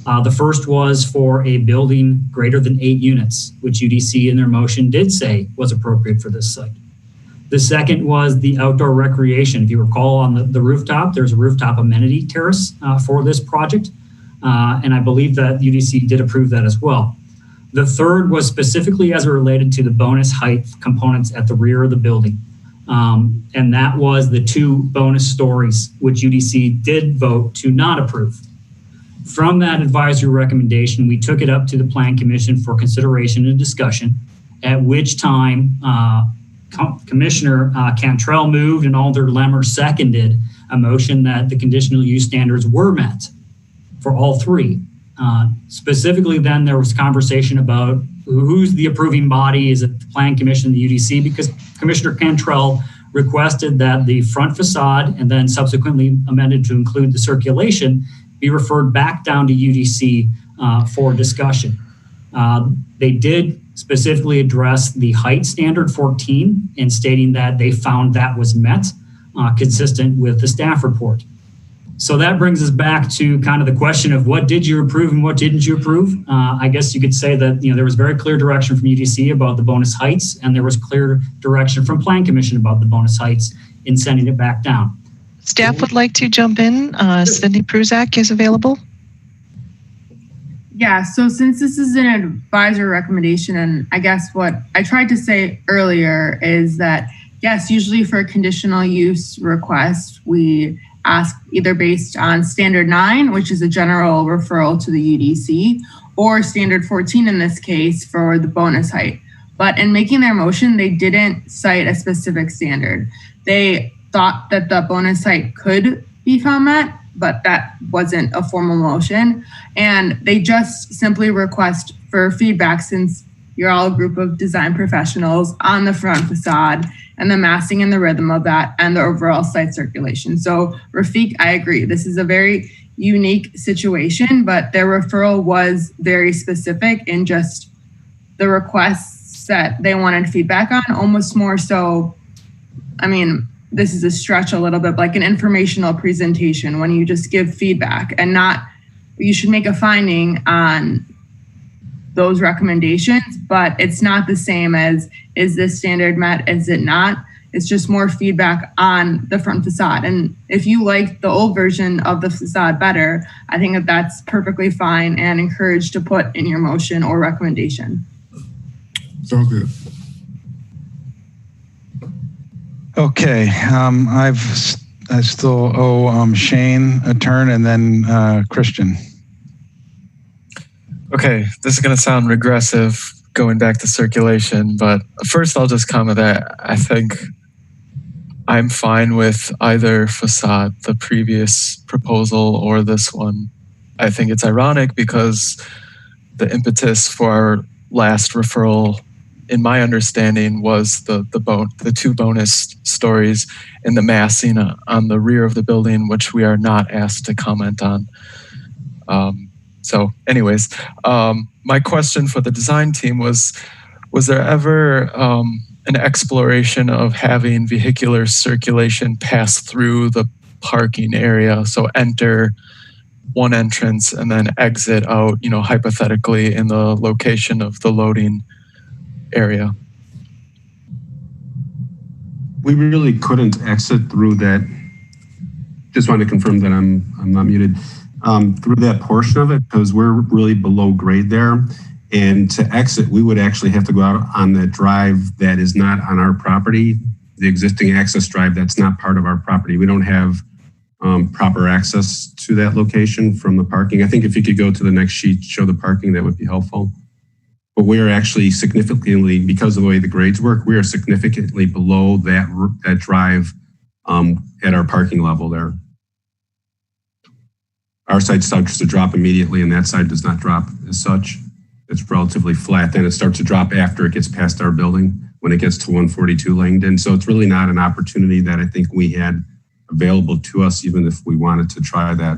The first was for a building greater than 8 units, which UDC in their motion did say was appropriate for this site. The second was the outdoor recreation. If you recall, on the rooftop, there's a rooftop amenity terrace for this project. And I believe that UDC did approve that as well. The third was specifically as it related to the bonus height components at the rear of the building. And that was the 2 bonus stories, which UDC did vote to not approve. From that advisory recommendation, we took it up to the Plan Commission for consideration and discussion, at which time Commissioner Cantrell moved and Alder Lemmer seconded a motion that the conditional use standards were met for all 3. Specifically, then there was conversation about who's the approving body. Is it the Plan Commission, the UDC? Because Commissioner Cantrell requested that the front facade, and then subsequently amended to include the circulation, be referred back down to UDC for discussion. They did specifically address the height standard 14 in stating that they found that was met, consistent with the staff report. So that brings us back to kind of the question of what did you approve and what didn't you approve? I guess you could say that there was very clear direction from UDC about the bonus heights, and there was clear direction from Plan Commission about the bonus heights in sending it back down. Staff would like to jump in. Cindy Pruzak is available. Yeah, so since this is an advisory recommendation, and I guess what I tried to say earlier is that, yes, usually for a conditional use request, we ask either based on standard 9, which is a general referral to the UDC, or standard 14 in this case for the bonus height. But in making their motion, they didn't cite a specific standard. They thought that the bonus height could be found met, but that wasn't a formal motion. And they just simply request for feedback, since you're all a group of design professionals, on the front facade and the massing and the rhythm of that and the overall site circulation. So Rafiq, I agree. This is a very unique situation, but their referral was very specific in just the requests that they wanted feedback on, almost more so, I mean, this is a stretch a little bit, like an informational presentation when you just give feedback, and not, you should make a finding on those recommendations, but it's not the same as, is this standard met, is it not? It's just more feedback on the front facade. And if you like the old version of the facade better, I think that that's perfectly fine and encouraged to put in your motion or recommendation. Sounds good. Okay, I still owe Shane a turn and then Christian. Okay, this is going to sound regressive going back to circulation, but first I'll just comment that I think I'm fine with either facade, the previous proposal or this one. I think it's ironic because the impetus for our last referral, in my understanding, was the two bonus stories and the massing on the rear of the building, which we are not asked to comment on. So anyways, my question for the design team was there ever an exploration of having vehicular circulation pass through the parking area? So enter one entrance and then exit out, hypothetically in the location of the loading area. We really couldn't exit through that. Just wanted to confirm that I'm not muted. Through that portion of it, because we're really below grade there. And to exit, we would actually have to go out on that drive that is not on our property, the existing access drive that's not part of our property. We don't have proper access to that location from the parking. I think if you could go to the next sheet, show the parking, that would be helpful. But we are actually significantly, because of the way the grades work, we are significantly below that drive at our parking level there. Our side starts to drop immediately and that side does not drop as such. It's relatively flat. Then it starts to drop after it gets past our building when it gets to 142 Langdon. So it's really not an opportunity that I think we had available to us, even if we wanted to try that.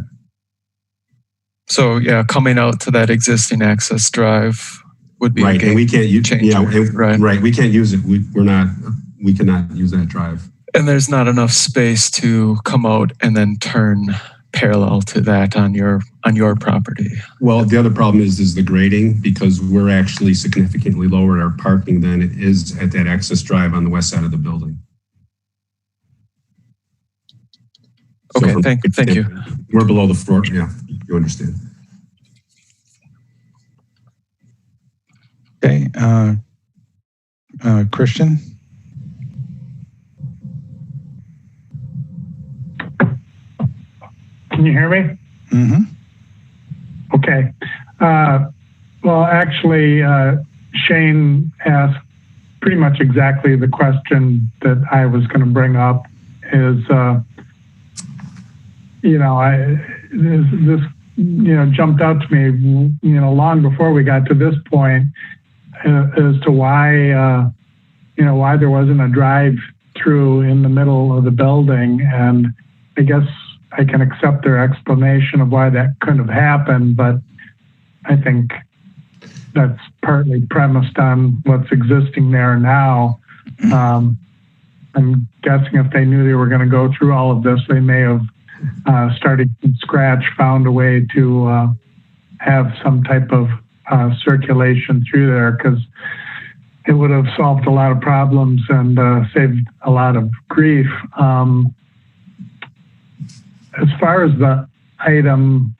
So yeah, coming out to that existing access drive would be right, and we can't use right. We can't use it. We cannot use that drive. And there's not enough space to come out and then turn parallel to that on your property. Well, the other problem is the grading, because we're actually significantly lower at our parking than it is at that access drive on the west side of the building. Okay, so thank you. We're below the floor. Yeah, you understand. Okay, Christian. Can you hear me? Mm-hmm. Okay. Well, actually, Shane asked pretty much exactly the question that I was going to bring up. Is this jumped out to me long before we got to this point as to why why there wasn't a drive-through in the middle of the building, and I guess I can accept their explanation of why that couldn't have happened, but I think that's partly premised on what's existing there now. I'm guessing if they knew they were going to go through all of this, they may have started from scratch, found a way to have some type of circulation through there, because it would have solved a lot of problems and saved a lot of grief. As far as the item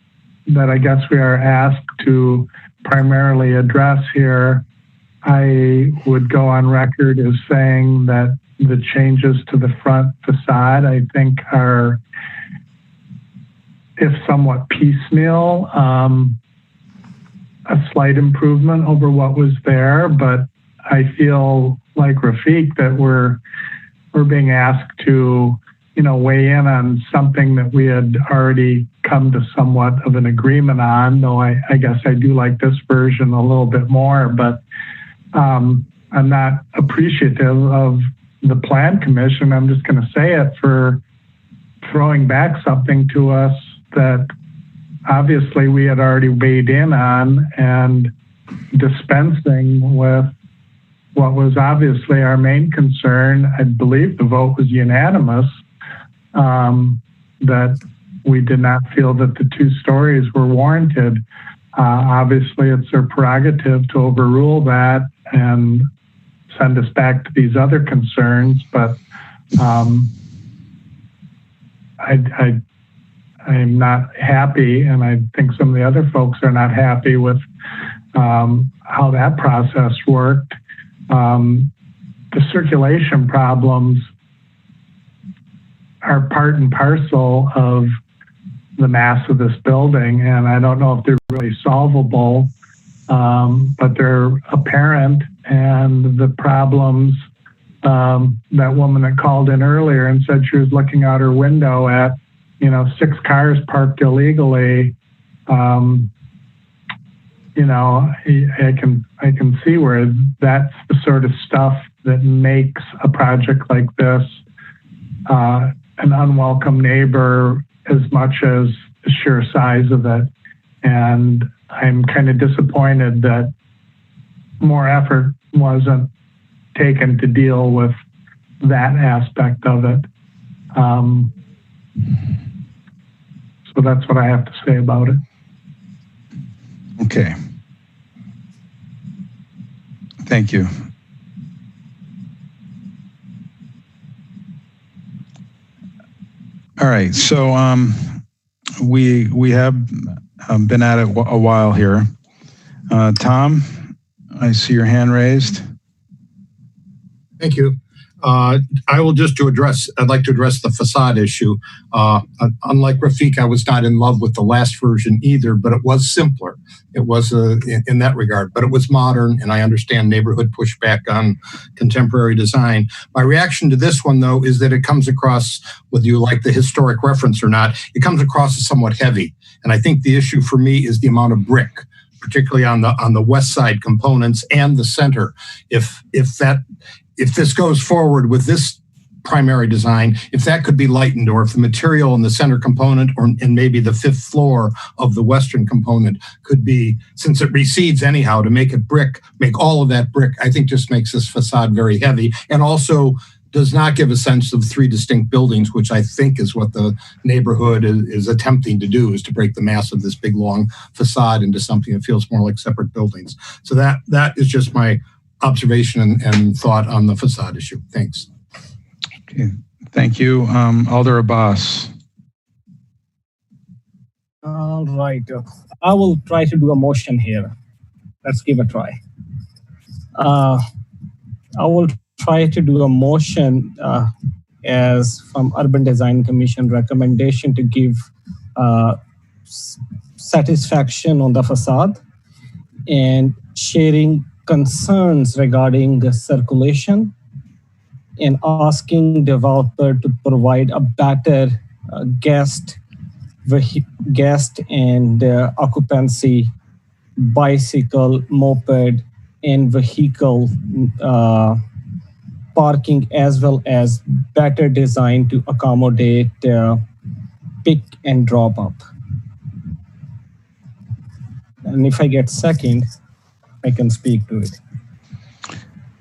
that I guess we are asked to primarily address here, I would go on record as saying that the changes to the front facade, I think, are, if somewhat piecemeal, a slight improvement over what was there. But I feel like Rafiq that we're being asked to weigh in on something that we had already come to somewhat of an agreement on, though I guess I do like this version a little bit more, but I'm not appreciative of the Plan Commission, I'm just going to say it, for throwing back something to us that obviously we had already weighed in on, and dispensing with what was obviously our main concern. I believe the vote was unanimous, that we did not feel that the 2 stories were warranted. Obviously, it's their prerogative to overrule that and send us back to these other concerns, but I'm not happy, and I think some of the other folks are not happy with how that process worked. the circulation problems are part and parcel of the mass of this building, and I don't know if they're really solvable, but they're apparent, and the problems, that woman that called in earlier and said she was looking out her window at, 6 cars parked illegally, I can see where that's the sort of stuff that makes a project like this an unwelcome neighbor as much as the sheer size of it. And I'm kind of disappointed that more effort wasn't taken to deal with that aspect of it. So that's what I have to say about it. Okay. Thank you. All right, so we have been at it a while here. Tom, I see your hand raised. Thank you. I will just I'd like to address the facade issue. Unlike Rafiq, I was not in love with the last version either, but it was simpler. It was in that regard, but it was modern, and I understand neighborhood pushback on contemporary design. My reaction to this one, though, is that it comes across, whether you like the historic reference or not, it comes across as somewhat heavy. And I think the issue for me is the amount of brick, particularly on the west side components and the center. If this goes forward with this primary design, if that could be lightened, or if the material in the center component and maybe the 5th floor of the western component could be, since it recedes anyhow, to make it brick, make all of that brick, I think just makes this facade very heavy, and also does not give a sense of 3 distinct buildings, which I think is what the neighborhood is attempting to do, is to break the mass of this big long facade into something that feels more like separate buildings. So that is just my observation and thought on the facade issue. Thanks. Okay, thank you. Alder Abbas. All right. I will try to do a motion here. Let's give a try. I will try to do a motion as from Urban Design Commission recommendation to give satisfaction on the facade and sharing concerns regarding the circulation and asking developer to provide a better guest and occupancy, bicycle, moped, and vehicle parking, as well as better design to accommodate pick and drop up. And if I get second, I can speak to it.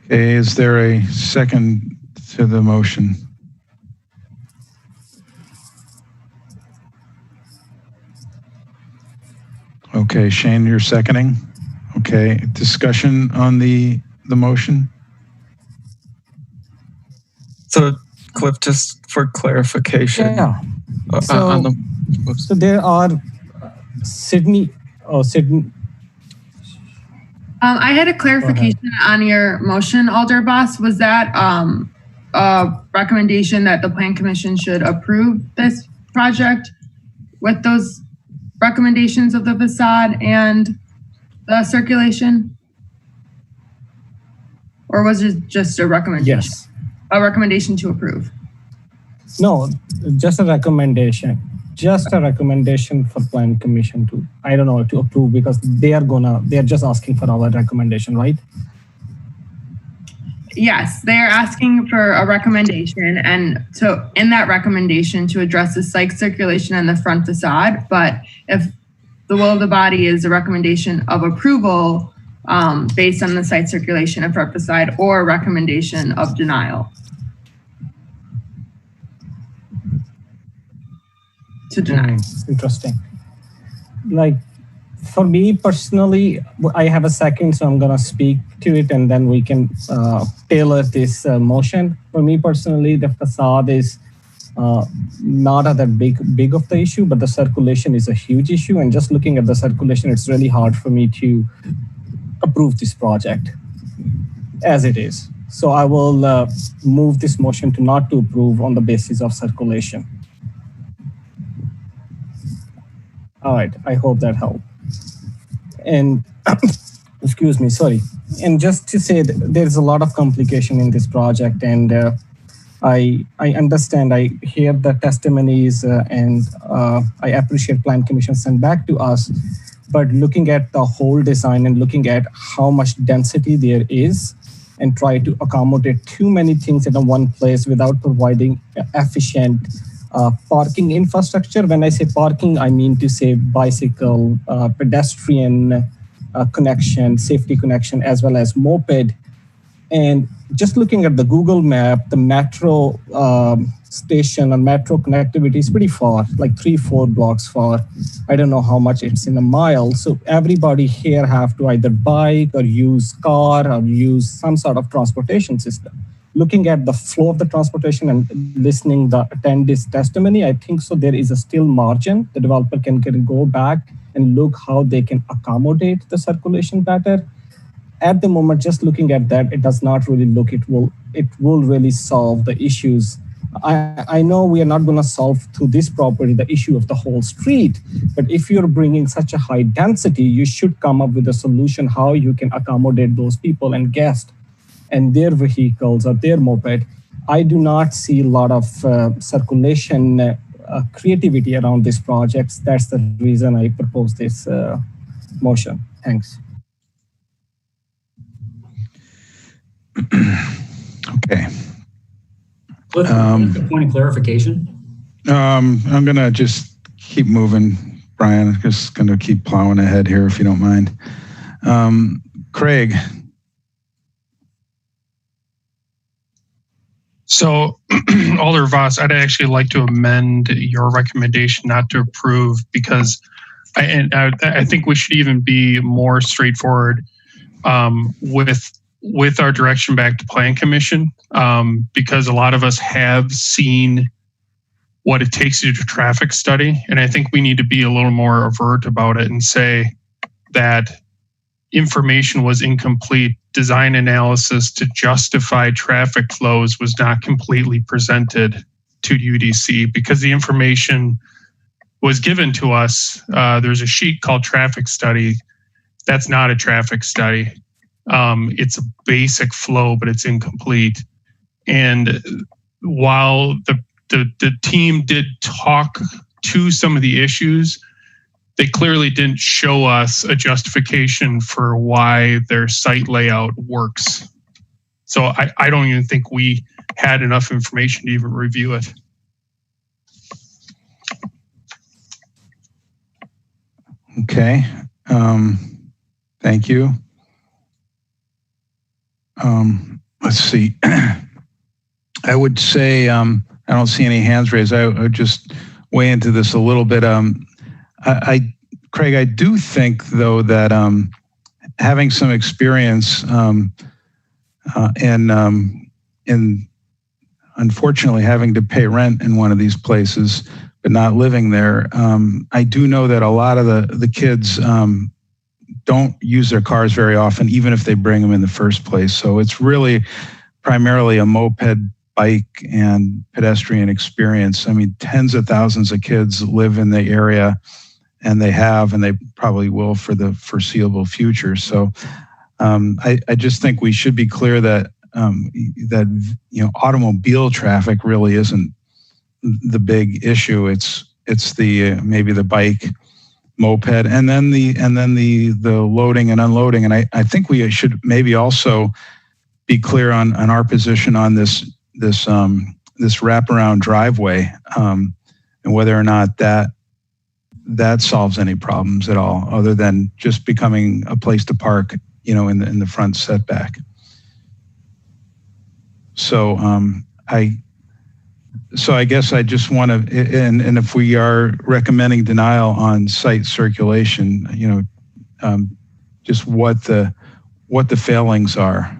Okay, is there a second to the motion? Okay, Shane, you're seconding. Okay, discussion on the motion? So, Cliff, just for clarification. Yeah. So there are Sydney. I had a clarification on your motion, Alder Boss. Was that a recommendation that the Plan Commission should approve this project with those recommendations of the facade and the circulation? Or was it just a recommendation? Yes. A recommendation to approve? No, just a recommendation. Just a recommendation for Plan Commission to, I don't know, to approve, because they're just asking for our recommendation, right? Yes, they're asking for a recommendation, and so in that recommendation to address the site circulation and the front facade. But if the will of the body is a recommendation of approval based on the site circulation and front facade, or a recommendation of denial. To deny. Interesting. Like, for me personally, I have a second, so I'm gonna speak to it, and then we can tailor this motion. For me personally, the facade is not that big of the issue, but the circulation is a huge issue. And just looking at the circulation, it's really hard for me to approve this project. as it is. So I will move this motion to not to approve on the basis of circulation. All right, I hope that helped. And excuse me, sorry. And just to say that there's a lot of complication in this project, and I understand, I hear the testimonies and I appreciate Plan Commission sent back to us, but looking at the whole design and looking at how much density there is and try to accommodate too many things in one place without providing efficient parking infrastructure. When I say parking, I mean to say bicycle, pedestrian connection, safety connection, as well as moped. And just looking at the Google map, the metro station and metro connectivity is pretty far, like 3-4 blocks far. I don't know how much it's in a mile. So everybody here have to either bike or use car or use some sort of transportation system. Looking at the flow of the transportation and listening the attendees' testimony, I think so there is a still margin. The developer can go back and look how they can accommodate the circulation better. At the moment, just looking at that, it does not really look, it will really solve the issues. I know we are not going to solve through this property the issue of the whole street, but if you're bringing such a high density, you should come up with a solution how you can accommodate those people and guests and their vehicles or their moped. I do not see a lot of circulation creativity around this project. That's the reason I propose this motion. Thanks. Okay. Cliff, a point of clarification. I'm going to just keep moving, Brian. I'm just going to keep plowing ahead here, if you don't mind. Craig. So, Alder Voss, I'd actually like to amend your recommendation not to approve, because I think we should even be more straightforward with our direction back to Plan Commission, because a lot of us have seen what it takes to do a traffic study, and I think we need to be a little more overt about it and say that information was incomplete. Design analysis to justify traffic flows was not completely presented to UDC because the information was given to us. There's a sheet called traffic study. That's not a traffic study. It's a basic flow, but it's incomplete. And while the team did talk to some of the issues, they clearly didn't show us a justification for why their site layout works. So I don't even think we had enough information to even review it. Okay. Thank you. Let's see. I would say, I don't see any hands raised. I would just weigh into this a little bit. Craig, I do think, though, that having some experience in unfortunately having to pay rent in one of these places, but not living there, I do know that a lot of the kids don't use their cars very often, even if they bring them in the first place. So it's really primarily a moped, bike, and pedestrian experience. I mean, tens of thousands of kids live in the area, and they probably will for the foreseeable future. So I just think we should be clear that automobile traffic really isn't the big issue. It's the maybe the bike, moped, and then the loading and unloading. And I think we should maybe also be clear on our position on this wraparound driveway, and whether or not that solves any problems at all, other than just becoming a place to park, in the front setback. So I guess I just want to, and if we are recommending denial on site circulation, just what the failings are.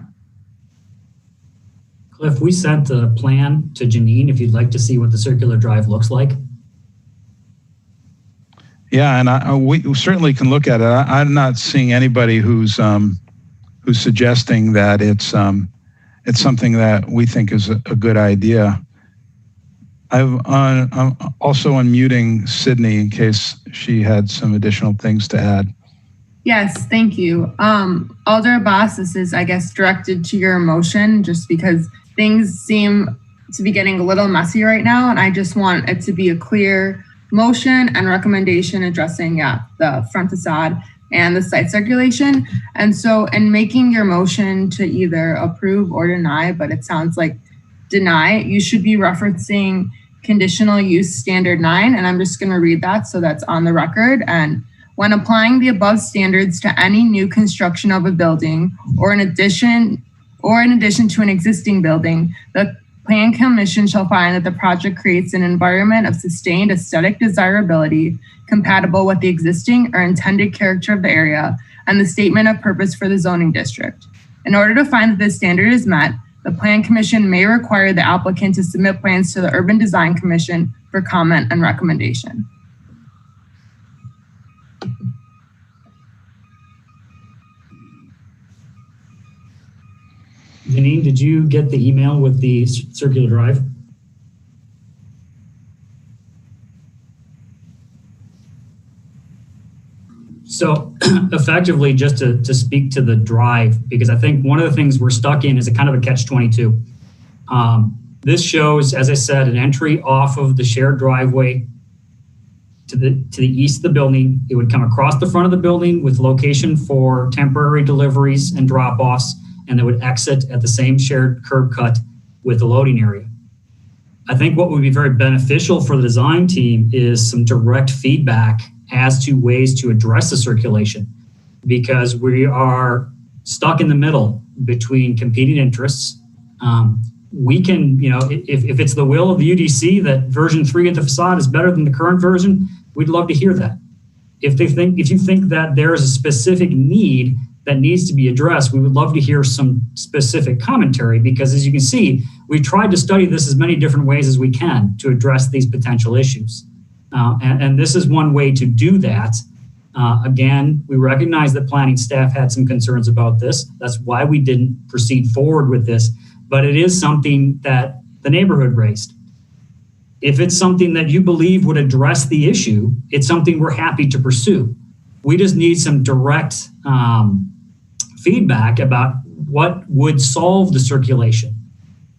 Cliff, we sent the plan to Janine if you'd like to see what the circular drive looks like. Yeah, and we certainly can look at it. I'm not seeing anybody who's who's suggesting that it's something that we think is a good idea. I'm also unmuting Sydney in case she had some additional things to add. Yes, thank you. Alder Abbas, this is, I guess, directed to your motion just because things seem to be getting a little messy right now, and I just want it to be a clear motion and recommendation addressing the front facade and the site circulation. And so in making your motion to either approve or deny, but it sounds like deny, you should be referencing conditional use standard 9, and I'm just going to read that so that's on the record. And when applying the above standards to any new construction of a building or in addition to an existing building, the Plan Commission shall find that the project creates an environment of sustained aesthetic desirability compatible with the existing or intended character of the area and the statement of purpose for the zoning district. In order to find that this standard is met, the Plan Commission may require the applicant to submit plans to the Urban Design Commission for comment and recommendation. Janine, did you get the email with the circular drive? So effectively, just to speak to the drive, because I think one of the things we're stuck in is a kind of a catch-22. This shows, as I said, an entry off of the shared driveway to the east of the building. It would come across the front of the building with location for temporary deliveries and drop-offs, and they would exit at the same shared curb cut with the loading area. I think what would be very beneficial for the design team is some direct feedback as to ways to address the circulation, because we are stuck in the middle between competing interests. We can, if it's the will of the UDC that version 3 of the facade is better than the current version, we'd love to hear that. If you think that there is a specific need that needs to be addressed, we would love to hear some specific commentary, because as you can see, we tried to study this as many different ways as we can to address these potential issues. And this is one way to do that. Again, we recognize that planning staff had some concerns about this. That's why we didn't proceed forward with this, but it is something that the neighborhood raised. If it's something that you believe would address the issue, it's something we're happy to pursue. We just need some direct feedback about what would solve the circulation.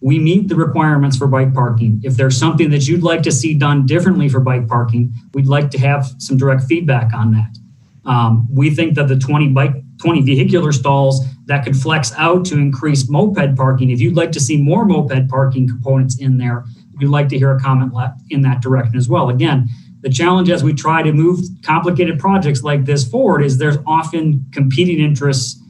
We meet the requirements for bike parking. If there's something that you'd like to see done differently for bike parking, we'd like to have some direct feedback on that. We think that the 20 vehicular stalls that could flex out to increase moped parking, if you'd like to see more moped parking components in there, we'd like to hear a comment in that direction as well. Again, the challenge as we try to move complicated projects like this forward is there's often competing interests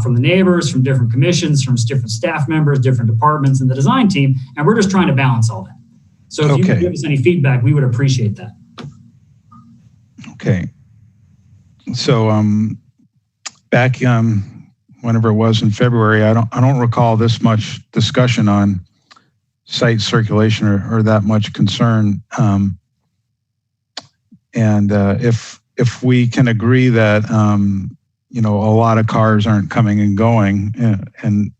from the neighbors, from different commissions, from different staff members, different departments in the design team, and we're just trying to balance all that. So if you could give us any feedback, we would appreciate that. Okay. So back whenever it was in February, I don't recall this much discussion on site circulation or that much concern. And if we can agree that a lot of cars aren't coming and going, and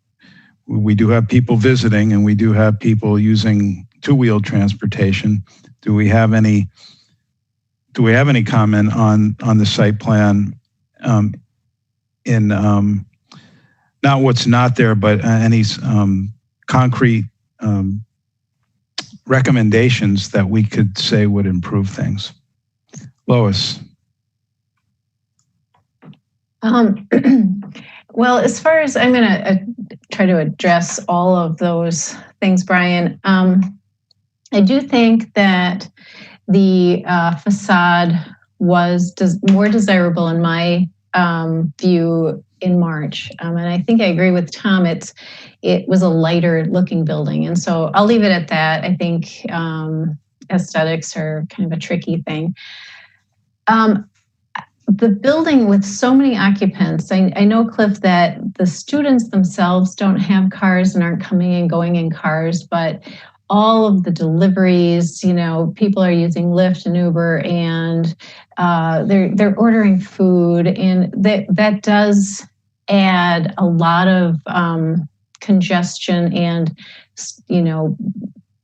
we do have people visiting, and we do have people using two-wheel transportation. Do we have any comment on the site plan in not what's not there, but any concrete recommendations that we could say would improve things? Lois. Well, as far as I'm going to try to address all of those things, Brian, I do think that the facade was more desirable in my view in March. And I think I agree with Tom. It was a lighter looking building. And so I'll leave it at that. I think aesthetics are kind of a tricky thing. The building with so many occupants, I know, Cliff, that the students themselves don't have cars and aren't coming and going in cars, but all of the deliveries, people are using Lyft and Uber, and they're ordering food, and that does add a lot of congestion and,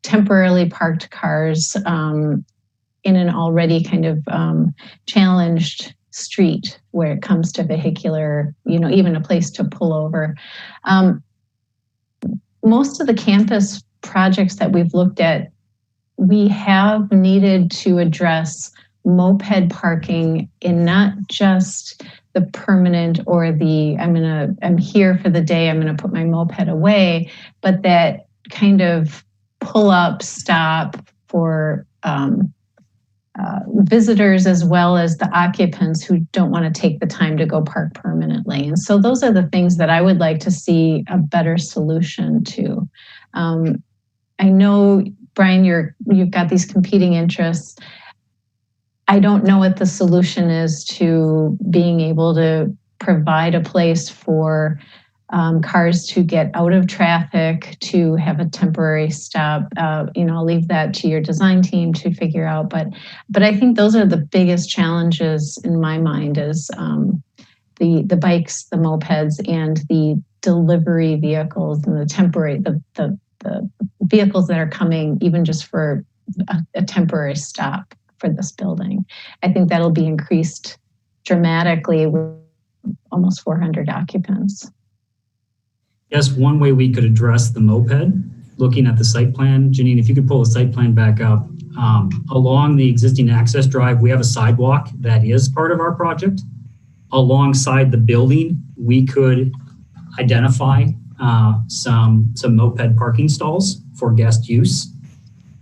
temporarily parked cars in an already kind of challenged street where it comes to vehicular, even a place to pull over. Most of the campus projects that we've looked at, we have needed to address moped parking in not just the permanent or the I'm here for the day, I'm going to put my moped away, but that kind of pull up, stop for visitors as well as the occupants who don't want to take the time to go park permanently. And so those are the things that I would like to see a better solution to. I know, Brian, you've got these competing interests. I don't know what the solution is to being able to provide a place for cars to get out of traffic, to have a temporary stop. I'll leave that to your design team to figure out. But I think those are the biggest challenges in my mind is the bikes, the mopeds, and the delivery vehicles and the vehicles that are coming even just for a temporary stop for this building. I think that'll be increased dramatically with almost 400 occupants. Yes, one way we could address the moped, looking at the site plan, Janine, if you could pull the site plan back up, along the existing access drive, we have a sidewalk that is part of our project. Alongside the building, we could identify some moped parking stalls for guest use,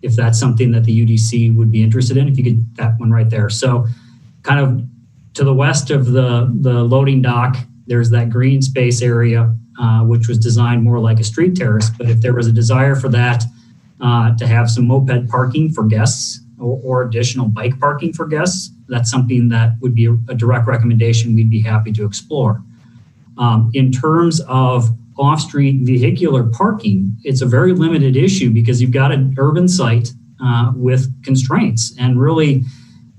if that's something that the UDC would be interested in, if you could, that one right there. So kind of to the west of the loading dock, there's that green space area, which was designed more like a street terrace. But if there was a desire for that, to have some moped parking for guests or additional bike parking for guests, that's something that would be a direct recommendation we'd be happy to explore. In terms of off-street vehicular parking, it's a very limited issue because you've got an urban site with constraints, and really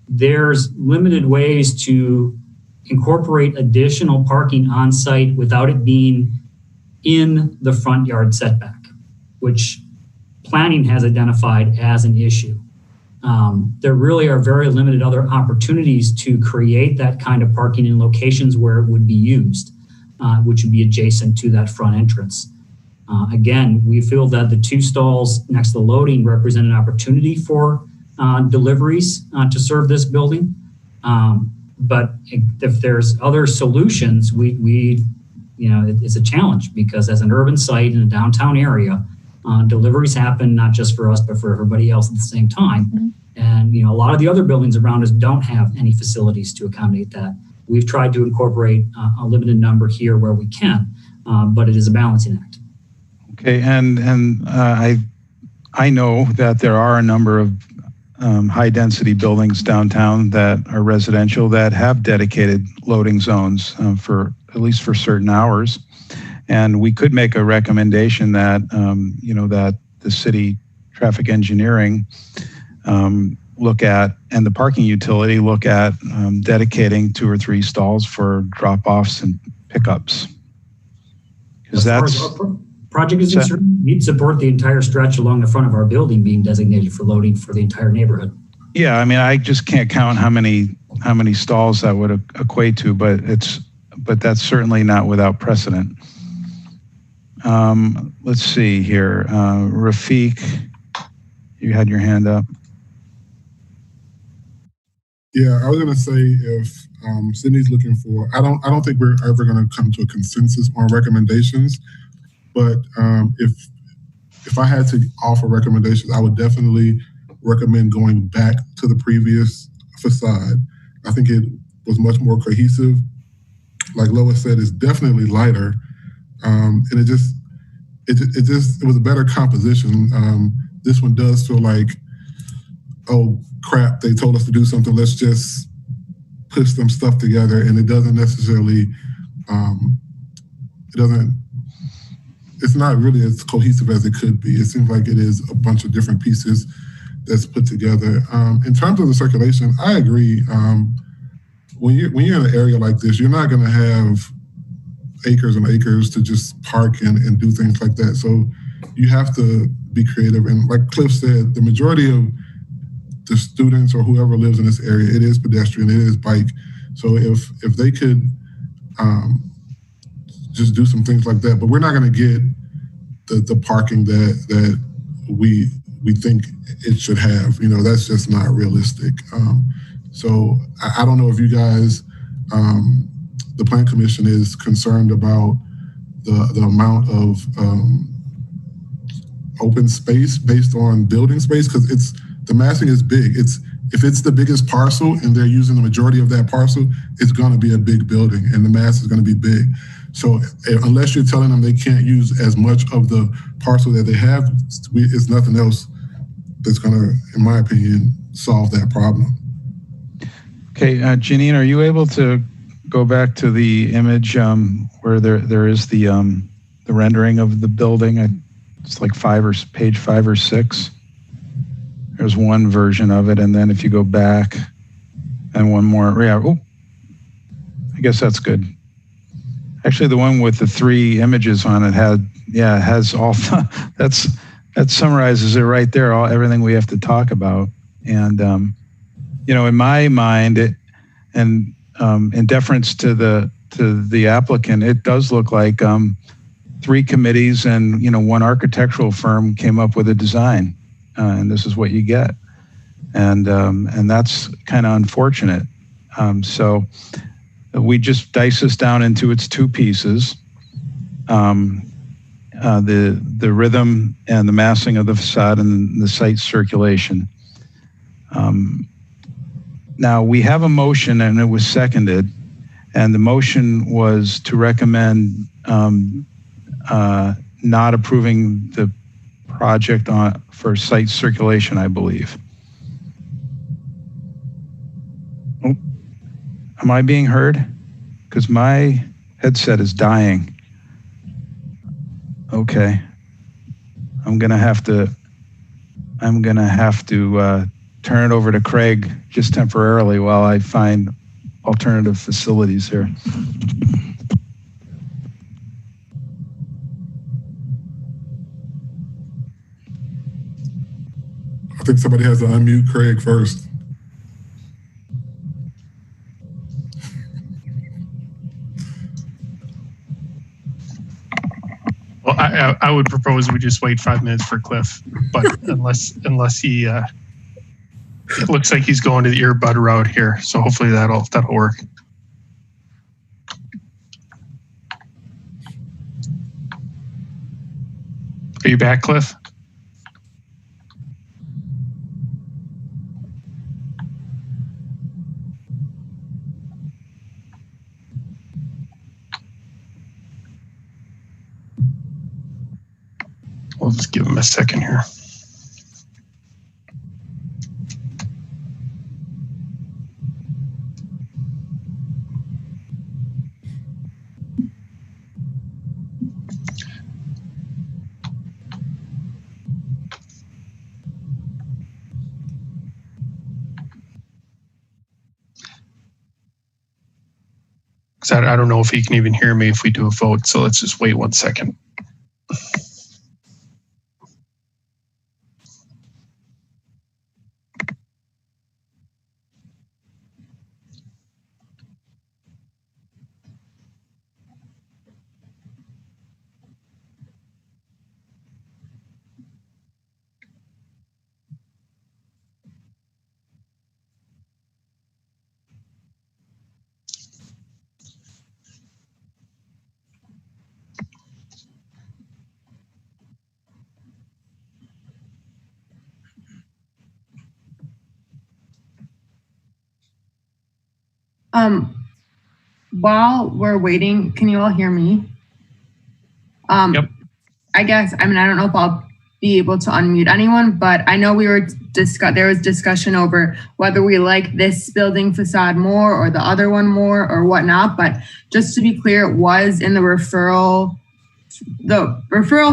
there's limited ways to incorporate additional parking on site without it being in the front yard setback, which planning has identified as an issue. There really are very limited other opportunities to create that kind of parking in locations where it would be used, which would be adjacent to that front entrance. Again, we feel that the two stalls next to the loading represent an opportunity for deliveries to serve this building. But if there's other solutions, it's a challenge because as an urban site in a downtown area, deliveries happen not just for us, but for everybody else at the same time. Mm-hmm. And a lot of the other buildings around us don't have any facilities to accommodate that. We've tried to incorporate a limited number here where we can, but it is a balancing act. Okay, and I know that there are a number of high density buildings downtown that are residential that have dedicated loading zones for at least for certain hours. And we could make a recommendation that, that the city traffic engineering look at, and the parking utility look at dedicating 2 or 3 stalls for drop-offs and pickups. Because that's... Project is concerned, we'd support the entire stretch along the front of our building being designated for loading for the entire neighborhood. Yeah, I just can't count how many stalls that would equate to, but that's certainly not without precedent. Let's see here, Rafiq, you had your hand up. Yeah, I was going to say if Sydney's looking for, I don't think we're ever going to come to a consensus on recommendations. But if I had to offer recommendations, I would definitely recommend going back to the previous facade. I think it was much more cohesive. Like Lois said, it's definitely lighter, and it was a better composition. This one does feel like, oh crap, they told us to do something. Let's just put some stuff together, and it doesn't necessarily. It's not really as cohesive as it could be. It seems like it is a bunch of different pieces that's put together. In terms of the circulation, I agree. When you're in an area like this, you're not going to have acres and acres to just park and do things like that. So you have to be creative. And like Cliff said, the majority of the students or whoever lives in this area, it is pedestrian, it is bike. So if they could just do some things like that, but we're not going to get the parking that we think it should have. You know, that's just not realistic. So I don't know if you guys, the Plan Commission is concerned about the amount of open space based on building space, because the massing is big. If it's the biggest parcel and they're using the majority of that parcel, it's going to be a big building and the mass is going to be big. So unless you're telling them they can't use as much of the parcel that they have, it's nothing else that's going to, in my opinion, solve that problem. Okay, Janine, are you able to go back to the image where there is the rendering of the building? It's like page 5 or 6. There's one version of it, and then if you go back and one more, yeah. Oh, I guess that's good. Actually, the one with the 3 images on it has all that summarizes it right there, everything we have to talk about. And in my mind, in deference to the applicant, it does look like 3 committees and one architectural firm came up with a design, and this is what you get, and that's kind of unfortunate. So we just dice this down into its 2 pieces: the rhythm and the massing of the facade and the site circulation. Now we have a motion, and it was seconded, and the motion was to recommend not approving the project for site circulation, I believe. Oh, am I being heard? Because my headset is dying. Okay, I'm gonna have to turn it over to Craig just temporarily while I find alternative facilities here. I think somebody has to unmute Craig first. Well, I would propose we just wait 5 minutes for Cliff, but unless he, it looks like he's going to the earbud route here, so hopefully that'll work. Are you back, Cliff? We'll just give him a second here. I don't know if he can even hear me if we do a vote, so let's just wait 1 second. While we're waiting, can you all hear me? Yep. I guess, I don't know if I'll be able to unmute anyone, but I know there was discussion over whether we like this building facade more or the other one more or whatnot. But just to be clear, it was in the referral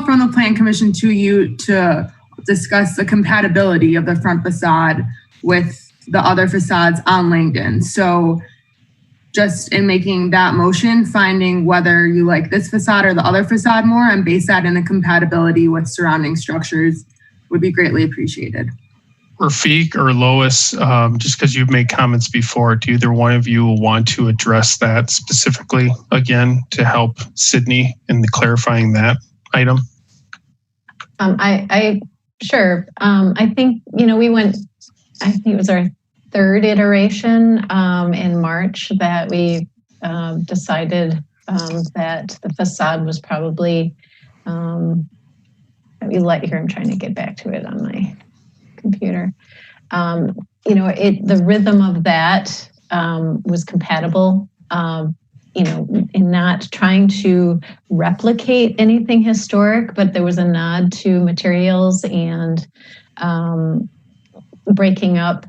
from the Plan Commission to you to discuss the compatibility of the front facade with the other facades on Langdon. So just in making that motion, finding whether you like this facade or the other facade more and base that in the compatibility with surrounding structures would be greatly appreciated. Rafiq or Lois, just because you've made comments before, do either one of you want to address that specifically again to help Sydney in clarifying that item? Sure. I think, we went, I think it was our third iteration in March that we decided that the facade was probably, I'm trying to get back to it on my computer. The rhythm of that was compatible, in not trying to replicate anything historic, but there was a nod to materials and breaking up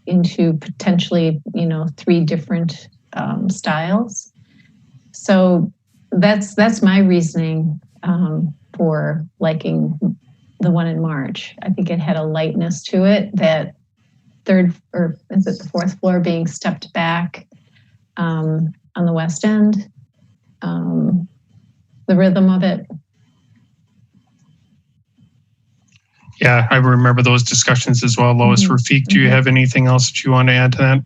into potentially, 3 different styles. So that's my reasoning for liking the one in March. I think it had a lightness to it, that third, or is it the fourth floor being stepped back on the west end, the rhythm of it. Yeah, I remember those discussions as well, Lois. Rafiq, do you have anything else that you want to add to that?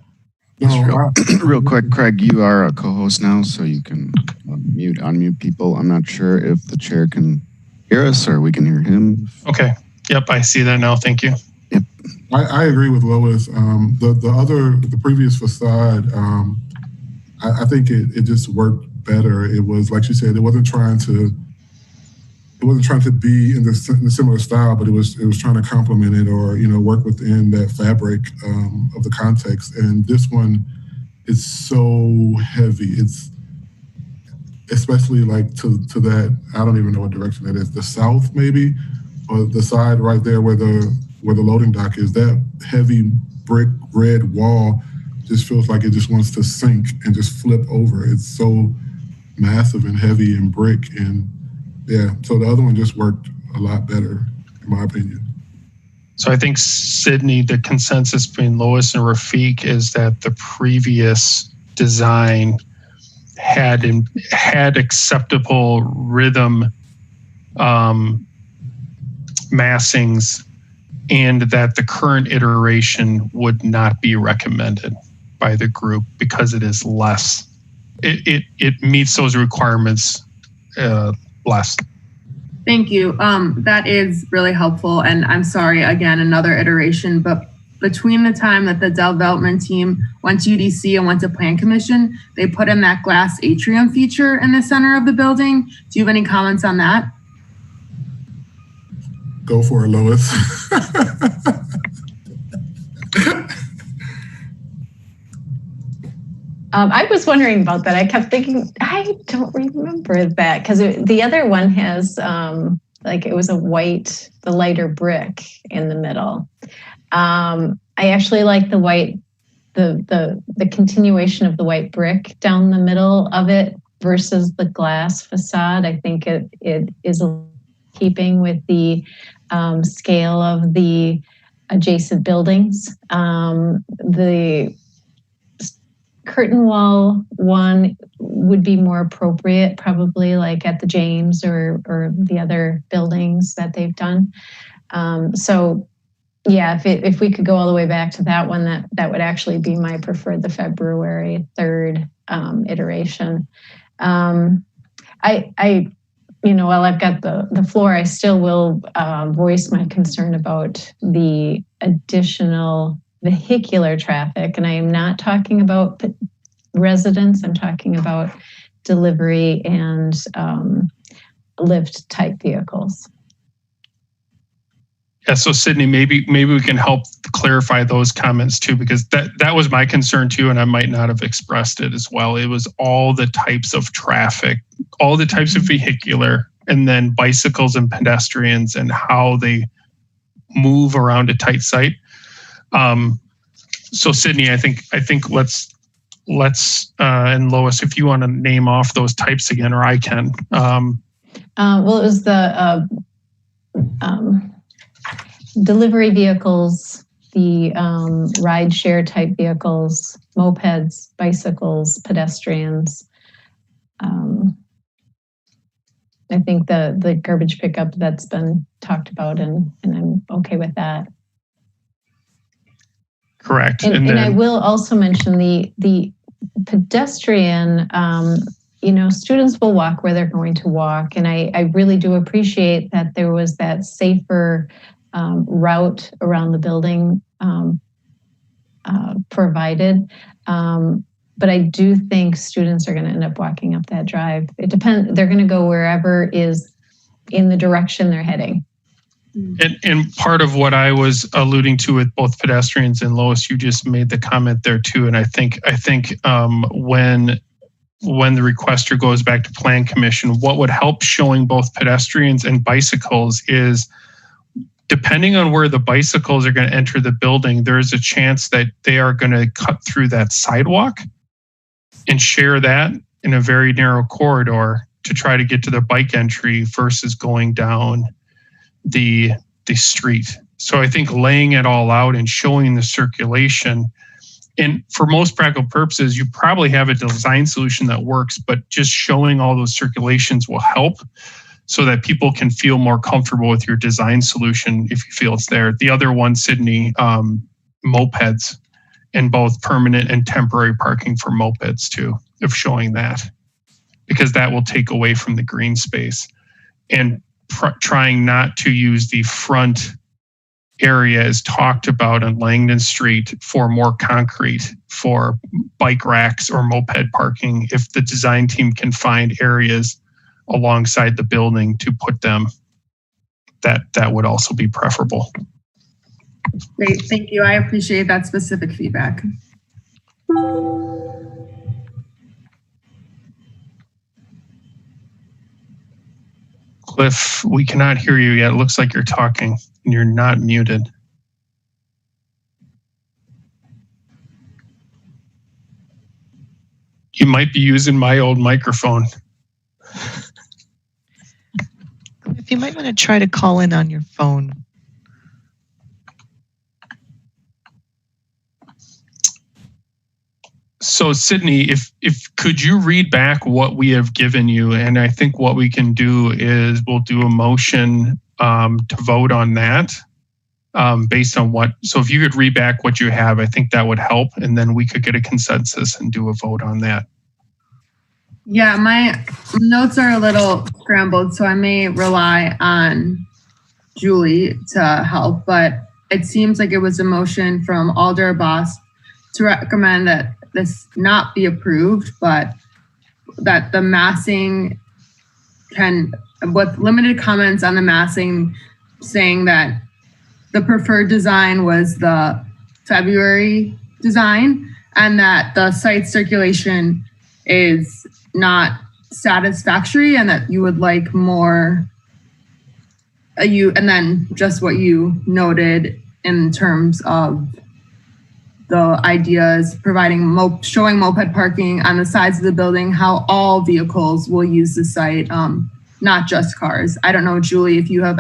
Real quick, Craig, you are a co-host now, so you can unmute people. I'm not sure if the chair can hear us or we can hear him. Okay. Yep, I see that now. Thank you. Yep. I agree with Lois. The previous facade, I think it just worked better. It was, like she said, it wasn't trying to be in the similar style, but it was trying to complement it or work within that fabric of the context. And this one is so heavy. It's especially like to that, I don't even know what direction that is, the south maybe, or the side right there where the loading dock is. That heavy brick red wall just feels like it just wants to sink and just flip over. It's so massive and heavy and brick, and yeah, so the other one just worked a lot better, in my opinion. So I think, Sydney, the consensus between Lois and Rafiq is that the previous design had acceptable rhythm massings, and that the current iteration would not be recommended by the group because it is less. It meets those requirements less. Thank you. That is really helpful. And I'm sorry, again, another iteration, but between the time that the development team went to UDC and went to Plan Commission, they put in that glass atrium feature in the center of the building. Do you have any comments on that? Go for it, Lois. I was wondering about that. I kept thinking, I don't remember that, because the other one has it was the lighter brick in the middle. I actually like the white, the continuation of the white brick down the middle of it versus the glass facade. I think it is keeping with the scale of the adjacent buildings. The curtain wall one would be more appropriate, probably like at the James or the other buildings that they've done. So yeah, if we could go all the way back to that one, that would actually be my preferred, the February 3rd iteration. While I've got the floor, I still will voice my concern about the additional vehicular traffic. And I am not talking about residents, I'm talking about delivery and lift type vehicles. Yeah, so Sydney, maybe we can help clarify those comments too, because that was my concern too, and I might not have expressed it as well. It was all the types of traffic, all the types of vehicular, and then bicycles and pedestrians and how they move around a tight site. So Sydney, I think let's and Lois, if you want to name off those types again, or I can. Well, it was the delivery vehicles, the ride share type vehicles, mopeds, bicycles, pedestrians. I think the garbage pickup that's been talked about, and I'm okay with that. Correct. And I will also mention the pedestrian, students will walk where they're going to walk. And I really do appreciate that there was that safer route around the building provided. But I do think students are going to end up walking up that drive. It depends. They're going to go wherever is in the direction they're heading. And part of what I was alluding to with both pedestrians and Lois, you just made the comment there too. And I think when the requester goes back to Plan Commission, what would help showing both pedestrians and bicycles is, depending on where the bicycles are going to enter the building, there is a chance that they are going to cut through that sidewalk and share that in a very narrow corridor to try to get to their bike entry versus going down the street. So I think laying it all out and showing the circulation, and for most practical purposes, you probably have a design solution that works, but just showing all those circulations will help so that people can feel more comfortable with your design solution if you feel it's there. The other one, Sydney, mopeds, and both permanent and temporary parking for mopeds too, of showing that, because that will take away from the green space. And trying not to use the front area as talked about on Langdon Street for more concrete for bike racks or moped parking. If the design team can find areas alongside the building to put them, that would also be preferable. Great, thank you. I appreciate that specific feedback. Cliff, we cannot hear you yet. It looks like you're talking and you're not muted. You might be using my old microphone. If you might want to try to call in on your phone. So Sydney, if could you read back what we have given you? And I think what we can do is we'll do a motion to vote on that based on what. So if you could read back what you have, I think that would help. And then we could get a consensus and do a vote on that. Yeah, my notes are a little scrambled, so I may rely on Julie to help, but it seems like it was a motion from Alder Boss to recommend that this not be approved, but that the massing with limited comments on the massing, saying that the preferred design was the February design and that the site circulation is not satisfactory and that you would like more, and then just what you noted in terms of the ideas, showing moped parking on the sides of the building, how all vehicles will use the site, not just cars. I don't know, Julie, if you have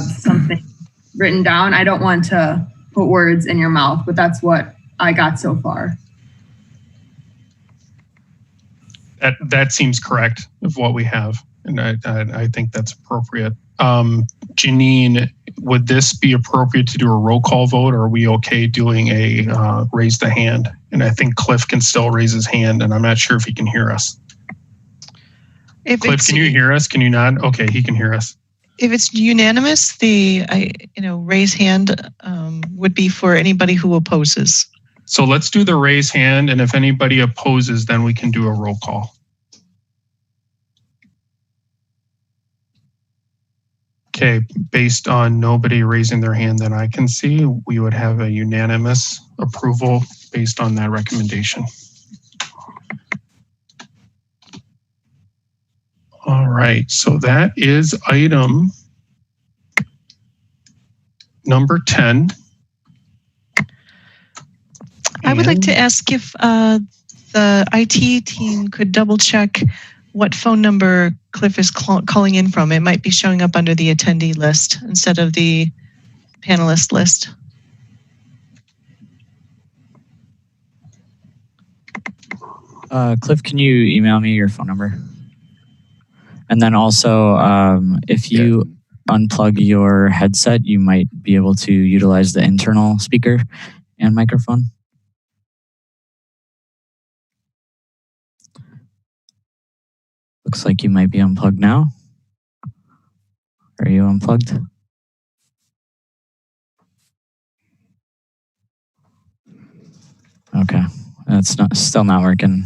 something written down. I don't want to put words in your mouth, but that's what I got so far. That seems correct of what we have, and I think that's appropriate. Janine, would this be appropriate to do a roll call vote, or are we okay doing a raise the hand? And I think Cliff can still raise his hand, and I'm not sure if he can hear us. Cliff, can you hear us? Can you not? Okay, he can hear us. If it's unanimous, the raise hand would be for anybody who opposes. So let's do the raise hand, and if anybody opposes, then we can do a roll call. Okay, based on nobody raising their hand that I can see, we would have a unanimous approval based on that recommendation. All right, so that is item number 10. I would like to ask if the IT team could double check what phone number Cliff is calling in from. It might be showing up under the attendee list instead of the panelist list. Cliff, can you email me your phone number? And then also, if you unplug your headset, you might be able to utilize the internal speaker and microphone. Looks like you might be unplugged now. Are you unplugged? Okay, that's still not working.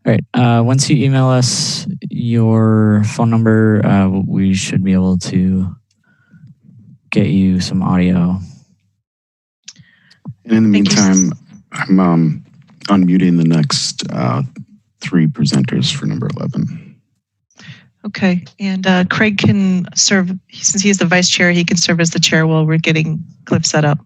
All right, once you email us your phone number, we should be able to get you some audio. And in the meantime, I'm unmuting the next 3 presenters for number 11. Okay, and Craig can serve, since he's the vice chair, he can serve as the chair while we're getting Cliff set up.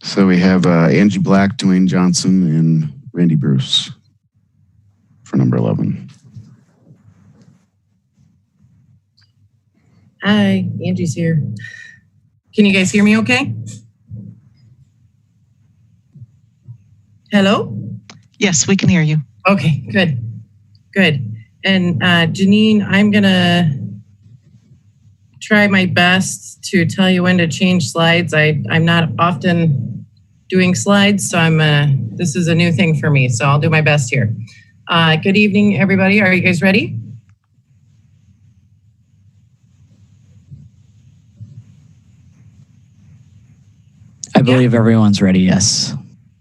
So we have Angie Black, Dwayne Johnson, and Randy Bruce for number 11. Hi, Angie's here. Can you guys hear me okay? Hello? Yes, we can hear you. Okay, good. Good. And Janine, I'm gonna try my best to tell you when to change slides. I'm not often doing slides, so this is a new thing for me, so I'll do my best here. Good evening, everybody. Are you guys ready? I believe everyone's ready, yes.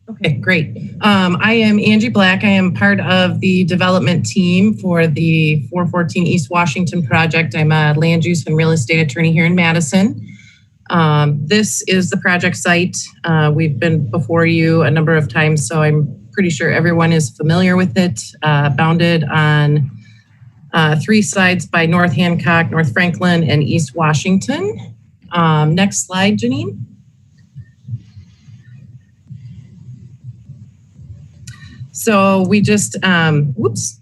Okay, great. I am Angie Black. I am part of the development team for the 414 East Washington project. I'm a land use and real estate attorney here in Madison. This is the project site. We've been before you a number of times, so I'm pretty sure everyone is familiar with it. Bounded on 3 sides by North Hancock, North Franklin, and East Washington. Next slide, Janine. So we just, whoops,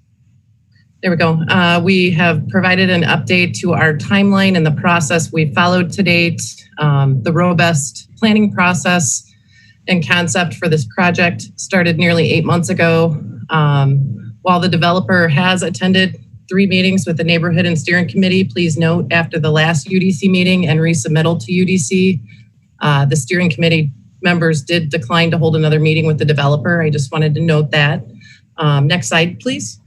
there we go. We have provided an update to our timeline and the process we followed to date, the robust planning process and concept for this project started nearly 8 months ago. While the developer has attended 3 meetings with the neighborhood and steering committee, please note after the last UDC meeting and resubmittal to UDC, the steering committee members did decline to hold another meeting with the developer. I just wanted to note that. Next slide, please.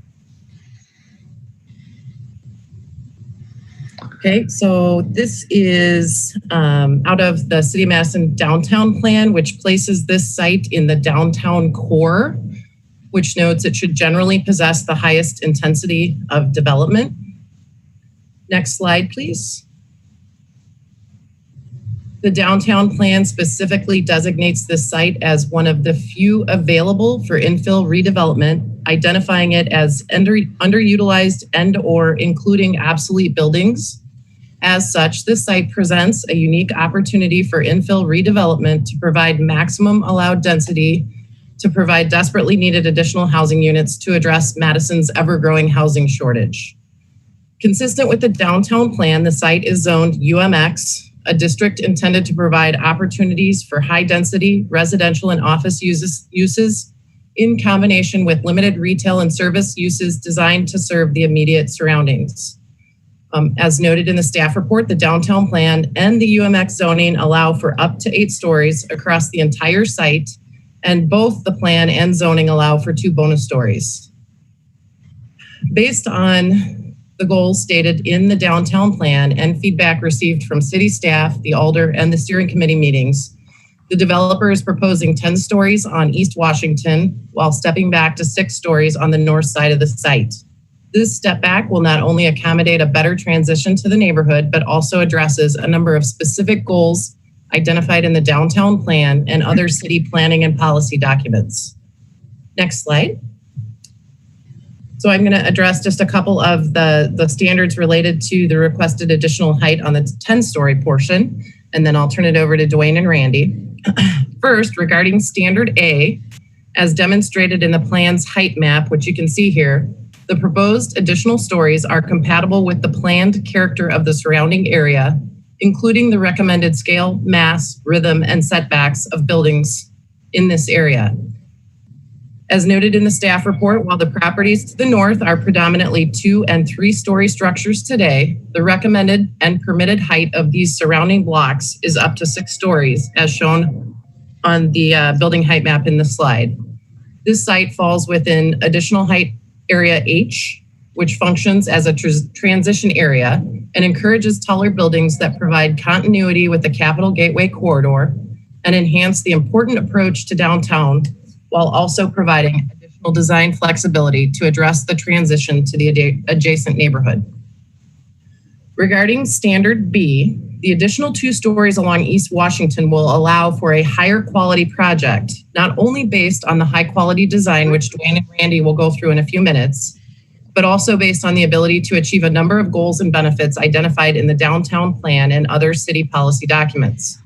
Okay, so this is out of the City of Madison downtown plan, which places this site in the downtown core, which notes it should generally possess the highest intensity of development. Next slide, please. The downtown plan specifically designates this site as one of the few available for infill redevelopment, identifying it as underutilized and/or including obsolete buildings. As such, this site presents a unique opportunity for infill redevelopment to provide maximum allowed density to provide desperately needed additional housing units to address Madison's ever-growing housing shortage. Consistent with the downtown plan, the site is zoned UMX, a district intended to provide opportunities for high-density residential and office uses in combination with limited retail and service uses designed to serve the immediate surroundings. As noted in the staff report, the downtown plan and the UMX zoning allow for up to 8 stories across the entire site, and both the plan and zoning allow for 2 bonus stories. Based on the goals stated in the downtown plan and feedback received from city staff, the Alder, and the steering committee meetings, the developer is proposing 10 stories on East Washington while stepping back to 6 stories on the north side of the site. This step back will not only accommodate a better transition to the neighborhood, but also addresses a number of specific goals identified in the downtown plan and other city planning and policy documents. Next slide. So I'm going to address just a couple of the standards related to the requested additional height on the 10-story portion, and then I'll turn it over to Dwayne and Randy. First, regarding standard A, as demonstrated in the plan's height map, which you can see here, the proposed additional stories are compatible with the planned character of the surrounding area, including the recommended scale, mass, rhythm, and setbacks of buildings in this area. As noted in the staff report, while the properties to the north are predominantly 2- and 3-story structures today, the recommended and permitted height of these surrounding blocks is up to 6 stories, as shown on the building height map in the slide. This site falls within additional height area H, which functions as a transition area and encourages taller buildings that provide continuity with the Capital Gateway corridor and enhance the important approach to downtown, while also providing additional design flexibility to address the transition to the adjacent neighborhood. Regarding standard B, the additional 2 stories along East Washington will allow for a higher quality project, not only based on the high quality design, which Dwayne and Randy will go through in a few minutes, but also based on the ability to achieve a number of goals and benefits identified in the downtown plan and other city policy documents.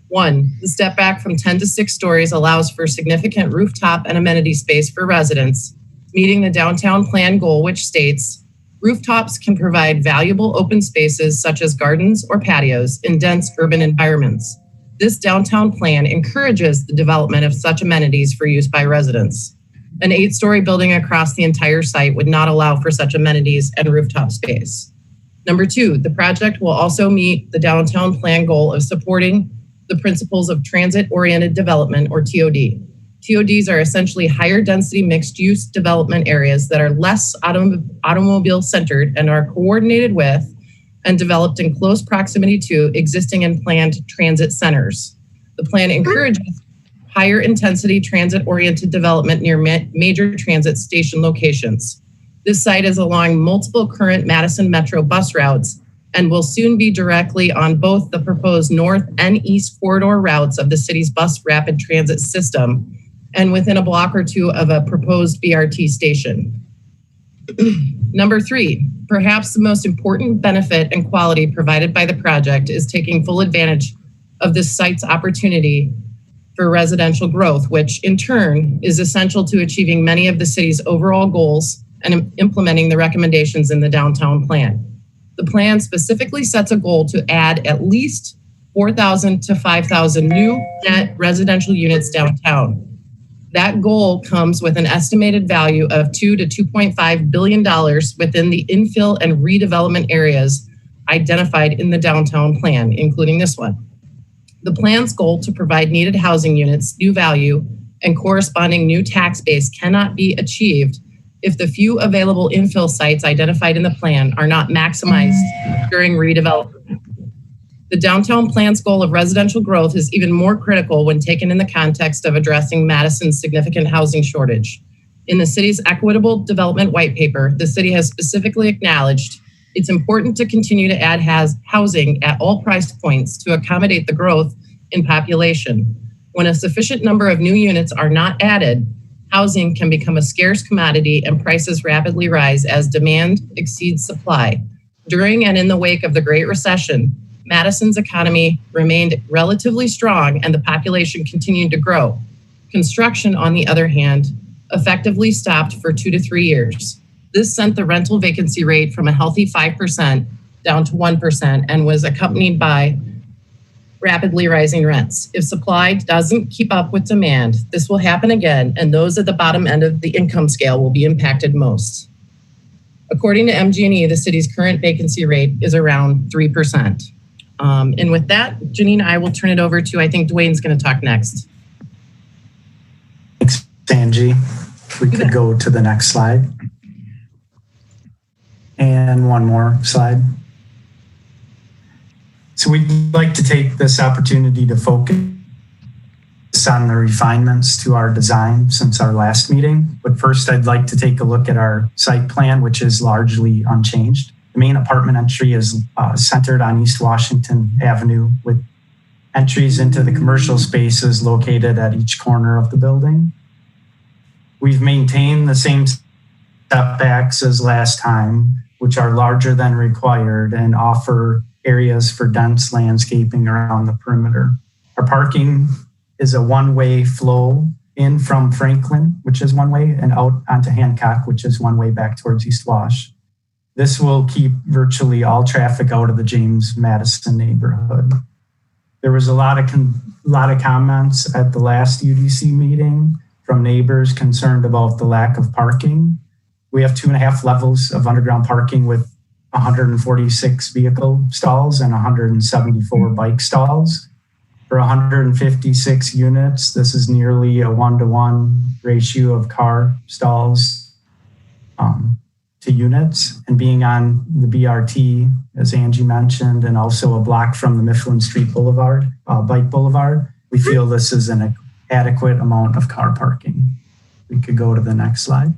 1, the step back from 10 to 6 stories allows for significant rooftop and amenity space for residents, meeting the downtown plan goal, which states, rooftops can provide valuable open spaces such as gardens or patios in dense urban environments. This downtown plan encourages the development of such amenities for use by residents. An 8-story building across the entire site would not allow for such amenities and rooftop space. Number 2, the project will also meet the downtown plan goal of supporting the principles of transit-oriented development, or TOD. TODs are essentially higher density mixed-use development areas that are less automobile-centered and are coordinated with and developed in close proximity to existing and planned transit centers. The plan encourages higher intensity transit-oriented development near major transit station locations. This site is along multiple current Madison Metro bus routes and will soon be directly on both the proposed north and east corridor routes of the city's bus rapid transit system, and within a block or 2 of a proposed BRT station. Number 3, perhaps the most important benefit and quality provided by the project is taking full advantage of this site's opportunity for residential growth, which in turn is essential to achieving many of the city's overall goals and implementing the recommendations in the downtown plan. The plan specifically sets a goal to add at least 4,000 to 5,000 new net residential units downtown. That goal comes with an estimated value of $2 to $2.5 billion within the infill and redevelopment areas identified in the downtown plan, including this one. The plan's goal to provide needed housing units, new value, and corresponding new tax base cannot be achieved if the few available infill sites identified in the plan are not maximized during redevelopment. The downtown plan's goal of residential growth is even more critical when taken in the context of addressing Madison's significant housing shortage. In the city's equitable development white paper, the city has specifically acknowledged it's important to continue to add housing at all price points to accommodate the growth in population. When a sufficient number of new units are not added, housing can become a scarce commodity and prices rapidly rise as demand exceeds supply. During and in the wake of the Great Recession, Madison's economy remained relatively strong and the population continued to grow. Construction, on the other hand, effectively stopped for 2 to 3 years. This sent the rental vacancy rate from a healthy 5% down to 1% and was accompanied by rapidly rising rents. If supply doesn't keep up with demand, this will happen again, and those at the bottom end of the income scale will be impacted most. According to MG&E, the city's current vacancy rate is around 3%. And with that, Janine, I will turn it over to, I think Dwayne's going to talk next. Thanks, Angie. We could go to the next slide. And one more slide. So we'd like to take this opportunity to focus on the refinements to our design since our last meeting. But first, I'd like to take a look at our site plan, which is largely unchanged. The main apartment entry is centered on East Washington Avenue with entries into the commercial spaces located at each corner of the building. We've maintained the same setbacks as last time, which are larger than required and offer areas for dense landscaping around the perimeter. Our parking is a one-way flow in from Franklin, which is one way, and out onto Hancock, which is one way back towards East Wash. This will keep virtually all traffic out of the James Madison neighborhood. There was a lot of comments at the last UDC meeting from neighbors concerned about the lack of parking. We have 2.5 levels of underground parking with 146 vehicle stalls and 174 bike stalls. For 156 units, this is nearly a 1-to-1 ratio of car stalls to units. And being on the BRT, as Angie mentioned, and also a block from the Mifflin Street Boulevard, Bike Boulevard, we feel this is an adequate amount of car parking. We could go to the next slide.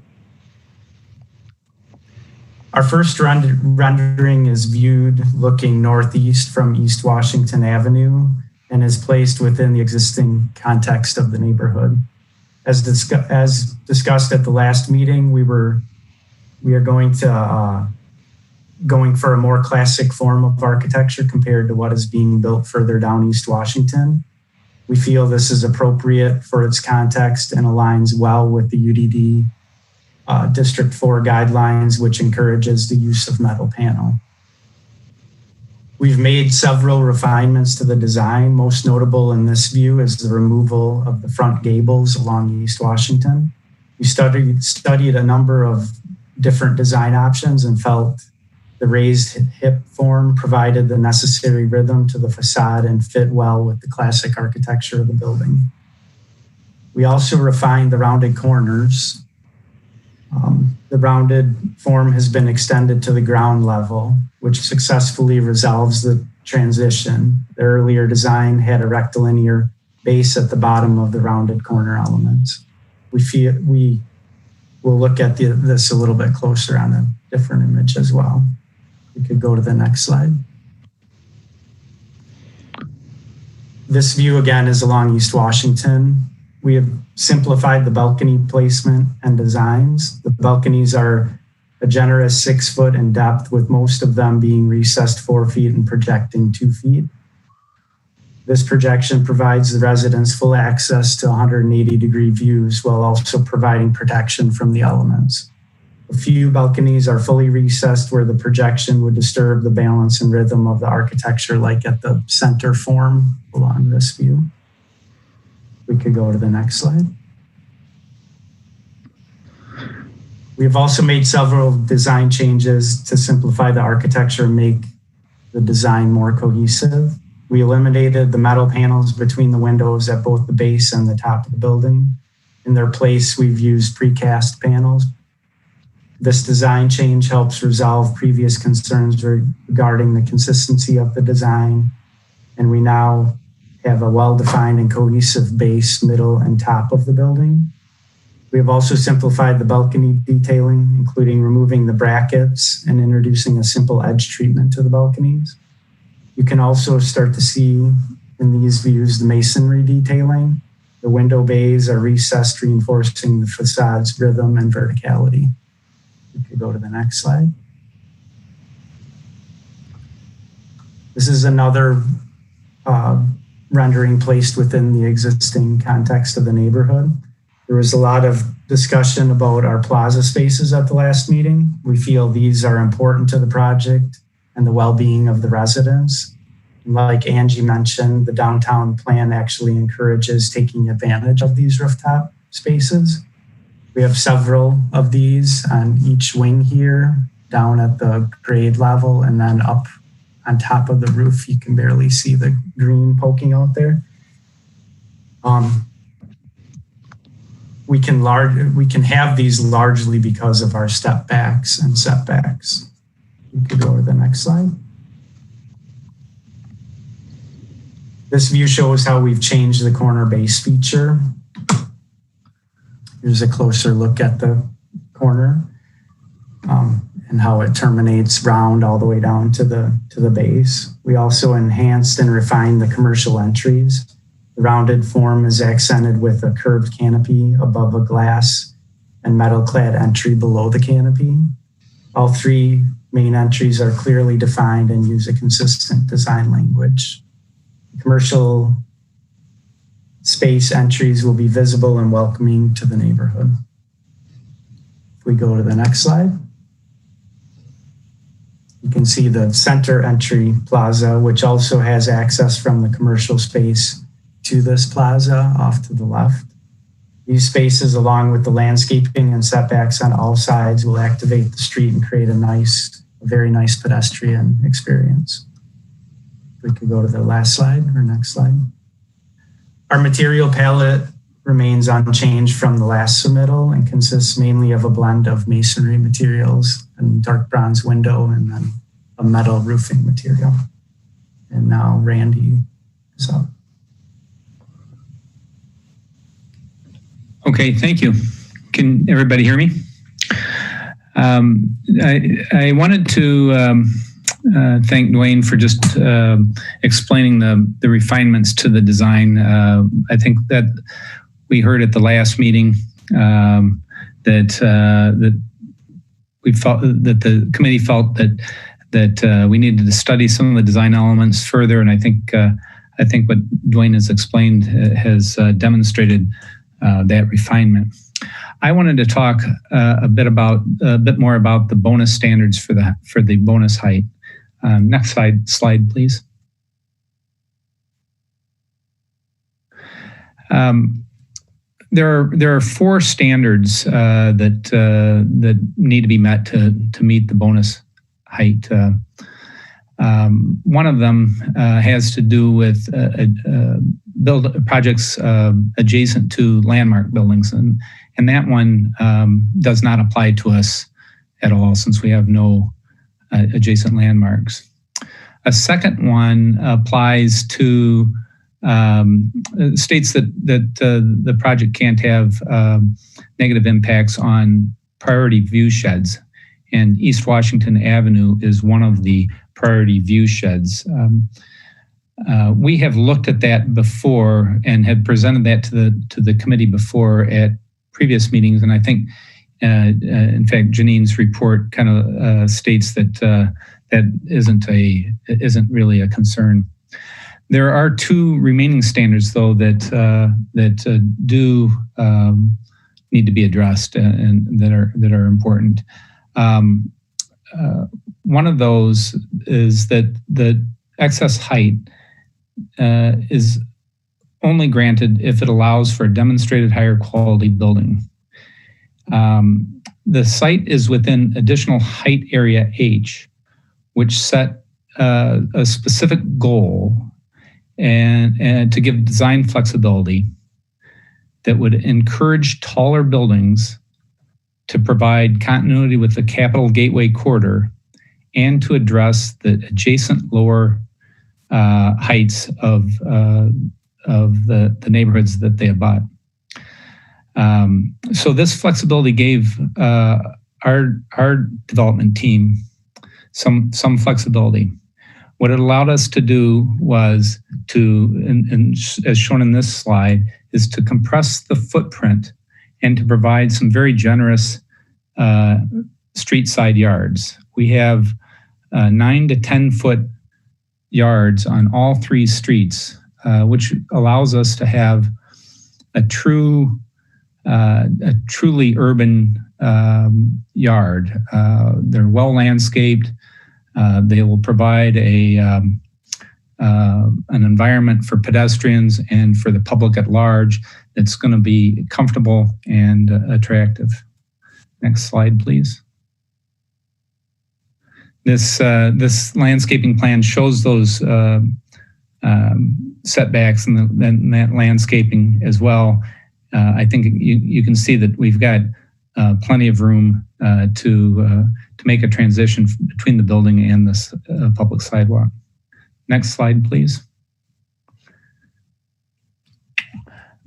Our first rendering is viewed looking northeast from East Washington Avenue and is placed within the existing context of the neighborhood. As discussed at the last meeting, we are going for a more classic form of architecture compared to what is being built further down East Washington. We feel this is appropriate for its context and aligns well with the UDD District 4 guidelines, which encourages the use of metal panel. We've made several refinements to the design. Most notable in this view is the removal of the front gables along East Washington. We studied a number of different design options and felt the raised hip form provided the necessary rhythm to the facade and fit well with the classic architecture of the building. We also refined the rounded corners. The rounded form has been extended to the ground level, which successfully resolves the transition. The earlier design had a rectilinear base at the bottom of the rounded corner elements. We will look at this a little bit closer on a different image as well. We could go to the next slide. This view again is along East Washington. We have simplified the balcony placement and designs. The balconies are a generous 6 foot in depth, with most of them being recessed 4 feet and projecting 2 feet. This projection provides the residents full access to 180-degree views while also providing protection from the elements. A few balconies are fully recessed where the projection would disturb the balance and rhythm of the architecture, like at the center form along this view. We could go to the next slide. We have also made several design changes to simplify the architecture and make the design more cohesive. We eliminated the metal panels between the windows at both the base and the top of the building. In their place, we've used precast panels. This design change helps resolve previous concerns regarding the consistency of the design, and we now have a well-defined and cohesive base, middle, and top of the building. We have also simplified the balcony detailing, including removing the brackets and introducing a simple edge treatment to the balconies. You can also start to see in these views the masonry detailing. The window bays are recessed, reinforcing the facade's rhythm and verticality. We could go to the next slide. This is another rendering placed within the existing context of the neighborhood. There was a lot of discussion about our plaza spaces at the last meeting. We feel these are important to the project and the well-being of the residents. Like Angie mentioned, the downtown plan actually encourages taking advantage of these rooftop spaces. We have several of these on each wing here, down at the grade level, and then up on top of the roof. You can barely see the green poking out there. We can have these largely because of our step backs and setbacks. We could go to the next slide. This view shows how we've changed the corner base feature. Here's a closer look at the corner and how it terminates round all the way down to the base. We also enhanced and refined the commercial entries. The rounded form is accented with a curved canopy above a glass and metal-clad entry below the canopy. All three main entries are clearly defined and use a consistent design language. Commercial space entries will be visible and welcoming to the neighborhood. If we go to the next slide, you can see the center entry plaza, which also has access from the commercial space to this plaza off to the left. These spaces, along with the landscaping and setbacks on all sides, will activate the street and create a very nice pedestrian experience. We could go to the last slide or next slide. Our material palette remains unchanged from the last submittal and consists mainly of a blend of masonry materials and dark bronze window and then a metal roofing material. And now Randy is up. Okay, thank you. Can everybody hear me? I wanted to thank Dwayne for just explaining the refinements to the design. I think that we heard at the last meeting that we felt that the committee felt that we needed to study some of the design elements further, and I think what Dwayne has explained has demonstrated that refinement. I wanted to talk a bit more about the bonus standards for the bonus height. Next slide, please. There are four standards that need to be met to meet the bonus height. One of them has to do with build projects adjacent to landmark buildings, and that one does not apply to us at all since we have no adjacent landmarks. A second one applies to states that the project can't have negative impacts on priority view sheds, and East Washington Avenue is one of the priority view sheds. We have looked at that before and had presented that to the committee before at previous meetings, and I think, in fact, Janine's report kind of states that that isn't really a concern. There are two remaining standards, though, that do need to be addressed and that are important. One of those is that the excess height is only granted if it allows for a demonstrated higher quality building. The site is within additional height area H, which set a specific goal and to give design flexibility that would encourage taller buildings to provide continuity with the Capital Gateway corridor and to address the adjacent lower heights of the neighborhoods that they abut. So this flexibility gave our development team some flexibility. What it allowed us to do was and as shown in this slide, is to compress the footprint and to provide some very generous street side yards. We have 9 to 10 foot yards on all three streets, which allows us to have a truly urban yard. They're well landscaped. They will provide an environment for pedestrians and for the public at large that's going to be comfortable and attractive. Next slide, please. This landscaping plan shows those setbacks and that landscaping as well. I think you can see that we've got plenty of room to make a transition between the building and this public sidewalk. Next slide, please.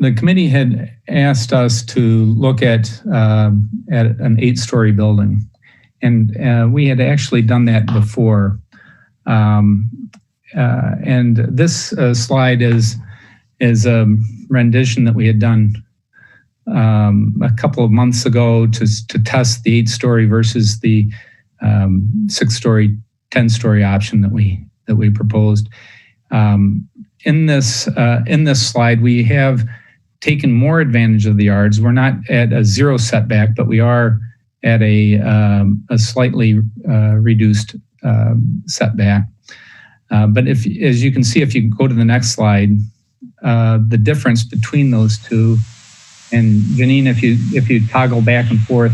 The committee had asked us to look at an 8-story building, and we had actually done that before. And this slide is a rendition that we had done a couple of months ago to test the 8-story versus the 6-story, 10-story option that we proposed. In this slide, we have taken more advantage of the yards. We're not at a 0 setback, but we are at a slightly reduced setback. But as you can see, if you go to the next slide, the difference between those two, and Janine, if you toggle back and forth,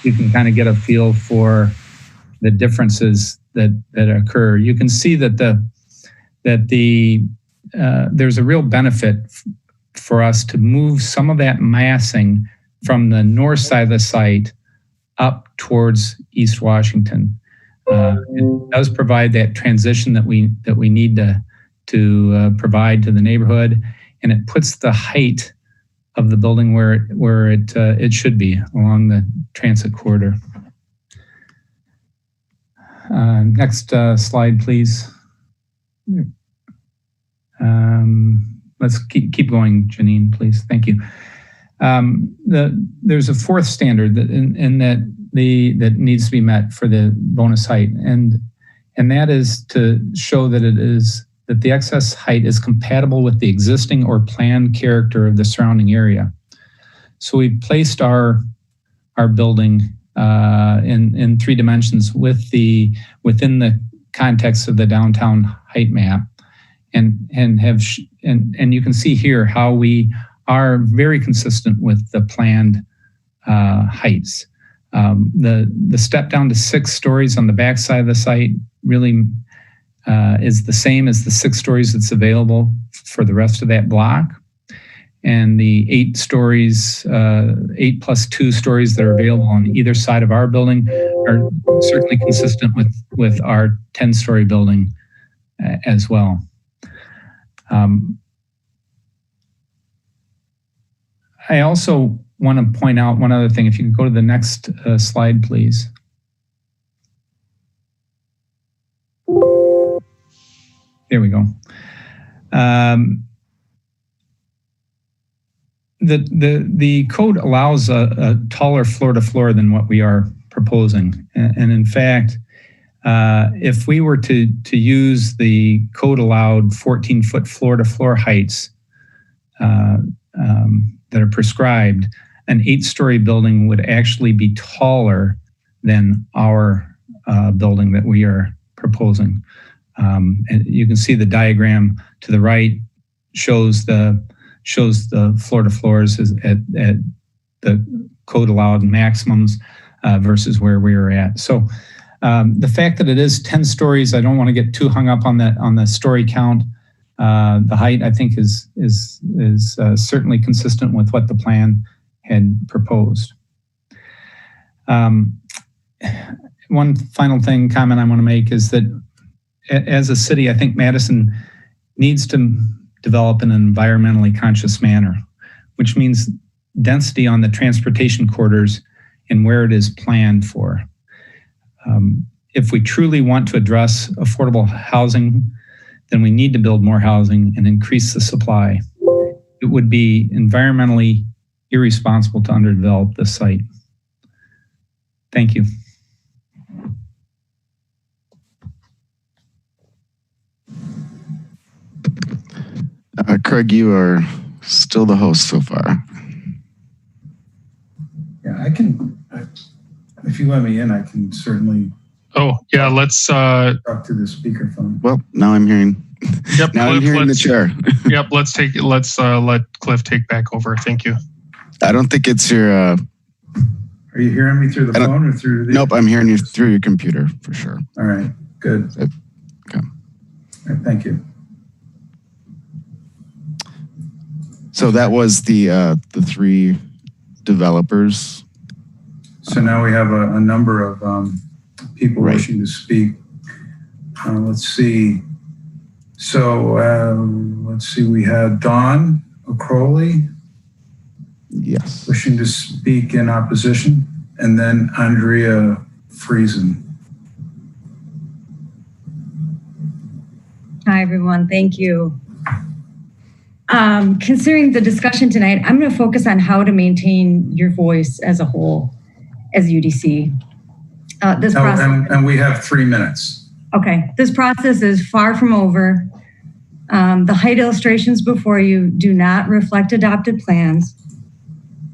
you can kind of get a feel for the differences that occur. You can see that there's a real benefit for us to move some of that massing from the north side of the site up towards East Washington. It does provide that transition that we need to provide to the neighborhood, and it puts the height of the building where it should be along the transit corridor. Next slide, please. Let's keep going, Janine, please. Thank you. There's a fourth standard that that needs to be met for the bonus height, and that is to show that the excess height is compatible with the existing or planned character of the surrounding area. So we placed our building in 3 dimensions within the context of the downtown height map, and you can see here how we are very consistent with the planned heights. The step down to 6 stories on the back side of the site really is the same as the 6 stories that's available for the rest of that block. And the 8 stories, 8 plus 2 stories that are available on either side of our building are certainly consistent with our 10-story building as well. I also want to point out one other thing. If you could go to the next slide, please. There we go. The code allows a taller floor to floor than what we are proposing. And in fact, if we were to use the code allowed 14-foot floor to floor heights that are prescribed, an 8-story building would actually be taller than our building that we are proposing. And you can see the diagram to the right shows the floor to floors at the code allowed maximums versus where we are at. So the fact that it is 10 stories, I don't want to get too hung up on the story count. The height, I think, is certainly consistent with what the plan had proposed. One final comment I want to make is that as a city, I think Madison needs to develop in an environmentally conscious manner, which means density on the transportation corridors and where it is planned for. If we truly want to address affordable housing, then we need to build more housing and increase the supply. It would be environmentally irresponsible to underdevelop this site. Thank you. Craig, you are still the host so far. Yeah, I can, if you let me in, I can certainly. Oh, yeah, let's talk to the speakerphone. Well, now I'm hearing. Yep, now Cliff, I'm hearing the chair. Yep, let's let Cliff take back over. Thank you. I don't think it's your. Are you hearing me through the phone or through the? Nope, I'm hearing you through your computer for sure. All right, good. Okay. All right, thank you. So that was the 3 developers. So now we have a number of people wishing to speak. Let's see. So let's see. We had Dawn O'Crowley. Yes. Wishing to speak in opposition, and then Andrea Friesen. Hi, everyone. Thank you. Considering the discussion tonight, I'm going to focus on how to maintain your voice as a whole, as UDC. This process, and we have 3 minutes. Okay, this process is far from over. The height illustrations before you do not reflect adopted plans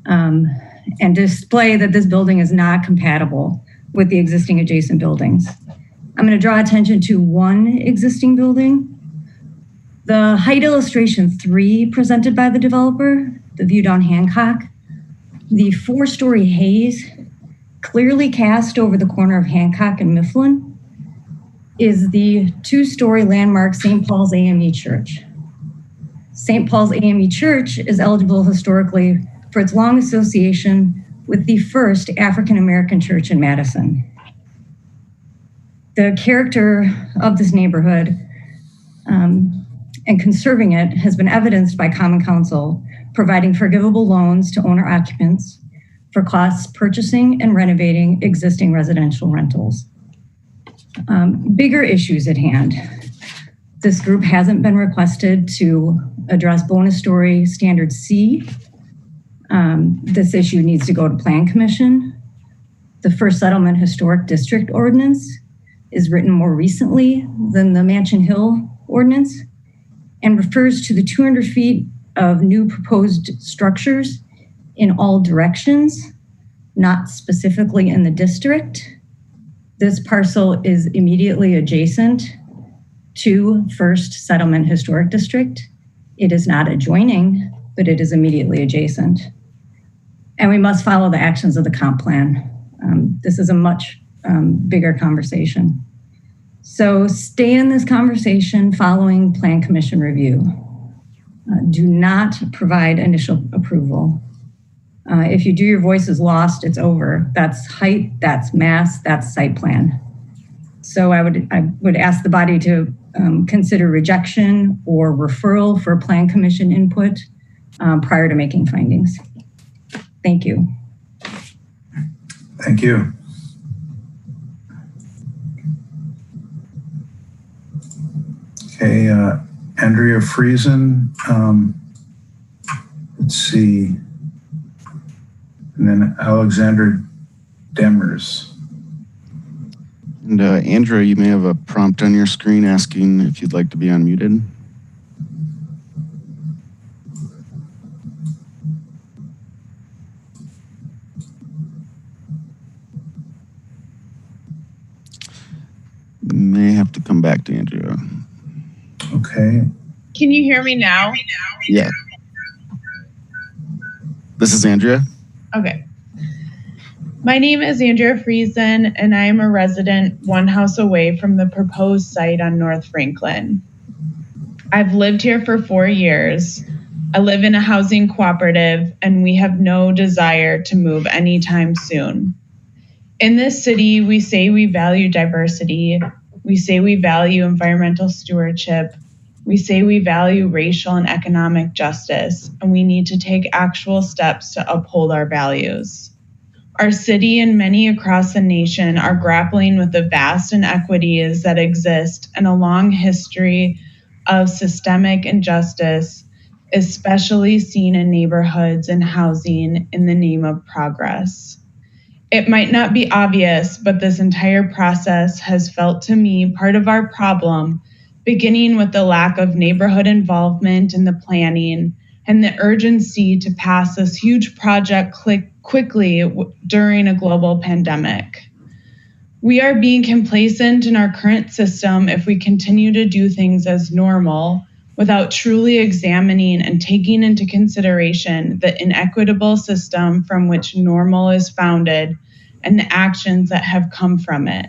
and display that this building is not compatible with the existing adjacent buildings. I'm going to draw attention to one existing building. The height illustration 3 presented by the developer, the view down Hancock, the 4-story haze clearly cast over the corner of Hancock and Mifflin is the 2-story landmark St. Paul's AME Church. St. Paul's AME Church is eligible historically for its long association with the first African-American church in Madison. The character of this neighborhood and conserving it has been evidenced by Common Council providing forgivable loans to owner occupants for costs purchasing and renovating existing residential rentals. Bigger issues at hand. This group hasn't been requested to address bonus story standard C. This issue needs to go to Plan Commission. The First Settlement Historic District Ordinance is written more recently than the Mansion Hill Ordinance and refers to the 200 feet of new proposed structures in all directions, not specifically in the district. This parcel is immediately adjacent to First Settlement Historic District. It is not adjoining, but it is immediately adjacent. And we must follow the actions of the comp plan. This is a much bigger conversation. So stay in this conversation following Plan Commission review. Do not provide initial approval. If you do, your voice is lost, it's over. That's height, that's mass, that's site plan. So I would ask the body to consider rejection or referral for Plan Commission input prior to making findings. Thank you. Thank you. Okay, Andrea Friesen, let's see, and then Alexander Demers. And Andrea, you may have a prompt on your screen asking if you'd like to be unmuted. May have to come back to Andrea. Okay. Can you hear me now? Yeah. This is Andrea. Okay. My name is Andrea Friesen, and I am a resident 1 house away from the proposed site on North Franklin. I've lived here for 4 years. I live in a housing cooperative, and we have no desire to move anytime soon. In this city, we say we value diversity. We say we value environmental stewardship. We say we value racial and economic justice, and we need to take actual steps to uphold our values. Our city and many across the nation are grappling with the vast inequities that exist and a long history of systemic injustice, especially seen in neighborhoods and housing in the name of progress. It might not be obvious, but this entire process has felt to me part of our problem, beginning with the lack of neighborhood involvement in the planning and the urgency to pass this huge project quickly during a global pandemic. We are being complacent in our current system if we continue to do things as normal without truly examining and taking into consideration the inequitable system from which normal is founded and the actions that have come from it.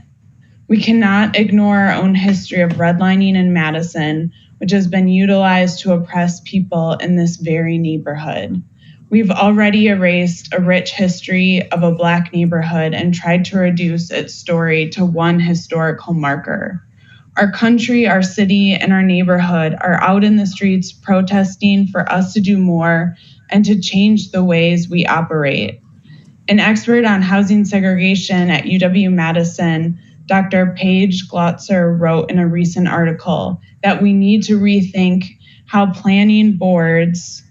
We cannot ignore our own history of redlining in Madison, which has been utilized to oppress people in this very neighborhood. We've already erased a rich history of a Black neighborhood and tried to reduce its story to one historical marker. Our country, our city, and our neighborhood are out in the streets protesting for us to do more and to change the ways we operate. An expert on housing segregation at UW-Madison, Dr. Paige Glotzer, wrote in a recent article that we need to rethink how planning boards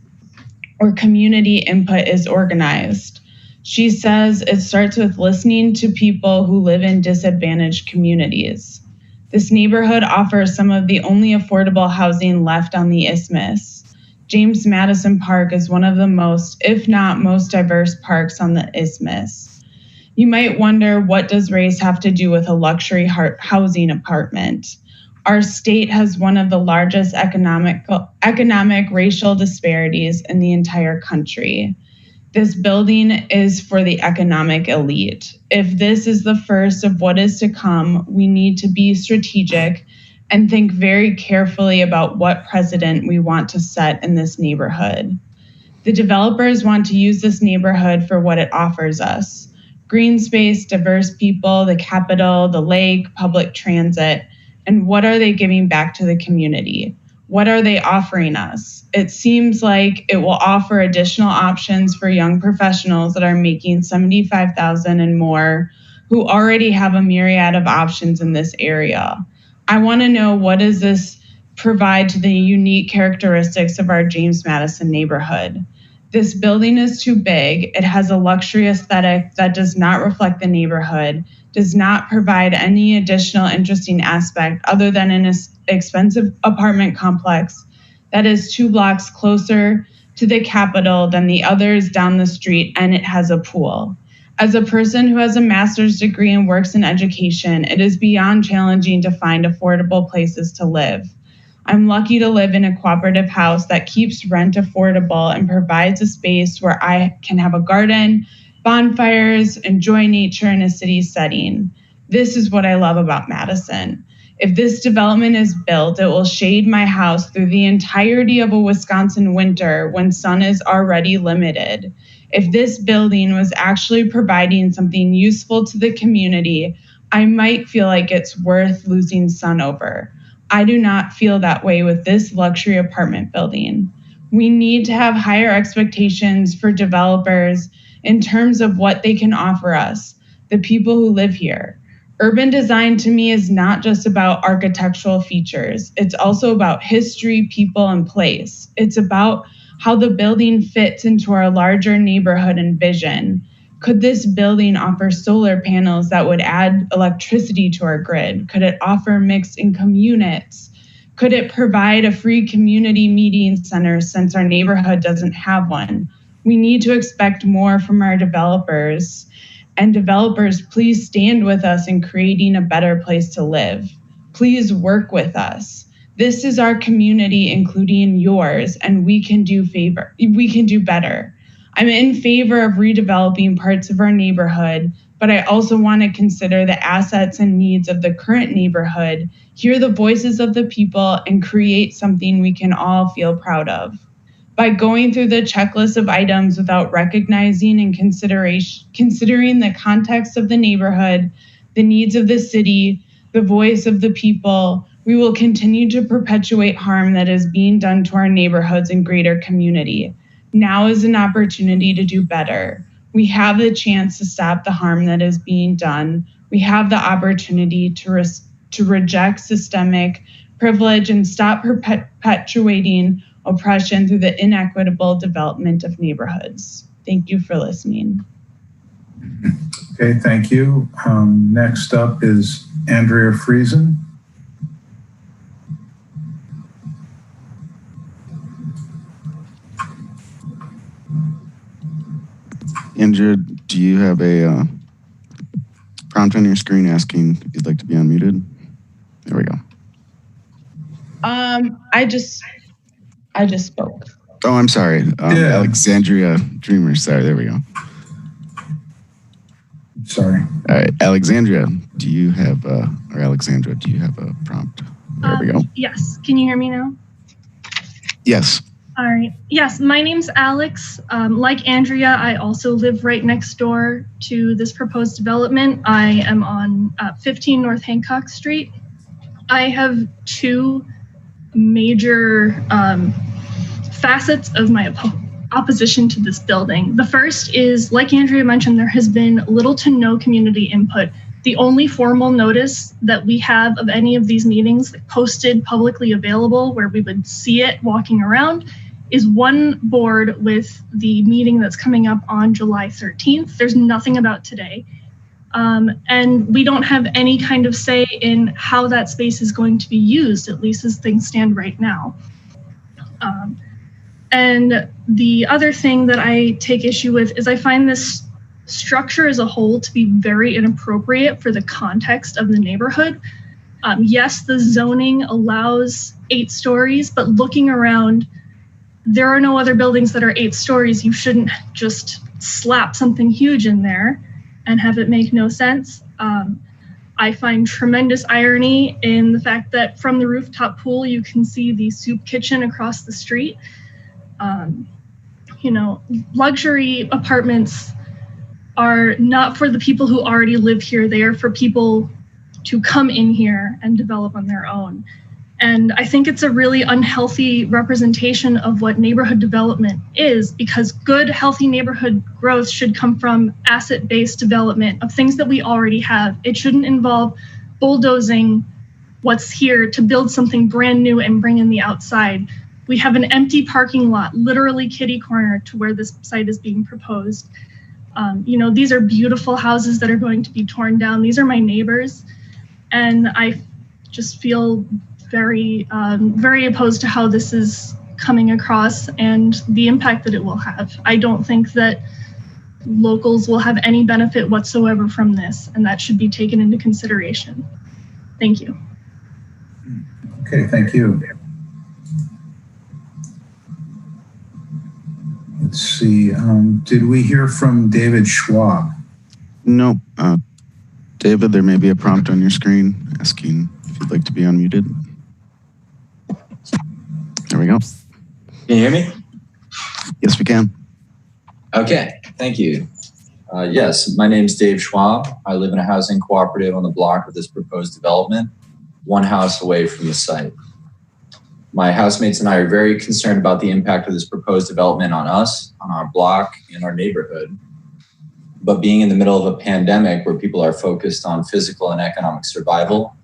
or community input is organized. She says it starts with listening to people who live in disadvantaged communities. This neighborhood offers some of the only affordable housing left on the Isthmus. James Madison Park is one of the most, if not most diverse parks on the Isthmus. You might wonder, what does race have to do with a luxury housing apartment? Our state has one of the largest economic racial disparities in the entire country. This building is for the economic elite. If this is the first of what is to come, we need to be strategic and think very carefully about what precedent we want to set in this neighborhood. The developers want to use this neighborhood for what it offers us: green space, diverse people, the capital, the lake, public transit. And what are they giving back to the community? What are they offering us? It seems like it will offer additional options for young professionals that are making $75,000 and more, who already have a myriad of options in this area. I want to know, what does this provide to the unique characteristics of our James Madison neighborhood? This building is too big. It has a luxury aesthetic that does not reflect the neighborhood, does not provide any additional interesting aspect other than an expensive apartment complex that is 2 blocks closer to the Capitol than the others down the street, and it has a pool. As a person who has a master's degree and works in education, it is beyond challenging to find affordable places to live. I'm lucky to live in a cooperative house that keeps rent affordable and provides a space where I can have a garden, bonfires, enjoy nature in a city setting. This is what I love about Madison. If this development is built, it will shade my house through the entirety of a Wisconsin winter when sun is already limited. If this building was actually providing something useful to the community, I might feel like it's worth losing sun over. I do not feel that way with this luxury apartment building. We need to have higher expectations for developers in terms of what they can offer us, the people who live here. Urban design to me is not just about architectural features. It's also about history, people, and place. It's about how the building fits into our larger neighborhood and vision. Could this building offer solar panels that would add electricity to our grid? Could it offer mixed income units? Could it provide a free community meeting center since our neighborhood doesn't have one? We need to expect more from our developers. And developers, please stand with us in creating a better place to live. Please work with us. This is our community, including yours, and we can do better. I'm in favor of redeveloping parts of our neighborhood, but I also want to consider the assets and needs of the current neighborhood, hear the voices of the people, and create something we can all feel proud of. By going through the checklist of items without recognizing and considering the context of the neighborhood, the needs of the city, the voice of the people, we will continue to perpetuate harm that is being done to our neighborhoods and greater community. Now is an opportunity to do better. We have the chance to stop the harm that is being done. We have the opportunity to reject systemic privilege and stop perpetuating oppression through the inequitable development of neighborhoods. Thank you for listening. Okay, thank you. Next up is Andrea Friesen. Andrea, do you have a prompt on your screen asking if you'd like to be unmuted? There we go. I just spoke. Oh, I'm sorry. Alexandria Dreamer. Sorry, there we go. Sorry. All right, Alexandria, do you have a prompt? There we go. Yes. Can you hear me now? Yes. All right. Yes, my name's Alex. Like Andrea, I also live right next door to this proposed development. I am on 15 North Hancock Street. I have two major facets of my opposition to this building. The first is, like Andrea mentioned, there has been little to no community input The only formal notice that we have of any of these meetings posted publicly available where we would see it walking around is one board with the meeting that's coming up on July 13th. There's nothing about today. And we don't have any kind of say in how that space is going to be used, at least as things stand right now. And the other thing that I take issue with is I find this structure as a whole to be very inappropriate for the context of the neighborhood. Yes, the zoning allows 8 stories, but looking around, there are no other buildings that are 8 stories. You shouldn't just slap something huge in there and have it make no sense. I find tremendous irony in the fact that from the rooftop pool, you can see the soup kitchen across the street. You know, luxury apartments are not for the people who already live here. They are for people to come in here and develop on their own. And I think it's a really unhealthy representation of what neighborhood development is, because good, healthy neighborhood growth should come from asset-based development of things that we already have. It shouldn't involve bulldozing what's here to build something brand new and bring in the outside. We have an empty parking lot, literally kitty corner to where this site is being proposed. You know, these are beautiful houses that are going to be torn down. These are my neighbors. And I just feel very, very opposed to how this is coming across and the impact that it will have. I don't think that locals will have any benefit whatsoever from this, and that should be taken into consideration. Thank you. Okay, thank you. Let's see, did we hear from David Schwab? No. David, there may be a prompt on your screen asking if you'd like to be unmuted. There we go. Can you hear me? Yes, we can. Okay, thank you. Yes, my name's Dave Schwab. I live in a housing cooperative on the block of this proposed development, one house away from the site. My housemates and I are very concerned about the impact of this proposed development on us, on our block, and our neighborhood. But being in the middle of a pandemic where people are focused on physical and economic survival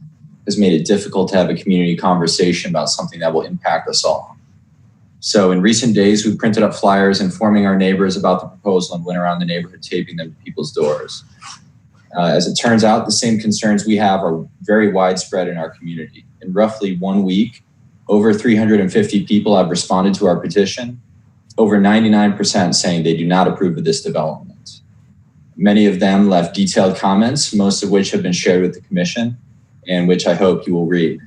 has made it difficult to have a community conversation about something that will impact us all. So in recent days, we printed up flyers informing our neighbors about the proposal and went around the neighborhood taping them to people's doors. As it turns out, the same concerns we have are very widespread in our community. In roughly 1 week, over 350 people have responded to our petition, over 99% saying they do not approve of this development. Many of them left detailed comments, most of which have been shared with the commission, and which I hope you will read.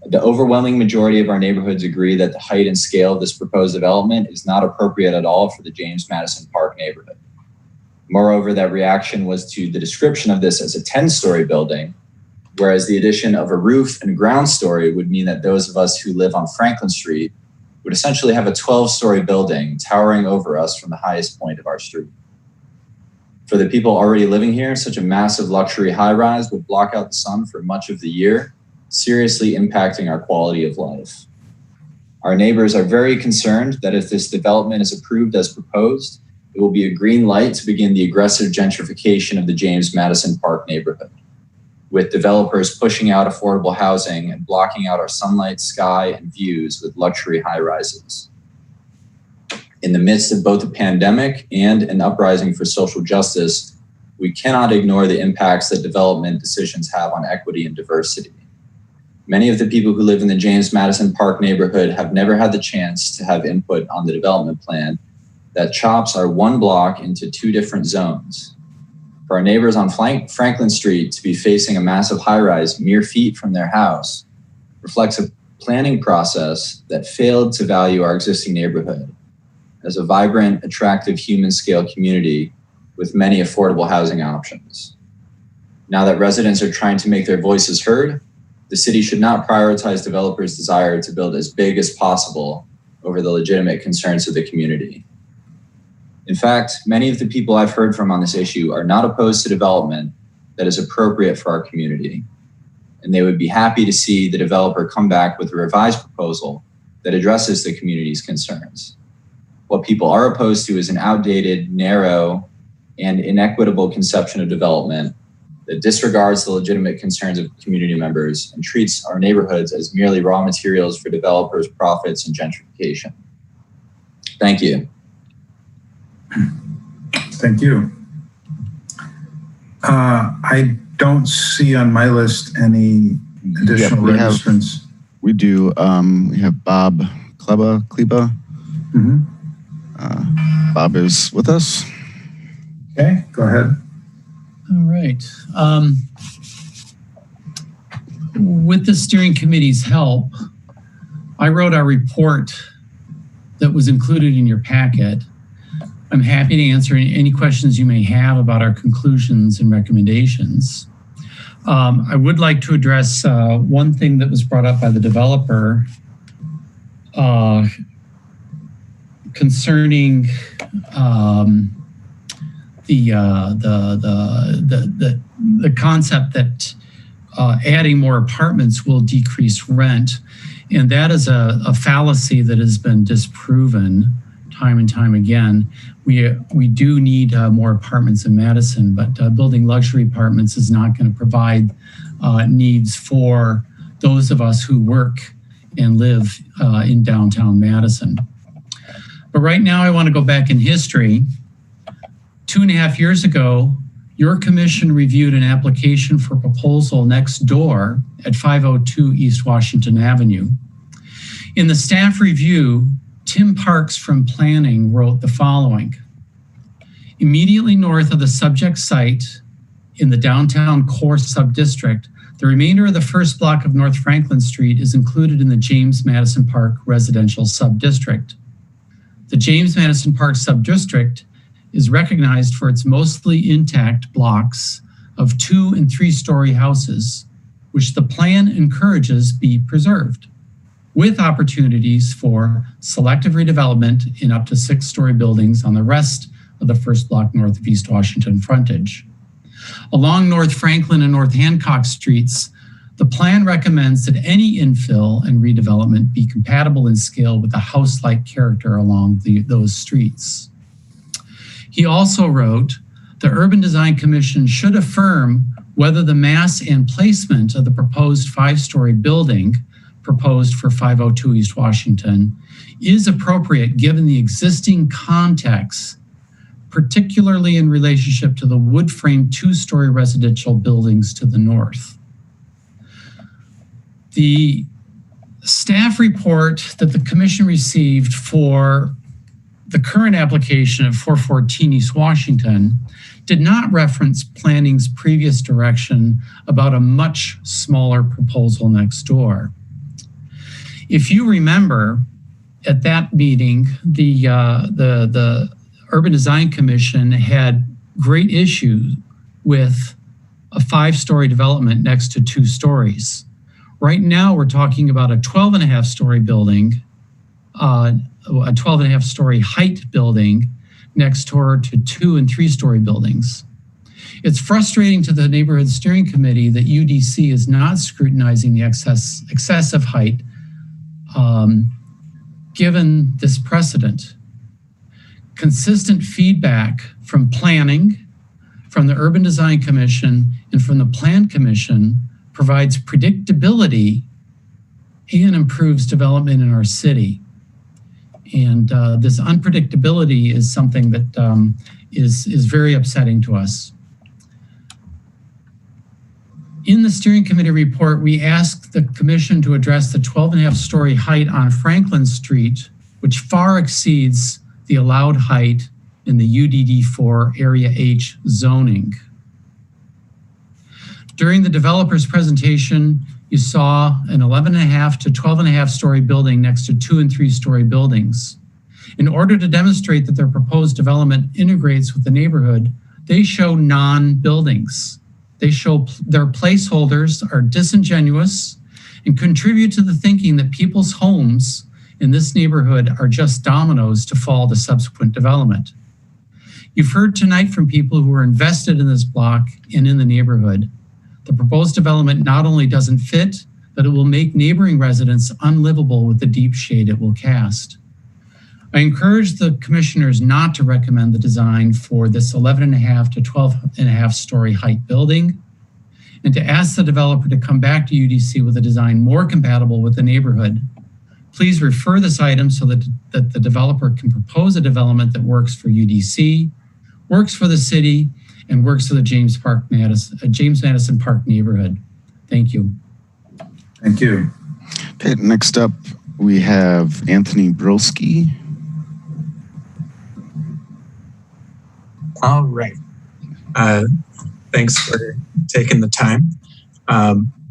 The overwhelming majority of our neighborhoods agree that the height and scale of this proposed development is not appropriate at all for the James Madison Park neighborhood. Moreover, that reaction was to the description of this as a 10-story building, whereas the addition of a roof and ground story would mean that those of us who live on Franklin Street would essentially have a 12-story building towering over us from the highest point of our street. For the people already living here, such a massive luxury high-rise would block out the sun for much of the year, seriously impacting our quality of life. Our neighbors are very concerned that if this development is approved as proposed, it will be a green light to begin the aggressive gentrification of the James Madison Park neighborhood, with developers pushing out affordable housing and blocking out our sunlight, sky, and views with luxury high-rises. In the midst of both a pandemic and an uprising for social justice, we cannot ignore the impacts that development decisions have on equity and diversity. Many of the people who live in the James Madison Park neighborhood have never had the chance to have input on the development plan that chops our one block into 2 different zones. For our neighbors on Franklin Street to be facing a massive high-rise mere feet from their house reflects a planning process that failed to value our existing neighborhood as a vibrant, attractive human-scale community with many affordable housing options. Now that residents are trying to make their voices heard, the city should not prioritize developers' desire to build as big as possible over the legitimate concerns of the community. In fact, many of the people I've heard from on this issue are not opposed to development that is appropriate for our community, and they would be happy to see the developer come back with a revised proposal that addresses the community's concerns. What people are opposed to is an outdated, narrow, and inequitable conception of development that disregards the legitimate concerns of community members and treats our neighborhoods as merely raw materials for developers' profits and gentrification. Thank you. Thank you. I don't see on my list any additional registrants. We do. We have Bob Kleba. Mm-hmm. Bob is with us. Okay, go ahead. All right. With the steering committee's help, I wrote our report that was included in your packet. I'm happy to answer any questions you may have about our conclusions and recommendations. I would like to address one thing that was brought up by the developer concerning the concept that adding more apartments will decrease rent, and that is a fallacy that has been disproven time and time again. We do need more apartments in Madison, but building luxury apartments is not going to provide needs for those of us who work and live in downtown Madison. But right now I want to go back in history. 2.5 years ago, your commission reviewed an application for proposal next door at 502 East Washington Avenue. In the staff review, Tim Parks from Planning wrote the following: immediately north of the subject site in the downtown core subdistrict, the remainder of the first block of North Franklin Street is included in the James Madison Park residential subdistrict. The James Madison Park subdistrict is recognized for its mostly intact blocks of 2- and 3-story houses, which the plan encourages be preserved, with opportunities for selective redevelopment in up to 6-story buildings on the rest of the first block north of East Washington frontage. Along North Franklin and North Hancock Streets, the plan recommends that any infill and redevelopment be compatible in scale with the house-like character along those streets. He also wrote, the Urban Design Commission should affirm whether the mass and placement of the proposed 5-story building proposed for 502 East Washington is appropriate given the existing context, particularly in relationship to the wood-frame 2-story residential buildings to the north. The staff report that the commission received for the current application of 414 East Washington did not reference planning's previous direction about a much smaller proposal next door. If you remember, at that meeting, the Urban Design Commission had great issues with a 5-story development next to 2 stories. Right now, we're talking about a 12.5-story building, a 12.5-story height building next door to 2- and 3-story buildings. It's frustrating to the Neighborhood Steering Committee that UDC is not scrutinizing the excessive height given this precedent. Consistent feedback from planning, from the Urban Design Commission, and from the Plan Commission provides predictability and improves development in our city. And this unpredictability is something that is very upsetting to us. In the steering committee report, we asked the commission to address the 12.5-story height on Franklin Street, which far exceeds the allowed height in the UDD4 Area H zoning. During the developer's presentation, you saw an 11.5 to 12.5-story building next to 2- and 3-story buildings. In order to demonstrate that their proposed development integrates with the neighborhood, they show non-buildings. They show their placeholders are disingenuous and contribute to the thinking that people's homes in this neighborhood are just dominoes to fall to subsequent development. You've heard tonight from people who are invested in this block and in the neighborhood. The proposed development not only doesn't fit, but it will make neighboring residents unlivable with the deep shade it will cast. I encourage the commissioners not to recommend the design for this 11.5 to 12.5 story height building. and to ask the developer to come back to UDC with a design more compatible with the neighborhood. Please refer this item so that the developer can propose a development that works for UDC, works for the city, and works for the James Madison Park neighborhood. Thank you. Thank you. Okay, next up we have Anthony Brolski. All right. Thanks for taking the time.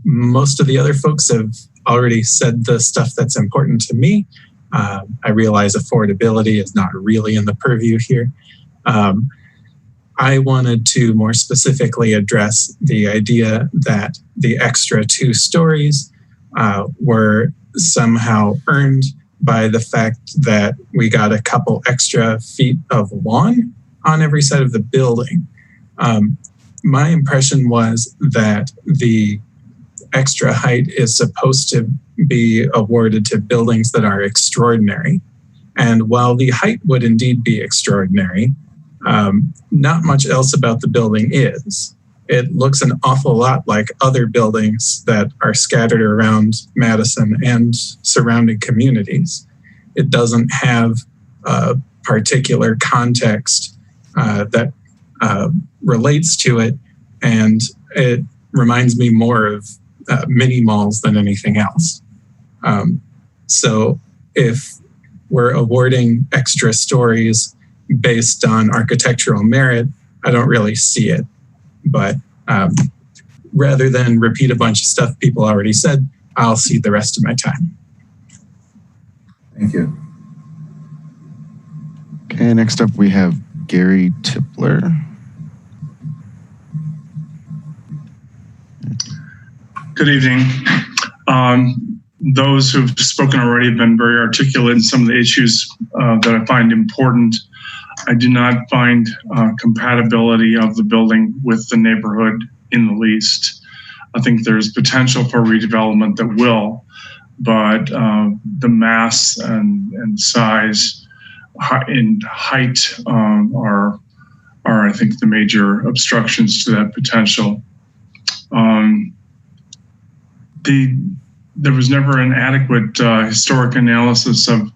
Most of the other folks have already said the stuff that's important to me. I realize affordability is not really in the purview here. I wanted to more specifically address the idea that the extra 2 stories were somehow earned by the fact that we got a couple extra feet of lawn on every side of the building. My impression was that the extra height is supposed to be awarded to buildings that are extraordinary. And while the height would indeed be extraordinary, not much else about the building is. It looks an awful lot like other buildings that are scattered around Madison and surrounding communities. It doesn't have a particular context that relates to it, and it reminds me more of mini malls than anything else. So if we're awarding extra stories based on architectural merit, I don't really see it. But rather than repeat a bunch of stuff people already said, I'll cede the rest of my time. Thank you. Okay, next up we have Gary Tipler. Good evening. Those who've spoken already have been very articulate in some of the issues that I find important. I do not find compatibility of the building with the neighborhood in the least. I think there's potential for redevelopment that will, but the mass and size and height are I think the major obstructions to that potential. There was never an adequate historic analysis of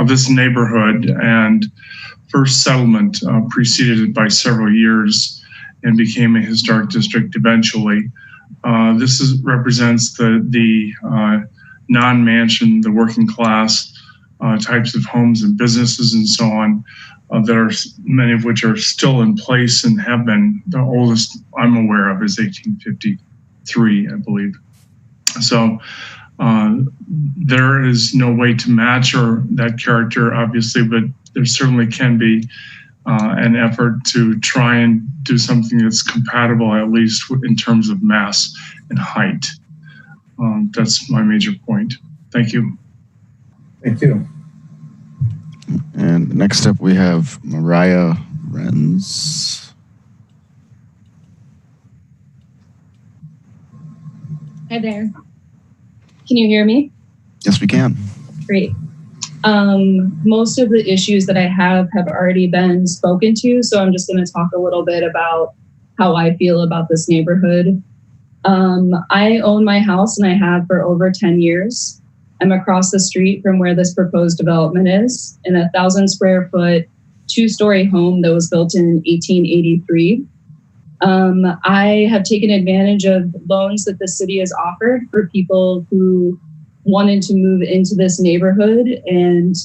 this neighborhood, and first settlement preceded it by several years and became a historic district eventually. This represents the non-mansion, the working class types of homes and businesses and so on, that are many of which are still in place and have been. The oldest I'm aware of is 1853, I believe. So there is no way to match that character, obviously, but there certainly can be an effort to try and do something that's compatible, at least in terms of mass and height. That's my major point. Thank you. Thank you. And next up we have Mariah Renz. Hi there. Can you hear me? Yes, we can. Great. Most of the issues that I have already been spoken to, so I'm just going to talk a little bit about how I feel about this neighborhood. I own my house and I have for over 10 years. I'm across the street from where this proposed development is, in a 1,000 square foot, 2-story home that was built in 1883. I have taken advantage of loans that the city has offered for people who wanted to move into this neighborhood and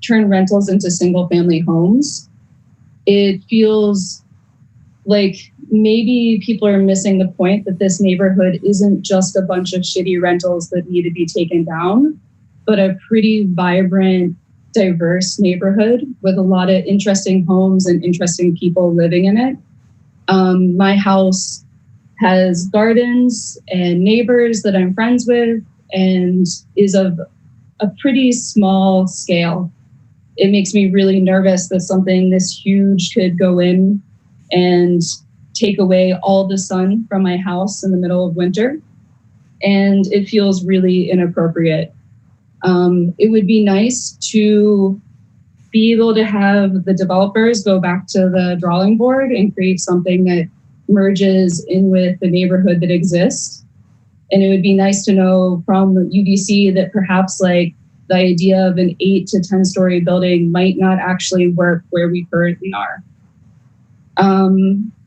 turn rentals into single family homes. It feels like maybe people are missing the point that this neighborhood isn't just a bunch of shitty rentals that need to be taken down, but a pretty vibrant, diverse neighborhood with a lot of interesting homes and interesting people living in it. My house has gardens and neighbors that I'm friends with and is of a pretty small scale. It makes me really nervous that something this huge could go in and take away all the sun from my house in the middle of winter. And it feels really inappropriate. It would be nice to be able to have the developers go back to the drawing board and create something that merges in with the neighborhood that exists. And it would be nice to know from UBC that perhaps like the idea of an 8 to 10 story building might not actually work where we currently are.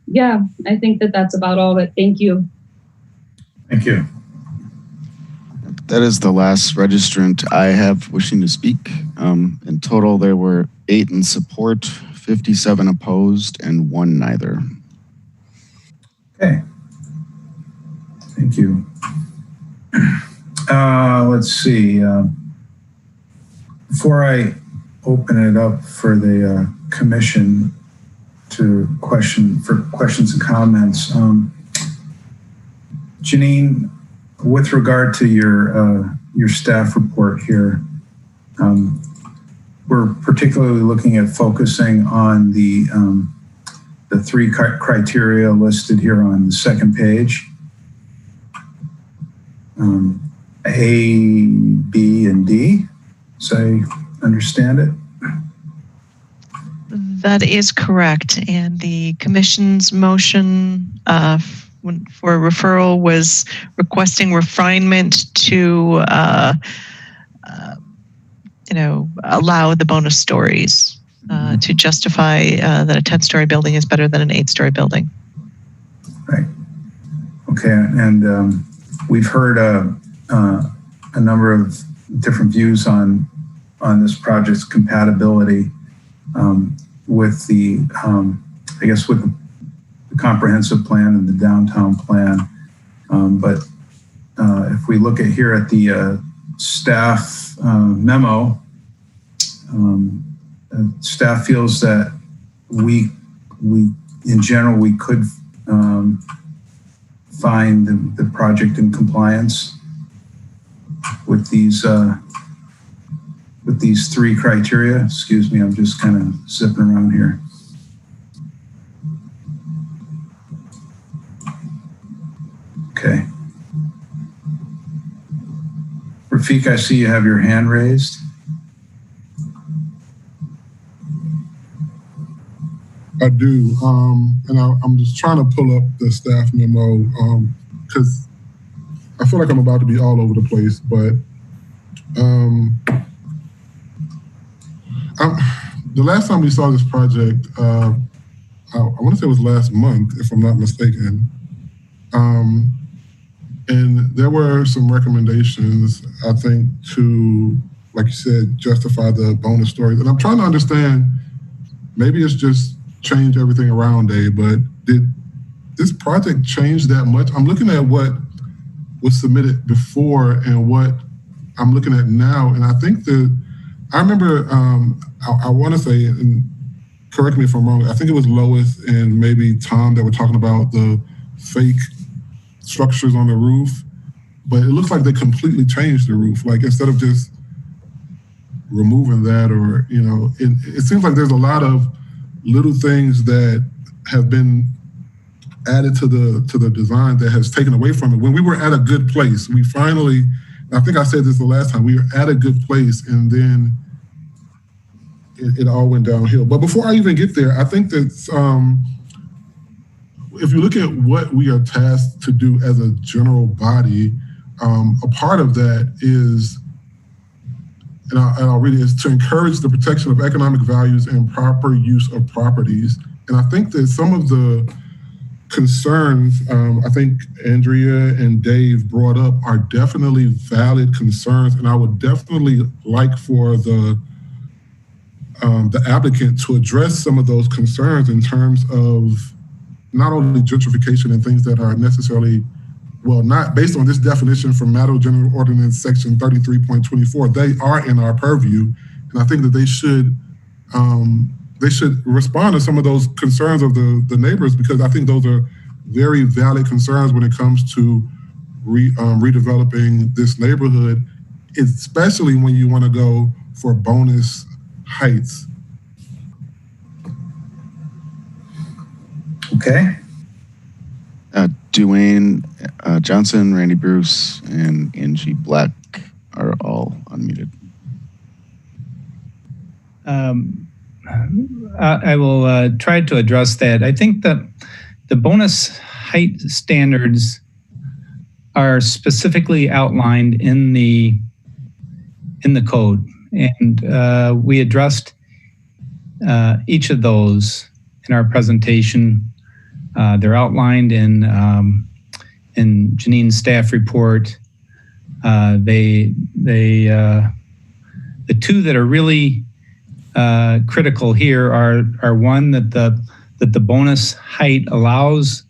Yeah, I think that that's about all, but thank you. Thank you. That is the last registrant I have wishing to speak. In total, there were 8 in support, 57 opposed, and 1 neither. Okay. Thank you. Let's see. Before I open it up for the commission to questions and comments, Janine, with regard to your staff report here, we're particularly looking at focusing on the 3 criteria listed here on the second page. A, B, and D, so I understand it. That is correct. And the commission's motion for referral was requesting refinement to, allow the bonus stories to justify that a 10-story building is better than an 8-story building. Right. Okay, and we've heard a number of different views on this project's compatibility with the, I guess, with the comprehensive plan and the downtown plan. But if we look at here at the staff memo, staff feels that we in general, we could find the project in compliance with these 3 criteria. Excuse me, I'm just kind of zipping around here. Okay. Rafik, I see you have your hand raised. I do, and I'm just trying to pull up the staff memo because I feel like I'm about to be all over the place, but the last time we saw this project, I want to say it was last month, if I'm not mistaken, and there were some recommendations, I think, to, like you said, justify the bonus stories, and I'm trying to understand, maybe it's just change everything around, Dave, but did this project change that much? I'm looking at what was submitted before and what I'm looking at now, and I think that I remember, I want to say, and correct me if I'm wrong, I think it was Lois and maybe Tom that were talking about the fake structures on the roof, but it looks like they completely changed the roof. Like, instead of just removing that, or, it seems like there's a lot of little things that have been added to the design that has taken away from it. When we were at a good place, we finally, I think I said this the last time, we were at a good place, and then it all went downhill. But before I even get there, I think that if you look at what we are tasked to do as a general body, a part of that is, and I'll read it, is to encourage the protection of economic values and proper use of properties. And I think that some of the concerns I think Andrea and Dave brought up are definitely valid concerns, and I would definitely like for the applicant to address some of those concerns in terms of not only gentrification and things that are necessarily, well, not based on this definition from Matter General Ordinance Section 33.24, they are in our purview, and I think that they should respond to some of those concerns of the neighbors, because I think those are very valid concerns when it comes to redeveloping this neighborhood, especially when you want to go for bonus heights. Okay. Dwayne Johnson, Randy Bruce, and Angie Black are all unmuted. I will try to address that. I think that the bonus height standards are specifically outlined in the code, and we addressed each of those in our presentation. They're outlined in Janine's staff report. The two that are really critical here are one that the bonus height allows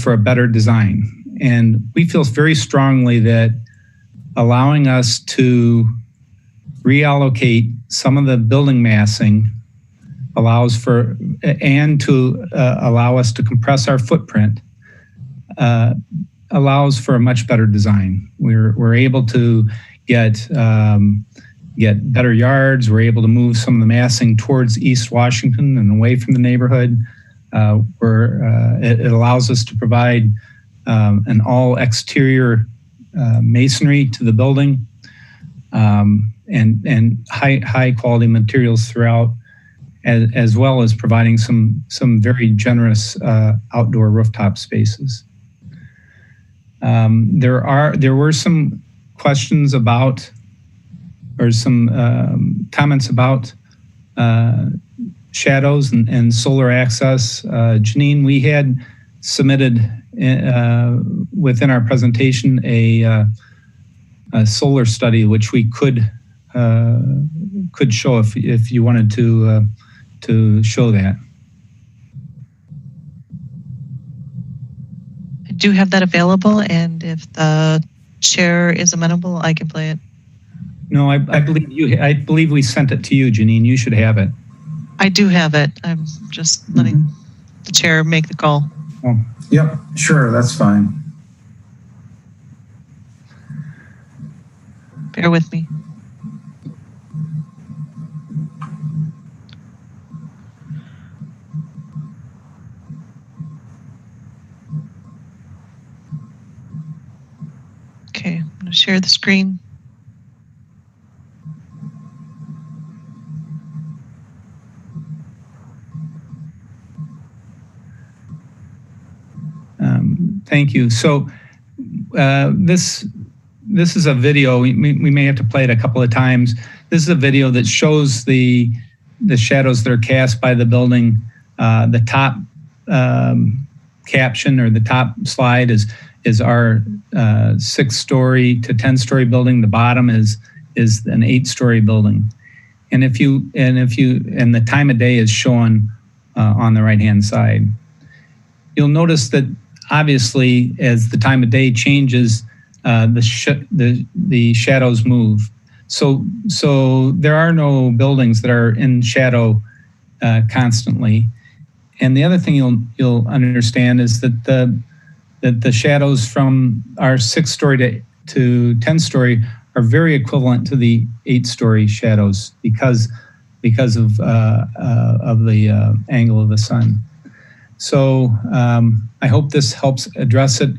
for a better design. And we feel very strongly that allowing us to reallocate some of the building massing allows for, and to allow us to compress our footprint, allows for a much better design. We're able to get better yards. We're able to move some of the massing towards East Washington and away from the neighborhood. It allows us to provide an all exterior masonry to the building, and high quality materials throughout, as well as providing some very generous outdoor rooftop spaces. There were some questions about, or some comments about shadows and solar access. Janine, we had submitted within our presentation a solar study, which we could show if you wanted to show that. I do have that available, and if the chair is amenable, I can play it. No, I believe we sent it to you, Janine. You should have it. I do have it. I'm just letting the chair make the call. Oh. Yep, sure, that's fine. Bear with me. Okay, I'm going to share the screen. Thank you. So this is a video. We may have to play it a couple of times. This is a video that shows the shadows that are cast by the building. The top caption, or the top slide, is our 6-story to 10-story building. The bottom is an 8-story building, and the time of day is shown on the right-hand side. You'll notice that obviously, as the time of day changes, the shadows move. So there are no buildings that are in shadow constantly. And the other thing you'll understand is that the shadows from our 6-story to 10-story are very equivalent to the 8-story shadows because of the angle of the sun. So I hope this helps address it.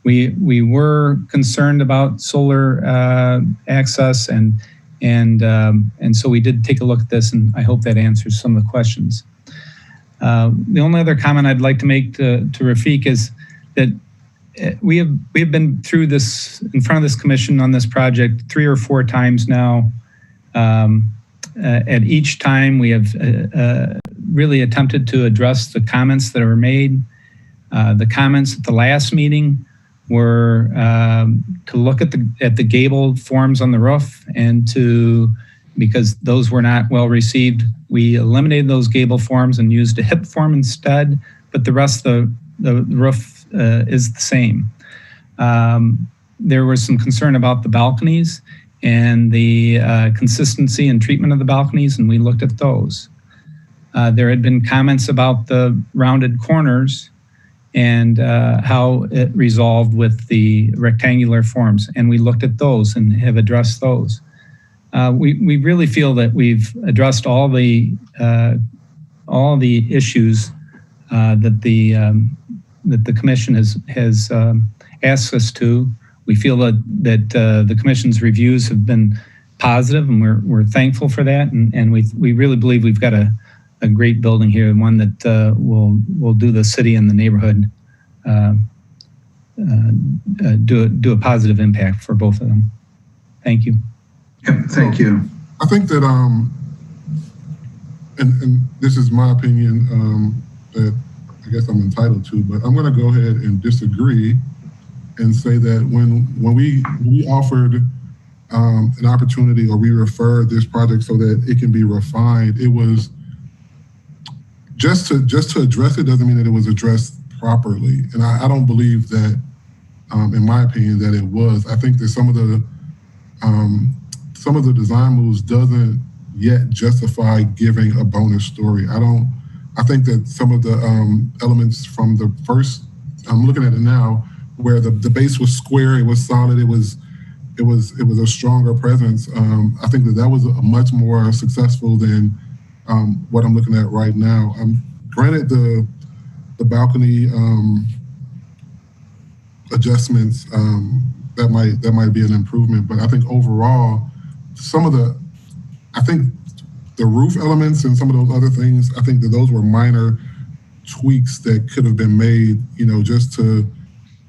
We were concerned about solar access, and so we did take a look at this, and I hope that answers some of the questions. The only other comment I'd like to make to Rafiq is that we have been through this in front of this commission on this project 3 or 4 times now. At each time, we have really attempted to address the comments that were made. The comments at the last meeting were to look at the gable forms on the roof, and because those were not well received, we eliminated those gable forms and used a hip form instead, but the rest of the roof is the same. There was some concern about the balconies and the consistency and treatment of the balconies, and we looked at those. There had been comments about the rounded corners and how it resolved with the rectangular forms, and we looked at those and have addressed those. We really feel that we've addressed all the issues that the commission has asked us to. We feel that the commission's reviews have been positive, and we're thankful for that, and we really believe we've got a great building here, one that will do the city and the neighborhood do a positive impact for both of them. Thank you. Yep, thank you. I think that, and this is my opinion that I guess I'm entitled to, but I'm going to go ahead and disagree and say that when we offered an opportunity, or we referred this project so that it can be refined, it was just to address it doesn't mean that it was addressed properly. And I don't believe that, in my opinion, that it was. I think that some of the design moves doesn't yet justify giving a bonus story. I think that some of the elements from the first, I'm looking at it now, where the base was square, it was solid, it was a stronger presence. I think that was a much more successful than what I'm looking at right now. Granted, the balcony adjustments, that might be an improvement, but I think overall, I think the roof elements and some of those other things, I think that those were minor tweaks that could have been made, just to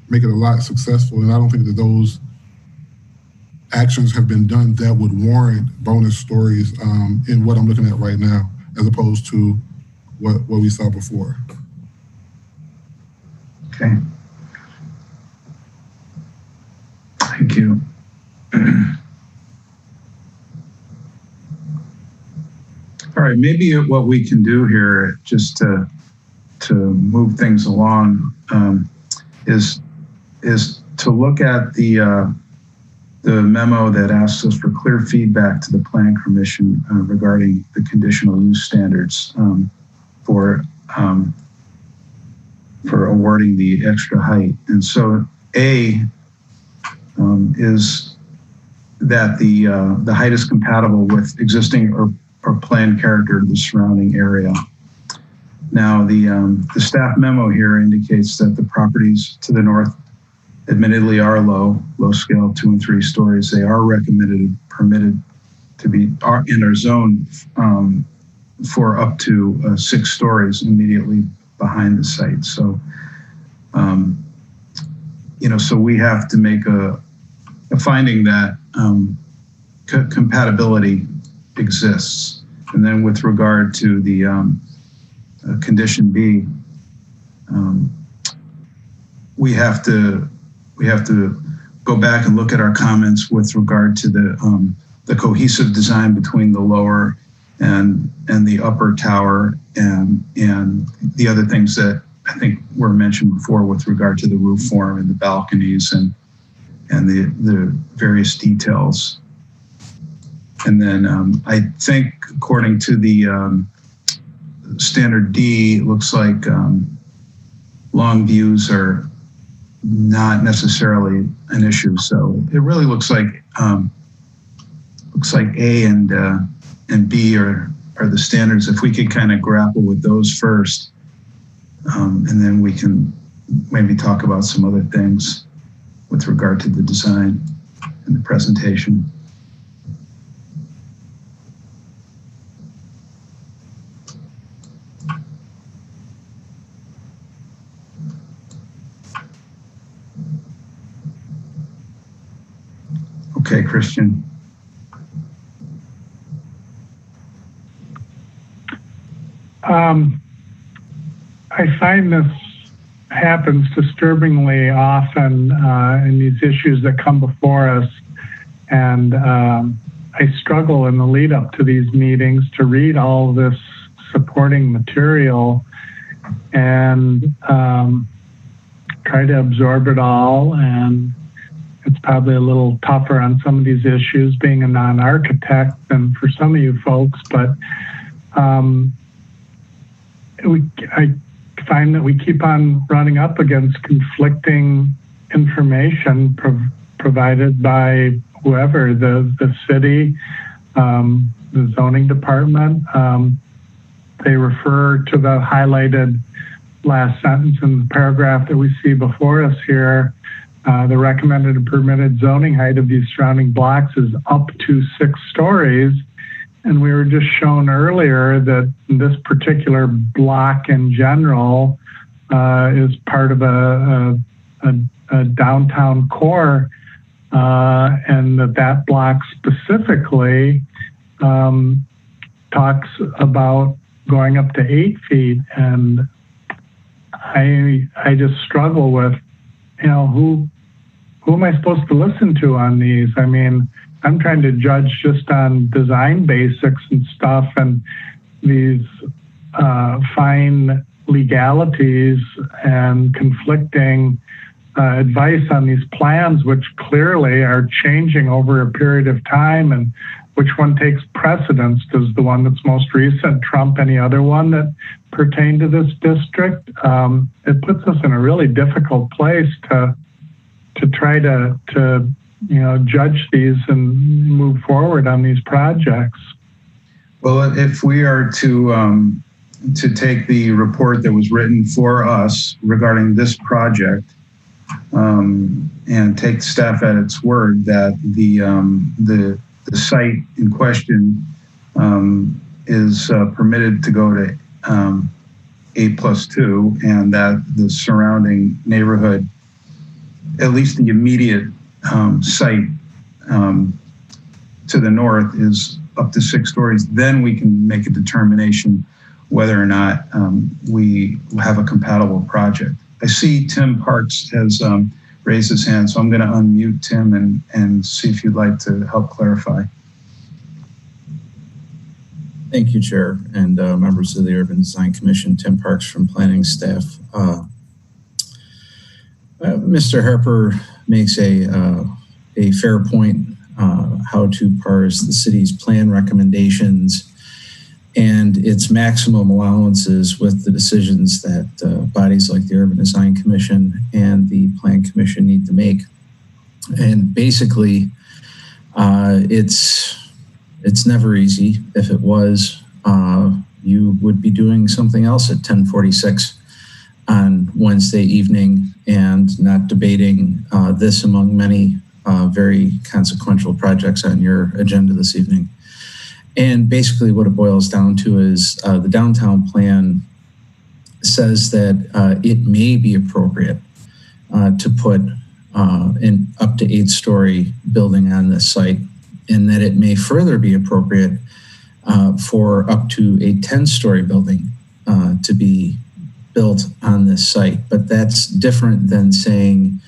make it a lot successful. And I don't think that those actions have been done that would warrant bonus stories in what I'm looking at right now, as opposed to what we saw before. Okay. Thank you. All right, maybe what we can do here, just to move things along, is to look at the memo that asks us for clear feedback to the Plan Commission regarding the conditional use standards for awarding the extra height. And so A is that the height is compatible with existing or planned character of the surrounding area. Now, the staff memo here indicates that the properties to the north admittedly are low scale, 2 and 3 stories. They are permitted to be in our zone for up to 6 stories immediately behind the site. So, so we have to make a finding that compatibility exists. And then with regard to the condition B, we have to go back and look at our comments with regard to the cohesive design between the lower and the upper tower and the other things that I think were mentioned before with regard to the roof form and the balconies and the various details. And then I think according to the standard D, it looks like long views are not necessarily an issue. So it really looks like A and B are the standards. If we could kind of grapple with those first, and then we can maybe talk about some other things with regard to the design and the presentation. Okay, Christian. I find this happens disturbingly often in these issues that come before us. And I struggle in the lead up to these meetings to read all this supporting material and try to absorb it all. And it's probably a little tougher on some of these issues being a non-architect than for some of you folks, but I find that we keep on running up against conflicting information provided by whoever, the city, the zoning department. They refer to the highlighted last sentence in the paragraph that we see before us here. The recommended and permitted zoning height of these surrounding blocks is up to 6 stories. And we were just shown earlier that this particular block in general is part of a downtown core, and that block specifically talks about going up to 8 feet. And I just struggle with, who am I supposed to listen to on these? I mean, I'm trying to judge just on design basics and stuff, and these fine legalities and conflicting advice on these plans, which clearly are changing over a period of time, and which one takes precedence? Does the one that's most recent trump any other one that pertained to this district? It puts us in a really difficult place to try to judge these and move forward on these projects. Well, if we are to take the report that was written for us regarding this project and take staff at its word that the site in question is permitted to go to 8+2, and that the surrounding neighborhood, at least the immediate site to the north, is up to 6 stories, then we can make a determination whether or not we have a compatible project. I see Tim Parks has raised his hand, so I'm going to unmute Tim and see if you'd like to help clarify. Thank you, Chair, and members of the Urban Design Commission. Tim Parks from planning staff. Mr. Harper makes a fair point how to parse the city's plan recommendations and its maximum allowances with the decisions that bodies like the Urban Design Commission and the Plan Commission need to make. And basically, it's never easy. If it was, you would be doing something else at 10:46 on Wednesday evening and not debating this among many very consequential projects on your agenda this evening. And basically what it boils down to is the downtown plan says that it may be appropriate to put an up to 8-story building on this site, and that it may further be appropriate for up to a 10-story building to be built on this site. But that's different than saying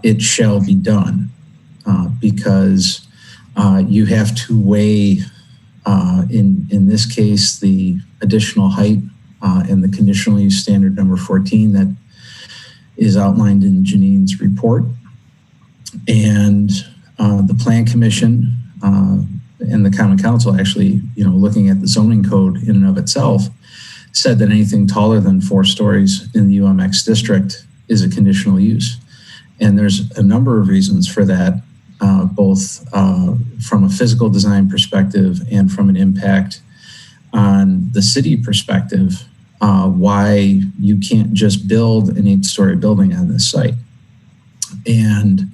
it shall be done, because you have to weigh, in this case, the additional height and the conditional use standard number 14 that is outlined in Janine's report. And the Plan Commission and the Common Council actually, looking at the zoning code in and of itself, said that anything taller than 4 stories in the UMX district is a conditional use. And there's a number of reasons for that, both from a physical design perspective and from an impact on the city perspective, why you can't just build an 8-story building on this site. And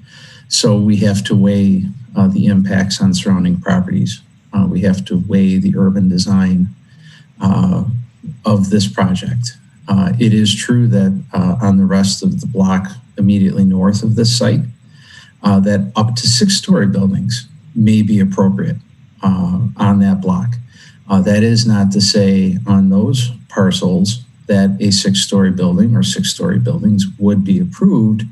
so we have to weigh the impacts on surrounding properties. We have to weigh the urban design of this project. It is true that on the rest of the block immediately north of this site, that up to 6-story buildings may be appropriate on that block. That is not to say on those parcels that a 6-story building or 6-story buildings would be approved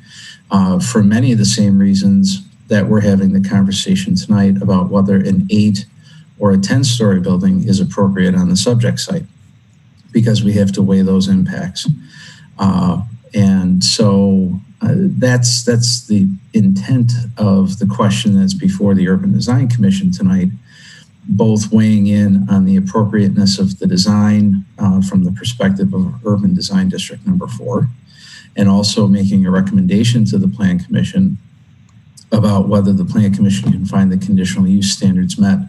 for many of the same reasons that we're having the conversation tonight about whether an 8 or a 10-story building is appropriate on the subject site, because we have to weigh those impacts. And so that's the intent of the question that's before the Urban Design Commission tonight, both weighing in on the appropriateness of the design from the perspective of Urban Design District number 4, and also making a recommendation to the Plan Commission about whether the Plan Commission can find the conditional use standards met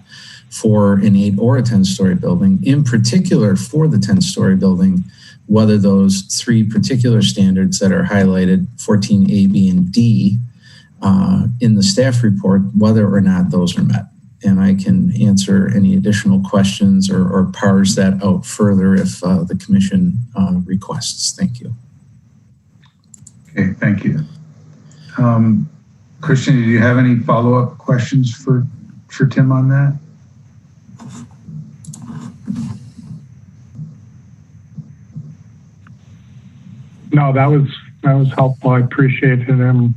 for an 8 or a 10-story building, in particular for the 10-story building, whether those 3 particular standards that are highlighted, 14A, B, and D, in the staff report, whether or not those are met. and I can answer any additional questions or parse that out further if the commission requests. Thank you. Okay, thank you. Christian, do you have any follow-up questions for Tim on that? No, that was helpful. I appreciated him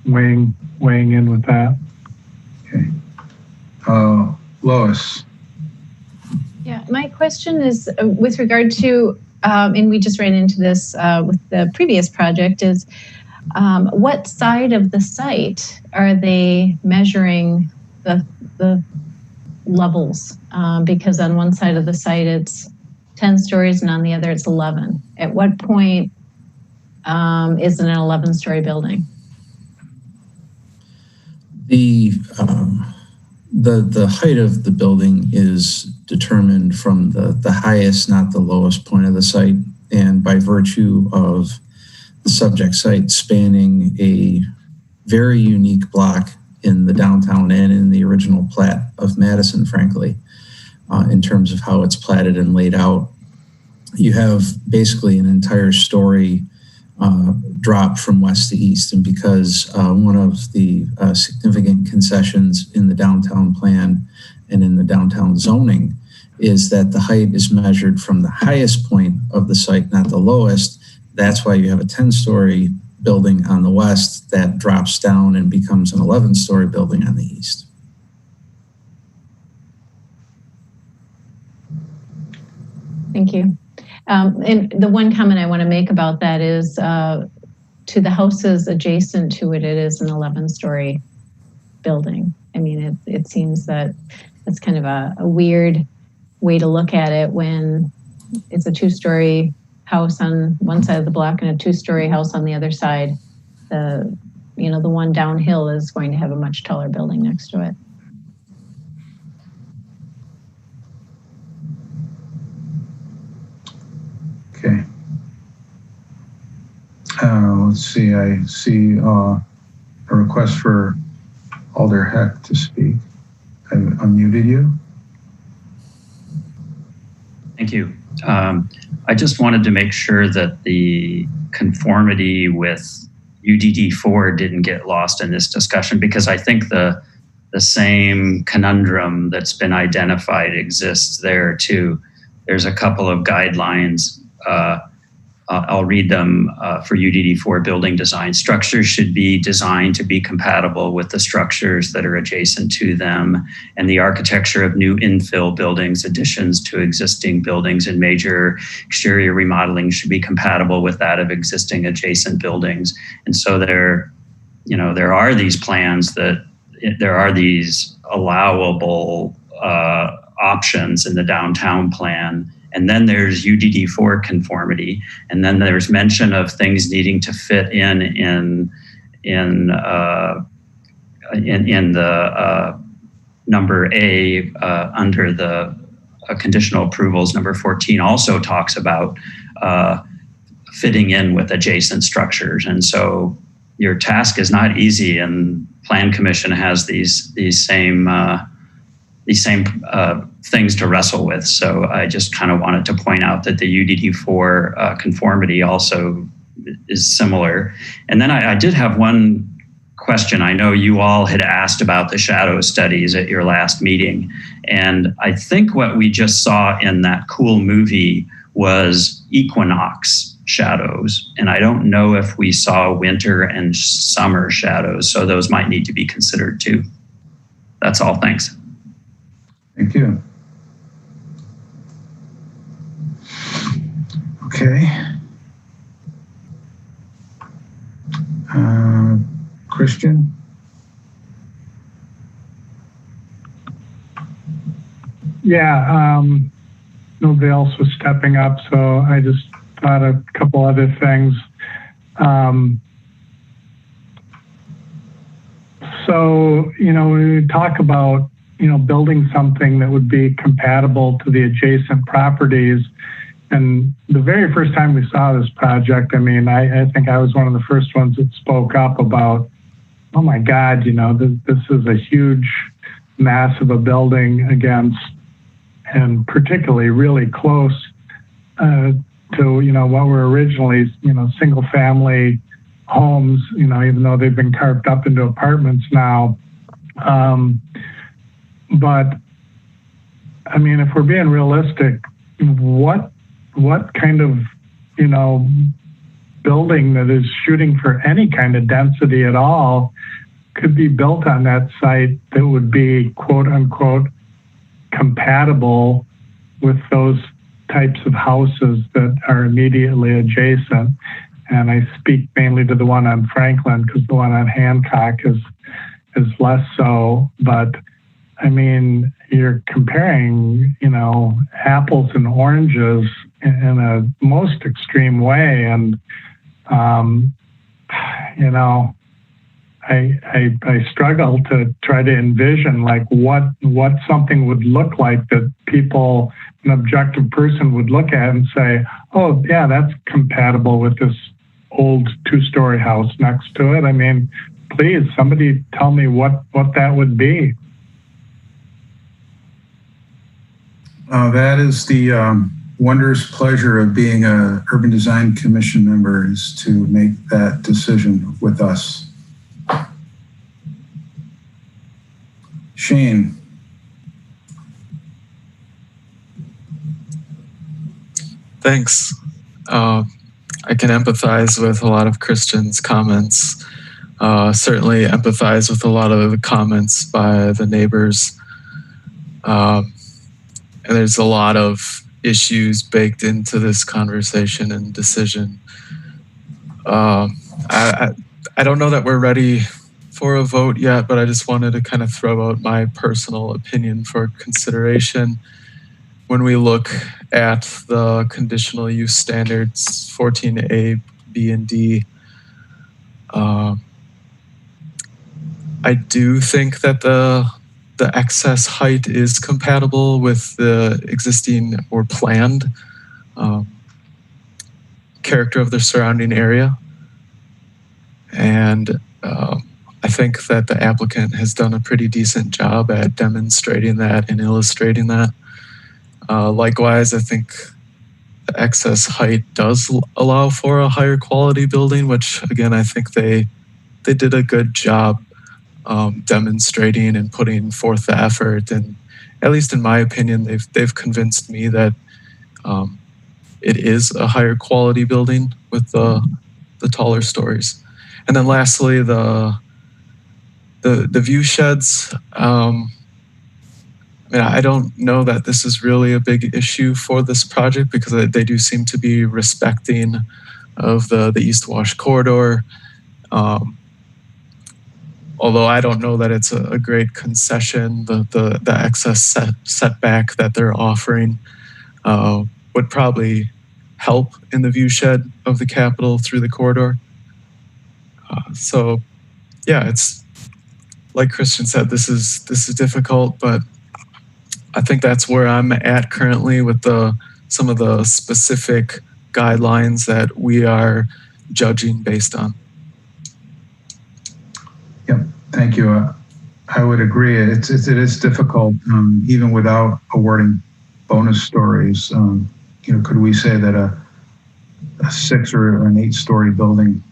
weighing in with that. Okay. Lois. Yeah, my question is with regard to, and we just ran into this with the previous project, is what side of the site are they measuring the levels? Because on one side of the site it's 10 stories and on the other it's 11. At what point is it an 11-story building? The height of the building is determined from the highest, not the lowest point of the site, and by virtue of the subject site spanning a very unique block in the downtown and in the original plat of Madison, frankly, in terms of how it's platted and laid out. You have basically an entire story drop from west to east, and because one of the significant concessions in the downtown plan and in the downtown zoning is that the height is measured from the highest point of the site, not the lowest. That's why you have a 10-story building on the west that drops down and becomes an 11-story building on the east. Thank you. And the one comment I want to make about that is to the houses adjacent to it, it is an 11-story building. I mean, it seems that it's kind of a weird way to look at it when it's a 2-story house on one side of the block and a 2-story house on the other side. The one downhill is going to have a much taller building next to it. Okay. Let's see. I see a request for Alder Heck to speak. I've unmuted you. Thank you. I just wanted to make sure that the conformity with UDD4 didn't get lost in this discussion, because I think the same conundrum that's been identified exists there too. There's a couple of guidelines. I'll read them for UDD4 building design. Structures should be designed to be compatible with the structures that are adjacent to them, and the architecture of new infill buildings, additions to existing buildings, and major exterior remodeling should be compatible with that of existing adjacent buildings. And so there are these plans that there are these allowable options in the downtown plan. And then there's UDD4 conformity, and then there's mention of things needing to fit in the number A under the conditional approvals. Number 14 also talks about fitting in with adjacent structures, and so your task is not easy. And Plan Commission has these same things to wrestle with. So I just kind of wanted to point out that the UDD4 conformity also is similar. And then I did have one question. I know you all had asked about the shadow studies at your last meeting. And I think what we just saw in that cool movie was equinox shadows. And I don't know if we saw winter and summer shadows. So those might need to be considered too. That's all. Thanks. Thank you. Okay. Christian? Yeah, nobody else was stepping up, so I just thought a couple other things. So, when we talk about building something that would be compatible to the adjacent properties. And the very first time we saw this project, I think I was one of the first ones that spoke up about, oh my God, this is a huge mass of a building against, and particularly really close to, what were originally, single family homes, even though they've been carved up into apartments now. But I mean, if we're being realistic, what kind of, building that is shooting for any kind of density at all could be built on that site that would be quote unquote compatible with those types of houses that are immediately adjacent? And I speak mainly to the one on Franklin because the one on Hancock is less so. But I mean, you're comparing, apples and oranges in a most extreme way. And, I struggle to try to envision like what something would look like that people, an objective person would look at and say, oh yeah, that's compatible with this old 2-story house next to it. I mean, please, somebody tell me what that would be. That is the wondrous pleasure of being a Urban Design Commission member, is to make that decision with us. Shane. Thanks. I can empathize with a lot of Christian's comments. Certainly empathize with a lot of the comments by the neighbors. And there's a lot of issues baked into this conversation and decision. I don't know that we're ready for a vote yet, but I just wanted to kind of throw out my personal opinion for consideration. When we look at the conditional use standards, 14A, B, and D, I do think that the excess height is compatible with the existing or planned character of the surrounding area. And I think that the applicant has done a pretty decent job at demonstrating that and illustrating that. Likewise, I think the excess height does allow for a higher quality building, which again, I think they did a good job demonstrating and putting forth the effort. And at least in my opinion, they've convinced me that it is a higher quality building with the taller stories. And then lastly, the view sheds. I don't know that this is really a big issue for this project because they do seem to be respecting of the East Wash corridor. Although I don't know that it's a great concession, the excess setback that they're offering would probably help in the view shed of the Capitol through the corridor. So yeah, it's like Christian said, this is difficult, but I think that's where I'm at currently with some of the specific guidelines that we are judging based on. Yep, thank you. I would agree. It is difficult, even without awarding bonus stories. Could we say that a 6 or an 8-story building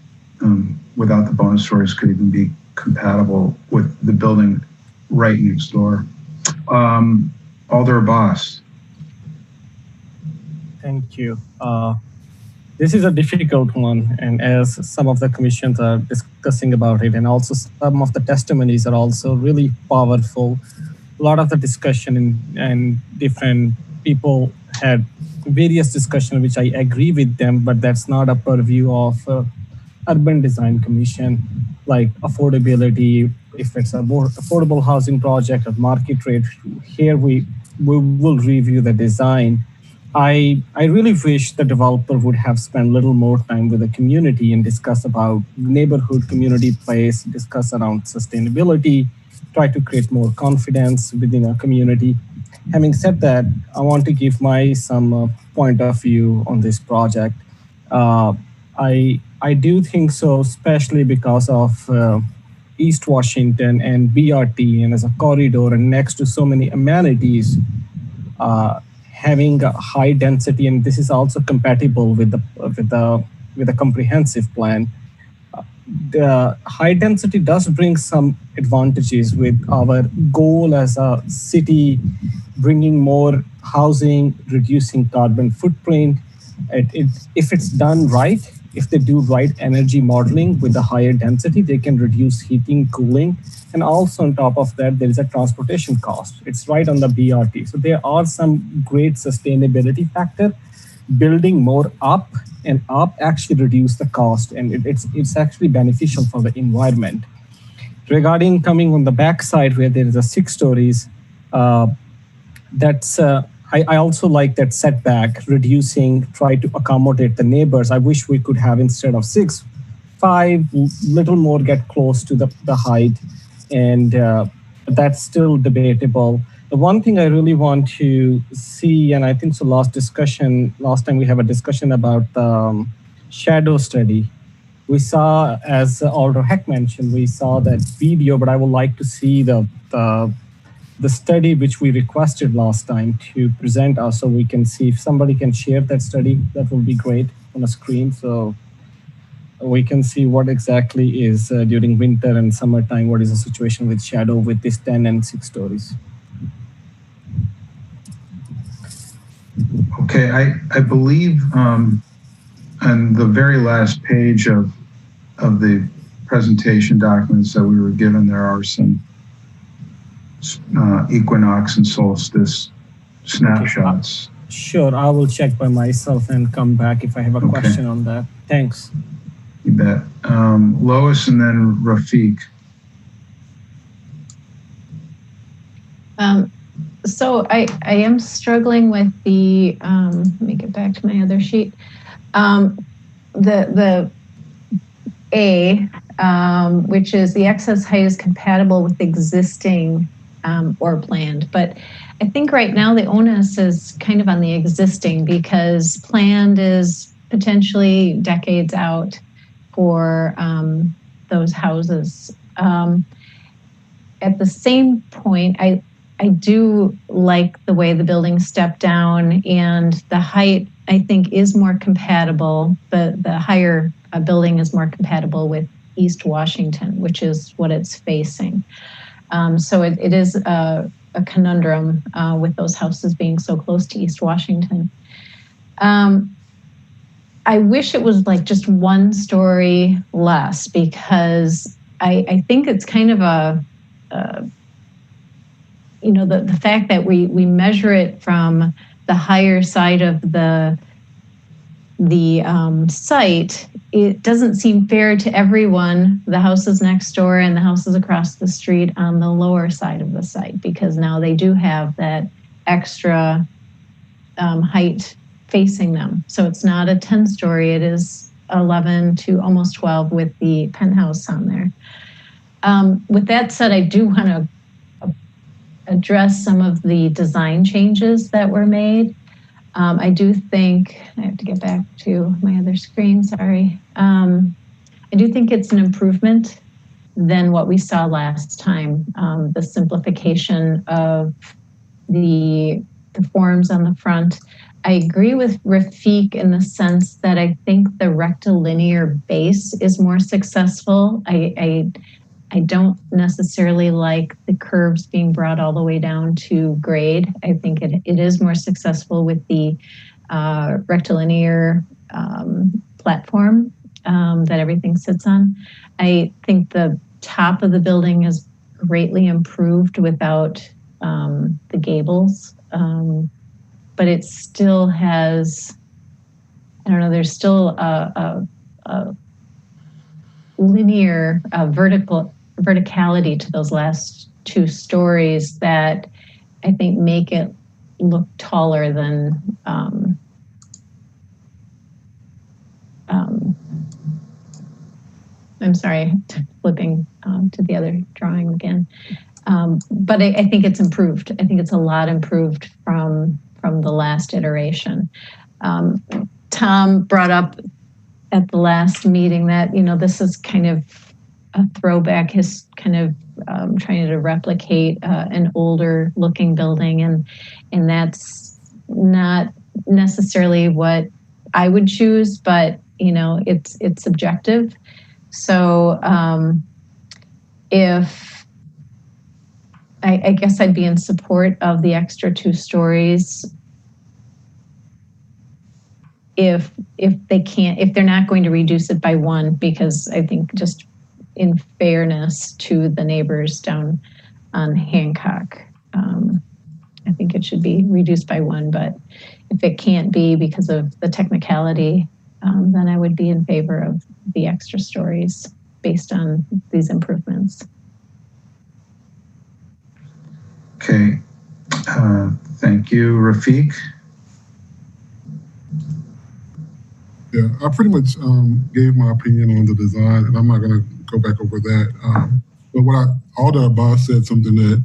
without the bonus stories could even be compatible with the building right next door? Alder Boss. Thank you. This is a difficult one, and as some of the commissions are discussing about it, and also some of the testimonies are also really powerful. A lot of the discussion and different people had various discussion, which I agree with them, but that's not a purview of Urban Design Commission, like affordability, if it's a more affordable housing project or market rate. Here we will review the design. I really wish the developer would have spent a little more time with the community and discuss about neighborhood community place, discuss around sustainability, try to create more confidence within a community. Having said that, I want to give some point of view on this project. I do think so, especially because of East Washington and BRT and as a corridor and next to so many amenities, having a high density, and this is also compatible with the comprehensive plan. The high density does bring some advantages with our goal as a city, bringing more housing, reducing carbon footprint. If it's done right, if they do right energy modeling with the higher density, they can reduce heating, cooling, and also on top of that, there is a transportation cost. It's right on the BRT. So there are some great sustainability factor. Building more up and up actually reduce the cost, and it's actually beneficial for the environment. Regarding coming on the backside where there is a 6 stories, I also like that setback, reducing, try to accommodate the neighbors. I wish we could have, instead of 6, 5, little more get close to the height, and that's still debatable. The one thing I really want to see, and I think so last time we have a discussion about shadow study. We saw, as Alder Heck mentioned, we saw that video, but I would like to see the study which we requested last time to present us, so we can see if somebody can share that study. That will be great on a screen, so we can see what exactly is during winter and summertime, what is the situation with shadow with this 10 and 6 stories. Okay, I believe on the very last page of the presentation documents that we were given, there are some equinox and solstice snapshots. Sure, I will check by myself and come back if I have a question on that. Thanks. You bet. Lois and then Rafiq. So I am struggling with the, let me get back to my other sheet. The A, which is the excess height is compatible with existing or planned. But I think right now the onus is kind of on the existing, because planned is potentially decades out for those houses. At the same point, I do like the way the building stepped down, and the height, I think, is more compatible. The higher building is more compatible with East Washington, which is what it's facing. So it is a conundrum with those houses being so close to East Washington. I wish it was like just 1 story less, because I think it's kind of the fact that we measure it from the higher side of the site, it doesn't seem fair to everyone, the houses next door and the houses across the street on the lower side of the site, because now they do have that extra height facing them. So it's not a 10-story, it is 11 to almost 12 with the penthouse on there. With that said, I do want to address some of the design changes that were made. I do think, I have to get back to my other screen, sorry. I do think it's an improvement than what we saw last time. The simplification of the forms on the front. I agree with Rafiq in the sense that I think the rectilinear base is more successful. I don't necessarily like the curves being brought all the way down to grade. I think it is more successful with the rectilinear platform that everything sits on. I think the top of the building is greatly improved without the gables, but it still has, I don't know, there's still a linear verticality to those last 2 stories that I think make it look taller than I'm sorry, flipping to the other drawing again. But I think it's improved. I think it's a lot improved from the last iteration. Tom brought up at the last meeting that, this is kind of throwback, his kind of trying to replicate an older looking building, and that's not necessarily what I would choose, but it's subjective. So if I guess I'd be in support of the extra 2 stories if they're not going to reduce it by 1, because I think just in fairness to the neighbors down on Hancock, I think it should be reduced by 1, but if it can't be because of the technicality, then I would be in favor of the extra stories based on these improvements. Okay, thank you, Rafiq. Yeah, I pretty much gave my opinion on the design, and I'm not going to go back over that. But Alder Abbas said something that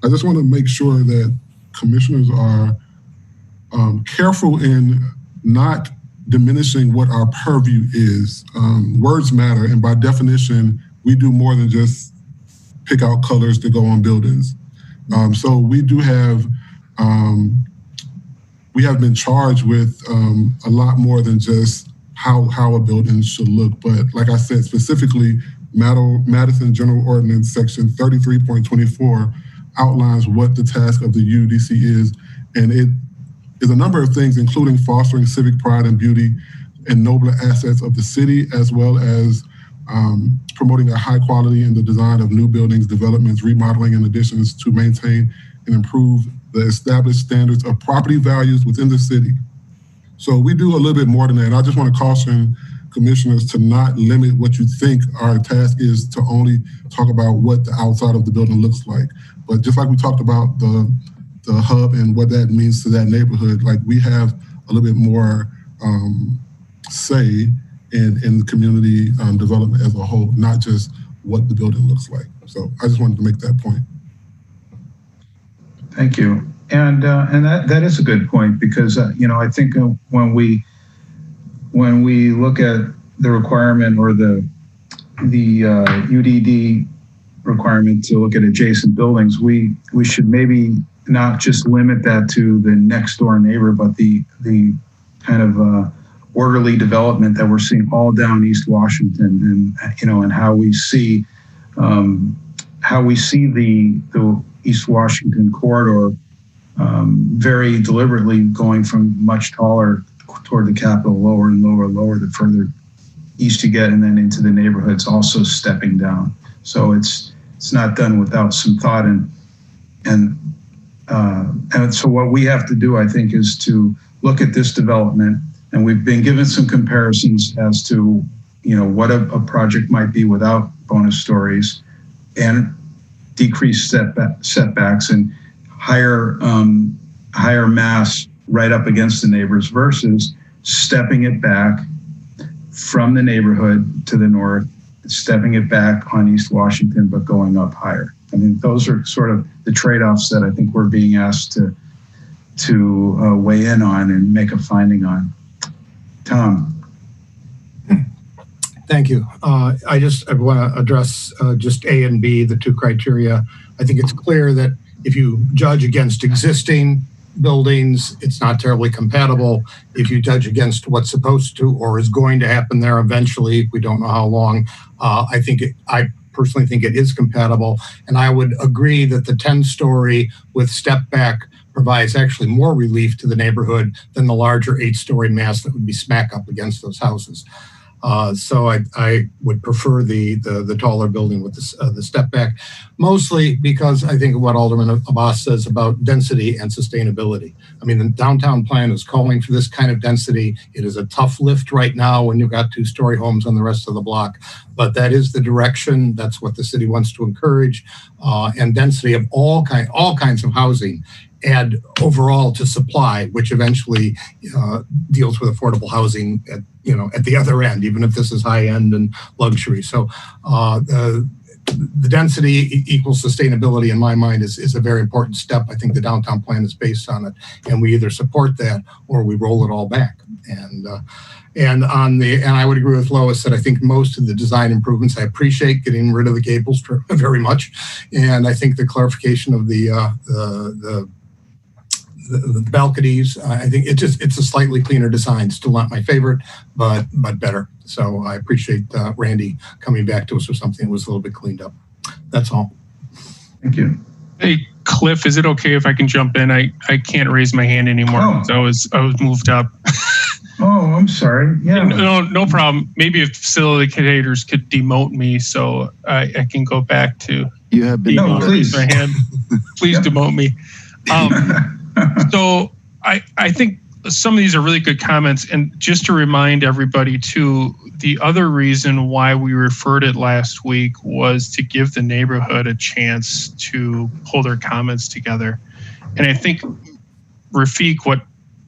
I just want to make sure that commissioners are careful in not diminishing what our purview is. Words matter, and by definition, we do more than just pick out colors to go on buildings. So we do have been charged with a lot more than just how a building should look. But like I said, specifically, Madison General Ordinance Section 33.24 outlines what the task of the UDC is, and it is a number of things, including fostering civic pride and beauty and nobler assets of the city, as well as promoting a high quality in the design of new buildings, developments, remodeling, and additions to maintain and improve the established standards of property values within the city. So we do a little bit more than that. And I just want to caution commissioners to not limit what you think our task is to only talk about what the outside of the building looks like. But just like we talked about the hub and what that means to that neighborhood, like we have a little bit more say in the community development as a whole, not just what the building looks like. So I just wanted to make that point. Thank you. And that is a good point, because I think when we look at the requirement or the UDD requirement to look at adjacent buildings, we should maybe not just limit that to the next door neighbor, but the kind of orderly development that we're seeing all down East Washington, and how we see the East Washington corridor very deliberately going from much taller toward the Capitol, lower and lower the further east you get, and then into the neighborhoods also stepping down. So it's not done without some thought, and so what we have to do, I think, is to look at this development, and we've been given some comparisons as to what a project might be without bonus stories and decreased setbacks and higher mass right up against the neighbors versus stepping it back from the neighborhood to the north, stepping it back on East Washington, but going up higher. I mean, those are sort of the trade-offs that I think we're being asked to weigh in on and make a finding on. Tom. Thank you. I want to address just A and B, the 2 criteria. I think it's clear that if you judge against existing buildings, it's not terribly compatible. If you judge against what's supposed to or is going to happen there eventually, we don't know how long, I personally think it is compatible. And I would agree that the 10-story with step back provides actually more relief to the neighborhood than the larger 8-story mass that would be smack up against those houses. So I would prefer the taller building with the step back, mostly because I think of what Alderman Abbas says about density and sustainability. I mean, the downtown plan is calling for this kind of density. It is a tough lift right now when you've got 2-story homes on the rest of the block, but that is the direction. That's what the city wants to encourage, and density of all kinds of housing add overall to supply, which eventually deals with affordable housing at the other end, even if this is high end and luxury. So the density equals sustainability in my mind is a very important step. I think the downtown plan is based on it, and we either support that or we roll it all back. And I would agree with Lois that I think most of the design improvements, I appreciate getting rid of the gables very much. And I think the clarification of the balconies, I think it's a slightly cleaner design. Still not my favorite, but better. So I appreciate Randy coming back to us with something that was a little bit cleaned up. That's all. Thank you. Hey, Cliff, is it okay if I can jump in? I can't raise my hand anymore. I was moved up. Oh, I'm sorry. Yeah. No problem. Maybe if facilitators could demote me so I can go back to. You have been. No, please. My hand. Please demote me. So I think some of these are really good comments. And just to remind everybody too, the other reason why we referred it last week was to give the neighborhood a chance to pull their comments together. And I think, Rafiq,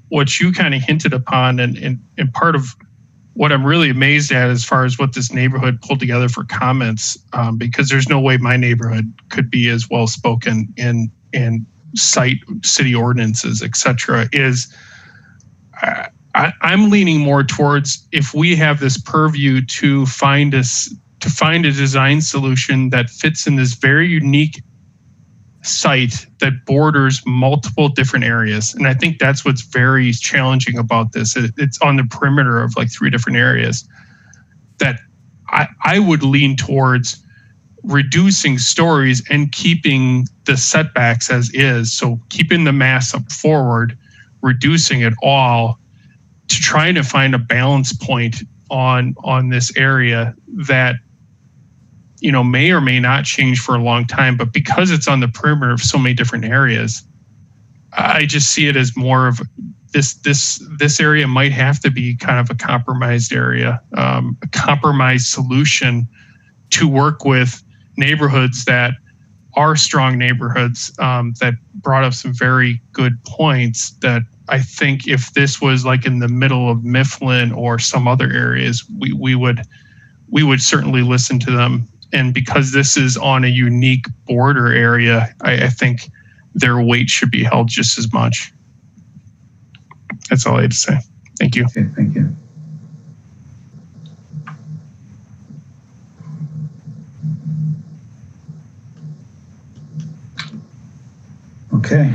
what you kind of hinted upon and part of what I'm really amazed at as far as what this neighborhood pulled together for comments, because there's no way my neighborhood could be as well spoken in cite city ordinances, et cetera, is I'm leaning more towards if we have this purview to find a design solution that fits in this very unique site that borders multiple different areas. And I think that's what's very challenging about this. It's on the perimeter of like 3 different areas that I would lean towards reducing stories and keeping the setbacks as is. So keeping the mass up forward, reducing it all to try to find a balance point on this area that, you know, may or may not change for a long time, but because it's on the perimeter of so many different areas, I just see it as more of this area might have to be kind of a compromised area, a compromised solution to work with neighborhoods that are strong neighborhoods that brought up some very good points that I think if this was like in the middle of Mifflin or some other areas, we would certainly listen to them. And because this is on a unique border area, I think their weight should be held just as much. That's all I had to say. Thank you. Okay, thank you. Okay.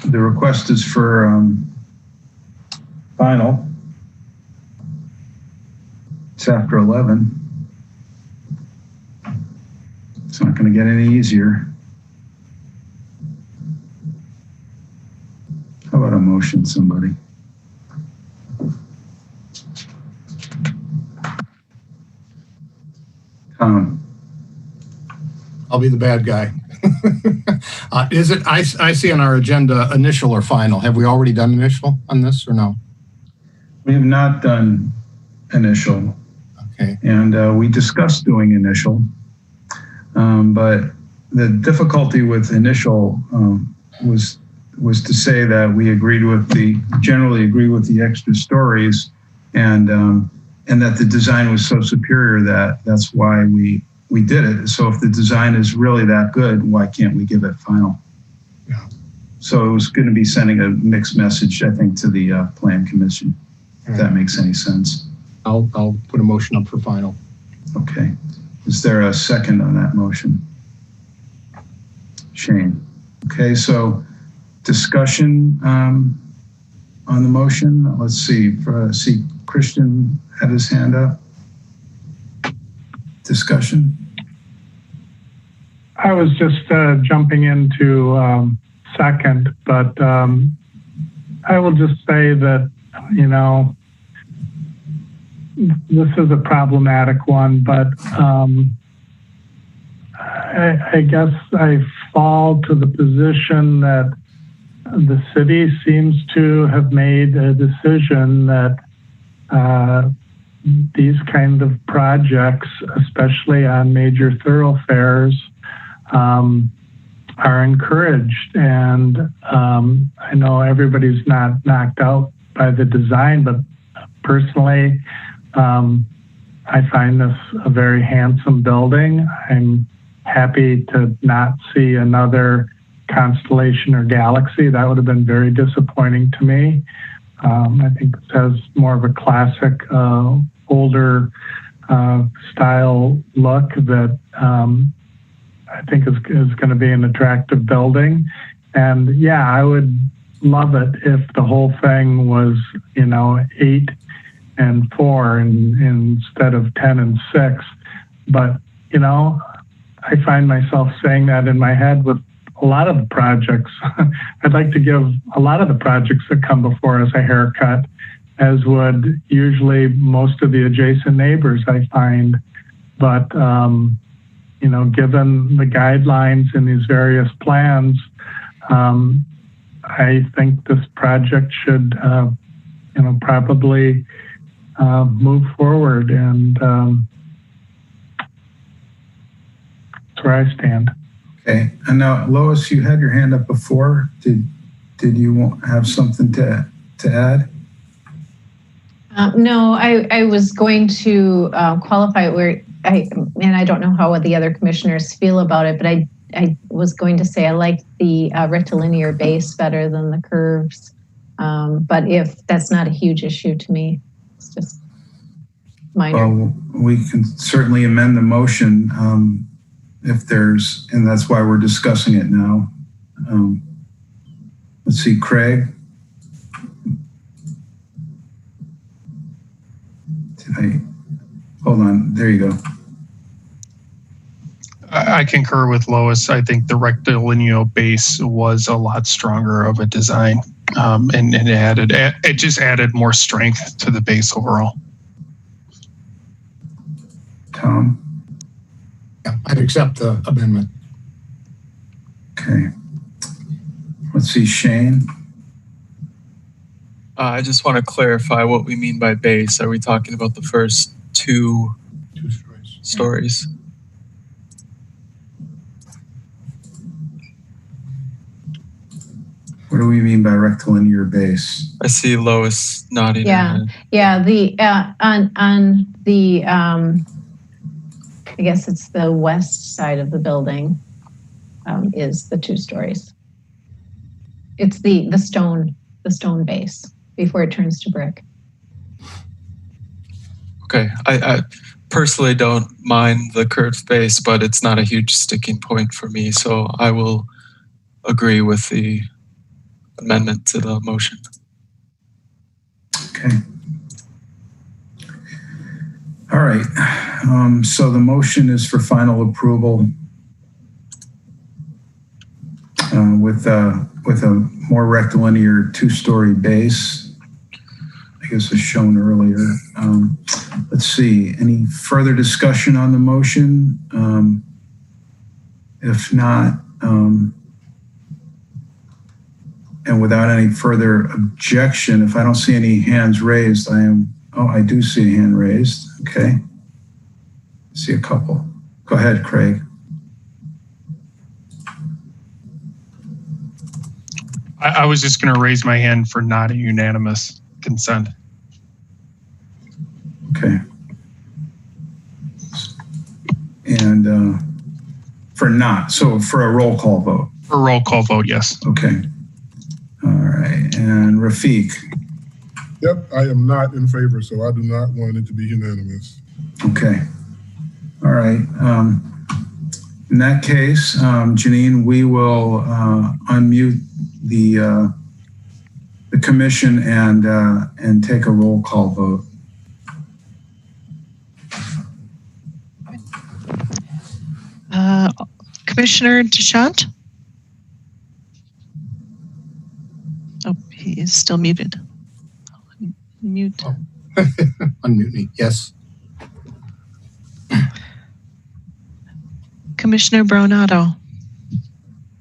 The request is for final. It's after 11. It's not going to get any easier. How about a motion, somebody? Tom. I'll be the bad guy. Is it? I see on our agenda initial or final. Have we already done initial on this or no? We have not done initial. Okay. And we discussed doing initial, but the difficulty with initial was to say that we generally agree with the extra stories, and that the design was so superior that's why we did it. So if the design is really that good, why can't we give it final? Yeah. So it was going to be sending a mixed message, I think, to the Plan Commission, if that makes any sense. I'll put a motion up for final. Okay. Is there a second on that motion? Shane. Okay, so discussion on the motion. Let's see. See, Christian had his hand up. Discussion. I was just jumping into second, but I will just say that, you know, this is a problematic one, but I guess I fall to the position that the city seems to have made a decision that these kind of projects, especially on major thoroughfares, are encouraged. And I know everybody's not knocked out by the design, but personally, I find this a very handsome building. I'm happy to not see another constellation or galaxy. That would have been very disappointing to me. I think it has more of a classic, older style look that I think is going to be an attractive building. And yeah, I would love it if the whole thing was, 8 and 4 instead of 10 and 6. But, I find myself saying that in my head with a lot of the projects. I'd like to give a lot of the projects that come before us a haircut, as would usually most of the adjacent neighbors, I find. But, given the guidelines in these various plans, I think this project should, probably move forward. And that's where I stand. Okay. And now, Lois, you had your hand up before. Did you have something to add? No, I was going to qualify it where I don't know how the other commissioners feel about it, but I was going to say I like the rectilinear base better than the curves. But if that's not a huge issue to me, it's just minor. Well, we can certainly amend the motion if there's, and that's why we're discussing it now. Let's see, Craig. Hold on, there you go. I concur with Lois. I think the rectilinear base was a lot stronger of a design, and it just added more strength to the base overall. Tom? Yeah, I'd accept the amendment. Okay. Let's see, Shane. I just want to clarify what we mean by base. Are we talking about the first two stories? What do we mean by rectilinear base? I see Lois nodding. Yeah, the on the I guess it's the west side of the building is the 2 stories. It's the stone base before it turns to brick. Okay, I personally don't mind the curved base, but it's not a huge sticking point for me, so I will agree with the amendment to the motion. Okay. All right. So the motion is for final approval with a more rectilinear 2-story base. I guess as shown earlier. Let's see. Any further discussion on the motion? If not, and without any further objection, if I don't see any hands raised, I do see a hand raised. Okay. I see a couple. Go ahead, Craig. I was just going to raise my hand for not a unanimous consent. Okay. And for a roll call vote. For a roll call vote, yes. Okay. All right. And Rafiq. Yep, I am not in favor, so I do not want it to be unanimous. Okay. All right. In that case, Janine, we will unmute the commission and take a roll call vote. Commissioner Deschamps? Oh, he is still muted. Mute. Oh. Unmute me. Yes. Commissioner Bronato?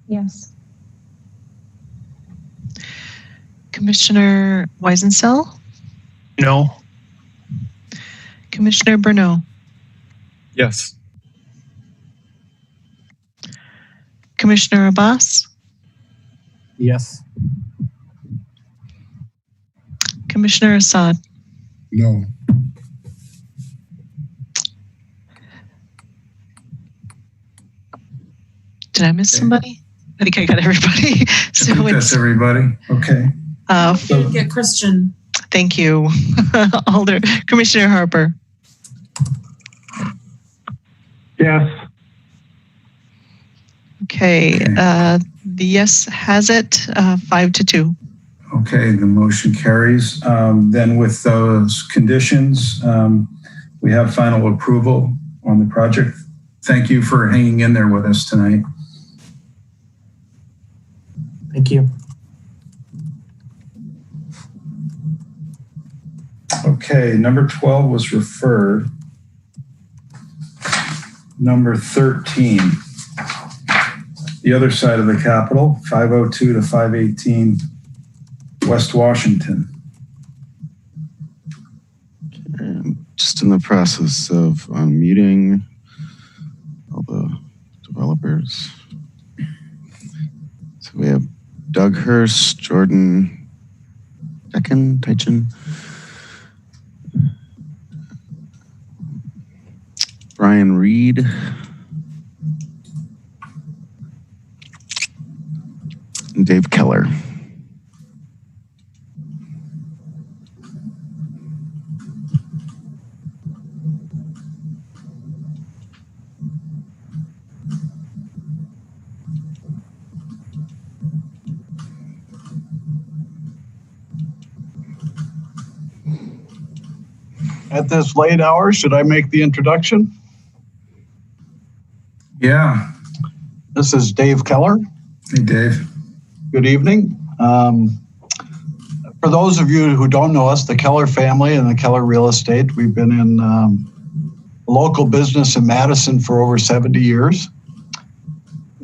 Yes. Commissioner Weisensell? No. Commissioner Bruneau? Yes. Commissioner Abbas? Yes. Commissioner Assad? No. Did I miss somebody? I think I got everybody. So I think that's everybody. Okay. Get Christian. Thank you. Commissioner Harper. Yes. Okay. The yes has it, 5-2. Okay, the motion carries. Then with those conditions, we have final approval on the project. Thank you for hanging in there with us tonight. Thank you. Okay, number 12 was referred. Number 13, the other side of the Capitol, 502 to 518 West Washington. Just in the process of unmuting all the developers. So we have Doug Hurst, Jordan Teichin, Brian Reed, and Dave Keller. At this late hour, should I make the introduction? Yeah. This is Dave Keller. Hey, Dave. Good evening. For those of you who don't know us, the Keller family and the Keller Real Estate, we've been in local business in Madison for over 70 years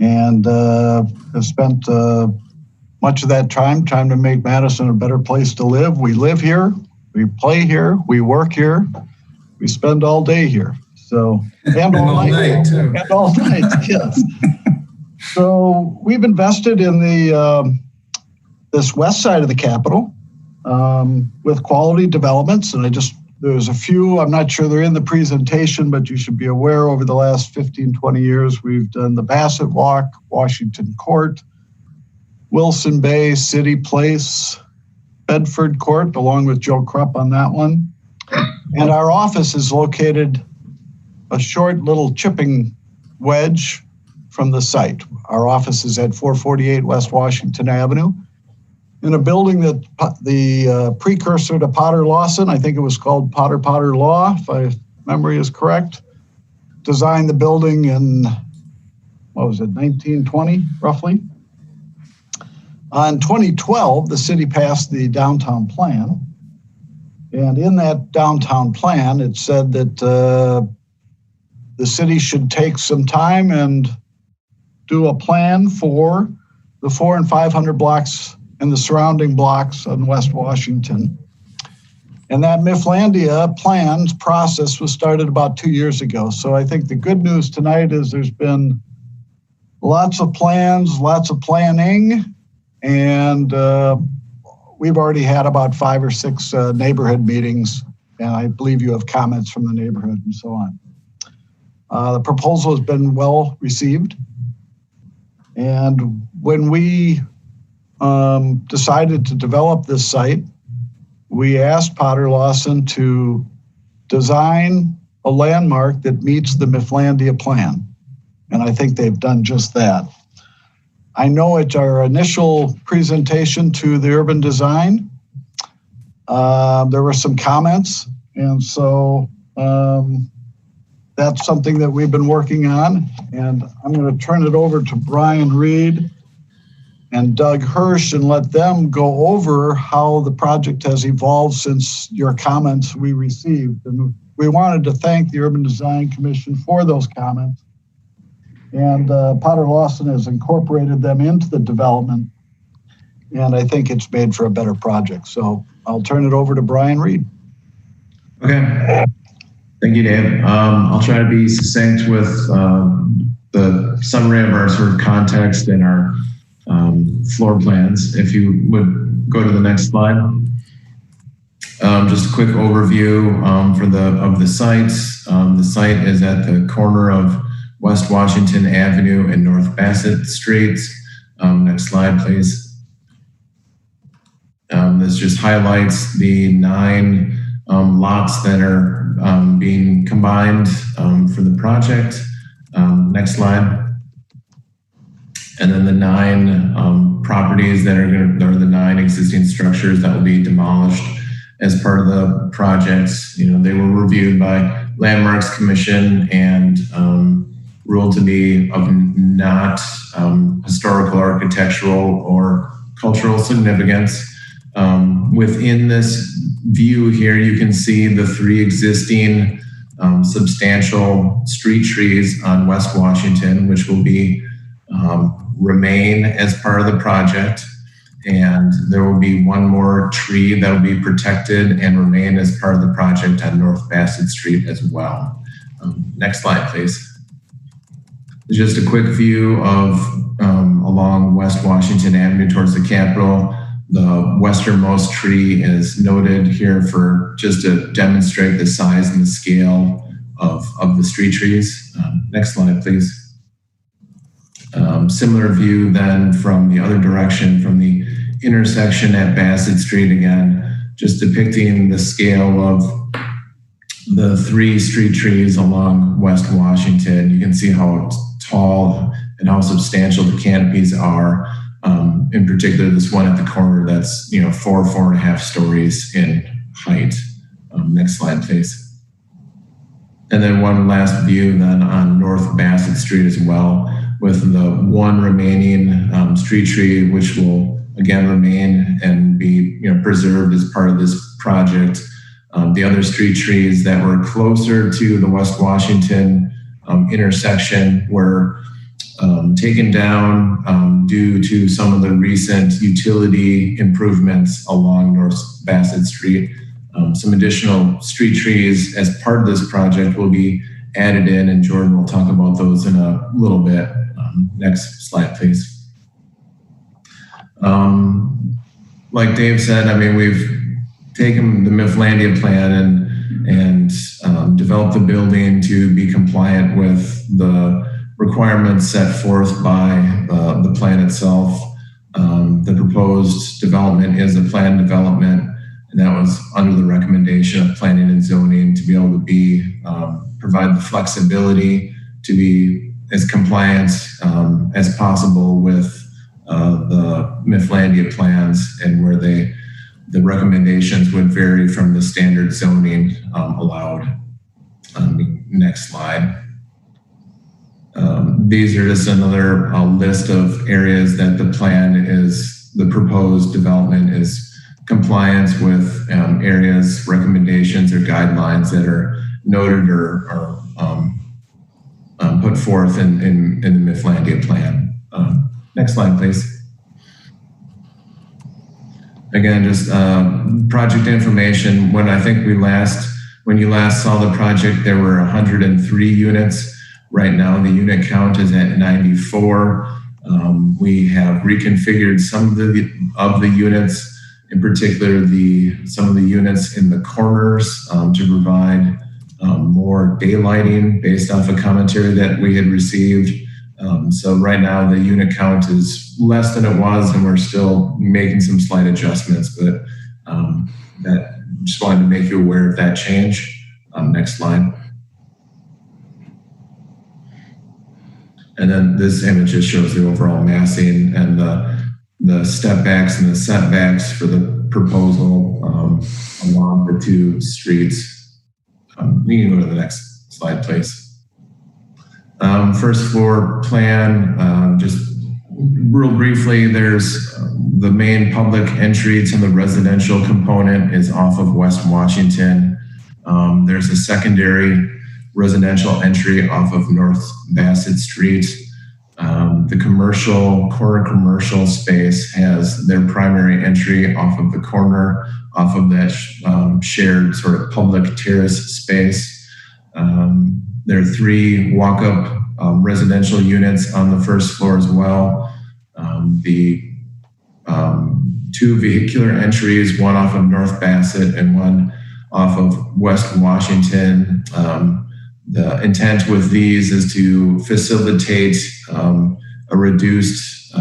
and have spent much of that time trying to make Madison a better place to live. We live here, we play here, we work here, we spend all day here. So, and all night too. And all night, yes. So we've invested in the this west side of the Capitol with quality developments, and there's a few, I'm not sure they're in the presentation, but you should be aware over the last 15, 20 years, we've done the Bassett Walk, Washington Court, Wilson Bay, City Place, Bedford Court, along with Joe Krupp on that one. And our office is located a short little chipping wedge from the site. Our office is at 448 West Washington Avenue in a building that the precursor to Potter Lawson, I think it was called Potter Law, if my memory is correct, designed the building in, 1920, roughly. In 2012, the city passed the downtown plan. And in that downtown plan, it said that the city should take some time and do a plan for the 400 and 500 blocks and the surrounding blocks on West Washington. And that Mifflandia plans process was started about 2 years ago. So I think the good news tonight is there's been lots of plans, lots of planning, and we've already had about 5 or 6 neighborhood meetings, and I believe you have comments from the neighborhood and so on. The proposal has been well received. And when we decided to develop this site, we asked Potter Lawson to design a landmark that meets the Mifflandia plan. And I think they've done just that. I know at our initial presentation to the urban design, there were some comments. And so that's something that we've been working on. And I'm going to turn it over to Brian Reed and Doug Hirsch and let them go over how the project has evolved since your comments we received. And we wanted to thank the Urban Design Commission for those comments. And Potter Lawson has incorporated them into the development. And I think it's made for a better project. So I'll turn it over to Brian Reed. Okay. Thank you, Dave. I'll try to be succinct with the summary of our sort of context and our floor plans. If you would go to the next slide. Just a quick overview of the site. The site is at the corner of West Washington Avenue and North Bassett Streets. Next slide, please. This just highlights the 9 lots that are being combined for the project. Next slide. And then the 9 properties that are the 9 existing structures that will be demolished as part of the project. You know, they were reviewed by Landmarks Commission and ruled to be of not historical, architectural, or cultural significance. Within this view here, you can see the 3 existing substantial street trees on West Washington, which will be remain as part of the project. And there will be 1 more tree that will be protected and remain as part of the project on North Bassett Street as well. Next slide, please. Just a quick view of along West Washington Avenue towards the Capitol. The westernmost tree is noted here for just to demonstrate the size and the scale of the street trees. Next slide, please. Similar view then from the other direction, from the intersection at Bassett Street again, just depicting the scale of the 3 street trees along West Washington. You can see how tall and how substantial the canopies are. In particular, this one at the corner that's 4.5 stories in height. Next slide, please. And then one last view then on North Bassett Street as well, with the 1 remaining street tree, which will again remain and be preserved as part of this project. The other street trees that were closer to the West Washington intersection were taken down due to some of the recent utility improvements along North Bassett Street. Some additional street trees as part of this project will be added in, and Jordan will talk about those in a little bit. Next slide, please. Like Dave said, I mean, we've taken the Mifflandia plan and developed the building to be compliant with the requirements set forth by the plan itself. The proposed development is a planned development, and that was under the recommendation of planning and zoning to be able to be provide the flexibility to be as compliant as possible with the Mifflandia plans, and where the recommendations would vary from the standard zoning allowed. Next slide. These are just another list of areas that the proposed development is compliant with areas, recommendations, or guidelines that are noted or put forth in the Mifflandia plan. Next slide, please. Again, just project information. When you last saw the project, there were 103 units. Right now, the unit count is at 94. We have reconfigured some of the units, in particular some of the units in the corners to provide more daylighting based off a commentary that we had received. So right now the unit count is less than it was, and we're still making some slight adjustments, but that just wanted to make you aware of that change. Next slide. And then this image just shows the overall massing and the step backs and the setbacks for the proposal along the 2 streets. You can go to the next slide, please. First floor plan, just real briefly, there's the main public entry to the residential component is off of West Washington. There's a secondary residential entry off of North Bassett Street. The corner commercial space has their primary entry off of the corner, off of that shared sort of public terrace space. There are 3 walk-up residential units on the first floor as well. The 2 vehicular entries, one off of North Bassett and one off of West Washington. The intent with these is to facilitate a reduced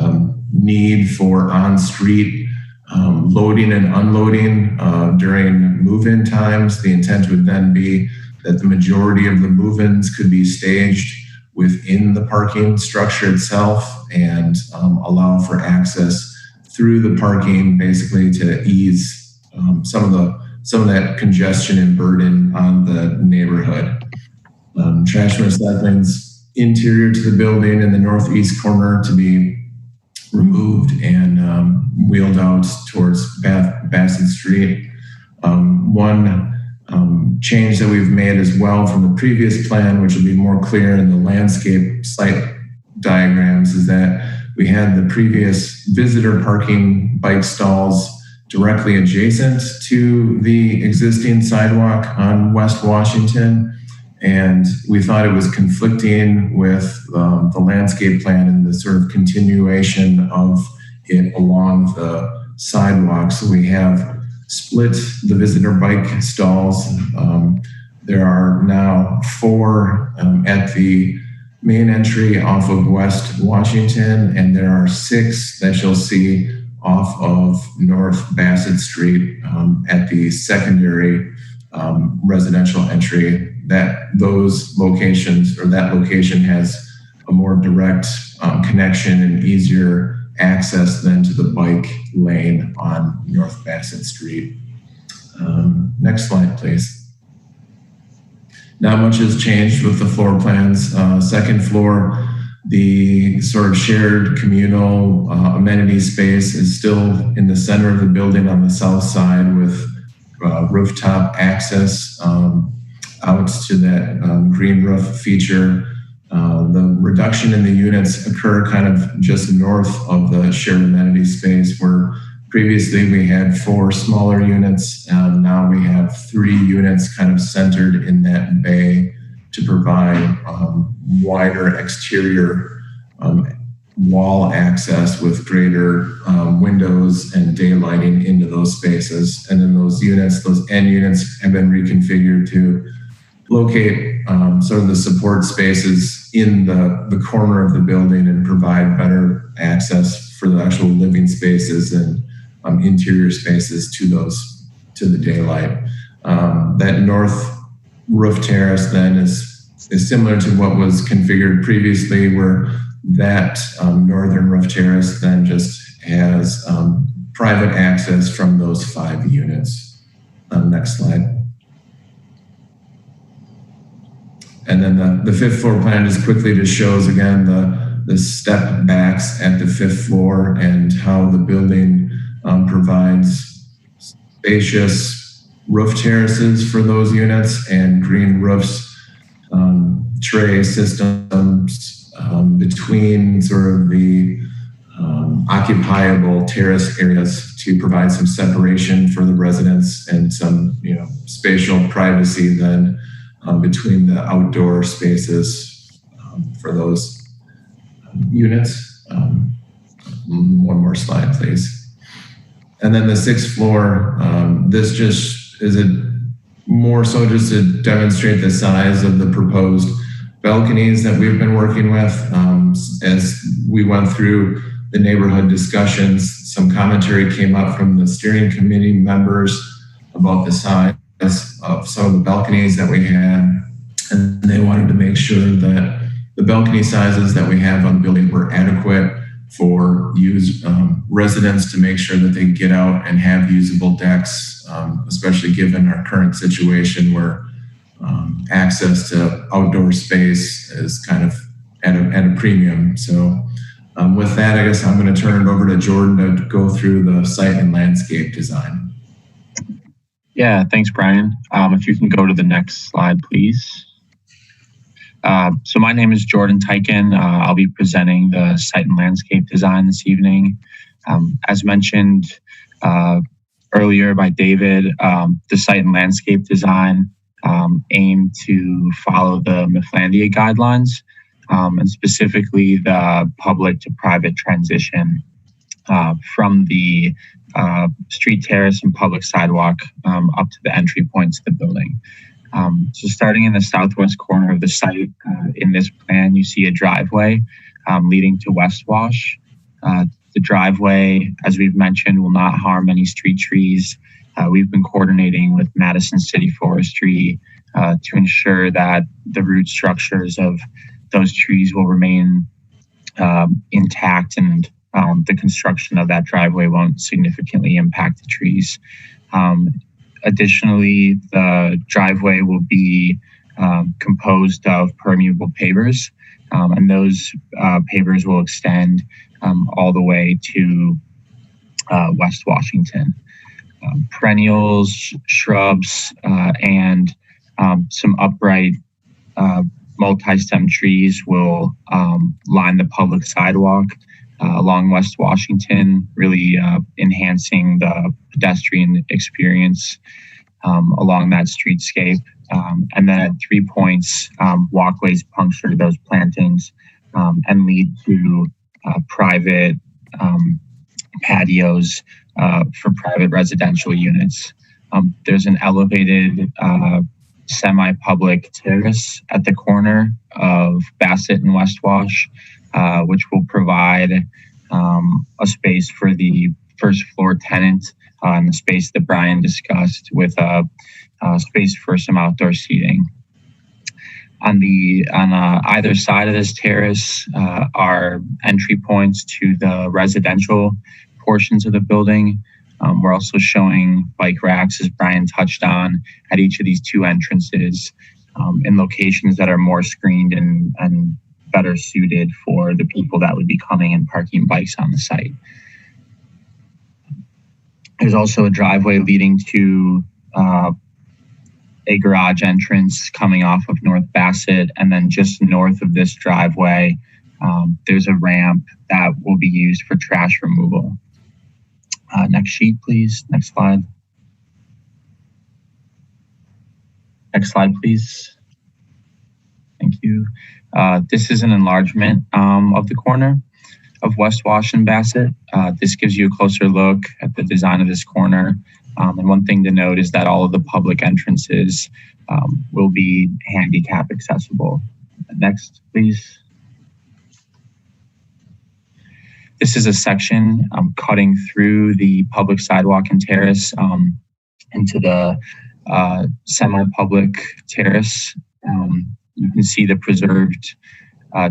need for on-street loading and unloading during move-in times. The intent would then be that the majority of the move-ins could be staged within the parking structure itself and allow for access through the parking, basically to ease some of that congestion and burden on the neighborhood. Trash and recycling's interior to the building in the northeast corner to be removed and wheeled out towards Bassett Street. One change that we've made as well from the previous plan, which will be more clear in the landscape site diagrams, is that we had the previous visitor parking bike stalls directly adjacent to the existing sidewalk on West Washington. And we thought it was conflicting with the landscape plan and the sort of continuation of it along the sidewalk. So we have split the visitor bike stalls. There are now 4 at the main entry off of West Washington, and there are 6 that you'll see off of North Bassett Street at the secondary residential entry. That location has a more direct connection and easier access than to the bike lane on North Bassett Street. Next slide, please. Not much has changed with the floor plans. Second floor, the sort of shared communal amenity space is still in the center of the building on the south side with rooftop access out to that green roof feature. The reduction in the units occur kind of just north of the shared amenity space, where previously we had 4 smaller units. Now we have 3 units kind of centered in that bay to provide wider exterior wall access with greater windows and daylighting into those spaces. And then those end units have been reconfigured to locate sort of the support spaces in the corner of the building and provide better access for the actual living spaces and interior spaces to the daylight. That north roof terrace then is similar to what was configured previously, where that northern roof terrace then just has private access from those 5 units. Next slide. And then the 5th floor plan just quickly just shows again the step backs at the 5th floor and how the building provides spacious roof terraces for those units and green roofs, tray systems between sort of the occupiable terrace areas to provide some separation for the residents and some spatial privacy then between the outdoor spaces for those units. One more slide, please. And then the 6th floor, this just is more so just to demonstrate the size of the proposed balconies that we've been working with. As we went through the neighborhood discussions, some commentary came up from the steering committee members about the size of some of the balconies that we had, and they wanted to make sure that the balcony sizes that we have on the building were adequate for residents to make sure that they get out and have usable decks, especially given our current situation where access to outdoor space is kind of at a premium. So with that, I guess I'm going to turn it over to Jordan to go through the site and landscape design. Yeah, thanks, Brian. If you can go to the next slide, please. So my name is Jordan Tyken. I'll be presenting the site and landscape design this evening. As mentioned earlier by David, the site and landscape design aim to follow the Mifflandia guidelines, and specifically the public to private transition from the street terrace and public sidewalk up to the entry points of the building. So starting in the southwest corner of the site, in this plan, you see a driveway leading to West Wash. The driveway, as we've mentioned, will not harm any street trees. We've been coordinating with Madison City Forestry to ensure that the root structures of those trees will remain intact, and the construction of that driveway won't significantly impact the trees. Additionally, the driveway will be composed of permeable pavers, and those pavers will extend all the way to West Washington. Perennials, shrubs, and some upright multi-stem trees will line the public sidewalk along West Washington, really enhancing the pedestrian experience along that streetscape. And then at 3 points, walkways puncture those plantings and lead to private patios for private residential units. There's an elevated semi-public terrace at the corner of Bassett and West Wash, which will provide a space for the first floor tenant and the space that Brian discussed, with a space for some outdoor seating. On either side of this terrace are entry points to the residential portions of the building. We're also showing bike racks, as Brian touched on, at each of these two entrances in locations that are more screened and better suited for the people that would be coming and parking bikes on the site. There's also a driveway leading to a garage entrance coming off of North Bassett, and then just north of this driveway, there's a ramp that will be used for trash removal. Next sheet, please. Next slide. Next slide, please. Thank you. This is an enlargement of the corner of West Wash and Bassett. This gives you a closer look at the design of this corner. And one thing to note is that all of the public entrances will be handicap accessible. Next, please. This is a section cutting through the public sidewalk and terrace into the semi-public terrace. You can see the preserved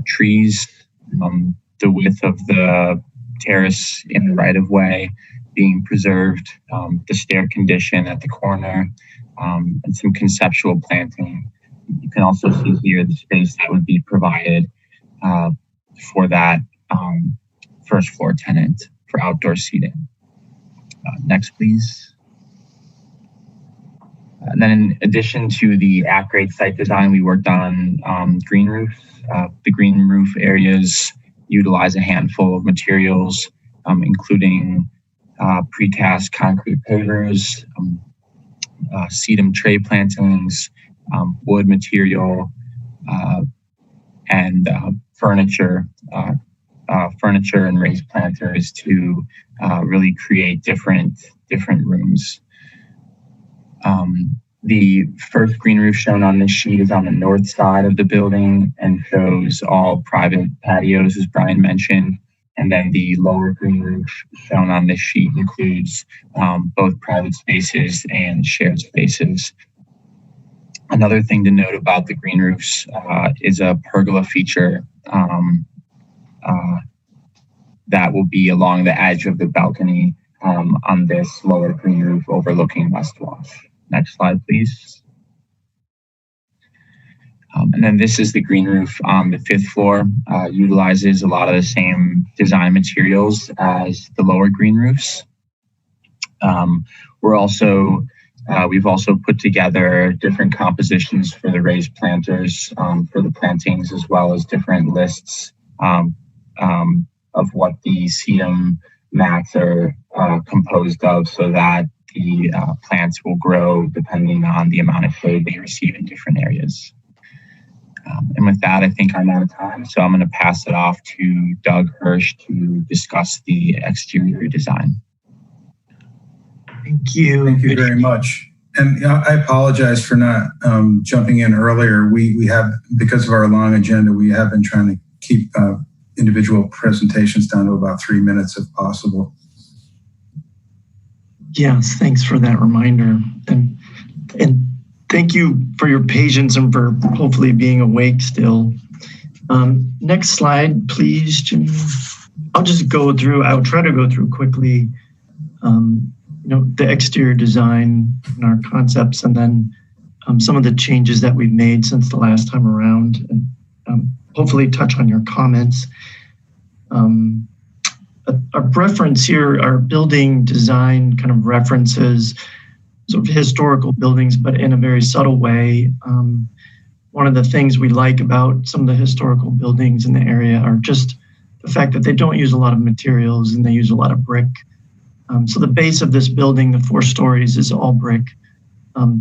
trees, the width of the terrace in the right-of-way being preserved, the stair condition at the corner, and some conceptual planting. You can also see here the space that would be provided for that first floor tenant for outdoor seating. Next, please. And then in addition to the at-grade site design, we worked on green roofs. The green roof areas utilize a handful of materials, including precast concrete pavers, sedum tray plantings, wood material, and furniture and raised planters to really create different rooms. The first green roof shown on this sheet is on the north side of the building and shows all private patios, as Brian mentioned. And then the lower green roof shown on this sheet includes both private spaces and shared spaces. Another thing to note about the green roofs is a pergola feature that will be along the edge of the balcony on this lower green roof overlooking West Wash. Next slide, please. And then this is the green roof on the 5th floor. Utilizes a lot of the same design materials as the lower green roofs. We've also put together different compositions for the raised planters for the plantings, as well as different lists of what the sedum mats are composed of, so that the plants will grow depending on the amount of shade they receive in different areas. And with that, I think I'm out of time, so I'm going to pass it off to Doug Hirsch to discuss the exterior design. Thank you. Thank you very much. And I apologize for not jumping in earlier. We have, because of our long agenda, we have been trying to keep individual presentations down to about 3 minutes if possible. Yes, thanks for that reminder. And thank you for your patience and for hopefully being awake still. Next slide, please, Jimmy. I'll try to go through quickly, the exterior design and our concepts, and then some of the changes that we've made since the last time around, and hopefully touch on your comments. Our reference here, our building design kind of references sort of historical buildings, but in a very subtle way. One of the things we like about some of the historical buildings in the area are just the fact that they don't use a lot of materials and they use a lot of brick. So the base of this building, the 4 stories, is all brick.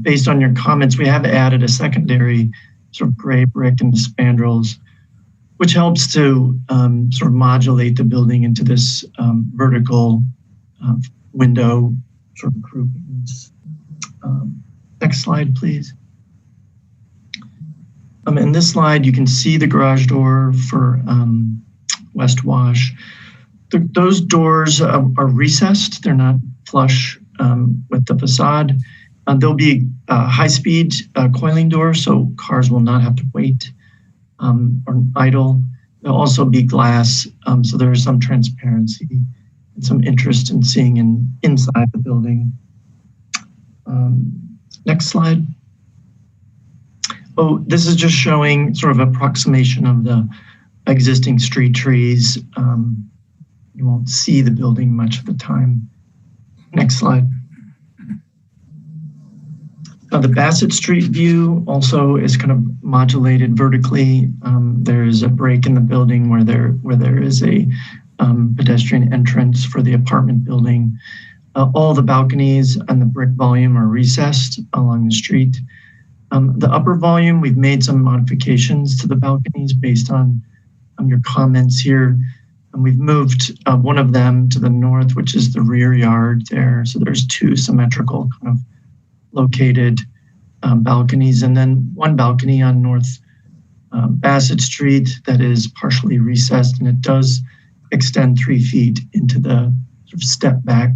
Based on your comments, we have added a secondary sort of gray brick and spandrels, which helps to sort of modulate the building into this vertical window sort of groupings. Next slide, please. In this slide, you can see the garage door for West Wash. Those doors are recessed. They're not flush with the facade. There'll be high-speed coiling doors, so cars will not have to wait or idle. There'll also be glass, so there is some transparency and some interest in seeing inside the building. Next slide. Oh, this is just showing sort of approximation of the existing street trees. You won't see the building much of the time. Next slide. The Bassett Street view also is kind of modulated vertically. There is a break in the building where there is a pedestrian entrance for the apartment building. All the balconies and the brick volume are recessed along the street. The upper volume, we've made some modifications to the balconies based on your comments here. And we've moved one of them to the north, which is the rear yard there. So there's 2 symmetrical kind of located balconies, and then one balcony on North Bassett Street that is partially recessed, and it does extend 3 feet into the sort of step back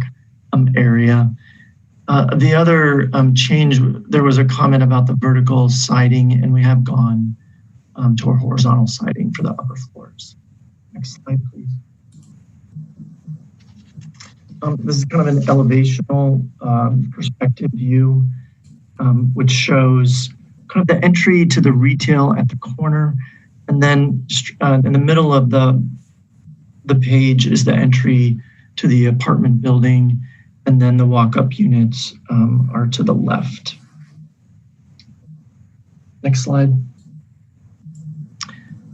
area. The other change, there was a comment about the vertical siding, and we have gone to a horizontal siding for the upper floors. Next slide, please. This is kind of an elevational perspective view, which shows kind of the entry to the retail at the corner. And then in the middle of the page is the entry to the apartment building. And then the walk-up units are to the left. Next slide.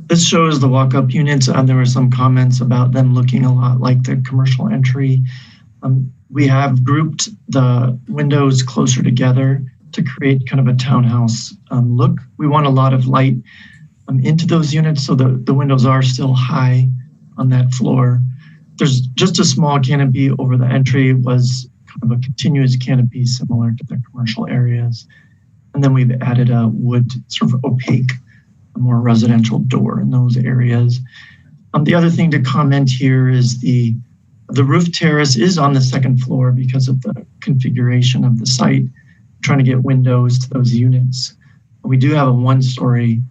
This shows the walk-up units. There were some comments about them looking a lot like the commercial entry. We have grouped the windows closer together to create kind of a townhouse look. We want a lot of light into those units, so the windows are still high on that floor. There's just a small canopy over the entry. It was kind of a continuous canopy similar to the commercial areas. And then we've added a wood sort of opaque, a more residential door in those areas. The other thing to comment here is the roof terrace is on the 2nd floor because of the configuration of the site, trying to get windows to those units. We do have a 1-story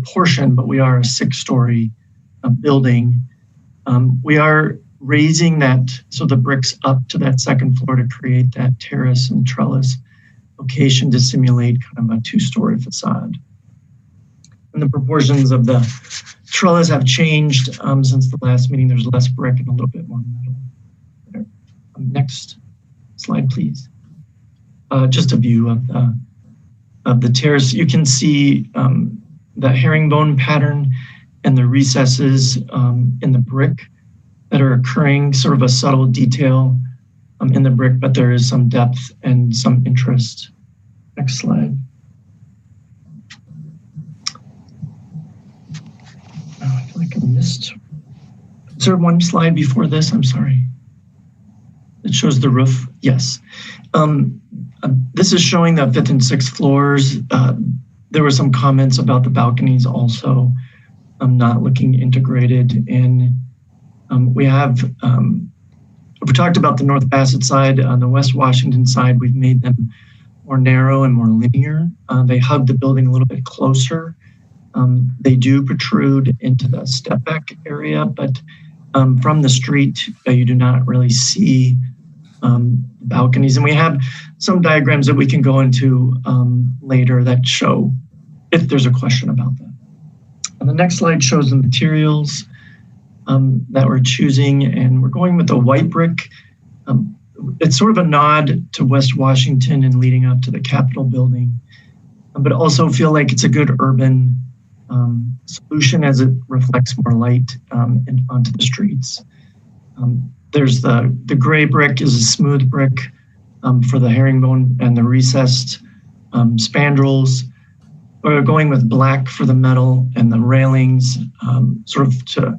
portion, but we are a 6-story building. We are raising that, so the bricks up to that 2nd floor to create that terrace and trellis location to simulate kind of a 2-story facade. And the proportions of the trellis have changed since the last meeting. There's less brick and a little bit more metal there. Next slide, please. Just a view of the terrace. You can see the herringbone pattern and the recesses in the brick that are occurring, sort of a subtle detail in the brick, but there is some depth and some interest. Next slide. Oh, I feel like I missed. Is there one slide before this? I'm sorry. It shows the roof. Yes. This is showing the 5th and 6th floors. There were some comments about the balconies also. not looking integrated in. We talked about the North Bassett side. On the West Washington side, we've made them more narrow and more linear. They hug the building a little bit closer. They do protrude into the step back area, but from the street, you do not really see balconies. And we have some diagrams that we can go into later that show if there's a question about that. And the next slide shows the materials that we're choosing, and we're going with a white brick. It's sort of a nod to West Washington and leading up to the Capitol building, but also feel like it's a good urban solution as it reflects more light onto the streets. There's the gray brick is a smooth brick for the herringbone and the recessed spandrels. We're going with black for the metal and the railings, sort of to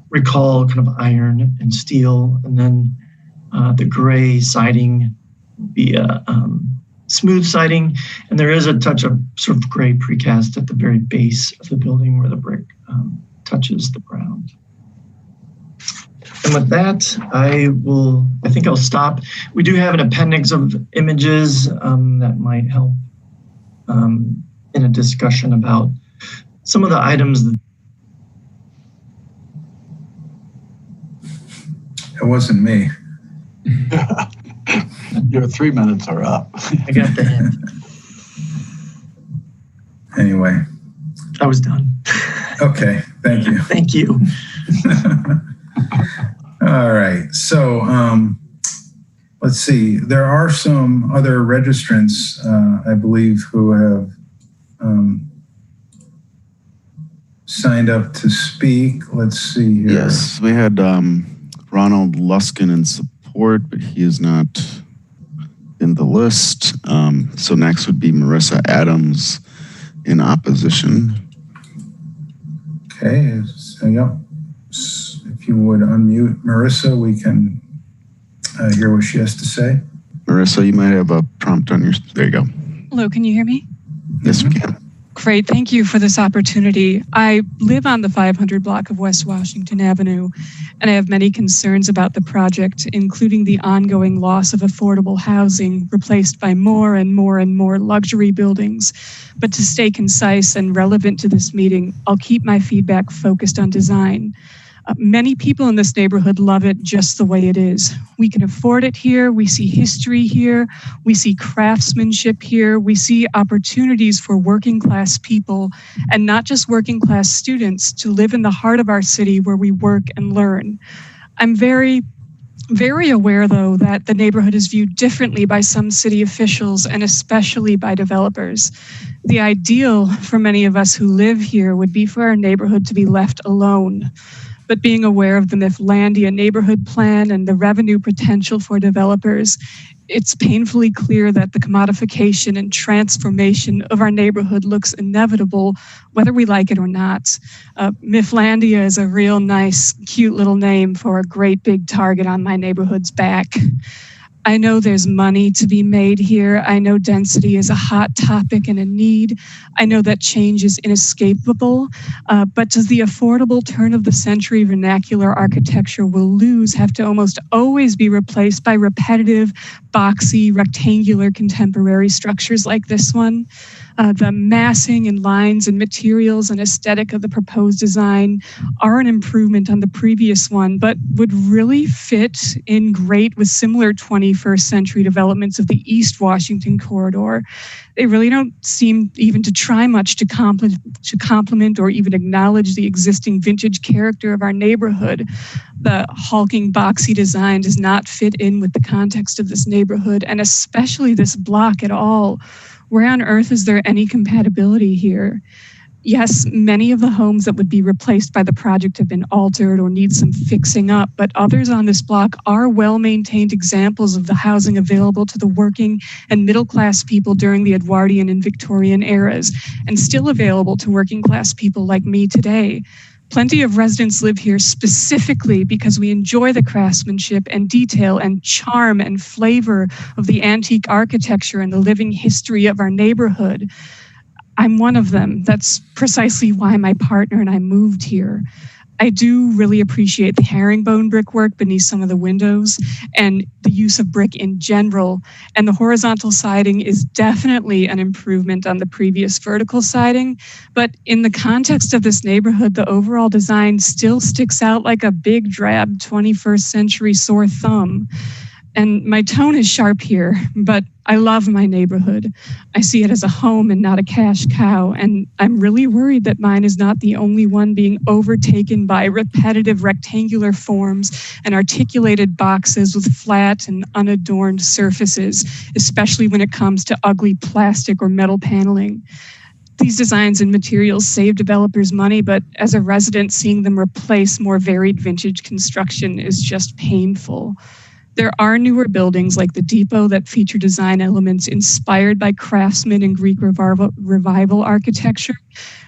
recall kind of iron and steel. And then the gray siding would be a smooth siding. And there is a touch of sort of gray precast at the very base of the building where the brick touches the ground. And with that, I think I'll stop. We do have an appendix of images that might help in a discussion about some of the items. It wasn't me. Your 3 minutes are up. I got the hint. Anyway. I was done. Okay, thank you. Thank you. All right, so let's see. There are some other registrants, I believe, who have signed up to speak. Let's see here. Yes, we had Ronald Luskin in support, but he is not in the list. So next would be Marissa Adams in opposition. Okay, so, yep. If you would unmute Marissa, we can hear what she has to say. Marissa, you might have a prompt on your, there you go. Hello, can you hear me? Yes, we can. Great, thank you for this opportunity. I live on the 500 block of West Washington Avenue, and I have many concerns about the project, including the ongoing loss of affordable housing replaced by more and more and more luxury buildings. But to stay concise and relevant to this meeting, I'll keep my feedback focused on design. Many people in this neighborhood love it just the way it is. We can afford it here. We see history here. We see craftsmanship here. We see opportunities for working class people, and not just working class students, to live in the heart of our city where we work and learn. I'm very aware, though, that the neighborhood is viewed differently by some city officials and especially by developers. The ideal for many of us who live here would be for our neighborhood to be left alone. But being aware of the Mifflandia neighborhood plan and the revenue potential for developers, it's painfully clear that the commodification and transformation of our neighborhood looks inevitable, whether we like it or not. Mifflandia is a real nice, cute little name for a great big target on my neighborhood's back. I know there's money to be made here. I know density is a hot topic and a need. I know that change is inescapable, but does the affordable turn of the century vernacular architecture we'll lose have to almost always be replaced by repetitive, boxy, rectangular contemporary structures like this one? The massing and lines and materials and aesthetic of the proposed design are an improvement on the previous one, but would really fit in great with similar 21st century developments of the East Washington corridor. They really don't seem even to try much to complement or even acknowledge the existing vintage character of our neighborhood. The hulking, boxy design does not fit in with the context of this neighborhood, and especially this block at all. Where on earth is there any compatibility here? Yes, many of the homes that would be replaced by the project have been altered or need some fixing up, but others on this block are well-maintained examples of the housing available to the working and middle-class people during the Edwardian and Victorian eras, and still available to working-class people like me today. Plenty of residents live here specifically because we enjoy the craftsmanship and detail and charm and flavor of the antique architecture and the living history of our neighborhood. I'm one of them. That's precisely why my partner and I moved here. I do really appreciate the herringbone brickwork beneath some of the windows and the use of brick in general. And the horizontal siding is definitely an improvement on the previous vertical siding. But in the context of this neighborhood, the overall design still sticks out like a big drab 21st century sore thumb. And my tone is sharp here, but I love my neighborhood. I see it as a home and not a cash cow, and I'm really worried that mine is not the only one being overtaken by repetitive rectangular forms and articulated boxes with flat and unadorned surfaces, especially when it comes to ugly plastic or metal paneling. These designs and materials save developers money, but as a resident, seeing them replace more varied vintage construction is just painful. There are newer buildings like the Depot that feature design elements inspired by craftsmen and Greek revival architecture.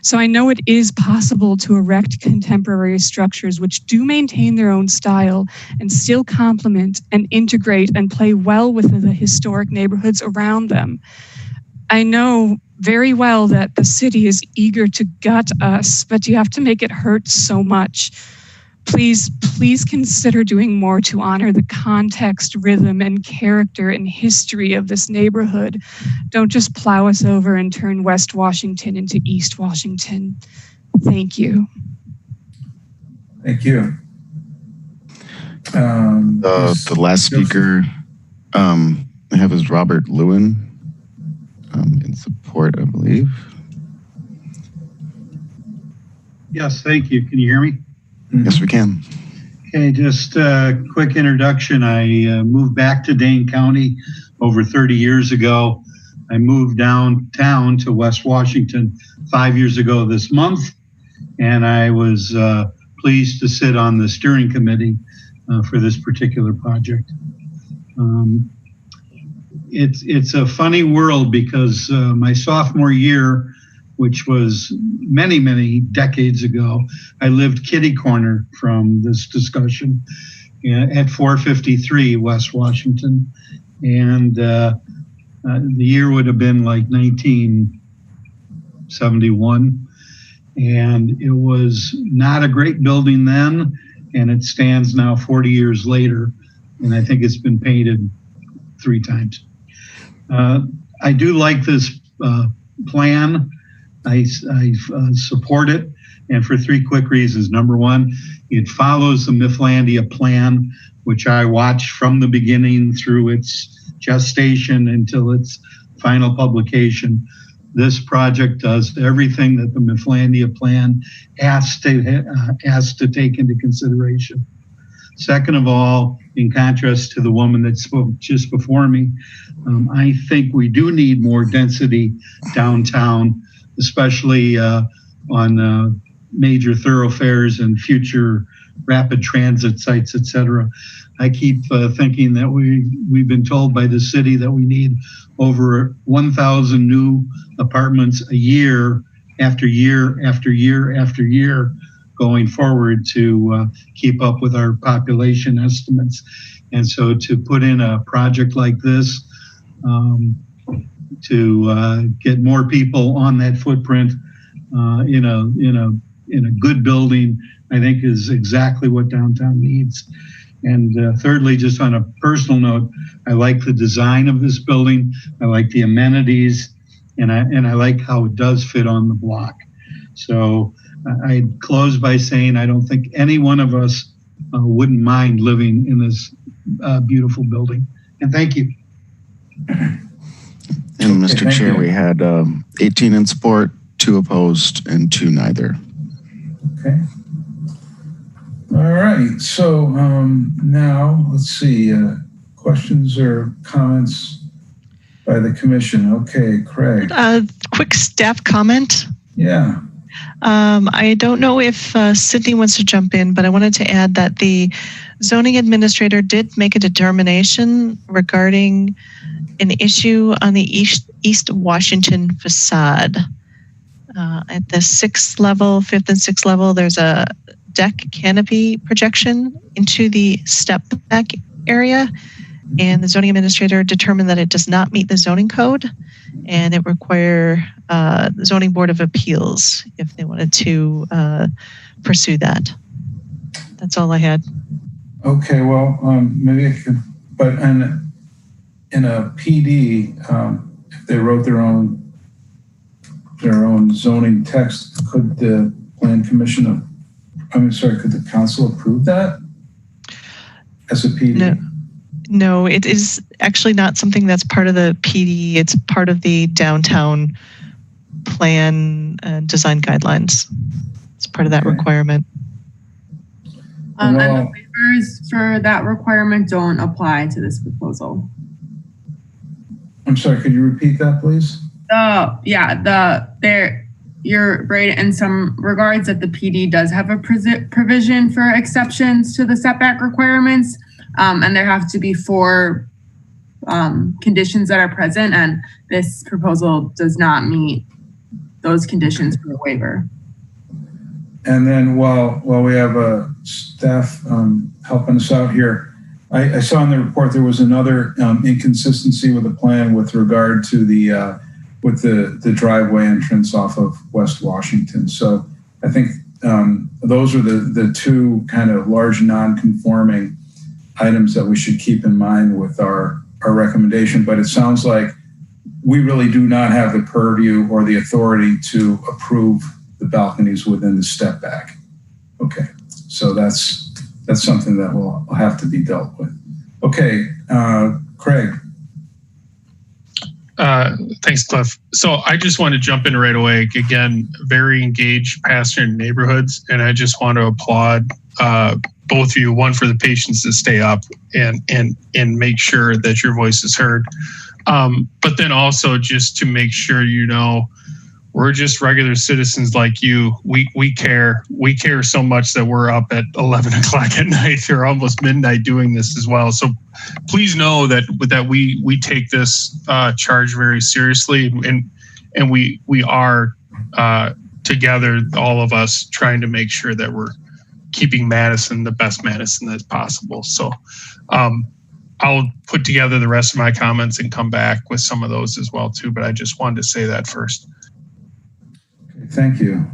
So I know it is possible to erect contemporary structures which do maintain their own style and still complement and integrate and play well with the historic neighborhoods around them. I know very well that the city is eager to gut us, but you have to make it hurt so much. Please consider doing more to honor the context, rhythm, and character and history of this neighborhood. Don't just plow us over and turn West Washington into East Washington. Thank you. Thank you. The last speaker I have is Robert Lewin in support, I believe. Yes, thank you. Can you hear me? Yes, we can. Okay, just a quick introduction. I moved back to Dane County over 30 years ago. I moved downtown to West Washington 5 years ago this month, and I was pleased to sit on the steering committee for this particular project. It's a funny world because my sophomore year, which was many, many decades ago, I lived kitty corner from this discussion at 453 West Washington. And the year would have been like 1971. And it was not a great building then, and it stands now 40 years later. And I think it's been painted 3 times. I do like this plan. I support it, and for 3 quick reasons. Number one, it follows the Mifflandia plan, which I watched from the beginning through its gestation until its final publication. This project does everything that the Mifflandia plan asks to take into consideration. Second of all, in contrast to the woman that spoke just before me, I think we do need more density downtown, especially on major thoroughfares and future rapid transit sites, et cetera. I keep thinking that we've been told by the city that we need over 1,000 new apartments a year after year after year after year going forward to keep up with our population estimates. And so to put in a project like this, to get more people on that footprint in a good building, I think is exactly what downtown needs. And thirdly, just on a personal note, I like the design of this building. I like the amenities, and I like how it does fit on the block. So I'd close by saying I don't think any one of us wouldn't mind living in this beautiful building. And thank you. And Mr. Chair, we had 18 in support, 2 opposed, and 2 neither. Okay. All right. So now let's see. Questions or comments by the commission? Okay, Craig. Quick staff comment. Yeah. I don't know if Sydney wants to jump in, but I wanted to add that the zoning administrator did make a determination regarding an issue on the East Washington facade. At the 6th level, 5th and 6th level, there's a deck canopy projection into the step back area, and the zoning administrator determined that it does not meet the zoning code, and it require the Zoning Board of Appeals if they wanted to pursue that. That's all I had. Okay, well, maybe I could, but in a PD, if they wrote their own zoning text, could the Plan Commission, could the council approve that as a PD? No, it is actually not something that's part of the PD. It's part of the downtown plan and design guidelines. It's part of that requirement. And the waivers for that requirement don't apply to this proposal. I'm sorry, could you repeat that, please? You're right in some regards that the PD does have a provision for exceptions to the setback requirements, and there have to be 4 conditions that are present, and this proposal does not meet those conditions for a waiver. And then while we have staff helping us out here, I saw in the report there was another inconsistency with the plan with regard to the driveway entrance off of West Washington. So I think those are the 2 kind of large non-conforming items that we should keep in mind with our recommendation. But it sounds like we really do not have the purview or the authority to approve the balconies within the step back. Okay, so that's something that will have to be dealt with. Okay, Craig. Thanks, Cliff. So I just want to jump in right away. Again, very engaged, passionate neighborhoods, and I just want to applaud both of you. One, for the patience to stay up and make sure that your voice is heard, but then also just to make sure we're just regular citizens like you. We care so much that we're up at 11 o'clock at night or almost midnight doing this as well. So please know that we take this charge very seriously, and we are together, all of us, trying to make sure that we're keeping Madison the best Madison that's possible. So I'll put together the rest of my comments and come back with some of those as well too. But I just wanted to say that first. Thank you.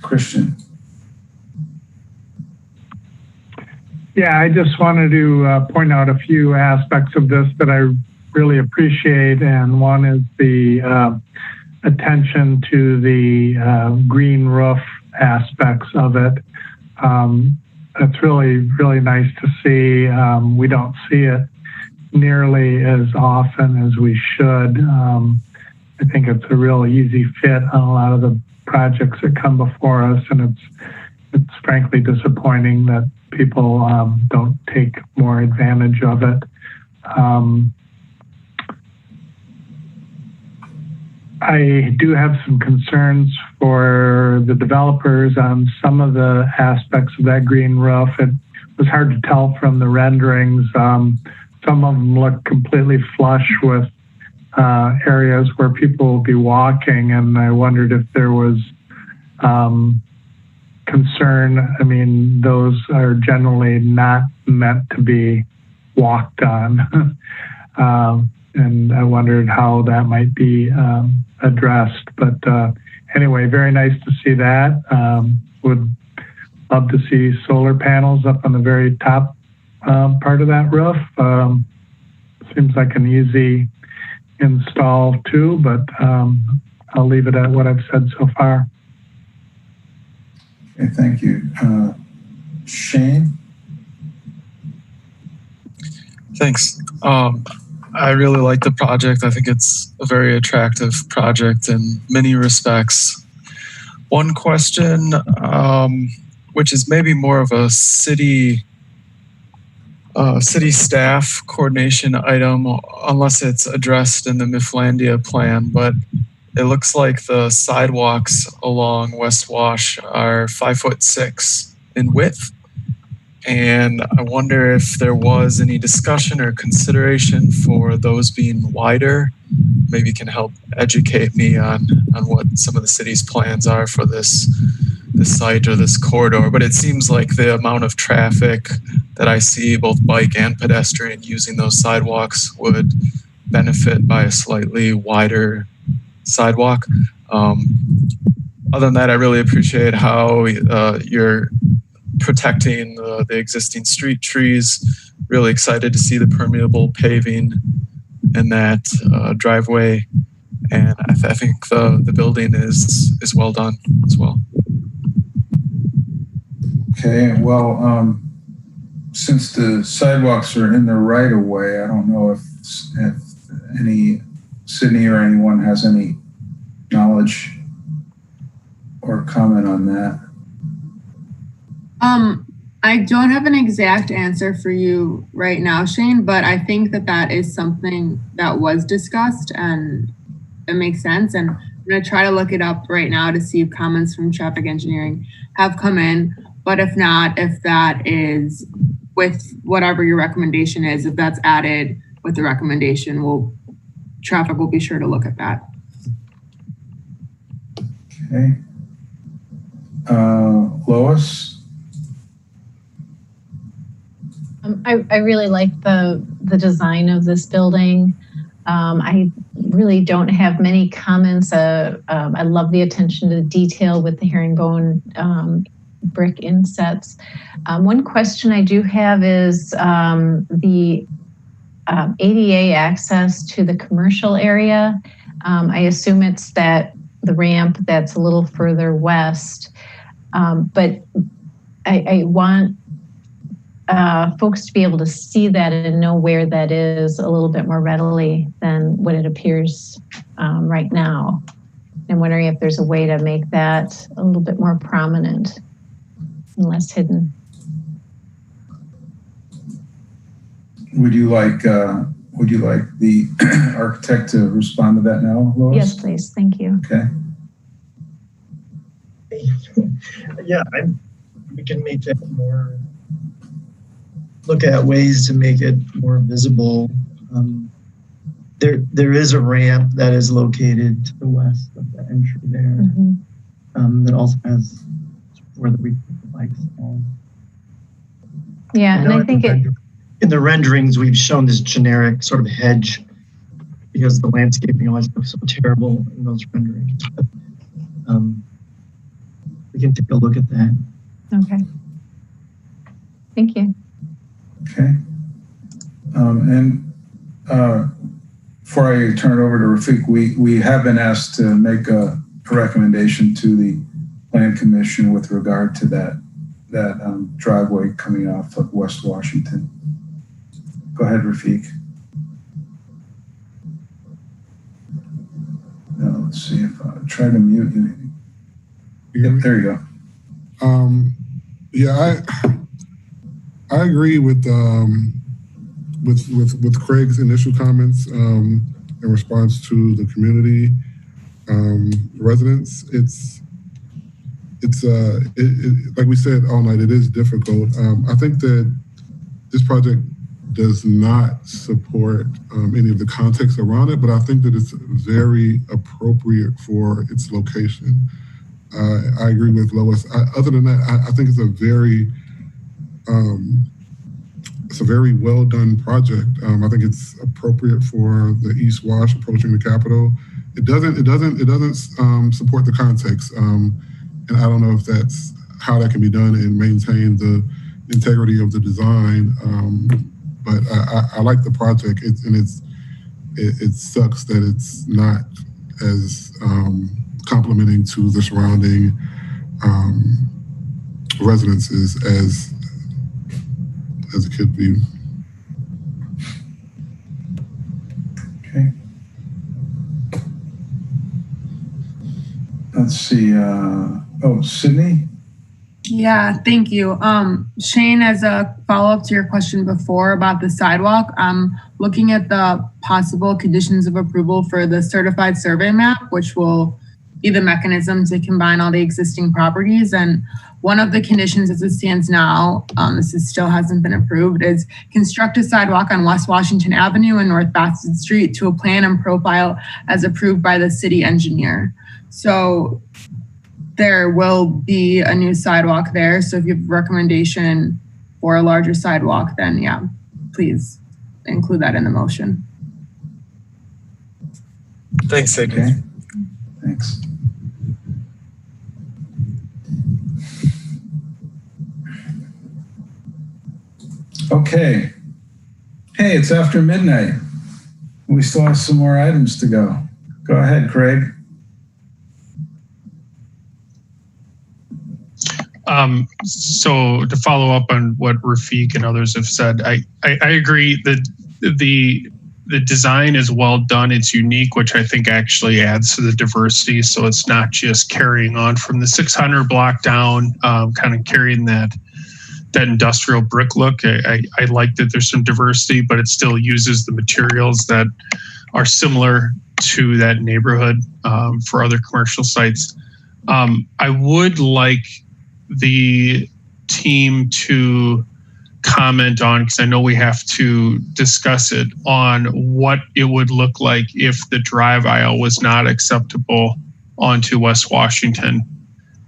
Christian. Yeah, I just wanted to point out a few aspects of this that I really appreciate. And one is the attention to the green roof aspects of it. It's really, really nice to see. We don't see it nearly as often as we should. I think it's a real easy fit on a lot of the projects that come before us, and it's frankly disappointing that people don't take more advantage of it. I do have some concerns for the developers on some of the aspects of that green roof. It was hard to tell from the renderings. Some of them look completely flush with areas where people will be walking, and I wondered if there was concern. I mean, those are generally not meant to be walked on. And I wondered how that might be addressed. But anyway, very nice to see that. Would love to see solar panels up on the very top part of that roof. Seems like an easy install too, but I'll leave it at what I've said so far. Okay, thank you. Shane? Thanks. I really like the project. I think it's a very attractive project in many respects. One question, which is maybe more of a city staff coordination item, unless it's addressed in the Mifflandia plan, but it looks like the sidewalks along West Wash are 5'6" in width. And I wonder if there was any discussion or consideration for those being wider. Maybe you can help educate me on what some of the city's plans are for this this site or this corridor, but it seems like the amount of traffic that I see, both bike and pedestrian, using those sidewalks would benefit by a slightly wider sidewalk. Other than that, I really appreciate how you're protecting the existing street trees. Really excited to see the permeable paving in that driveway. And I think the building is well done as well. Okay, well, since the sidewalks are in the right of way, I don't know if any Sydney or anyone has any knowledge or comment on that. I don't have an exact answer for you right now, Shane, but I think that is something that was discussed and it makes sense. And I'm going to try to look it up right now to see if comments from traffic engineering have come in. But if not, if that is with whatever your recommendation is, if that's added with the recommendation, traffic will be sure to look at that. Okay. Lois? I really like the design of this building. I really don't have many comments. I love the attention to detail with the herringbone brick insets. One question I do have is the ADA access to the commercial area. I assume it's the ramp that's a little further west, but I want folks to be able to see that and know where that is a little bit more readily than what it appears right now. I'm wondering if there's a way to make that a little bit more prominent and less hidden. Would you like the architect to respond to that now, Lois? Yes, please. Thank you. Okay. Yeah, we can make that more. Look at ways to make it more visible. There is a ramp that is located to the west of the entry there. That also has where we put the bikes on. Yeah, and I think in the renderings we've shown this generic sort of hedge because the landscaping always looks so terrible in those renderings. But, we can take a look at that. Okay. Thank you. Okay. Before I turn it over to Rafiq, we have been asked to make a recommendation to the Plan Commission with regard to that driveway coming off of West Washington. Go ahead, Rafiq. Now, let's see if I try to mute you. Yep, there you go. Yeah, I agree with Craig's initial comments in response to the community residents. It's like we said all night, it is difficult. I think that this project does not support any of the context around it, but I think that it's very appropriate for its location. I agree with Lois. Other than that, I think it's a very well done project. I think it's appropriate for the East Wash approaching the Capitol. It doesn't support the context, and I don't know if that's how that can be done and maintain the integrity of the design. But I like the project, it sucks that it's not as complementing to the surrounding residences as it could be. Okay. Let's see. Sydney? Yeah, thank you. Shane, as a follow-up to your question before about the sidewalk, I'm looking at the possible conditions of approval for the certified survey map, which will be the mechanism to combine all the existing properties. And one of the conditions as it stands now, still hasn't been approved, is construct a sidewalk on West Washington Avenue and North Bassett Street to a plan and profile as approved by the city engineer. So there will be a new sidewalk there. So if you have a recommendation for a larger sidewalk, then yeah, please include that in the motion. Thanks, Sadie. Okay. Thanks. Okay. Hey, it's after midnight. We still have some more items to go. Go ahead, Craig. So to follow up on what Rafiq and others have said, I agree that the design is well done. It's unique, which I think actually adds to the diversity. So it's not just carrying on from the 600 block down, kind of carrying that industrial brick look. I like that there's some diversity, but it still uses the materials that are similar to that neighborhood for other commercial sites. I would like the team to comment on, because I know we have to discuss it, on what it would look like if the drive aisle was not acceptable onto West Washington,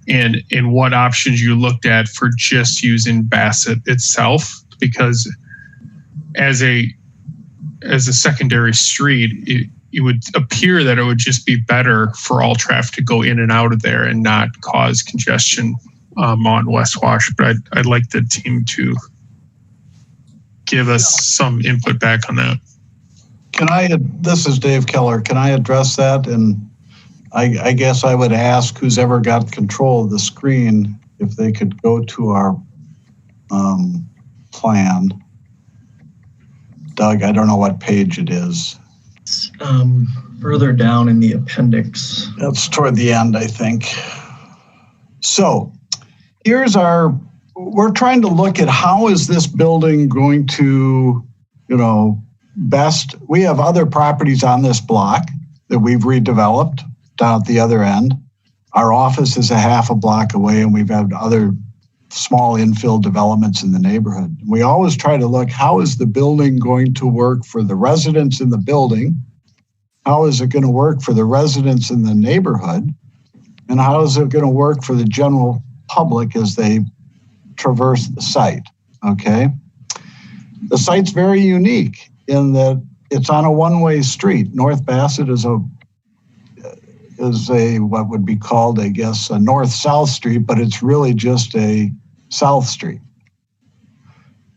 and what options you looked at for just using Bassett itself, because as a secondary street, it would appear that it would just be better for all traffic to go in and out of there and not cause congestion on West Wash. But I'd like the team to give us some input back on that. This is Dave Keller. Can I address that? And I guess I would ask who's ever got control of the screen if they could go to our plan. Doug, I don't know what page it is. It's further down in the appendix. That's toward the end, I think. So we're trying to look at how is this building going to, best. We have other properties on this block that we've redeveloped down at the other end. Our office is a half a block away, and we've had other small infill developments in the neighborhood. We always try to look, how is the building going to work for the residents in the building? How is it going to work for the residents in the neighborhood? And how is it going to work for the general public as they traverse the site? Okay. The site's very unique in that it's on a one-way street. North Bassett is a what would be called, I guess, a north-south street, but it's really just a south street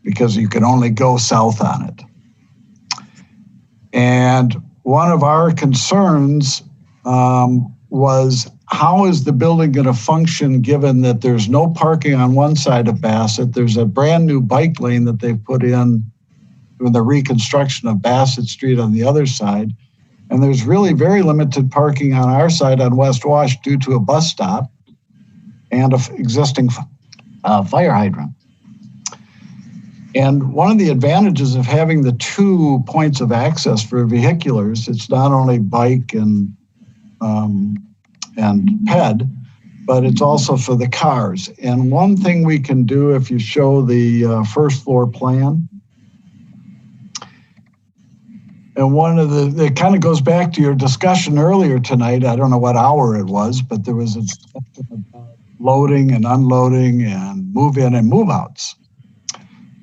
because you can only go south on it. And one of our concerns was, how is the building going to function given that there's no parking on one side of Bassett? There's a brand new bike lane that they've put in the reconstruction of Bassett Street on the other side. And there's really very limited parking on our side on West Wash due to a bus stop and an existing fire hydrant. And one of the advantages of having the 2 points of access for vehiculars, it's not only bike and ped, but it's also for the cars. And one thing we can do, if you show the first floor plan, and one of it kind of goes back to your discussion earlier tonight. I don't know what hour it was, but there was a discussion about loading and unloading and move in and move outs.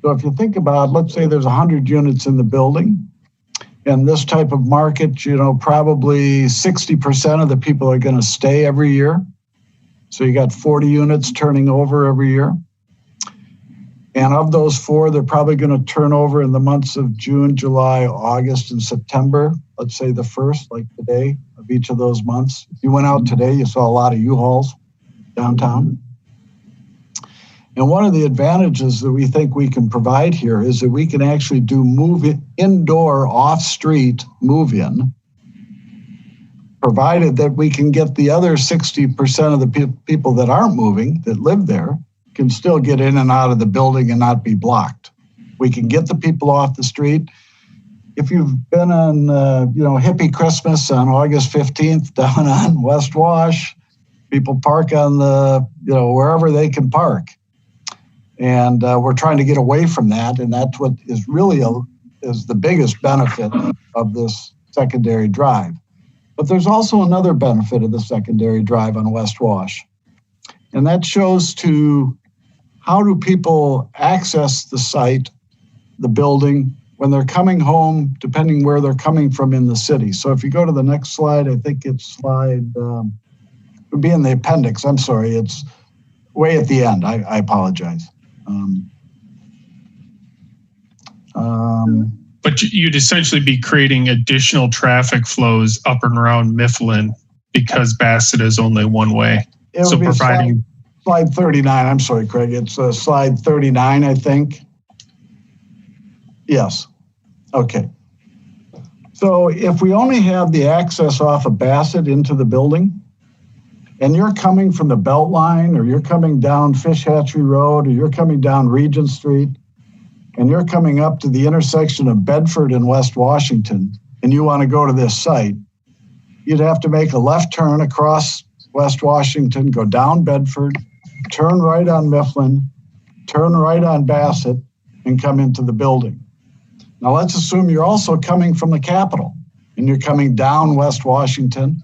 So if you think about, let's say there's 100 units in the building, and this type of market, probably 60% of the people are going to stay every year. So you got 40 units turning over every year. And of those 4, they're probably going to turn over in the months of June, July, August, and September. Let's say the first, like today, of each of those months. If you went out today, you saw a lot of U-Hauls downtown. And one of the advantages that we think we can provide here is that we can actually do indoor, off-street move-in, provided that we can get the other 60% of the people that aren't moving, that live there, can still get in and out of the building and not be blocked. We can get the people off the street. If you've been on, Hippie Christmas on August 15th down on West Wash, people park on wherever they can park. And we're trying to get away from that. And that's what is really is the biggest benefit of this secondary drive. But there's also another benefit of the secondary drive on West Wash. And that shows to how do people access the site, the building, when they're coming home, depending where they're coming from in the city. So if you go to the next slide, I think it's slide, it would be in the appendix. I'm sorry, it's way at the end. I apologize. But you'd essentially be creating additional traffic flows up and around Mifflin because Bassett is only one way. So providing slide 39. I'm sorry, Craig. It's slide 39, I think. Yes. Okay. So if we only have the access off of Bassett into the building, and you're coming from the Beltline, or you're coming down Fish Hatchery Road, or you're coming down Regent Street, and you're coming up to the intersection of Bedford and West Washington, and you want to go to this site, you'd have to make a left turn across West Washington, go down Bedford, turn right on Mifflin, turn right on Bassett, and come into the building. Now let's assume you're also coming from the Capitol, and you're coming down West Washington,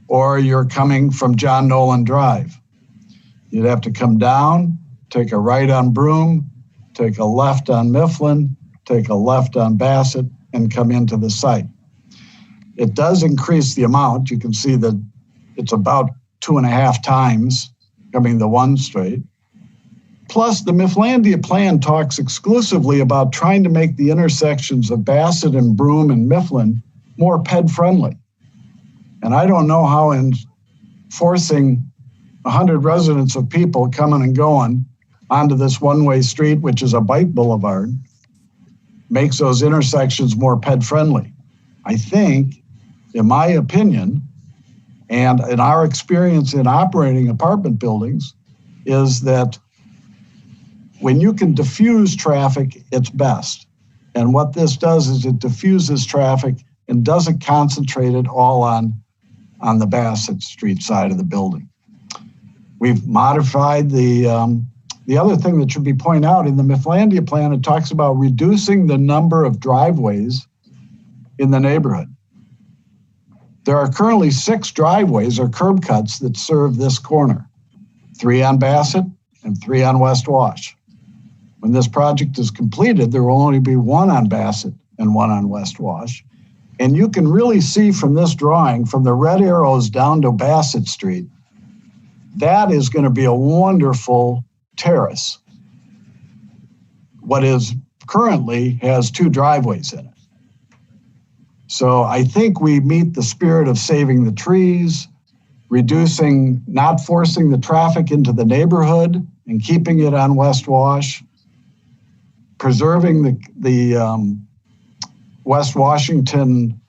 or you're coming from John Nolan Drive. You'd have to come down, take a right on Broome, take a left on Mifflin, take a left on Bassett, and come into the site. It does increase the amount. You can see that it's about 2.5 times coming the one straight. Plus, the Mifflandia plan talks exclusively about trying to make the intersections of Bassett and Broome and Mifflin more ped-friendly. And I don't know how in forcing 100 residents of people coming and going onto this one-way street, which is a bike boulevard, makes those intersections more ped-friendly. I think, in my opinion, and in our experience in operating apartment buildings, is that when you can diffuse traffic, it's best. And what this does is it diffuses traffic and doesn't concentrate it all on the Bassett Street side of the building. We've modified the other thing that should be pointed out in the Mifflandia plan, it talks about reducing the number of driveways in the neighborhood. There are currently 6 driveways or curb cuts that serve this corner, 3 on Bassett and 3 on West Wash. When this project is completed, there will only be 1 on Bassett and 1 on West Wash. And you can really see from this drawing, from the red arrows down to Bassett Street, that is going to be a wonderful terrace. What is currently has 2 driveways in it. So I think we meet the spirit of saving the trees, reducing, not forcing the traffic into the neighborhood and keeping it on West Wash, preserving the West Washington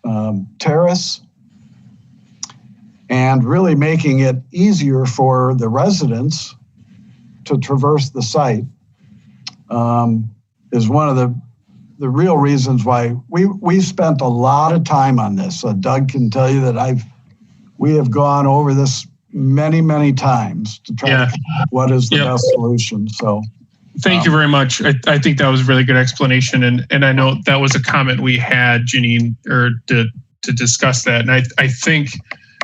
terrace, and really making it easier for the residents to traverse the site is one of the real reasons why we spent a lot of time on this. Doug can tell you that we have gone over this many times to try to figure out what is the best solution. So thank you very much. I think that was a really good explanation. And I know that was a comment we had, Janine, or to discuss that. And I think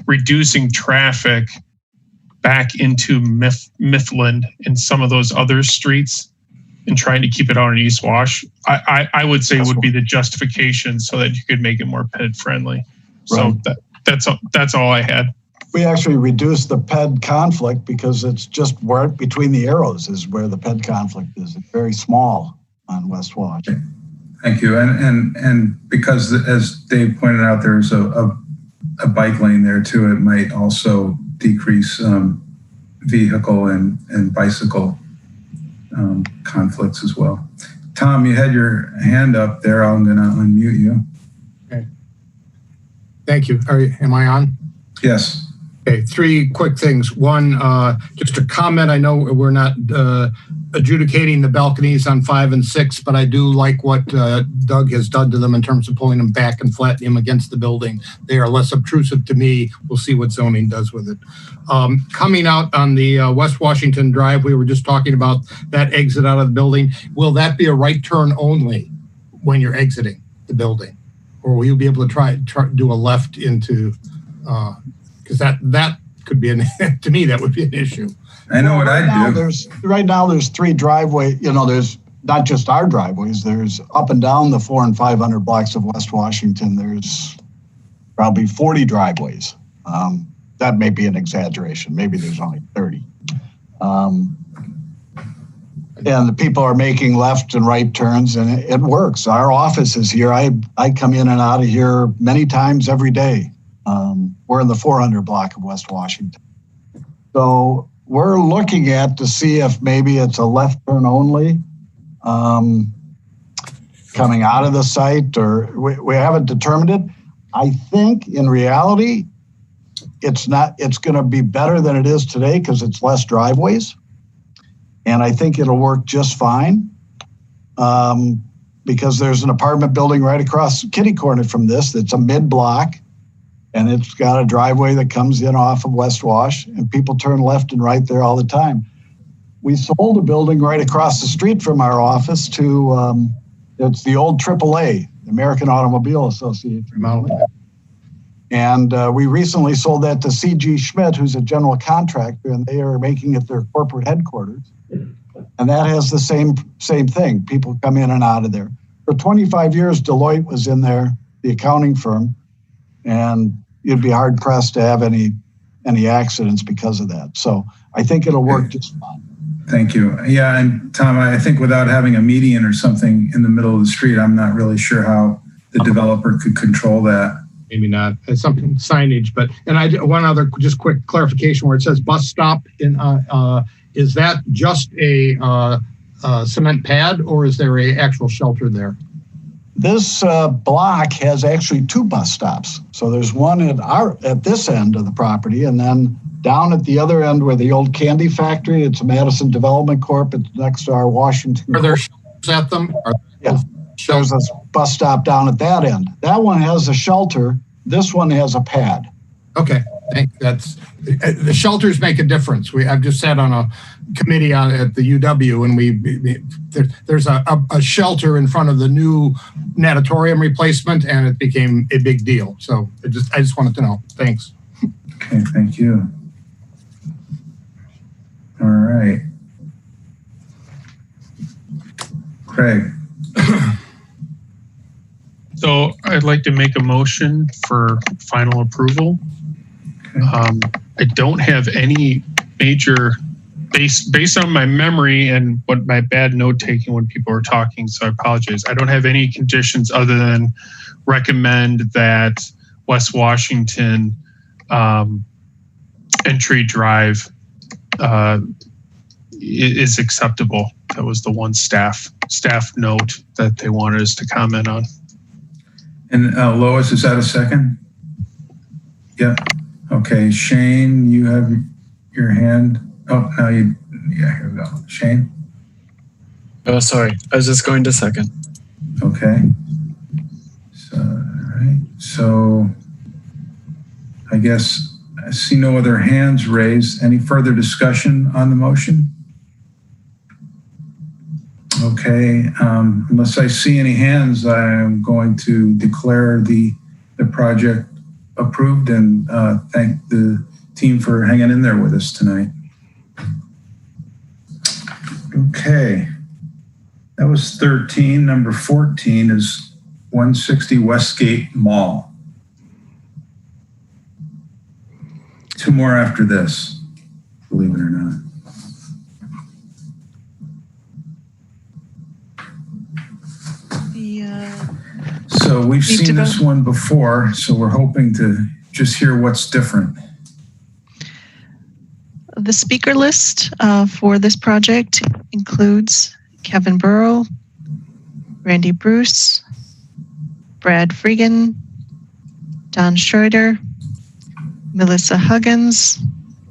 reducing traffic back into Mifflin and some of those other streets and trying to keep it out in East Wash, I would say would be the justification so that you could make it more ped friendly. Right. So that's all I had. We actually reduced the ped conflict because it's just where between the arrows is where the ped conflict is. It's very small on West Wash. Thank you. And because, as Dave pointed out, there's a bike lane there too, it might also decrease vehicle and bicycle conflicts as well. Tom, you had your hand up there. I'm going to unmute you. Okay. Thank you. Am I on? Yes. Okay, 3 quick things. One, just a comment. I know we're not adjudicating the balconies on 5 and 6, but I do like what Doug has done to them in terms of pulling them back and flattening them against the building. They are less obtrusive to me. We'll see what zoning does with it. Coming out on the West Washington Drive, we were just talking about that exit out of the building. Will that be a right turn only when you're exiting the building? Or will you be able to try do a left into... because that could be to me, that would be an issue. I know what I do. Right now, there's 3 driveway. There's not just our driveways. There's up and down the 400 and 500 blocks of West Washington. There's probably 40 driveways. That may be an exaggeration. Maybe there's only 30. And the people are making left and right turns, and it works. Our office is here. I come in and out of here many times every day. We're in the 400 block of West Washington. So we're looking at to see if maybe it's a left turn only coming out of the site, or we haven't determined it. I think in reality, it's going to be better than it is today because it's less driveways. And I think it'll work just fine because there's an apartment building right across kitty corner from this that's a mid-block, and it's got a driveway that comes in off of West Wash, and people turn left and right there all the time. We sold a building right across the street from our office to, it's the old AAA, the American Automobile Association. And we recently sold that to C.G. Schmidt, who's a general contractor, and they are making it their corporate headquarters. And that has the same thing. People come in and out of there. For 25 years, Deloitte was in there, the accounting firm, and you'd be hard pressed to have any accidents because of that. So I think it'll work just fine. Thank you. Yeah, and Tom, I think without having a median or something in the middle of the street, I'm not really sure how the developer could control that. Maybe not. It's something signage, but one other just quick clarification where it says bus stop in. Is that just a cement pad, or is there a actual shelter there? This block has actually 2 bus stops. So there's one at this end of the property, and then down at the other end where the old candy factory, it's a Madison Development Corp. It's next to our Washington. Are there shelters at them? Yeah, there's a bus stop down at that end. That one has a shelter. This one has a pad. Okay, that's the shelters make a difference. I've just sat on a committee at the UW, and there's a shelter in front of the new natatorium replacement, and it became a big deal. So I just wanted to know. Thanks. Okay, thank you. All right, Craig. So I'd like to make a motion for final approval. I don't have any major, based on my memory and what my bad note taking when people were talking, so I apologize. I don't have any conditions other than recommend that West Washington entry drive is acceptable. That was the one staff note that they wanted us to comment on. And Lois, is that a second? Yeah. Okay, Shane, you have your hand. Oh, now yeah, here we go. Shane? Oh, sorry. I was just going to second. Okay. So, all right. So I guess I see no other hands raised. Any further discussion on the motion? Okay, unless I see any hands, I'm going to declare the project approved and thank the team for hanging in there with us tonight. Okay, that was 13. Number 14 is 160 Westgate Mall. 2 more after this, believe it or not. So we've seen this one before, so we're hoping to just hear what's different. The speaker list for this project includes Kevin Burrow, Randy Bruce, Brad Freegan, Don Schroeder, Melissa Huggins,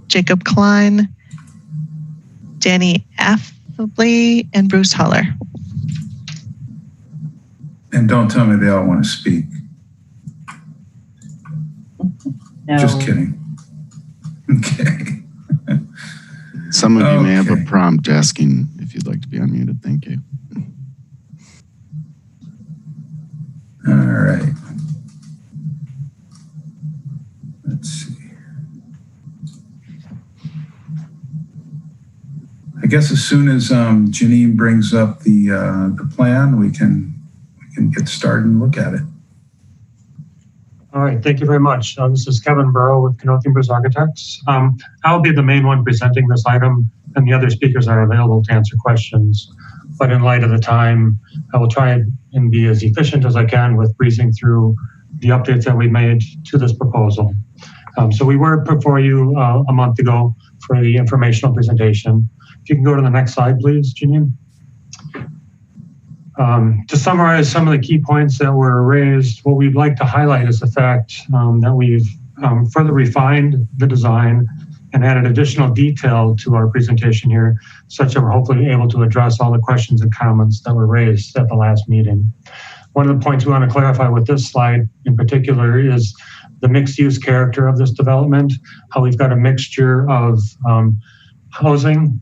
Jacob Klein, Danny Affably, and Bruce Holler. And don't tell me they all want to speak. No. Just kidding. Okay. Some of you may have a prompt asking if you'd like to be unmuted. Thank you. All right. Let's see. guess as soon as Janine brings up the plan, we can get started and look at it. All right, thank you very much. This is Kevin Burrow with Canothian Bruce Architects. I'll be the main one presenting this item, and the other speakers are available to answer questions. But in light of the time, I will try and be as efficient as I can with breezing through the updates that we made to this proposal. So we were before you a month ago for the informational presentation. If you can go to the next slide, please, Janine. To summarize some of the key points that were raised, what we'd like to highlight is the fact that we've further refined the design and added additional detail to our presentation here, such that we're hopefully able to address all the questions and comments that were raised at the last meeting. One of the points we want to clarify with this slide in particular is the mixed-use character of this development, how we've got a mixture of housing,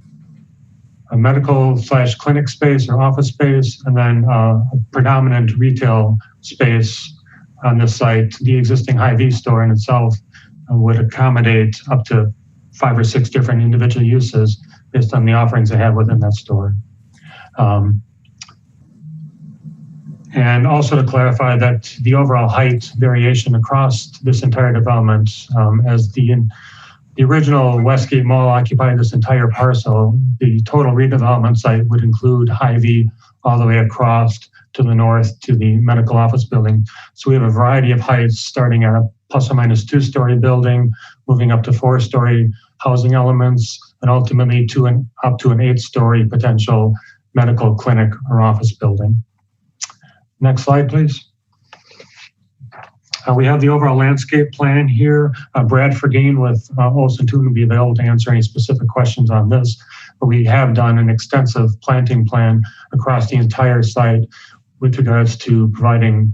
a medical/clinic space or office space, and then a predominant retail space on this site. The existing Hy-Vee store in itself would accommodate up to 5 or 6 different individual uses based on the offerings they have within that store. And also to clarify that the overall height variation across this entire development, as the original Westgate Mall occupied this entire parcel, the total redevelopment site would include Hy-Vee all the way across to the north to the medical office building. So we have a variety of heights starting at a plus or minus 2-story building, moving up to 4-story housing elements, and ultimately up to an 8-story potential medical clinic or office building. Next slide, please. We have the overall landscape plan here. Brad Fergane with Olsen Toon will be available to answer any specific questions on this, but we have done an extensive planting plan across the entire site with regards to providing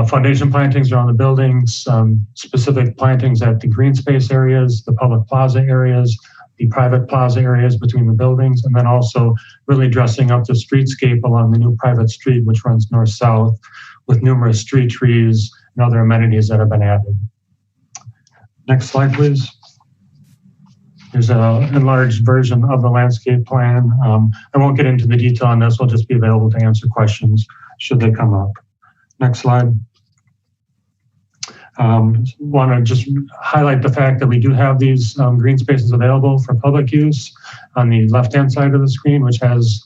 foundation plantings around the buildings, specific plantings at the green space areas, the public plaza areas, the private plaza areas between the buildings, and then also really dressing up the streetscape along the new private street, which runs north-south with numerous street trees and other amenities that have been added. Next slide, please. There's an enlarged version of the landscape plan. I won't get into the detail on this. We'll just be available to answer questions should they come up. Next slide. Want to just highlight the fact that we do have these green spaces available for public use on the left-hand side of the screen, which has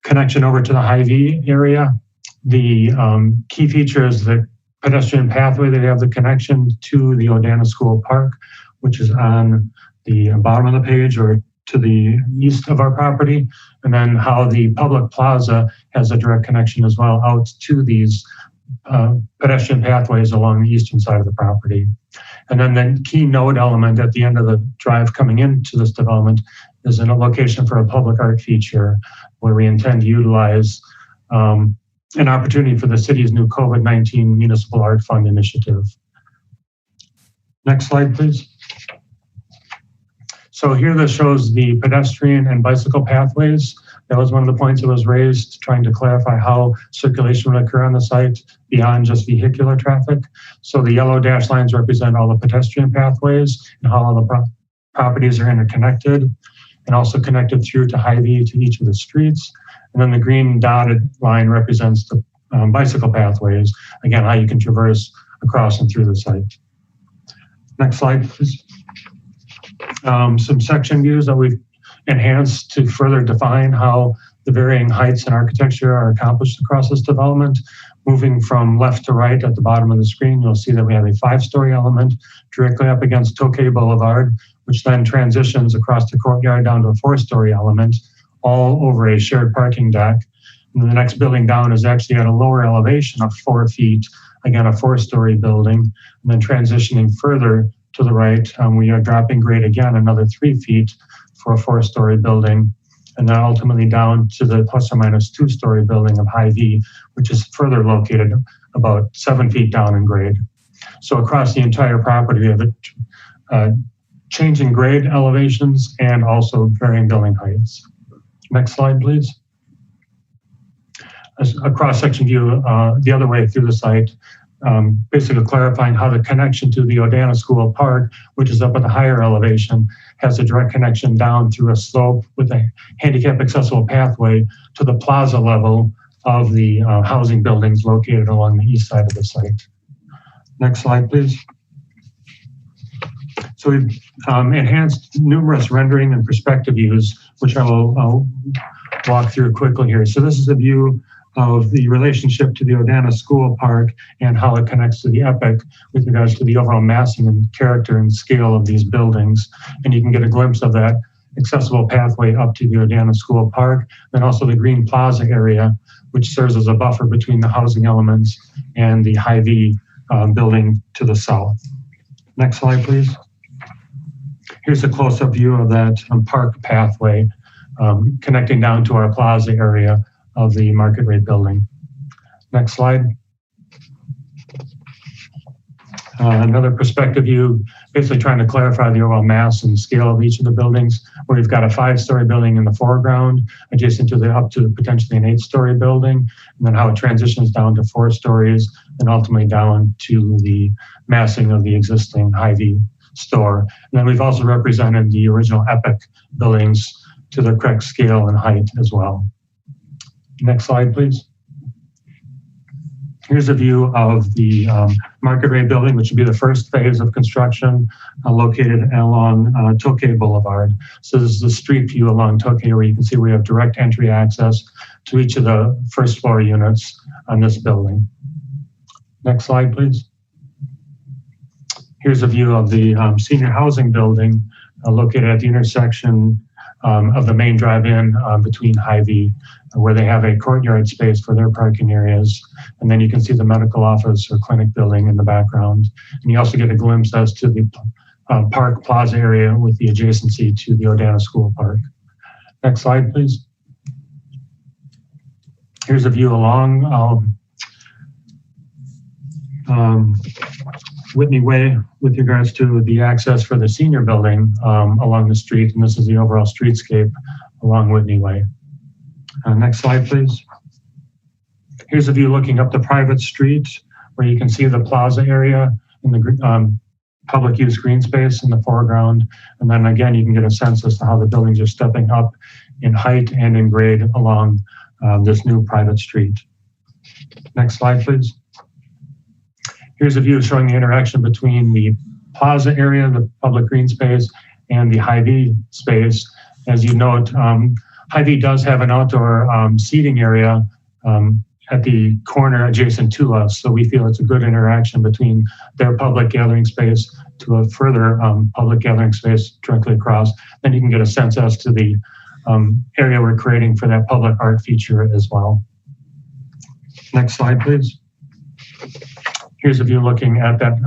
connection over to the Hy-Vee area. The key feature is the pedestrian pathway that have the connection to the Odana School Park, which is on the bottom of the page or to the east of our property, and then how the public plaza has a direct connection as well out to these pedestrian pathways along the eastern side of the property. And then the key node element at the end of the drive coming into this development is in a location for a public art feature where we intend to utilize an opportunity for the city's new COVID-19 Municipal Art Fund initiative. Next slide, please. So here this shows the pedestrian and bicycle pathways. That was one of the points that was raised, trying to clarify how circulation would occur on the site beyond just vehicular traffic. So the yellow dashed lines represent all the pedestrian pathways and how all the properties are interconnected and also connected through to Hy-Vee to each of the streets. And then the green dotted line represents the bicycle pathways. Again, how you can traverse across and through the site. Next slide, please. Some section views that we've enhanced to further define how the varying heights and architecture are accomplished across this development. Moving from left to right at the bottom of the screen, you'll see that we have a 5-story element directly up against Tokay Boulevard, which then transitions across the courtyard down to a 4-story element, all over a shared parking deck. And the next building down is actually at a lower elevation of 4 feet, again, a 4-story building. And then transitioning further to the right, we are dropping grade again another 3 feet for a 4-story building, and then ultimately down to the plus or minus 2-story building of Hy-Vee, which is further located about 7 feet down in grade. So across the entire property, we have a change in grade elevations and also varying building heights. Next slide, please. A cross-section view the other way through the site. basically clarifying how the connection to the Odana School Park, which is up at the higher elevation, has a direct connection down through a slope with a handicap accessible pathway to the plaza level of the housing buildings located along the east side of the site. Next slide, please. So we've enhanced numerous rendering and perspective views, which I'll walk through quickly here. So this is a view of the relationship to the Odana School Park and how it connects to the Epic with regards to the overall massing and character and scale of these buildings. And you can get a glimpse of that accessible pathway up to the Odana School Park, and also the Green Plaza area, which serves as a buffer between the housing elements and the Hy-Vee building to the south. Next slide, please. Here's a close-up view of that park pathway connecting down to our plaza area of the market rate building. Next slide. Another perspective view, basically trying to clarify the overall mass and scale of each of the buildings, where we've got a 5-story building in the foreground, adjacent to up to potentially an 8-story building, and then how it transitions down to 4 stories, and ultimately down to the massing of the existing Hy-Vee store. And then we've also represented the original Epic buildings to the correct scale and height as well. Next slide, please. Here's a view of the market rate building, which would be the first phase of construction located along Tokay Boulevard. So this is the street view along Tokay, where you can see we have direct entry access to each of the first floor units on this building. Next slide, please. Here's a view of the senior housing building located at the intersection of the main drive-in between Hy-Vee, where they have a courtyard space for their parking areas. And then you can see the medical office or clinic building in the background. And you also get a glimpse as to the park plaza area with the adjacency to the Odana School Park. Next slide, please. Here's a view along Whitney Way with regards to the access for the senior building along the street. And this is the overall streetscape along Whitney Way. Next slide, please. Here's a view looking up the private street, where you can see the plaza area and the public use green space in the foreground. And then again, you can get a sense as to how the buildings are stepping up in height and in grade along this new private street. Next slide, please. Here's a view showing the interaction between the plaza area, the public green space, and the Hy-Vee space. As you note, Hy-Vee does have an outdoor seating area at the corner adjacent to us. So we feel it's a good interaction between their public gathering space to a further public gathering space directly across. Then you can get a sense as to the area we're creating for that public art feature as well. Next slide, please. Here's a view looking at that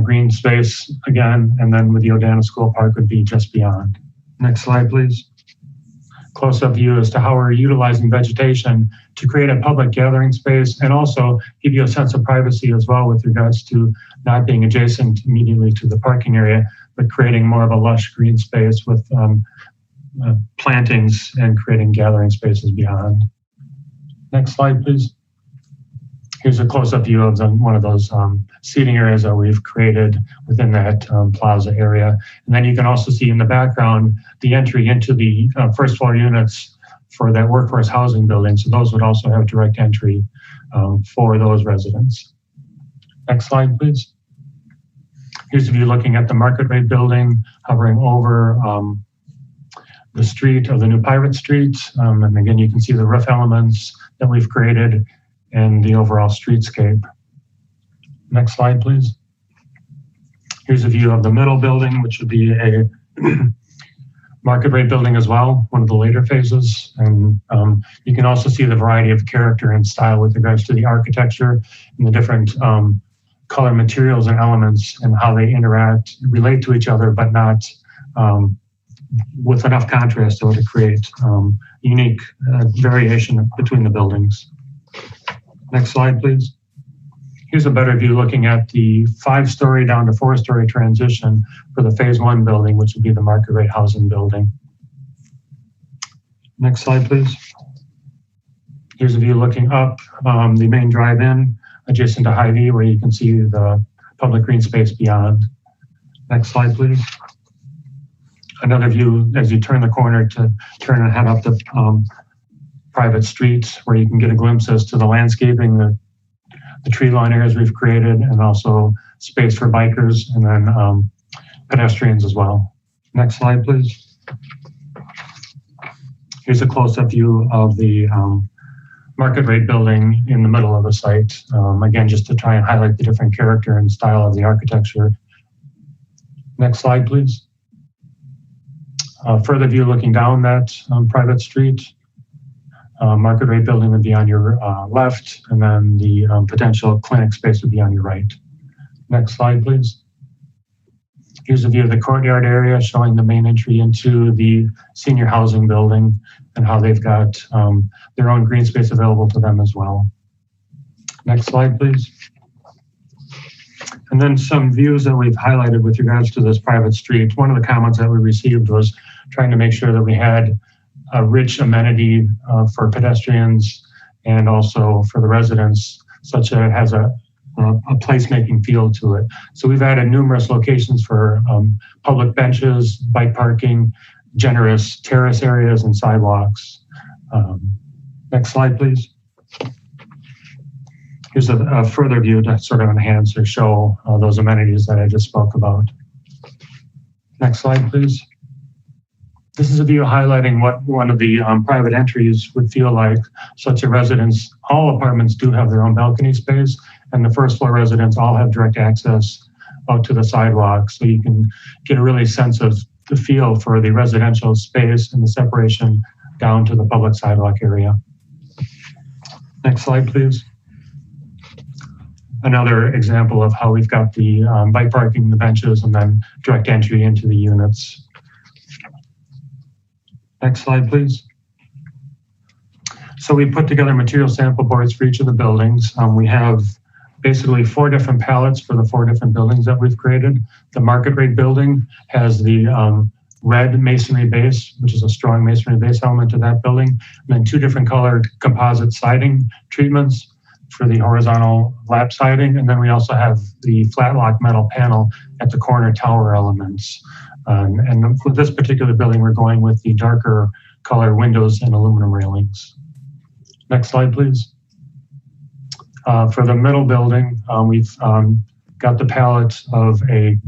green space again, and then with the Odana School Park would be just beyond. Next slide, please. Close-up view as to how we're utilizing vegetation to create a public gathering space and also give you a sense of privacy as well with regards to not being adjacent immediately to the parking area, but creating more of a lush green space with plantings and creating gathering spaces beyond. Next slide, please. Here's a close-up view of one of those seating areas that we've created within that plaza area. And then you can also see in the background the entry into the first floor units for that workforce housing building. So those would also have direct entry for those residents. Next slide, please. Here's a view looking at the market rate building, hovering over the street of the new Pirate Street. And again, you can see the roof elements that we've created and the overall streetscape. Next slide, please. Here's a view of the middle building, which would be a market rate building as well, one of the later phases. And you can also see the variety of character and style with regards to the architecture and the different color materials and elements and how they interact, relate to each other, but not with enough contrast to create unique variation between the buildings. Next slide, please. Here's a better view looking at the 5-story down to 4-story transition for the phase 1 building, which would be the market rate housing building. Next slide, please. Here's a view looking up the main drive-in adjacent to Hy-Vee, where you can see the public green space beyond. Next slide, please. Another view as you turn the corner to turn and head up the private street, where you can get a glimpse as to the landscaping, the tree line areas we've created, and also space for bikers and then pedestrians as well. Next slide, please. Here's a close-up view of the market rate building in the middle of the site. Again, just to try and highlight the different character and style of the architecture. Next slide, please. Further view looking down that private street. Market rate building would be on your left, and then the potential clinic space would be on your right. Next slide, please. Here's a view of the courtyard area showing the main entry into the senior housing building and how they've got their own green space available to them as well. Next slide, please. And then some views that we've highlighted with regards to this private street. One of the comments that we received was trying to make sure that we had a rich amenity for pedestrians and also for the residents, such that it has a placemaking feel to it. So we've added numerous locations for public benches, bike parking, generous terrace areas, and sidewalks. Next slide, please. Here's a further view to sort of enhance or show those amenities that I just spoke about. Next slide, please. This is a view highlighting what one of the private entries would feel like. Such a residence, all apartments do have their own balcony space, and the first floor residents all have direct access out to the sidewalk. So you can get a really sense of the feel for the residential space and the separation down to the public sidewalk area. Next slide, please. Another example of how we've got the bike parking, the benches, and then direct entry into the units. Next slide, please. So we put together material sample boards for each of the buildings. We have basically 4 different palettes for the 4 different buildings that we've created. The market rate building has the red masonry base, which is a strong masonry base element to that building, and then 2 different colored composite siding treatments for the horizontal lap siding. And then we also have the flat lock metal panel at the corner tower elements. And for this particular building, we're going with the darker color windows and aluminum railings. Next slide, please. For the middle building, we've got the palette of a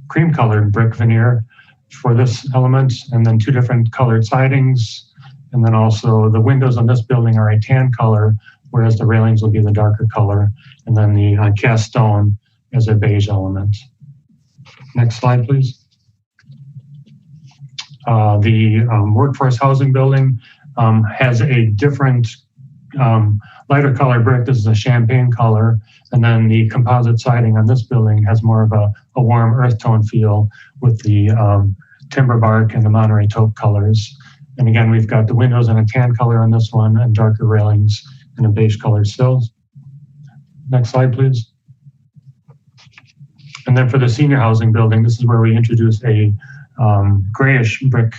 cream colored brick veneer for this element, and then 2 different colored sidings. And then also the windows on this building are a tan color, whereas the railings will be the darker color. And then the cast stone is a beige element. Next slide, please. The workforce housing building has a different lighter color brick. This is a champagne color. And then the composite siding on this building has more of a warm earth tone feel with the timber bark and the Monterey taupe colors. And again, we've got the windows in a tan color on this one and darker railings and a beige colored sills. Next slide, please. And then for the senior housing building, this is where we introduce a grayish brick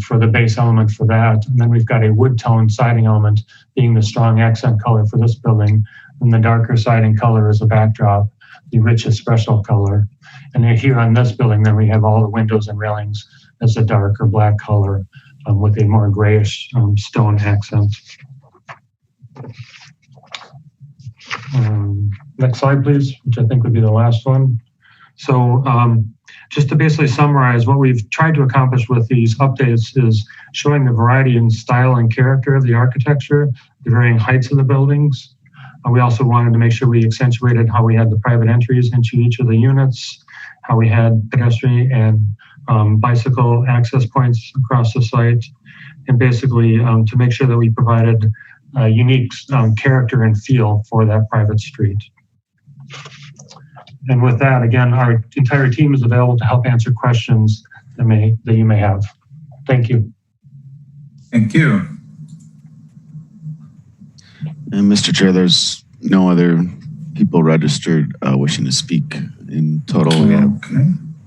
for the base element for that. And then we've got a wood tone siding element being the strong accent color for this building. And the darker siding color is a backdrop, the rich espresso color. And then here on this building, then we have all the windows and railings as a darker black color with a more grayish stone accent. Next slide, please, which I think would be the last one. So just to basically summarize, what we've tried to accomplish with these updates is showing the variety in style and character of the architecture, the varying heights of the buildings. We also wanted to make sure we accentuated how we had the private entries into each of the units, how we had pedestrian and bicycle access points across the site, and basically to make sure that we provided a unique character and feel for that private street. And with that, again, our entire team is available to help answer questions that you may have. Thank you. Thank you. And Mr. Chair, there's no other people registered wishing to speak. In total, we have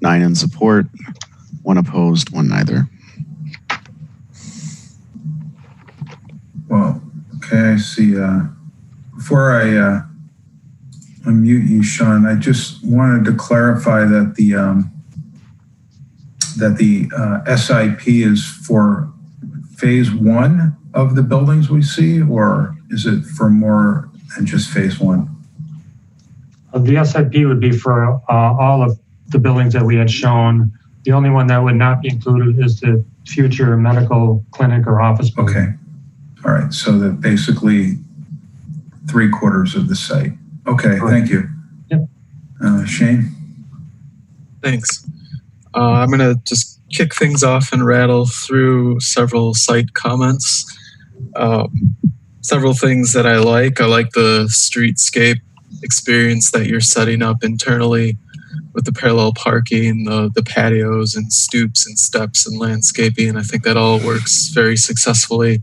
9 in support, 1 opposed, 1 neither. Well, okay, I see. Before I unmute you, Sean. I just wanted to clarify that the SIP is for phase 1 of the buildings we see, or is it for more than just phase 1? The SIP would be for all of the buildings that we had shown. The only one that would not be included is the future medical clinic or office building. Okay. All right. So that basically 3/4 of the site. Okay. Right. Thank you. Yep. Shane? Thanks. I'm going to just kick things off and rattle through several site comments. Several things that I like. I like the streetscape experience that you're setting up internally with the parallel parking, the patios and stoops and steps and landscaping. I think that all works very successfully.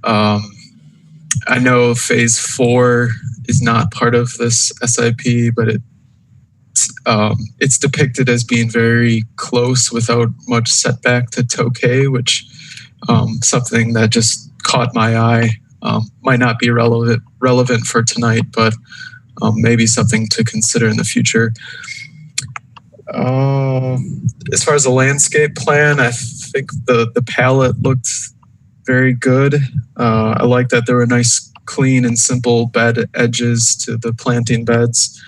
I know phase 4 is not part of this SIP, but it's depicted as being very close without much setback to Tokay, which something that just caught my eye. Might not be relevant for tonight, but maybe something to consider in the future. As far as the landscape plan, I think the palette looked very good. I like that there were nice, clean and simple bed edges to the planting beds.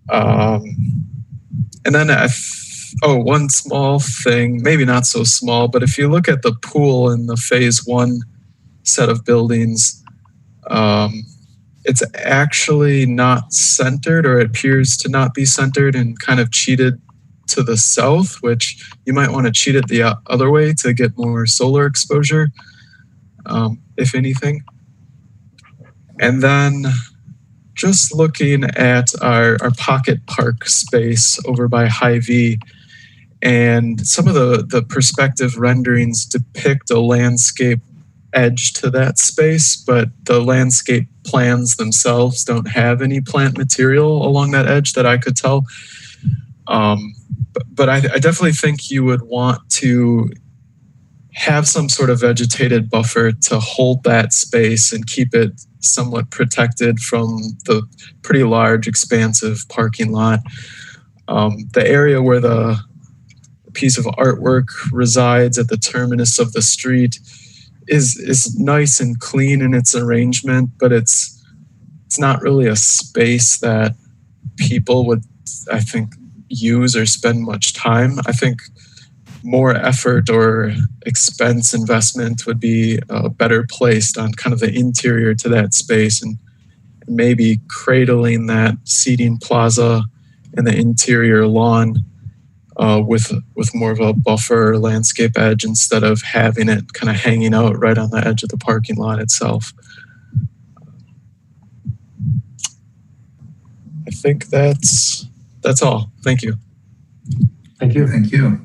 And then one small thing, maybe not so small, but if you look at the pool in the phase 1 set of buildings, it's actually not centered, or it appears to not be centered, and kind of cheated to the south, which you might want to cheat it the other way to get more solar exposure, if anything. And then just looking at our pocket park space over by Hy-Vee, and some of the perspective renderings depict a landscape edge to that space, but the landscape plans themselves don't have any plant material along that edge that I could tell. But I definitely think you would want to have some sort of vegetated buffer to hold that space and keep it somewhat protected from the pretty large, expansive parking lot. The area where the piece of artwork resides at the terminus of the street is nice and clean in its arrangement, but it's not really a space that people would, I think, use or spend much time. I think more effort or expense investment would be better placed on kind of the interior to that space, and maybe cradling that seating plaza and the interior lawn with more of a buffer landscape edge instead of having it kind of hanging out right on the edge of the parking lot itself. I think that's all. Thank you. Thank you. Thank you.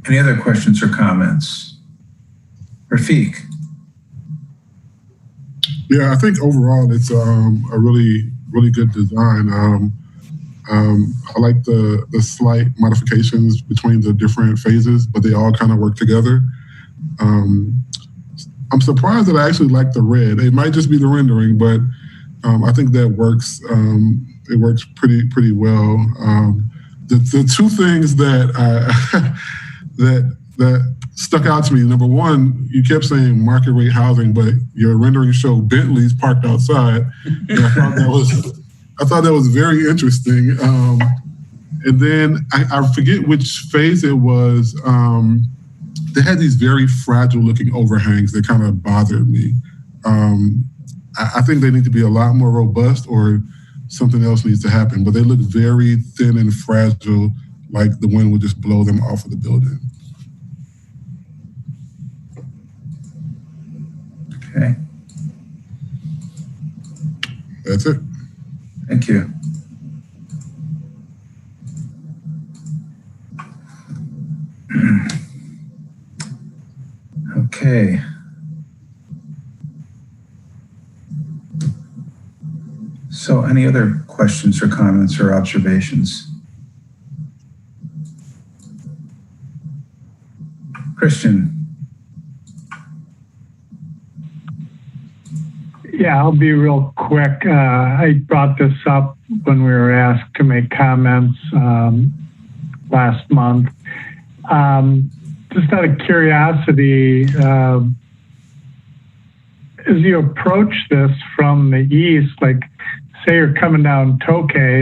Any other questions or comments? Rafiq? Yeah, I think overall it's a really, really good design. I like the slight modifications between the different phases, but they all kind of work together. I'm surprised that I actually like the red. It might just be the rendering, but I think that works. It works pretty well. The two things that that stuck out to me. Number one, you kept saying market rate housing, but your rendering showed Bentleys parked outside. And I thought that was very interesting. And then I forget which phase it was. They had these very fragile looking overhangs that kind of bothered me. I think they need to be a lot more robust, or something else needs to happen, but they look very thin and fragile, like the wind would just blow them off of the building. Okay. That's it. Thank you. Okay. So any other questions or comments or observations? Christian. Yeah, I'll be real quick. I brought this up when we were asked to make comments last month. Just out of curiosity, as you approach this from the east, like say you're coming down Tokay,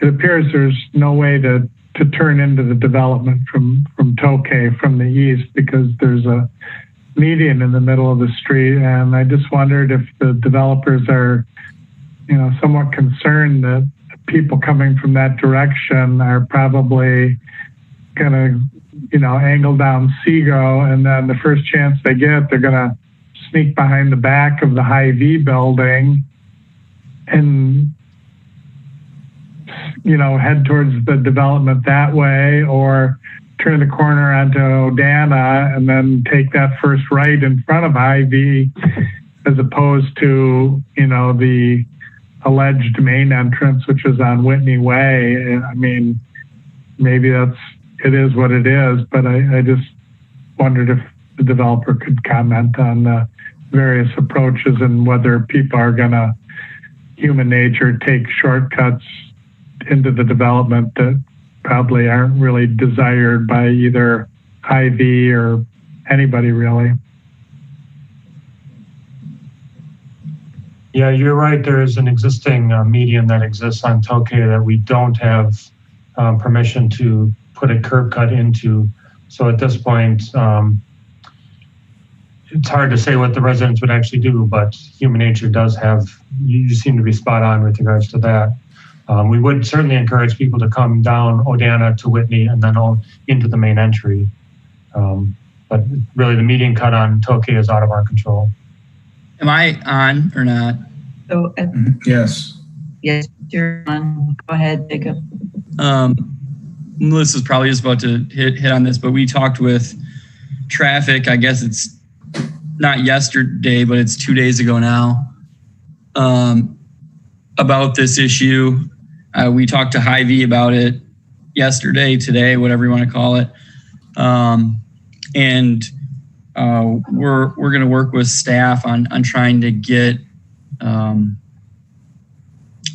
it appears there's no way to turn into the development from Tokay from the east because there's a median in the middle of the street. And I just wondered if the developers are, somewhat concerned that people coming from that direction are probably going to, angle down Seago, and then the first chance they get, they're going to sneak behind the back of the Hy-V building and, head towards the development that way, or turn the corner onto Odana and then take that first right in front of Hy-V, as opposed to, the alleged main entrance, which is on Whitney Way. I mean, maybe it is what it is, but I just wondered if the developer could comment on the various approaches and whether people are gonna, human nature, take shortcuts into the development that probably aren't really desired by either Hy-V or anybody really. Yeah, you're right. There is an existing median that exists on Tokay that we don't have permission to put a curb cut into. So at this point, it's hard to say what the residents would actually do, but human nature does have, you seem to be spot on with regards to that. We would certainly encourage people to come down Odana to Whitney and then on into the main entry. But really the median cut on Tokay is out of our control. Am I on or not? So, yes. Yes, you're on. Go ahead, Jacob. Melissa's probably just about to hit on this, but we talked with traffic. I guess it's not yesterday, but it's 2 days ago now, about this issue. We talked to Hy-V about it yesterday, today, whatever you want to call it. And we're going to work with staff on trying to get,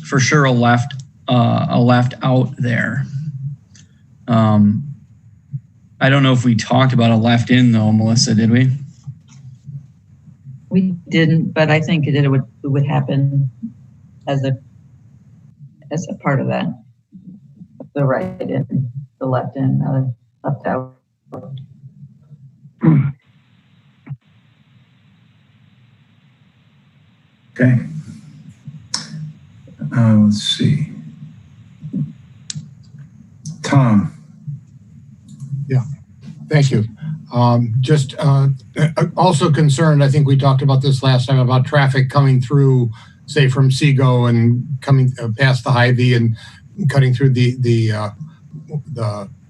for sure, a left out there. I don't know if we talked about a left in though, Melissa, did we? We didn't, but I think it would happen as a part of that. The right in, the left in, left out. Okay. Let's see. Tom. Yeah, thank you. Just also concerned, I think we talked about this last time, about traffic coming through, say from Seago and coming past the Hy-V and cutting through the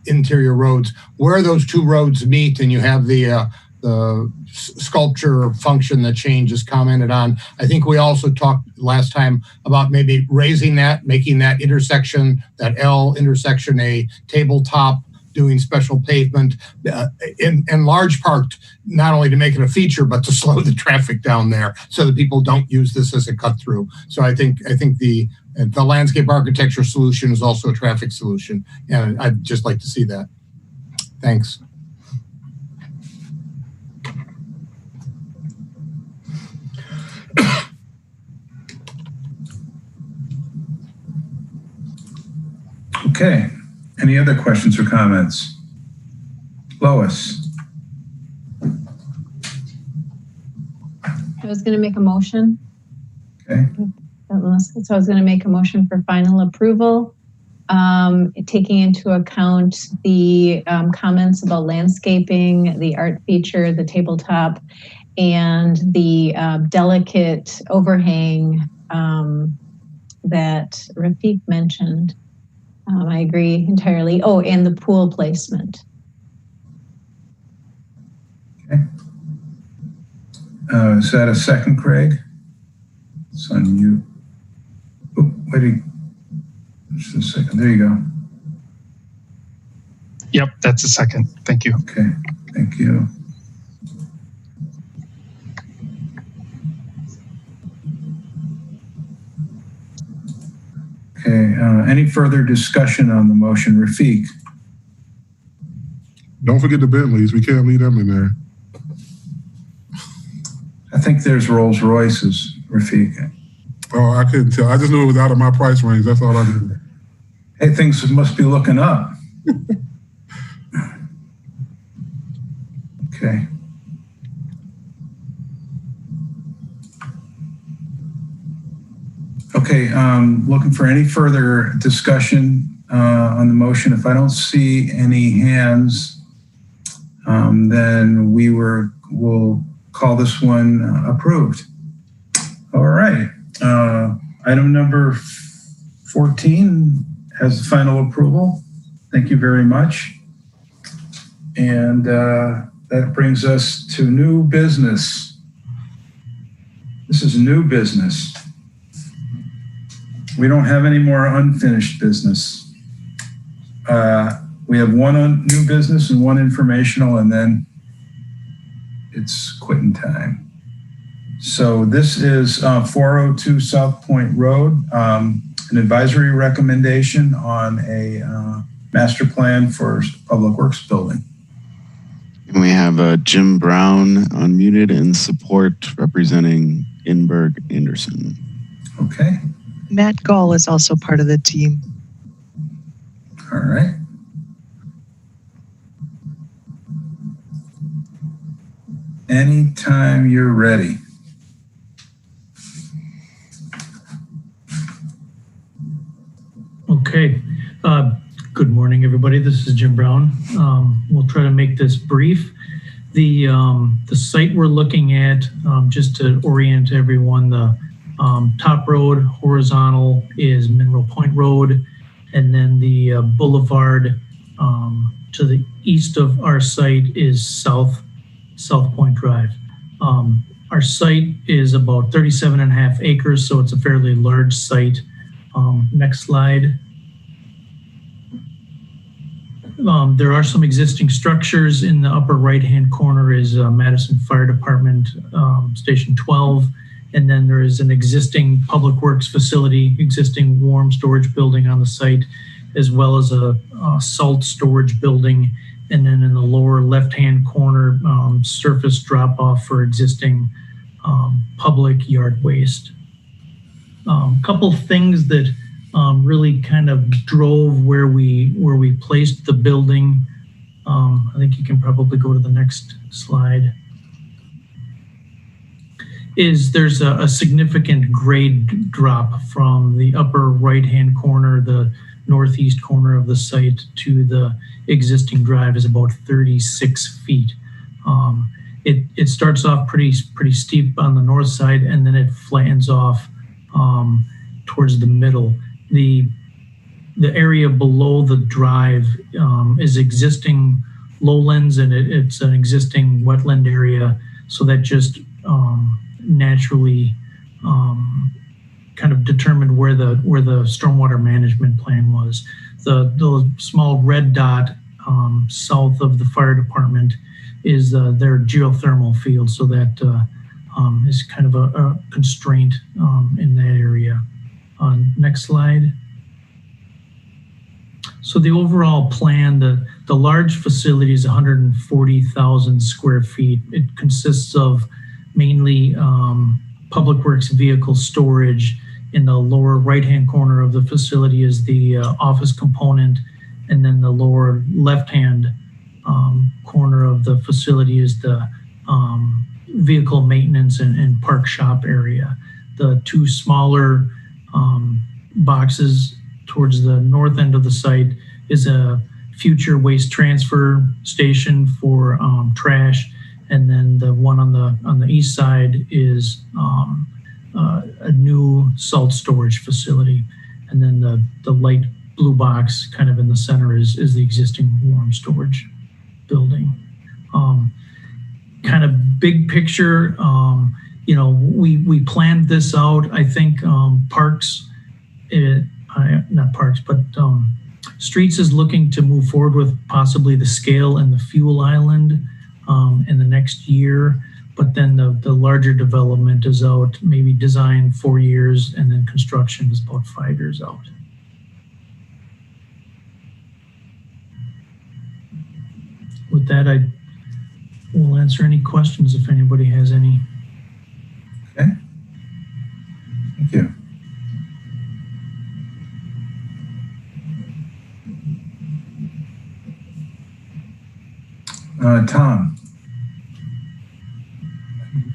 interior roads. Where those two roads meet and you have the sculpture function that Shane just commented on. I think we also talked last time about maybe raising that, making that intersection, that L intersection, a tabletop, doing special pavement in large part, not only to make it a feature, but to slow the traffic down there so that people don't use this as a cut through. So I think the landscape architecture solution is also a traffic solution. And I'd just like to see that. Thanks. Okay. Any other questions or comments? Lois. I was going to make a motion. Okay. So I was going to make a motion for final approval, taking into account the comments about landscaping, the art feature, the tabletop, and the delicate overhang that Rafiq mentioned. I agree entirely. Oh, and the pool placement. Okay. Is that a second, Craig? It's on you. Oh, wait just a second. There you go. Yep, that's a second. Thank you. Okay, thank you. Okay, any further discussion on the motion? Rafiq? Don't forget the Bentleys. We can't leave them in there. I think there's Rolls Royces, Rafiq. Oh, I couldn't tell. I just knew it was out of my price range. That's all I knew. Hey, things must be looking up. Okay. Okay, looking for any further discussion on the motion. If I don't see any hands, then we'll call this one approved. All right. Item number 14 has the final approval. Thank you very much. And that brings us to new business. This is new business. We don't have any more unfinished business. We have one new business and one informational, and then it's quitting time. So this is 402 South Point Road, an advisory recommendation on a master plan for public works building. And we have Jim Brown unmuted in support representing Inberg Anderson. Okay. Matt Gall is also part of the team. All right. Anytime you're ready. Okay. Good morning, everybody. This is Jim Brown. We'll try to make this brief. The site we're looking at, just to orient everyone, the top road horizontal is Mineral Point Road, and then the boulevard to the east of our site is South Point Drive. Our site is about 37.5 acres, so it's a fairly large site. Next slide. There are some existing structures. In the upper right-hand corner is Madison Fire Department Station 12. And then there is an existing public works facility, existing warm storage building on the site, as well as a salt storage building. And then in the lower left-hand corner, surface drop-off for existing public yard waste. Couple things that really kind of drove where we placed the building. I think you can probably go to the next slide. There's a significant grade drop from the upper right-hand corner, the northeast corner of the site, to the existing drive is about 36 feet. It starts off pretty steep on the north side, and then it flattens off towards the middle. The area below the drive is existing lowlands, and it's an existing wetland area, so that just naturally kind of determined where the stormwater management plan was. The small red dot south of the fire department is their geothermal field, so that is kind of a constraint in that area. Next slide. So the overall plan, the large facility is 140,000 square feet. It consists of mainly public works vehicle storage. In the lower right-hand corner of the facility is the office component, and then the lower left-hand corner of the facility is the vehicle maintenance and park shop area. The two smaller boxes towards the north end of the site is a future waste transfer station for trash, and then the one on the east side is a new salt storage facility, and then the light blue box kind of in the center is the existing warm storage building. Kind of big picture, we planned this out. I think parks, not parks, but Streets is looking to move forward with possibly the scale and the fuel island in the next year. But then the larger development is out, maybe design 4 years, and then construction is about 5 years out. With that, I will answer any questions if anybody has any. Okay. Thank you. Tom.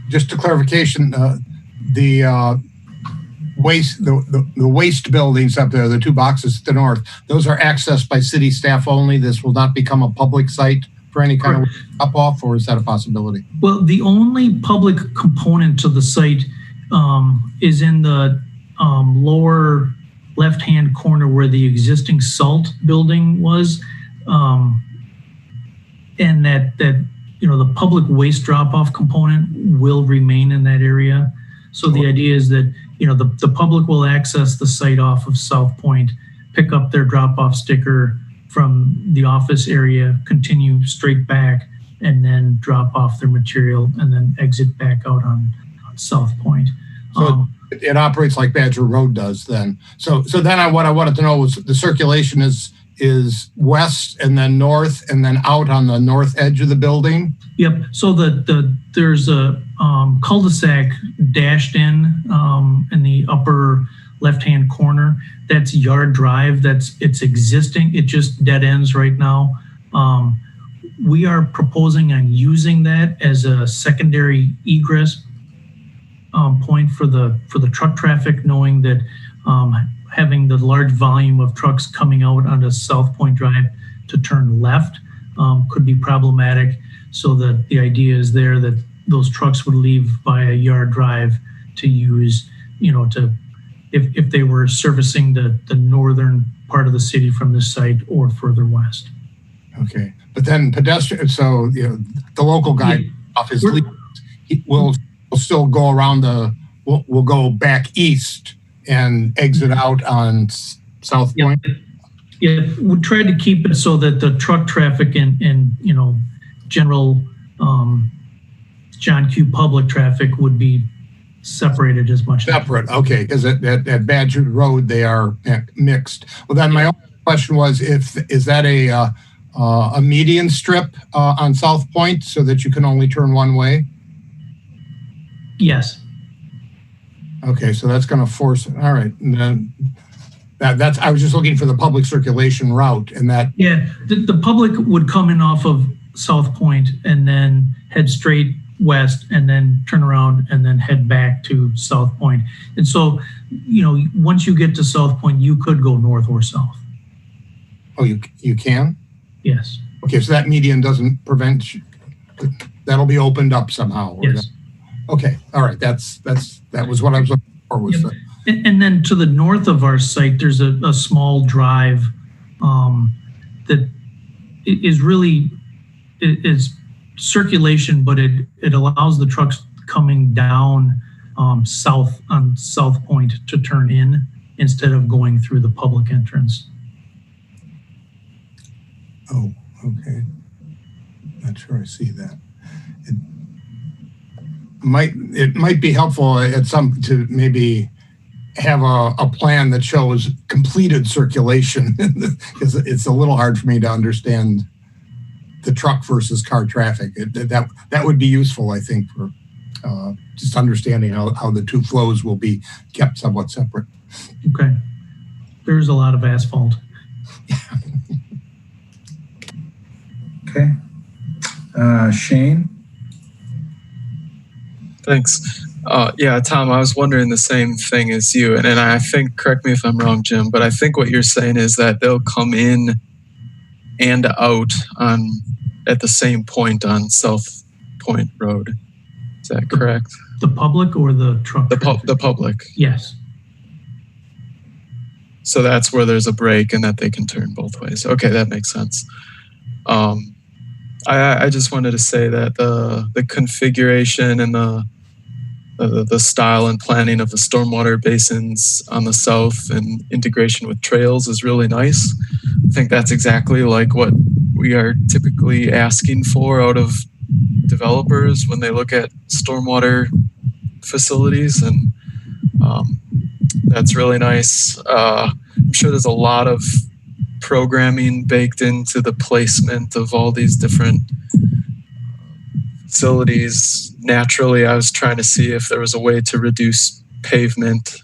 Just a clarification, the waste buildings up there, the 2 boxes to the north, those are accessed by city staff only. This will not become a public site for any kind of up-off, or is that a possibility? Well, the only public component to the site is in the lower left-hand corner where the existing salt building was, and that the public waste drop-off component will remain in that area. So the idea is that, the public will access the site off of South Point, pick up their drop-off sticker from the office area, continue straight back, and then drop off their material and then exit back out on South Point. So it operates like Badger Road does then. So then what I wanted to know was the circulation is west and then north and then out on the north edge of the building? Yep. So there's a cul-de-sac dashed in the upper left-hand corner. That's Yard Drive. It's existing. It just dead ends right now. We are proposing on using that as a secondary egress point for the truck traffic, knowing that having the large volume of trucks coming out onto South Point Drive to turn left could be problematic. So that the idea is there that those trucks would leave via Yard Drive to use, if they were servicing the northern part of the city from this site or further west. Okay, but then pedestrian, so the local guy off his lead, he will still go around will go back east and exit out on South Point. Yeah, we tried to keep it so that the truck traffic and general John Q. public traffic would be separated as much. Separate, okay, because at Badger Road they are mixed. Well, then my only question was, is that a median strip on South Point so that you can only turn one way? Yes. Okay, so that's going to force it. All right, and then that's. I was just looking for the public circulation route, and that. Yeah, the public would come in off of South Point and then head straight west, and then turn around and then head back to South Point. And so, once you get to South Point, you could go north or south. Oh, you can? Yes. Okay, so that median doesn't prevent. That'll be opened up somehow. Yes. Okay, all right. That was what I was looking for. Was and then to the north of our site, there's a small drive that is really is circulation, but it allows the trucks coming down south on South Point to turn in instead of going through the public entrance. Oh, okay. Not sure I see that. It might be helpful at some to maybe have a plan that shows completed circulation, because it's a little hard for me to understand the truck versus car traffic. That would be useful, I think, for just understanding how the two flows will be kept somewhat separate. Okay. There's a lot of asphalt. Okay. Shane? Thanks. Yeah, Tom, I was wondering the same thing as you. And I think, correct me if I'm wrong, Jim, but I think what you're saying is that they'll come in and out at the same point on South Point Road. Is that correct? The public or the truck? The public. Yes. So that's where there's a break and that they can turn both ways. Okay, that makes sense. I just wanted to say that the configuration and the style and planning of the stormwater basins on the south and integration with trails is really nice. think that's exactly like what we are typically asking for out of developers when they look at stormwater facilities, and that's really nice. I'm sure there's a lot of programming baked into the placement of all these different facilities. Naturally, I was trying to see if there was a way to reduce pavement,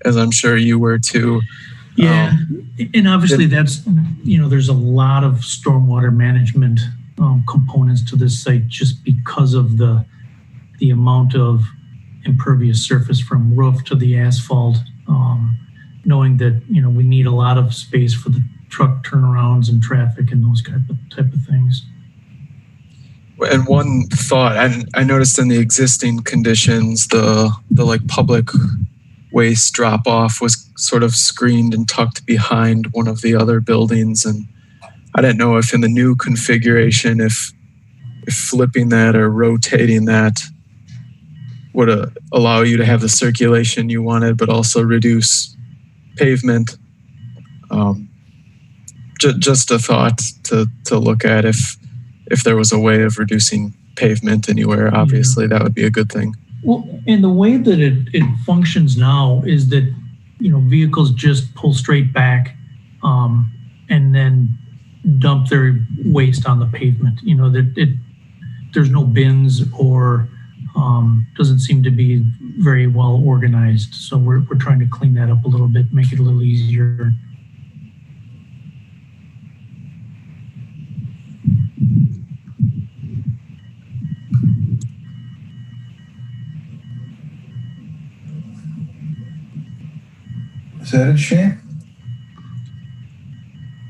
as I'm sure you were too. Yeah, and obviously that's, there's a lot of stormwater management components to this site just because of the amount of impervious surface from roof to the asphalt, knowing that, we need a lot of space for the truck turnarounds and traffic and those type of things. And one thought, I noticed in the existing conditions, the like public waste drop off was sort of screened and tucked behind one of the other buildings. And I didn't know if in the new configuration, if flipping that or rotating that would allow you to have the circulation you wanted, but also reduce pavement. Just a thought to look at if there was a way of reducing pavement anywhere. Obviously, that would be a good thing. Well, and the way that it functions now is that, vehicles just pull straight back and then dump their waste on the pavement. There's no bins or doesn't seem to be very well organized. So we're trying to clean that up a little bit, make it a little easier. Is that it, Shane?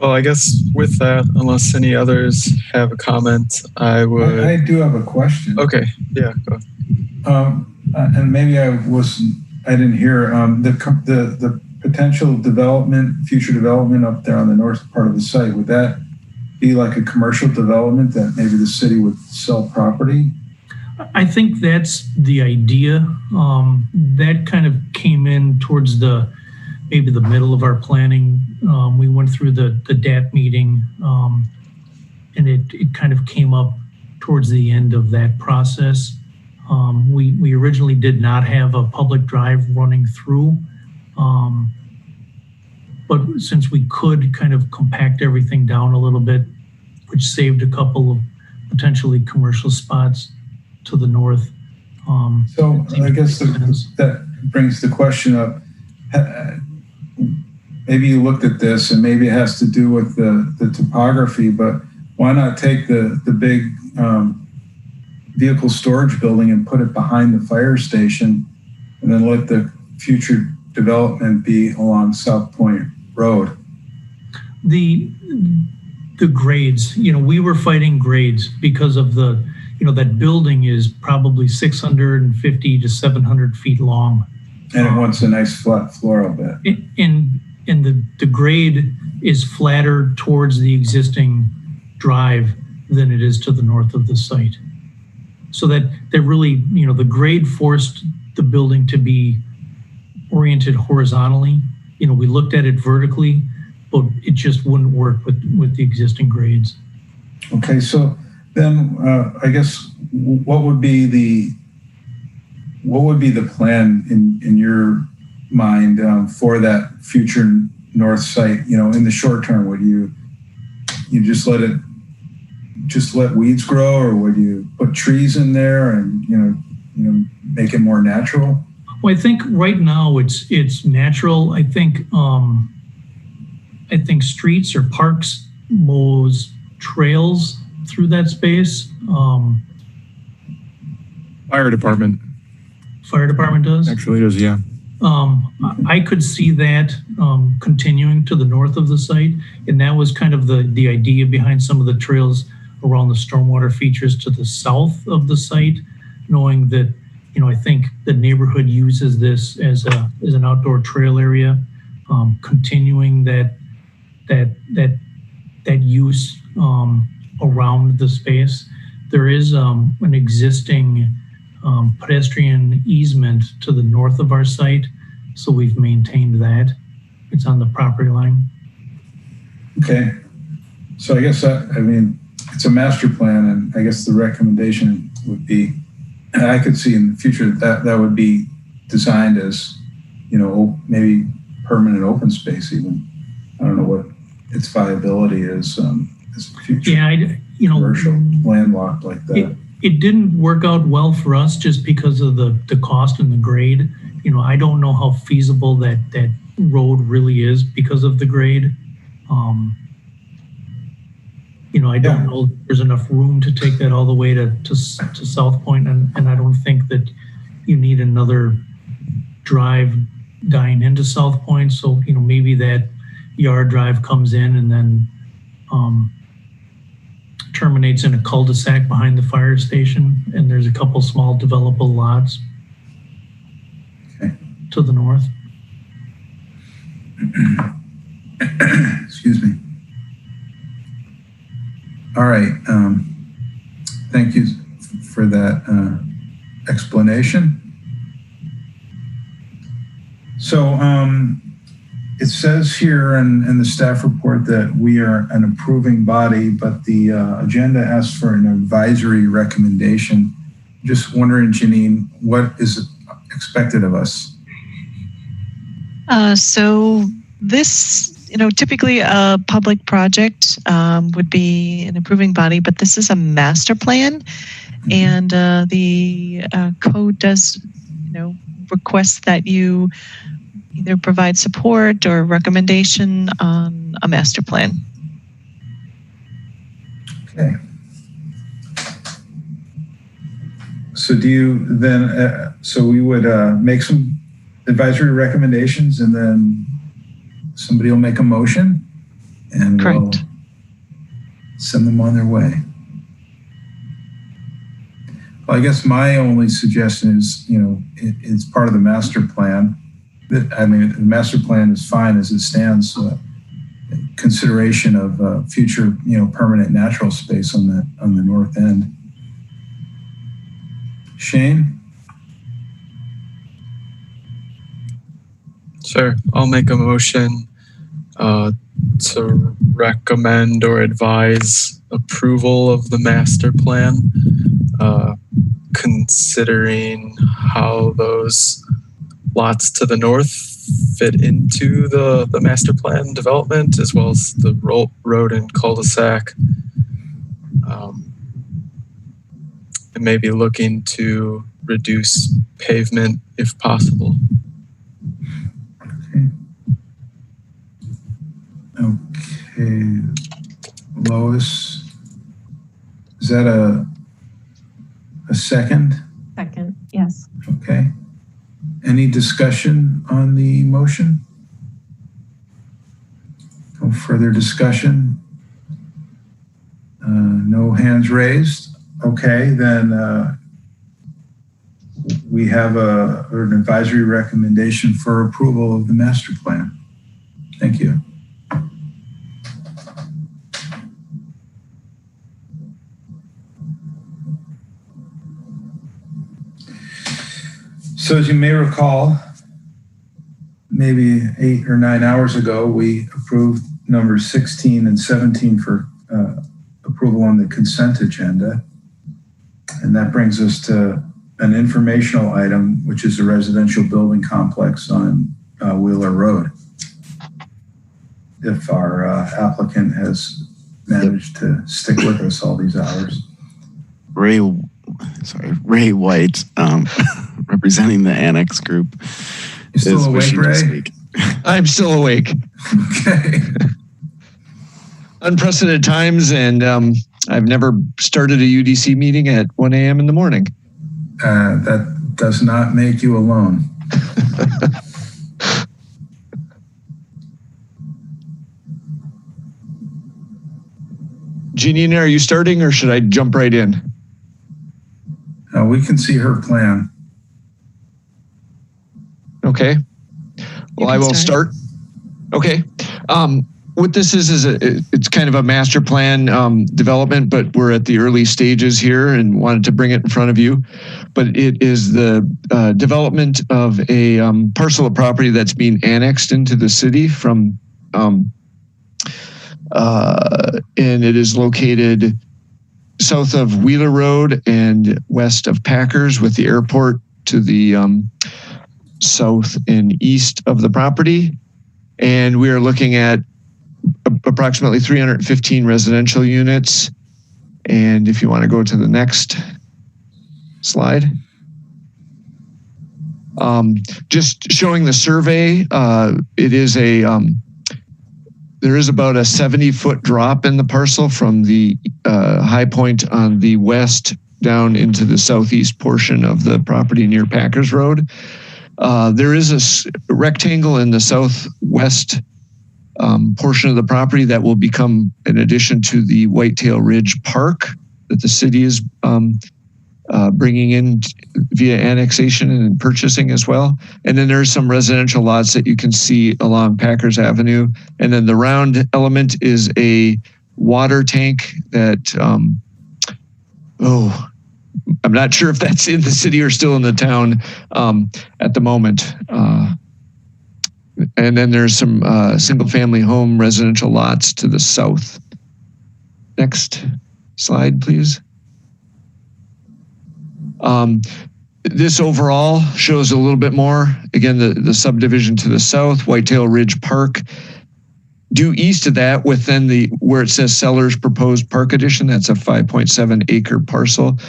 Well, I guess with that, unless any others have a comment, I would. I do have a question. Okay, yeah, go. And maybe I didn't hear the potential future development up there on the north part of the site. Would that be like a commercial development that maybe the city would sell property? I think that's the idea. That kind of came in towards maybe the middle of our planning. We went through the DAT meeting, and it kind of came up towards the end of that process. We originally did not have a public drive running through, but since we could kind of compact everything down a little bit, which saved a couple of potentially commercial spots to the north. So I guess that brings the question up. Maybe you looked at this and maybe it has to do with the topography, but why not take the big vehicle storage building and put it behind the fire station and then let the future development be along South Point Road? The grades, we were fighting grades because of that building is probably 650 to 700 feet long. And it wants a nice flat floor, I'll bet. And the grade is flatter towards the existing drive than it is to the north of the site. So that really, the grade forced the building to be oriented horizontally. We looked at it vertically, but it just wouldn't work with the existing grades. Okay, so then I guess what would be the plan in your mind for that future north site? In the short term, would you just let weeds grow, or would you put trees in there and make it more natural? Well, I think right now it's natural. I think streets or parks mows trails through that space. Fire department. Fire department does? Actually does, yeah. I could see that continuing to the north of the site, and that was kind of the idea behind some of the trails around the stormwater features to the south of the site, knowing that I think the neighborhood uses this as an outdoor trail area, continuing that use around the space. There is an existing pedestrian easement to the north of our site, so we've maintained that. It's on the property line. Okay, So I guess, I mean, it's a master plan, and I guess the recommendation would be, and I could see in the future that would be designed as, maybe permanent open space even. I don't know what its viability is as a future commercial landlocked like that. It didn't work out well for us just because of the cost and the grade. I don't know how feasible that road really is because of the grade. I don't know if there's enough room to take that all the way to South Point, and I don't think that you need another drive dying into South Point. So, maybe that yard drive comes in and then terminates in a cul-de-sac behind the fire station, and there's a couple small developable lots to the north. Excuse me. All right. Thank you for that explanation. So it says here in the staff report that we are an approving body, but the agenda asks for an advisory recommendation. Just wondering, Janine, what is expected of us? So this, typically a public project would be an approving body, but this is a master plan, and the code does, request that you either provide support or recommendation on a master plan. Okay. So do you then, so we would make some advisory recommendations, and then somebody will make a motion, and we'll send them on their way. Well, I guess my only suggestion is, it's part of the master plan. I mean, the master plan is fine as it stands. Consideration of future, permanent natural space on the north end. Shane? Sure, I'll make a motion to recommend or advise approval of the master plan, considering how those lots to the north fit into the master plan development, as well as the road and cul-de-sac, and maybe looking to reduce pavement if possible. Okay, Lois, is that a second? Second, yes. Okay. Any discussion on the motion? No further discussion? No hands raised? Okay, then we have an advisory recommendation for approval of the master plan. Thank you. So as you may recall, maybe 8 or 9 hours ago, we approved numbers 16 and 17 for approval on the consent agenda. And that brings us to an informational item, which is a residential building complex on Wheeler Road. If our applicant has managed to stick with us all these hours. Ray White, representing the Annex Group. You still awake, Ray? I'm still awake. Okay. Unprecedented times, and I've never started a UDC meeting at 1 a.m. in the morning. That does not make you alone. Janine, are you starting, or should I jump right in? We can see her plan. Okay. Well, I will start. Okay. What this is it's kind of a master plan development, but we're at the early stages here and wanted to bring it in front of you. But it is the development of a parcel of property that's being annexed into the city from and it is located south of Wheeler Road and west of Packers, with the airport to the south and east of the property. And we are looking at approximately 315 residential units. And if you want to go to the next slide. Just showing the survey, it is there is about a 70-foot drop in the parcel from the high point on the west down into the southeast portion of the property near Packers Road. There is a rectangle in the southwest portion of the property that will become an addition to the Whitetail Ridge Park that the city is bringing in via annexation and purchasing as well. And then there's some residential lots that you can see along Packers Avenue. And then the round element is a water tank that, I'm not sure if that's in the city or still in the town at the moment. And then there's some single family home residential lots to the south. Next slide, please. This overall shows a little bit more. Again, the subdivision to the south, Whitetail Ridge Park. Due east of that, within where it says seller's proposed park addition, that's a 5.7 acre parcel.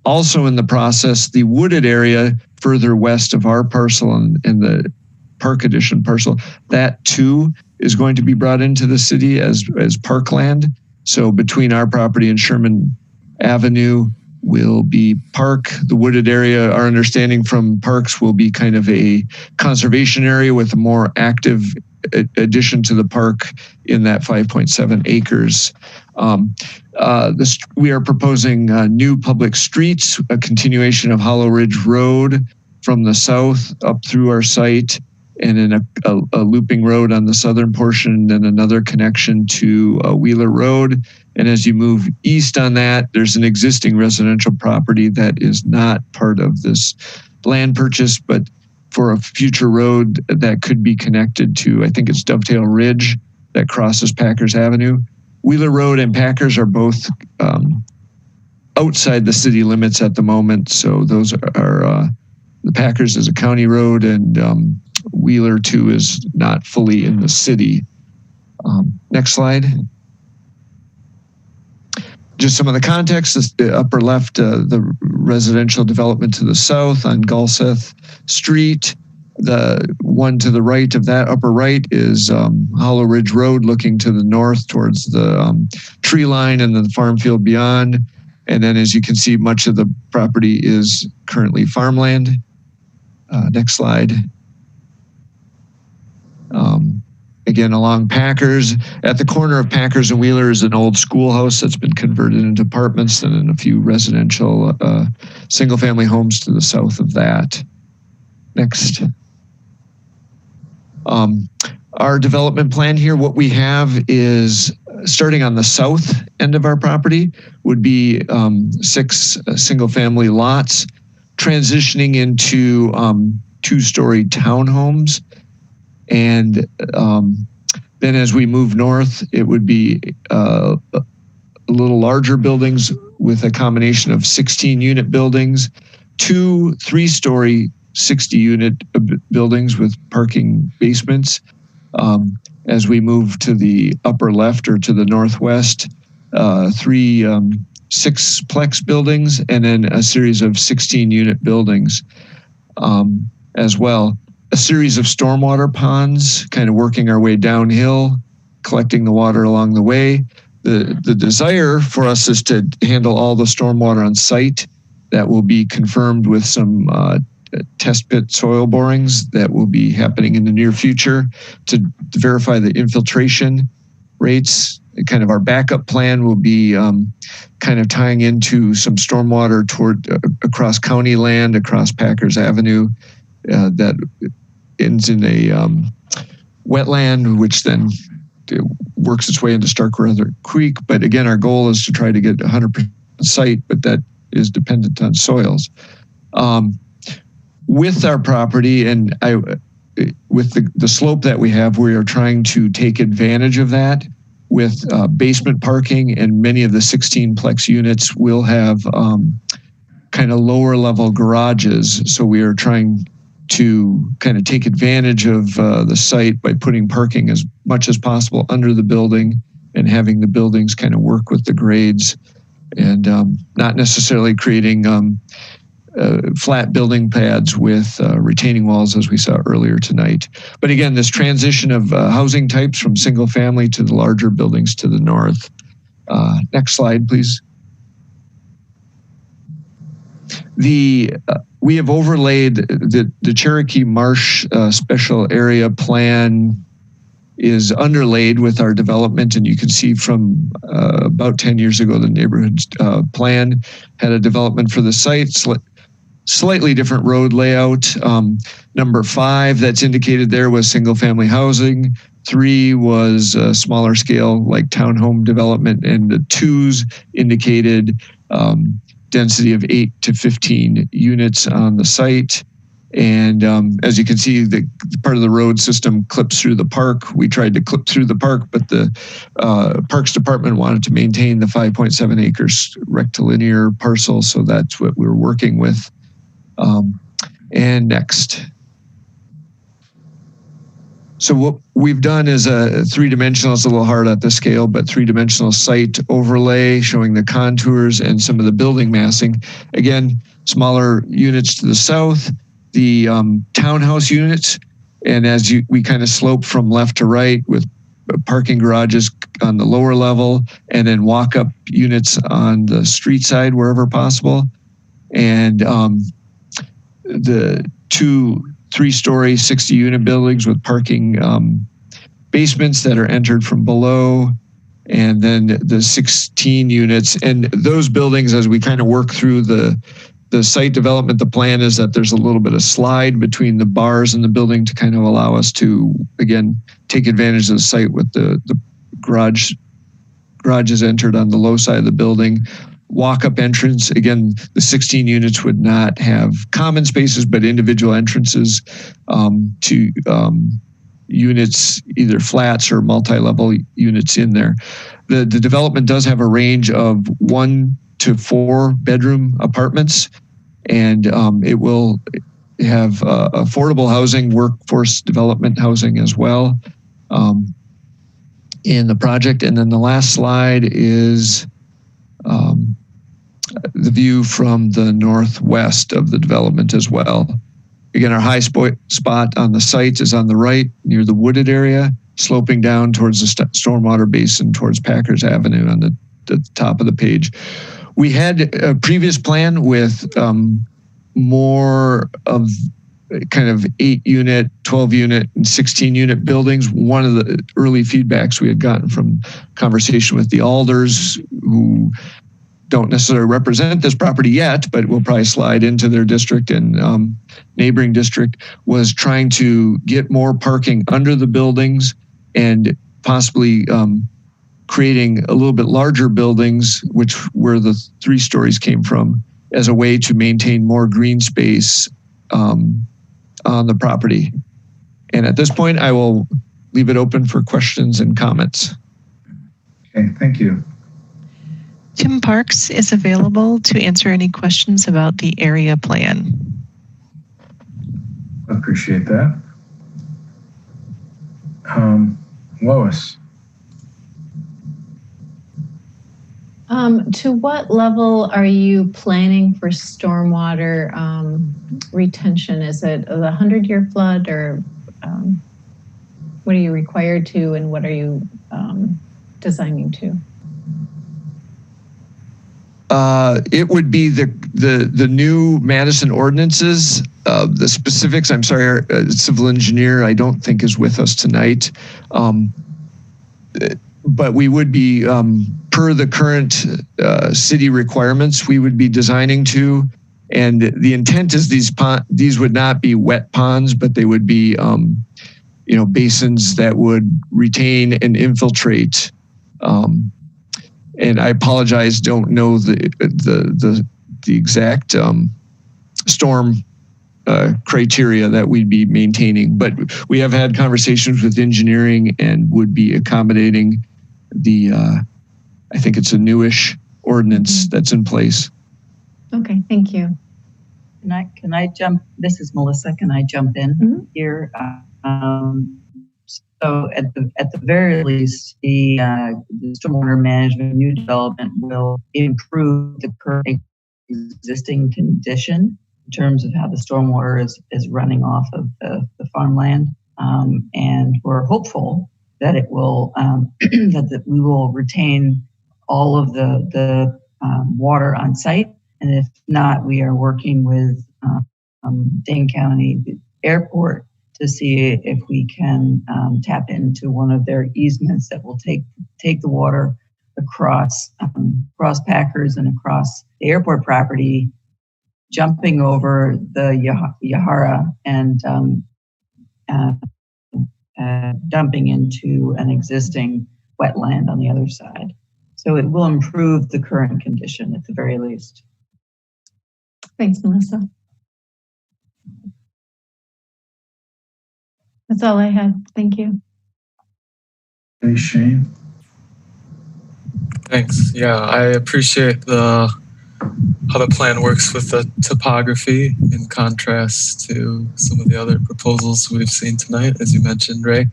Also in the process, the wooded area further west of our parcel and the park addition parcel, that too is going to be brought into the city as parkland. So between our property and Sherman Avenue will be park. The wooded area, our understanding from parks, will be kind of a conservation area with a more active addition to the park in that 5.7 acres. We are proposing new public streets, a continuation of Hollow Ridge Road from the south up through our site, and then a looping road on the southern portion, and then another connection to Wheeler Road. And as you move east on that, there's an existing residential property that is not part of this land purchase, but for a future road that could be connected to, I think it's Dovetail Ridge that crosses Packers Avenue. Wheeler Road and Packers are both outside the city limits at the moment. So those are, the Packers is a county road, and Wheeler too is not fully in the city. Next slide. Just some of the context, the upper left, the residential development to the south on Gulseth Street. The one to the right of that upper right is Hollow Ridge Road looking to the north towards the tree line and the farm field beyond. And then as you can see, much of the property is currently farmland. Next slide. Again, along Packers, at the corner of Packers and Wheeler is an old schoolhouse that's been converted into apartments, and then a few residential single-family homes to the south of that. Next. Our development plan here, what we have is starting on the south end of our property would be 6 single-family lots, transitioning into 2-story townhomes. And then as we move north, it would be a little larger buildings with a combination of 16-unit buildings, 2 3-story 60-unit buildings with parking basements. As we move to the upper left or to the northwest, 3 6-plex buildings, and then a series of 16-unit buildings as well. A series of stormwater ponds, kind of working our way downhill, collecting the water along the way. The desire for us is to handle all the stormwater on site. That will be confirmed with some test pit soil borings that will be happening in the near future to verify the infiltration rates. Kind of our backup plan will be kind of tying into some stormwater toward across county land, across Packers Avenue, that ends in a wetland, which then works its way into Starkweather Creek. But again, our goal is to try to get 100% site, but that is dependent on soils. With our property and with the slope that we have, we are trying to take advantage of that with basement parking, and many of the 16-plex units will have kind of lower level garages. So we are trying to kind of take advantage of the site by putting parking as much as possible under the building and having the buildings kind of work with the grades, and not necessarily creating flat building pads with retaining walls as we saw earlier tonight. But again, this transition of housing types from single family to the larger buildings to the north. Next slide, please. We have overlaid the Cherokee Marsh special area plan is underlaid with our development, and you can see from about 10 years ago, the neighborhood plan had a development for the site, slightly different road layout. Number 5 that's indicated there was single family housing. 3 was smaller scale like townhome development, and the 2s indicated density of 8 to 15 units on the site. And as you can see, the part of the road system clips through the park. We tried to clip through the park, but the Parks Department wanted to maintain the 5.7 acres rectilinear parcel, so that's what we're working with. And next. So what we've done is a 3-dimensional, it's a little hard at the scale, but 3-dimensional site overlay showing the contours and some of the building massing. Again, smaller units to the south, the townhouse units, and as we kind of slope from left to right with parking garages on the lower level, and then walk-up units on the street side wherever possible. And the 2 3-story 60-unit buildings with parking basements that are entered from below, and then the 16 units. And those buildings, as we kind of work through the site development, the plan is that there's a little bit of slide between the bars and the building to kind of allow us to, again, take advantage of the site with the garages entered on the low side of the building. Walk-up entrance, again, the 16 units would not have common spaces, but individual entrances to units, either flats or multi-level units in there. The development does have a range of 1 to 4 bedroom apartments, and it will have affordable housing, workforce development housing as well in the project. And then the last slide is the view from the northwest of the development as well. Again, our high spot on the site is on the right near the wooded area, sloping down towards the stormwater basin towards Packers Avenue on the top of the page. We had a previous plan with more of kind of 8-unit, 12-unit, and 16-unit buildings. One of the early feedbacks we had gotten from conversation with the alders, who don't necessarily represent this property yet, but will probably slide into their district and neighboring district, was trying to get more parking under the buildings and possibly creating a little bit larger buildings, where the 3 stories came from, as a way to maintain more green space on the property. And at this point, I will leave it open for questions and comments. Okay, thank you. Tim Parks is available to answer any questions about the area plan. I appreciate that. Lois. To what level are you planning for stormwater retention? Is it the 100-year flood, or what are you required to, and what are you designing to? It would be the new Madison ordinances. The specifics, I'm sorry, our civil engineer, I don't think, is with us tonight. But we would be, per the current city requirements, we would be designing to. And the intent is these would not be wet ponds, but they would be basins that would retain and infiltrate. And I apologize, don't know the exact storm criteria that we'd be maintaining, but we have had conversations with engineering and would be accommodating I think it's a newish ordinance that's in place. Okay, thank you. Can I jump? This is Melissa. Can I jump in here? So at the very least, the stormwater management new development will improve the current existing condition in terms of how the stormwater is running off of the farmland. And we're hopeful that it will that we will retain all of the water on site. And if not, we are working with Dane County Airport to see if we can tap into one of their easements that will take the water across Packers and across the airport property, jumping over the Yahara and dumping into an existing wetland on the other side. So it will improve the current condition at the very least. Thanks, Melissa. That's all I had. Thank you. Hey, Shane. Thanks. Yeah, I appreciate how the plan works with the topography in contrast to some of the other proposals we've seen tonight, as you mentioned, Ray.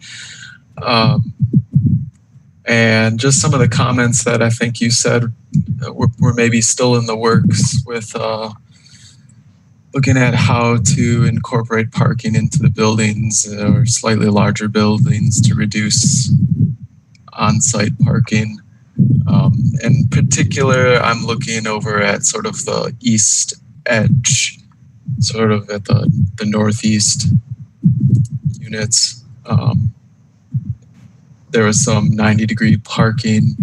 And just some of the comments that I think you said were maybe still in the works with looking at how to incorporate parking into the buildings or slightly larger buildings to reduce on-site parking. In particular, I'm looking over at sort of the east edge, sort of at the northeast units. There was some 90-degree parking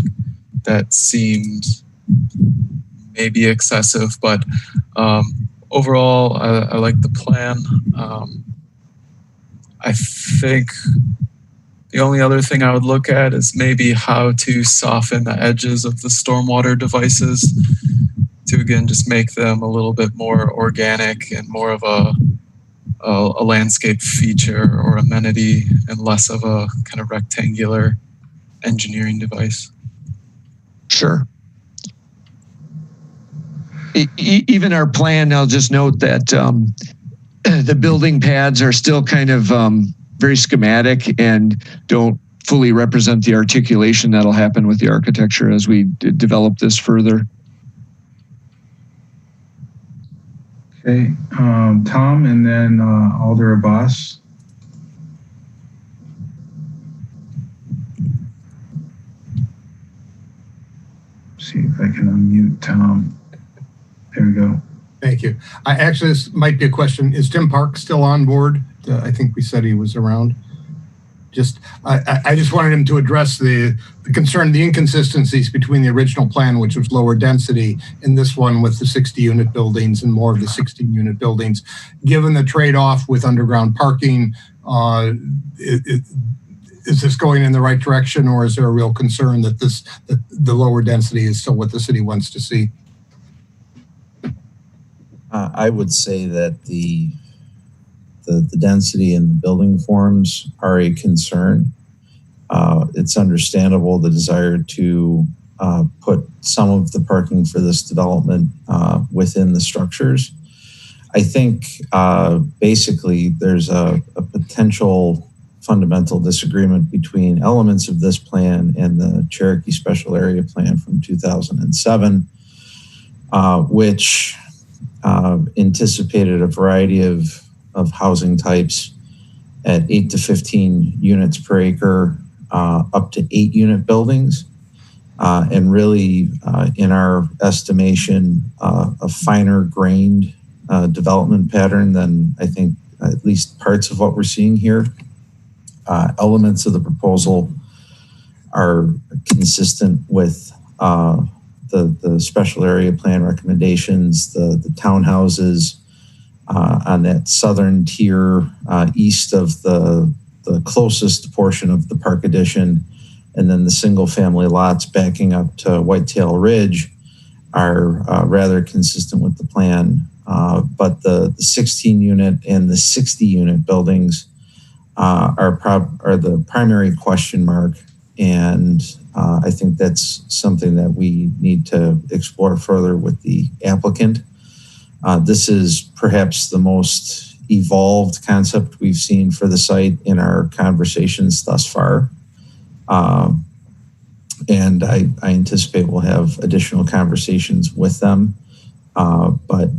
that seemed maybe excessive, but overall, I like the plan. I think the only other thing I would look at is maybe how to soften the edges of the stormwater devices to, again, just make them a little bit more organic and more of a landscape feature or amenity and less of a kind of rectangular engineering device. Sure. Even our plan, I'll just note that the building pads are still kind of very schematic and don't fully represent the articulation that'll happen with the architecture as we develop this further. Okay, Tom, and then Alder Abbas. See if I can unmute Tom. There we go. Thank you. Actually, this might be a question. Is Tim Park still on board? I think we said he was around. I just wanted him to address the concern, the inconsistencies between the original plan, which was lower density, and this one with the 60-unit buildings and more of the 16-unit buildings. Given the trade-off with underground parking, is this going in the right direction, or is there a real concern that the lower density is still what the city wants to see? I would say that the density in the building forms are a concern. It's understandable the desire to put some of the parking for this development within the structures. I think basically there's a potential fundamental disagreement between elements of this plan and the Cherokee Special Area Plan from 2007, which anticipated a variety of housing types at 8 to 15 units per acre, up to 8-unit buildings. And really, in our estimation, a finer grained development pattern than I think at least parts of what we're seeing here. Elements of the proposal are consistent with the special area plan recommendations, the townhouses on that southern tier east of the closest portion of the park addition, and then the single family lots backing up to Whitetail Ridge are rather consistent with the plan. But the 16 unit and the 60 unit buildings are the primary question mark And I think that's something that we need to explore further with the applicant. This is perhaps the most evolved concept we've seen for the site in our conversations thus far. And I anticipate we'll have additional conversations with them. But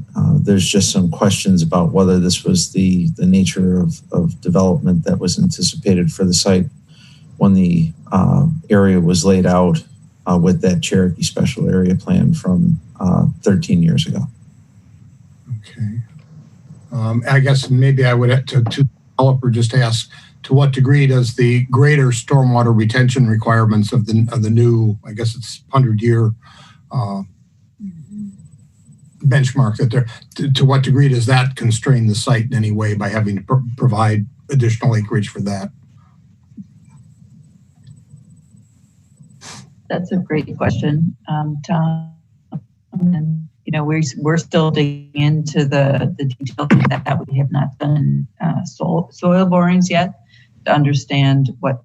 there's just some questions about whether this was the nature of development that was anticipated for the site when the area was laid out with that Cherokee special area plan from 13 years ago. Okay. I guess maybe I would have to developer just ask, to what degree does the greater stormwater retention requirements of the new, I guess it's 100-year benchmark that they're, to what degree does that constrain the site in any way by having to provide additional acreage for that? That's a great question, Tom. And, you know, we're still digging into the details of that. We have not done soil borings yet to understand what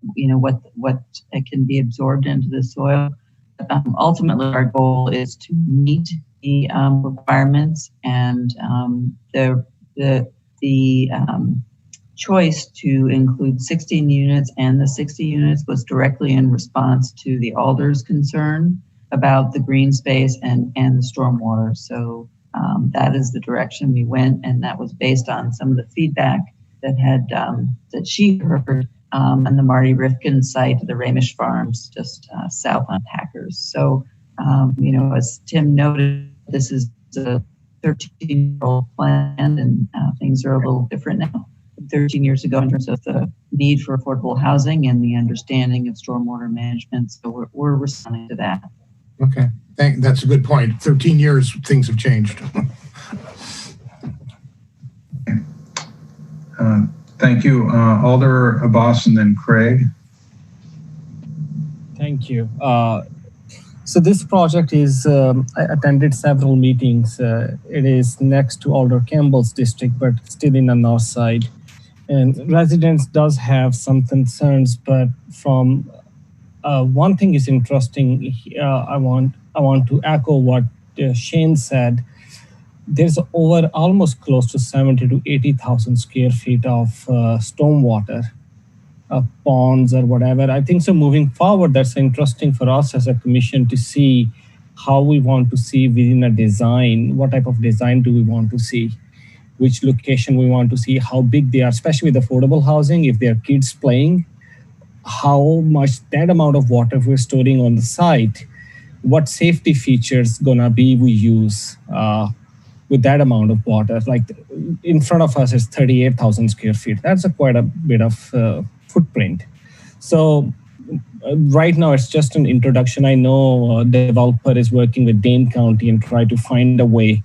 can be absorbed into the soil. Ultimately, our goal is to meet the requirements, and the choice to include 16 units and the 60 units was directly in response to the Alder's concern about the green space and the stormwater. So that is the direction we went, and that was based on some of the feedback that she heard on the Marty Rifkin site, the Ramish Farms, just south on Packers. So, you know, as Tim noted, this is a 13-year-old plan, and things are a little different now. 13 years ago in terms of the need for affordable housing and the understanding of stormwater management. So we're responding to that. Okay, that's a good point. 13 years, things have changed. Thank you. Alder Abbas and then Craig. Thank you. So this project is, I attended several meetings. It is next to Alder Campbell's district, but still in the north side. And residents does have some concerns, but from one thing is interesting. I want to echo what Shane said. There's over almost close to 70 to 80,000 square feet of stormwater, ponds or whatever. I think so moving forward, that's interesting for us as a commission to see how we want to see within a design, what type of design do we want to see, which location we want to see, how big they are, especially with affordable housing, if there are kids playing, how much that amount of water we're storing on the site, what safety features gonna be we use with that amount of water. Like in front of us is 38,000 square feet. That's quite a bit of footprint. So right now it's just an introduction. I know a developer is working with Dane County and try to find a way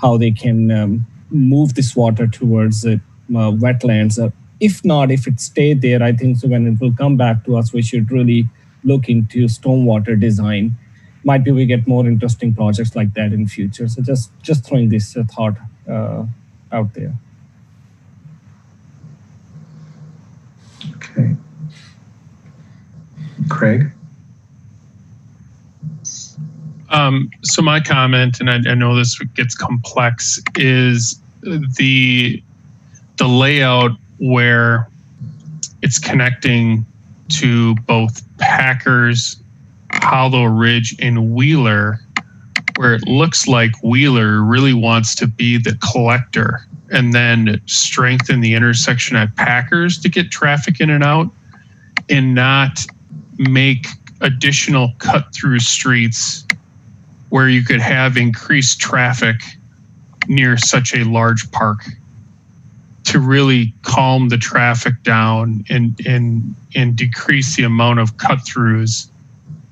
how they can move this water towards wetlands. If not, if it stayed there, I think so when it will come back to us, we should really look into stormwater design. Might be we get more interesting projects like that in future. So just throwing this thought out there. Okay. Craig? So my comment, and I know this gets complex, is the layout where it's connecting to both Packers, Hollow Ridge, and Wheeler, where it looks like Wheeler really wants to be the collector and then strengthen the intersection at Packers to get traffic in and out, and not make additional cut-through streets where you could have increased traffic near such a large park, to really calm the traffic down and decrease the amount of cut-throughs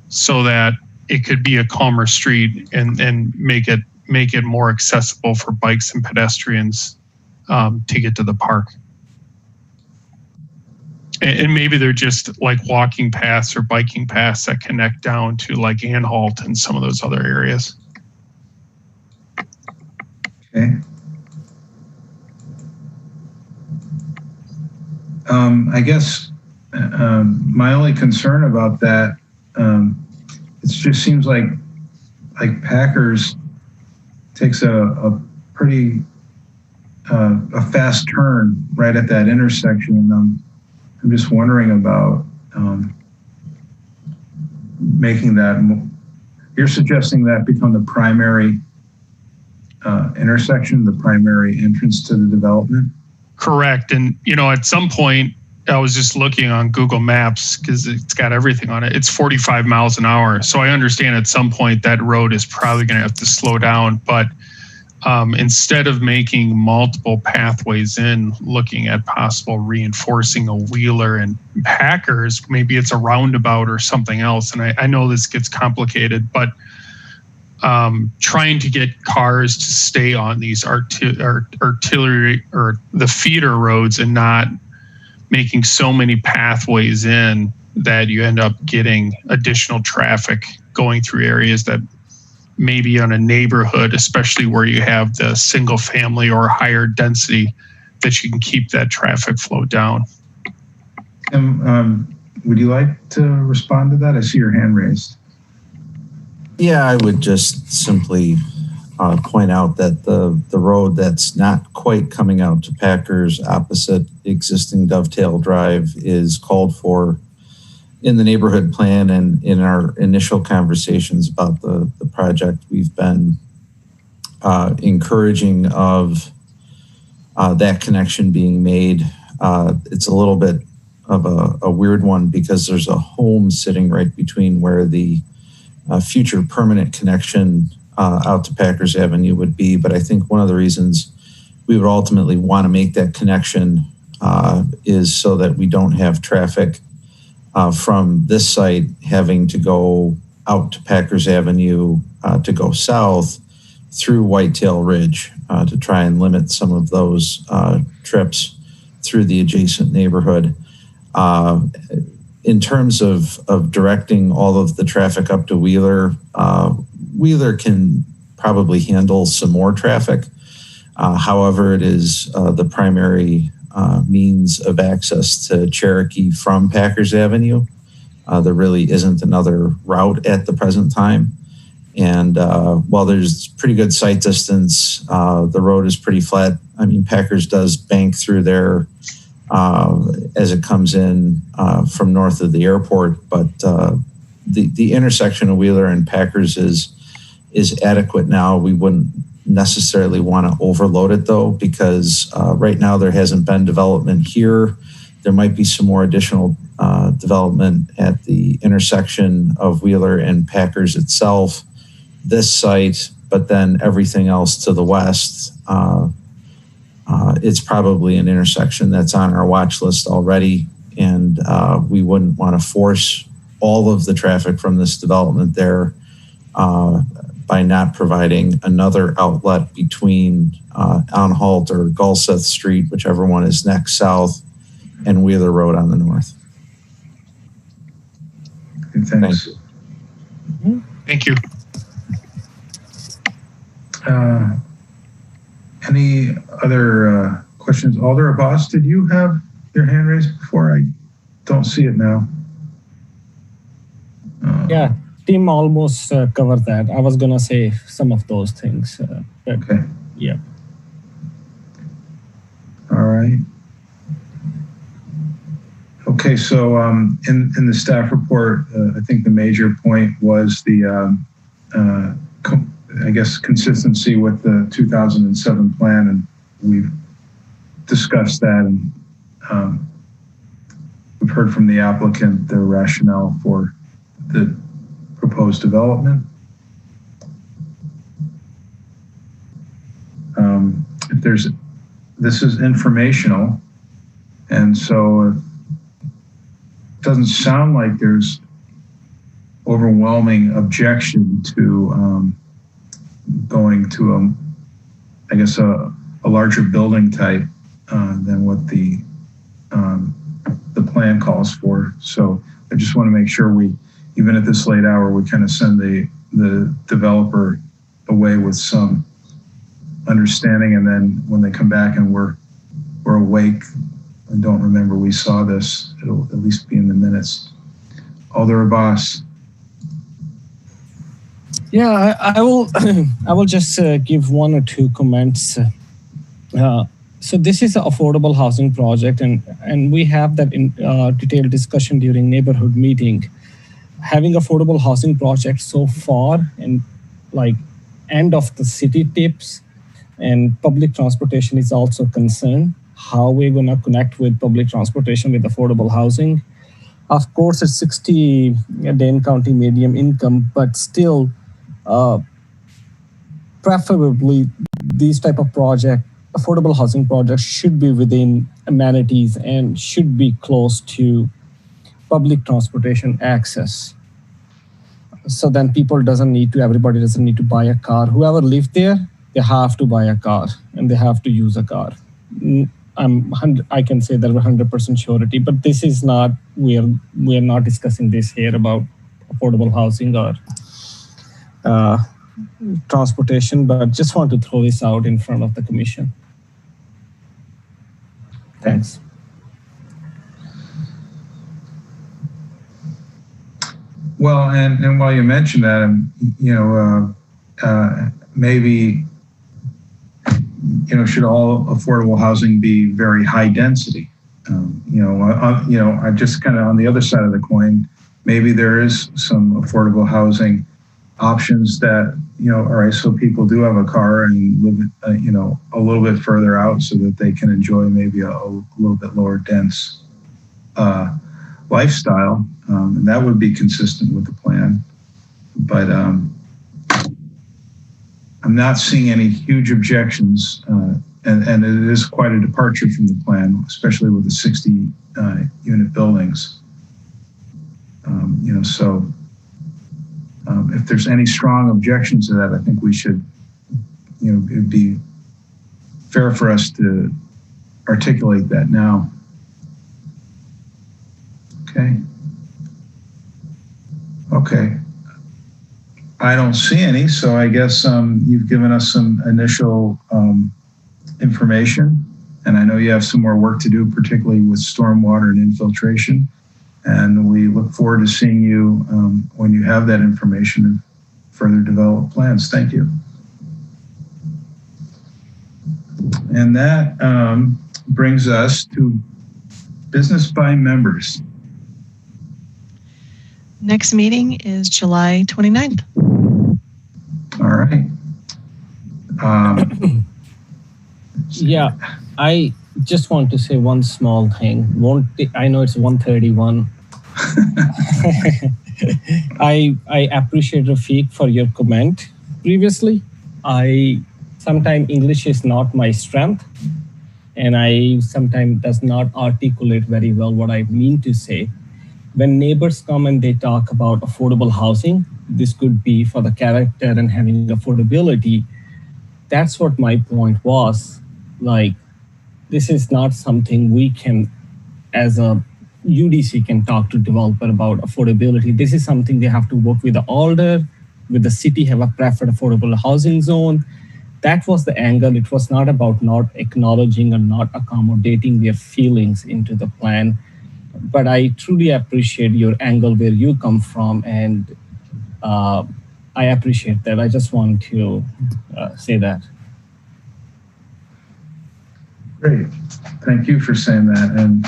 so that it could be a calmer street and make it more accessible for bikes and pedestrians to get to the park. And maybe they're just like walking paths or biking paths that connect down to like Anhalt and some of those other areas. Okay. I guess My only concern about that, it just seems like Packers takes a pretty a fast turn right at that intersection, and I'm just wondering about making that. You're suggesting that become the primary intersection, the primary entrance to the development? Correct. And, at some point, I was just looking on Google Maps because it's got everything on it. It's 45 miles an hour. So I understand at some point that road is probably going to have to slow down. But instead of making multiple pathways in, looking at possible reinforcing a Wheeler and Packers, maybe it's a roundabout or something else. And I know this gets complicated, but trying to get cars to stay on these artillery or the feeder roads and not making so many pathways in that you end up getting additional traffic going through areas that maybe on a neighborhood, especially where you have the single family or higher density, that you can keep that traffic flow down. Would you like to respond to that? I see your hand raised. Yeah, I would just simply point out that the road that's not quite coming out to Packers opposite existing Dovetail Drive is called for in the neighborhood plan, and in our initial conversations about the project, we've been encouraging of that connection being made. It's a little bit of a weird one because there's a home sitting right between where the future permanent connection out to Packers Avenue would be. But I think one of the reasons we would ultimately want to make that connection is so that we don't have traffic from this site having to go out to Packers Avenue to go south through Whitetail Ridge to try and limit some of those trips through the adjacent neighborhood. In terms of directing all of the traffic up to Wheeler, Wheeler can probably handle some more traffic. However, it is the primary means of access to Cherokee from Packers Avenue. There really isn't another route at the present time. And while there's pretty good sight distance, the road is pretty flat. I mean, Packers does bank through there as it comes in from north of the airport, but the intersection of Wheeler and Packers is adequate now. We wouldn't necessarily want to overload it though, because right now there hasn't been development here. There might be some more additional development at the intersection of Wheeler and Packers itself, this site, but then everything else to the west. It's probably an intersection that's on our watch list already, and we wouldn't want to force all of the traffic from this development there by not providing another outlet between Anhalt or Gulseth Street, whichever one is next south, and Wheeler Road on the north. Thanks. Thank you. Any other questions? Alder Abbas, did you have your hand raised before? I don't see it now. Yeah, Tim almost covered that. I was going to say some of those things. Okay. Yeah. All right. Okay, so in the staff report, I think the major point was the, I guess, consistency with the 2007 plan, and we've discussed that, and we've heard from the applicant their rationale for the proposed development. This is informational, and so it doesn't sound like there's overwhelming objection to going to I guess a larger building type than what the plan calls for. So I just want to make sure we, even at this late hour, we kind of send the developer away with some understanding, and then when they come back and we're awake and don't remember we saw this, it'll at least be in the minutes. Alder Abbas. Yeah, I will. I will just give one or two comments. So this is an affordable housing project, and we have that in detailed discussion during neighborhood meeting. Having affordable housing projects so far, and like end of the city tips, and public transportation is also a concern. How we're going to connect with public transportation with affordable housing? Of course, it's 60 Dane County median income, but still, preferably these type of affordable housing projects should be within amenities and should be close to public transportation access. So then everybody doesn't need to buy a car. Whoever lives there, they have to buy a car and they have to use a car. I can say that with 100% surety, but this is not, we are not discussing this here about affordable housing or transportation, but just want to throw this out in front of the commission. Thanks. Well, and while you mentioned that, maybe, should all affordable housing be very high density? I just kind of on the other side of the coin, maybe there is some affordable housing options that, all right, so people do have a car and live, a little bit further out so that they can enjoy maybe a little bit lower dense lifestyle. And that would be consistent with the plan. But I'm not seeing any huge objections, and it is quite a departure from the plan, especially with the 60 unit buildings. If there's any strong objections to that, I think we should, it'd be fair for us to articulate that now. Okay. I don't see any, so I guess you've given us some initial information, and I know you have some more work to do, particularly with stormwater and infiltration. And we look forward to seeing you when you have that information and further develop plans. Thank you. And that brings us to business by members. Next meeting is July 29th. All right. Yeah, I just want to say one small thing. I know it's 1:31. I appreciate Rafiq for your comment previously. Sometimes English is not my strength, and I sometimes does not articulate very well what I mean to say. When neighbors come and they talk about affordable housing, this could be for the character and having affordability. That's what my point was. Like, this is not something we can, as a UDC, can talk to developer about affordability. This is something they have to work with the alder, with the city, have a preferred affordable housing zone. That was the angle. It was not about not acknowledging or not accommodating their feelings into the plan. But I truly appreciate your angle where you come from, and I appreciate that. I just want to say that. Great. Thank you for saying that. And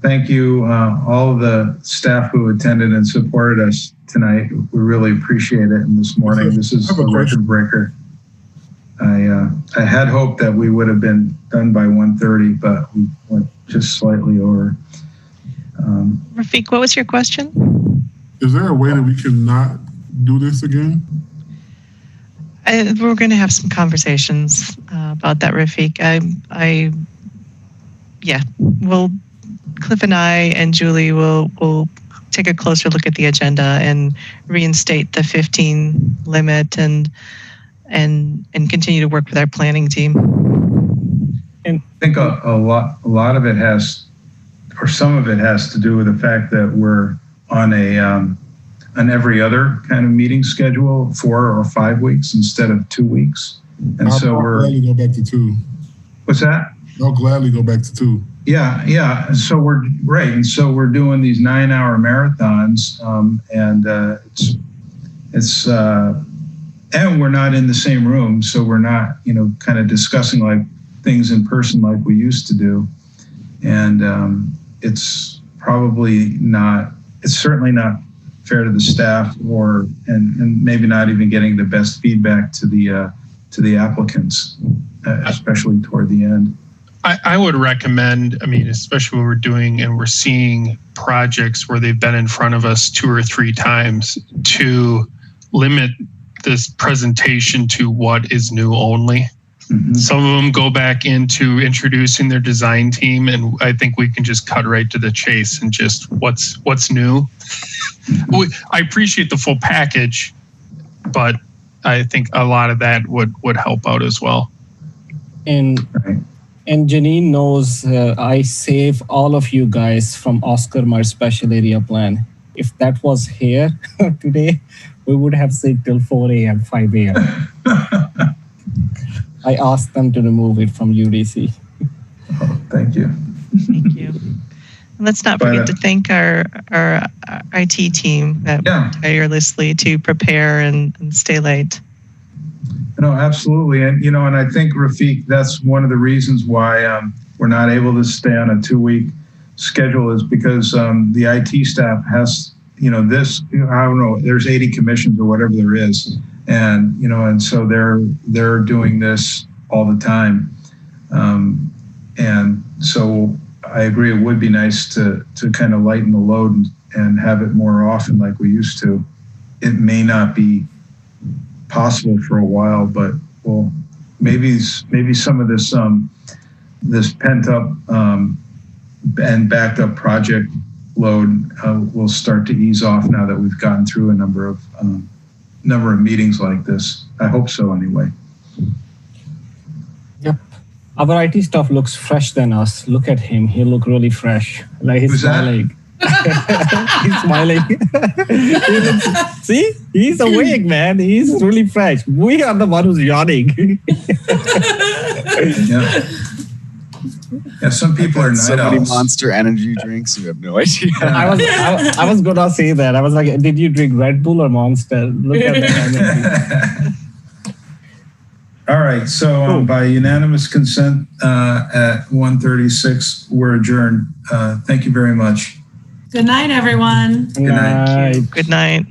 thank you, all of the staff who attended and supported us tonight. We really appreciate it. And this morning, this is a record breaker. I had hoped that we would have been done by 1:30, but we went just slightly over. Rafiq, what was your question? Is there a way that we can not do this again? We're going to have some conversations about that, Rafiq. Cliff and I and Julie will take a closer look at the agenda and reinstate the 15 limit and continue to work with our planning team. And I think a lot of it has, or some of it has to do with the fact that we're on an every other kind of meeting schedule, 4 or 5 weeks instead of 2 weeks. And so we're ready to go back to 2. What's that? I'll gladly go back to 2. Yeah. So we're right, and so we're doing these 9-hour marathons, and it's and we're not in the same room, so we're not, kind of discussing like things in person like we used to do, and it's certainly not fair to the staff, and maybe not even getting the best feedback to the applicants, especially toward the end. I would recommend, especially when we're seeing projects where they've been in front of us 2 or 3 times, to limit this presentation to what is new only. Mm-hmm. Some of them go back into introducing their design team, and I think we can just cut right to the chase and just what's new. Mm-hmm. I appreciate the full package, but I think a lot of that would help out as well. And Janine knows I save all of you guys from Oscar my special area plan. If that was here today, we would have stayed till 4 a.m., 5 a.m. I asked them to remove it from UDC. Oh, thank you. Thank you. And let's not forget to thank our IT team that worked tirelessly to prepare and stay late. No, absolutely. And, and I think, Rafiq, that's one of the reasons why we're not able to stay on a 2-week schedule, is because the IT staff has, I don't know, there's 80 commissions or whatever there is. And, and so they're doing this all the time. And so I agree, it would be nice to kind of lighten the load and have it more often like we used to. It may not be possible for a while, but maybe some of this pent up and backed up project load will start to ease off now that we've gotten through a number of meetings like this. I hope so, anyway. Yep, our IT stuff looks fresh than us. Look at him; he look really fresh. Like he's smiling. He's smiling. See, he's awake, man. He's really fresh. We are the one who's yawning. Yeah, some people are night so owls. many Monster Energy drinks, you have no idea. I was gonna say that. I was like, did you drink Red Bull or Monster? Look at that. All right, so by unanimous consent at 1:36, we're adjourned. Thank you very much. Good night, everyone. Good night. Good night.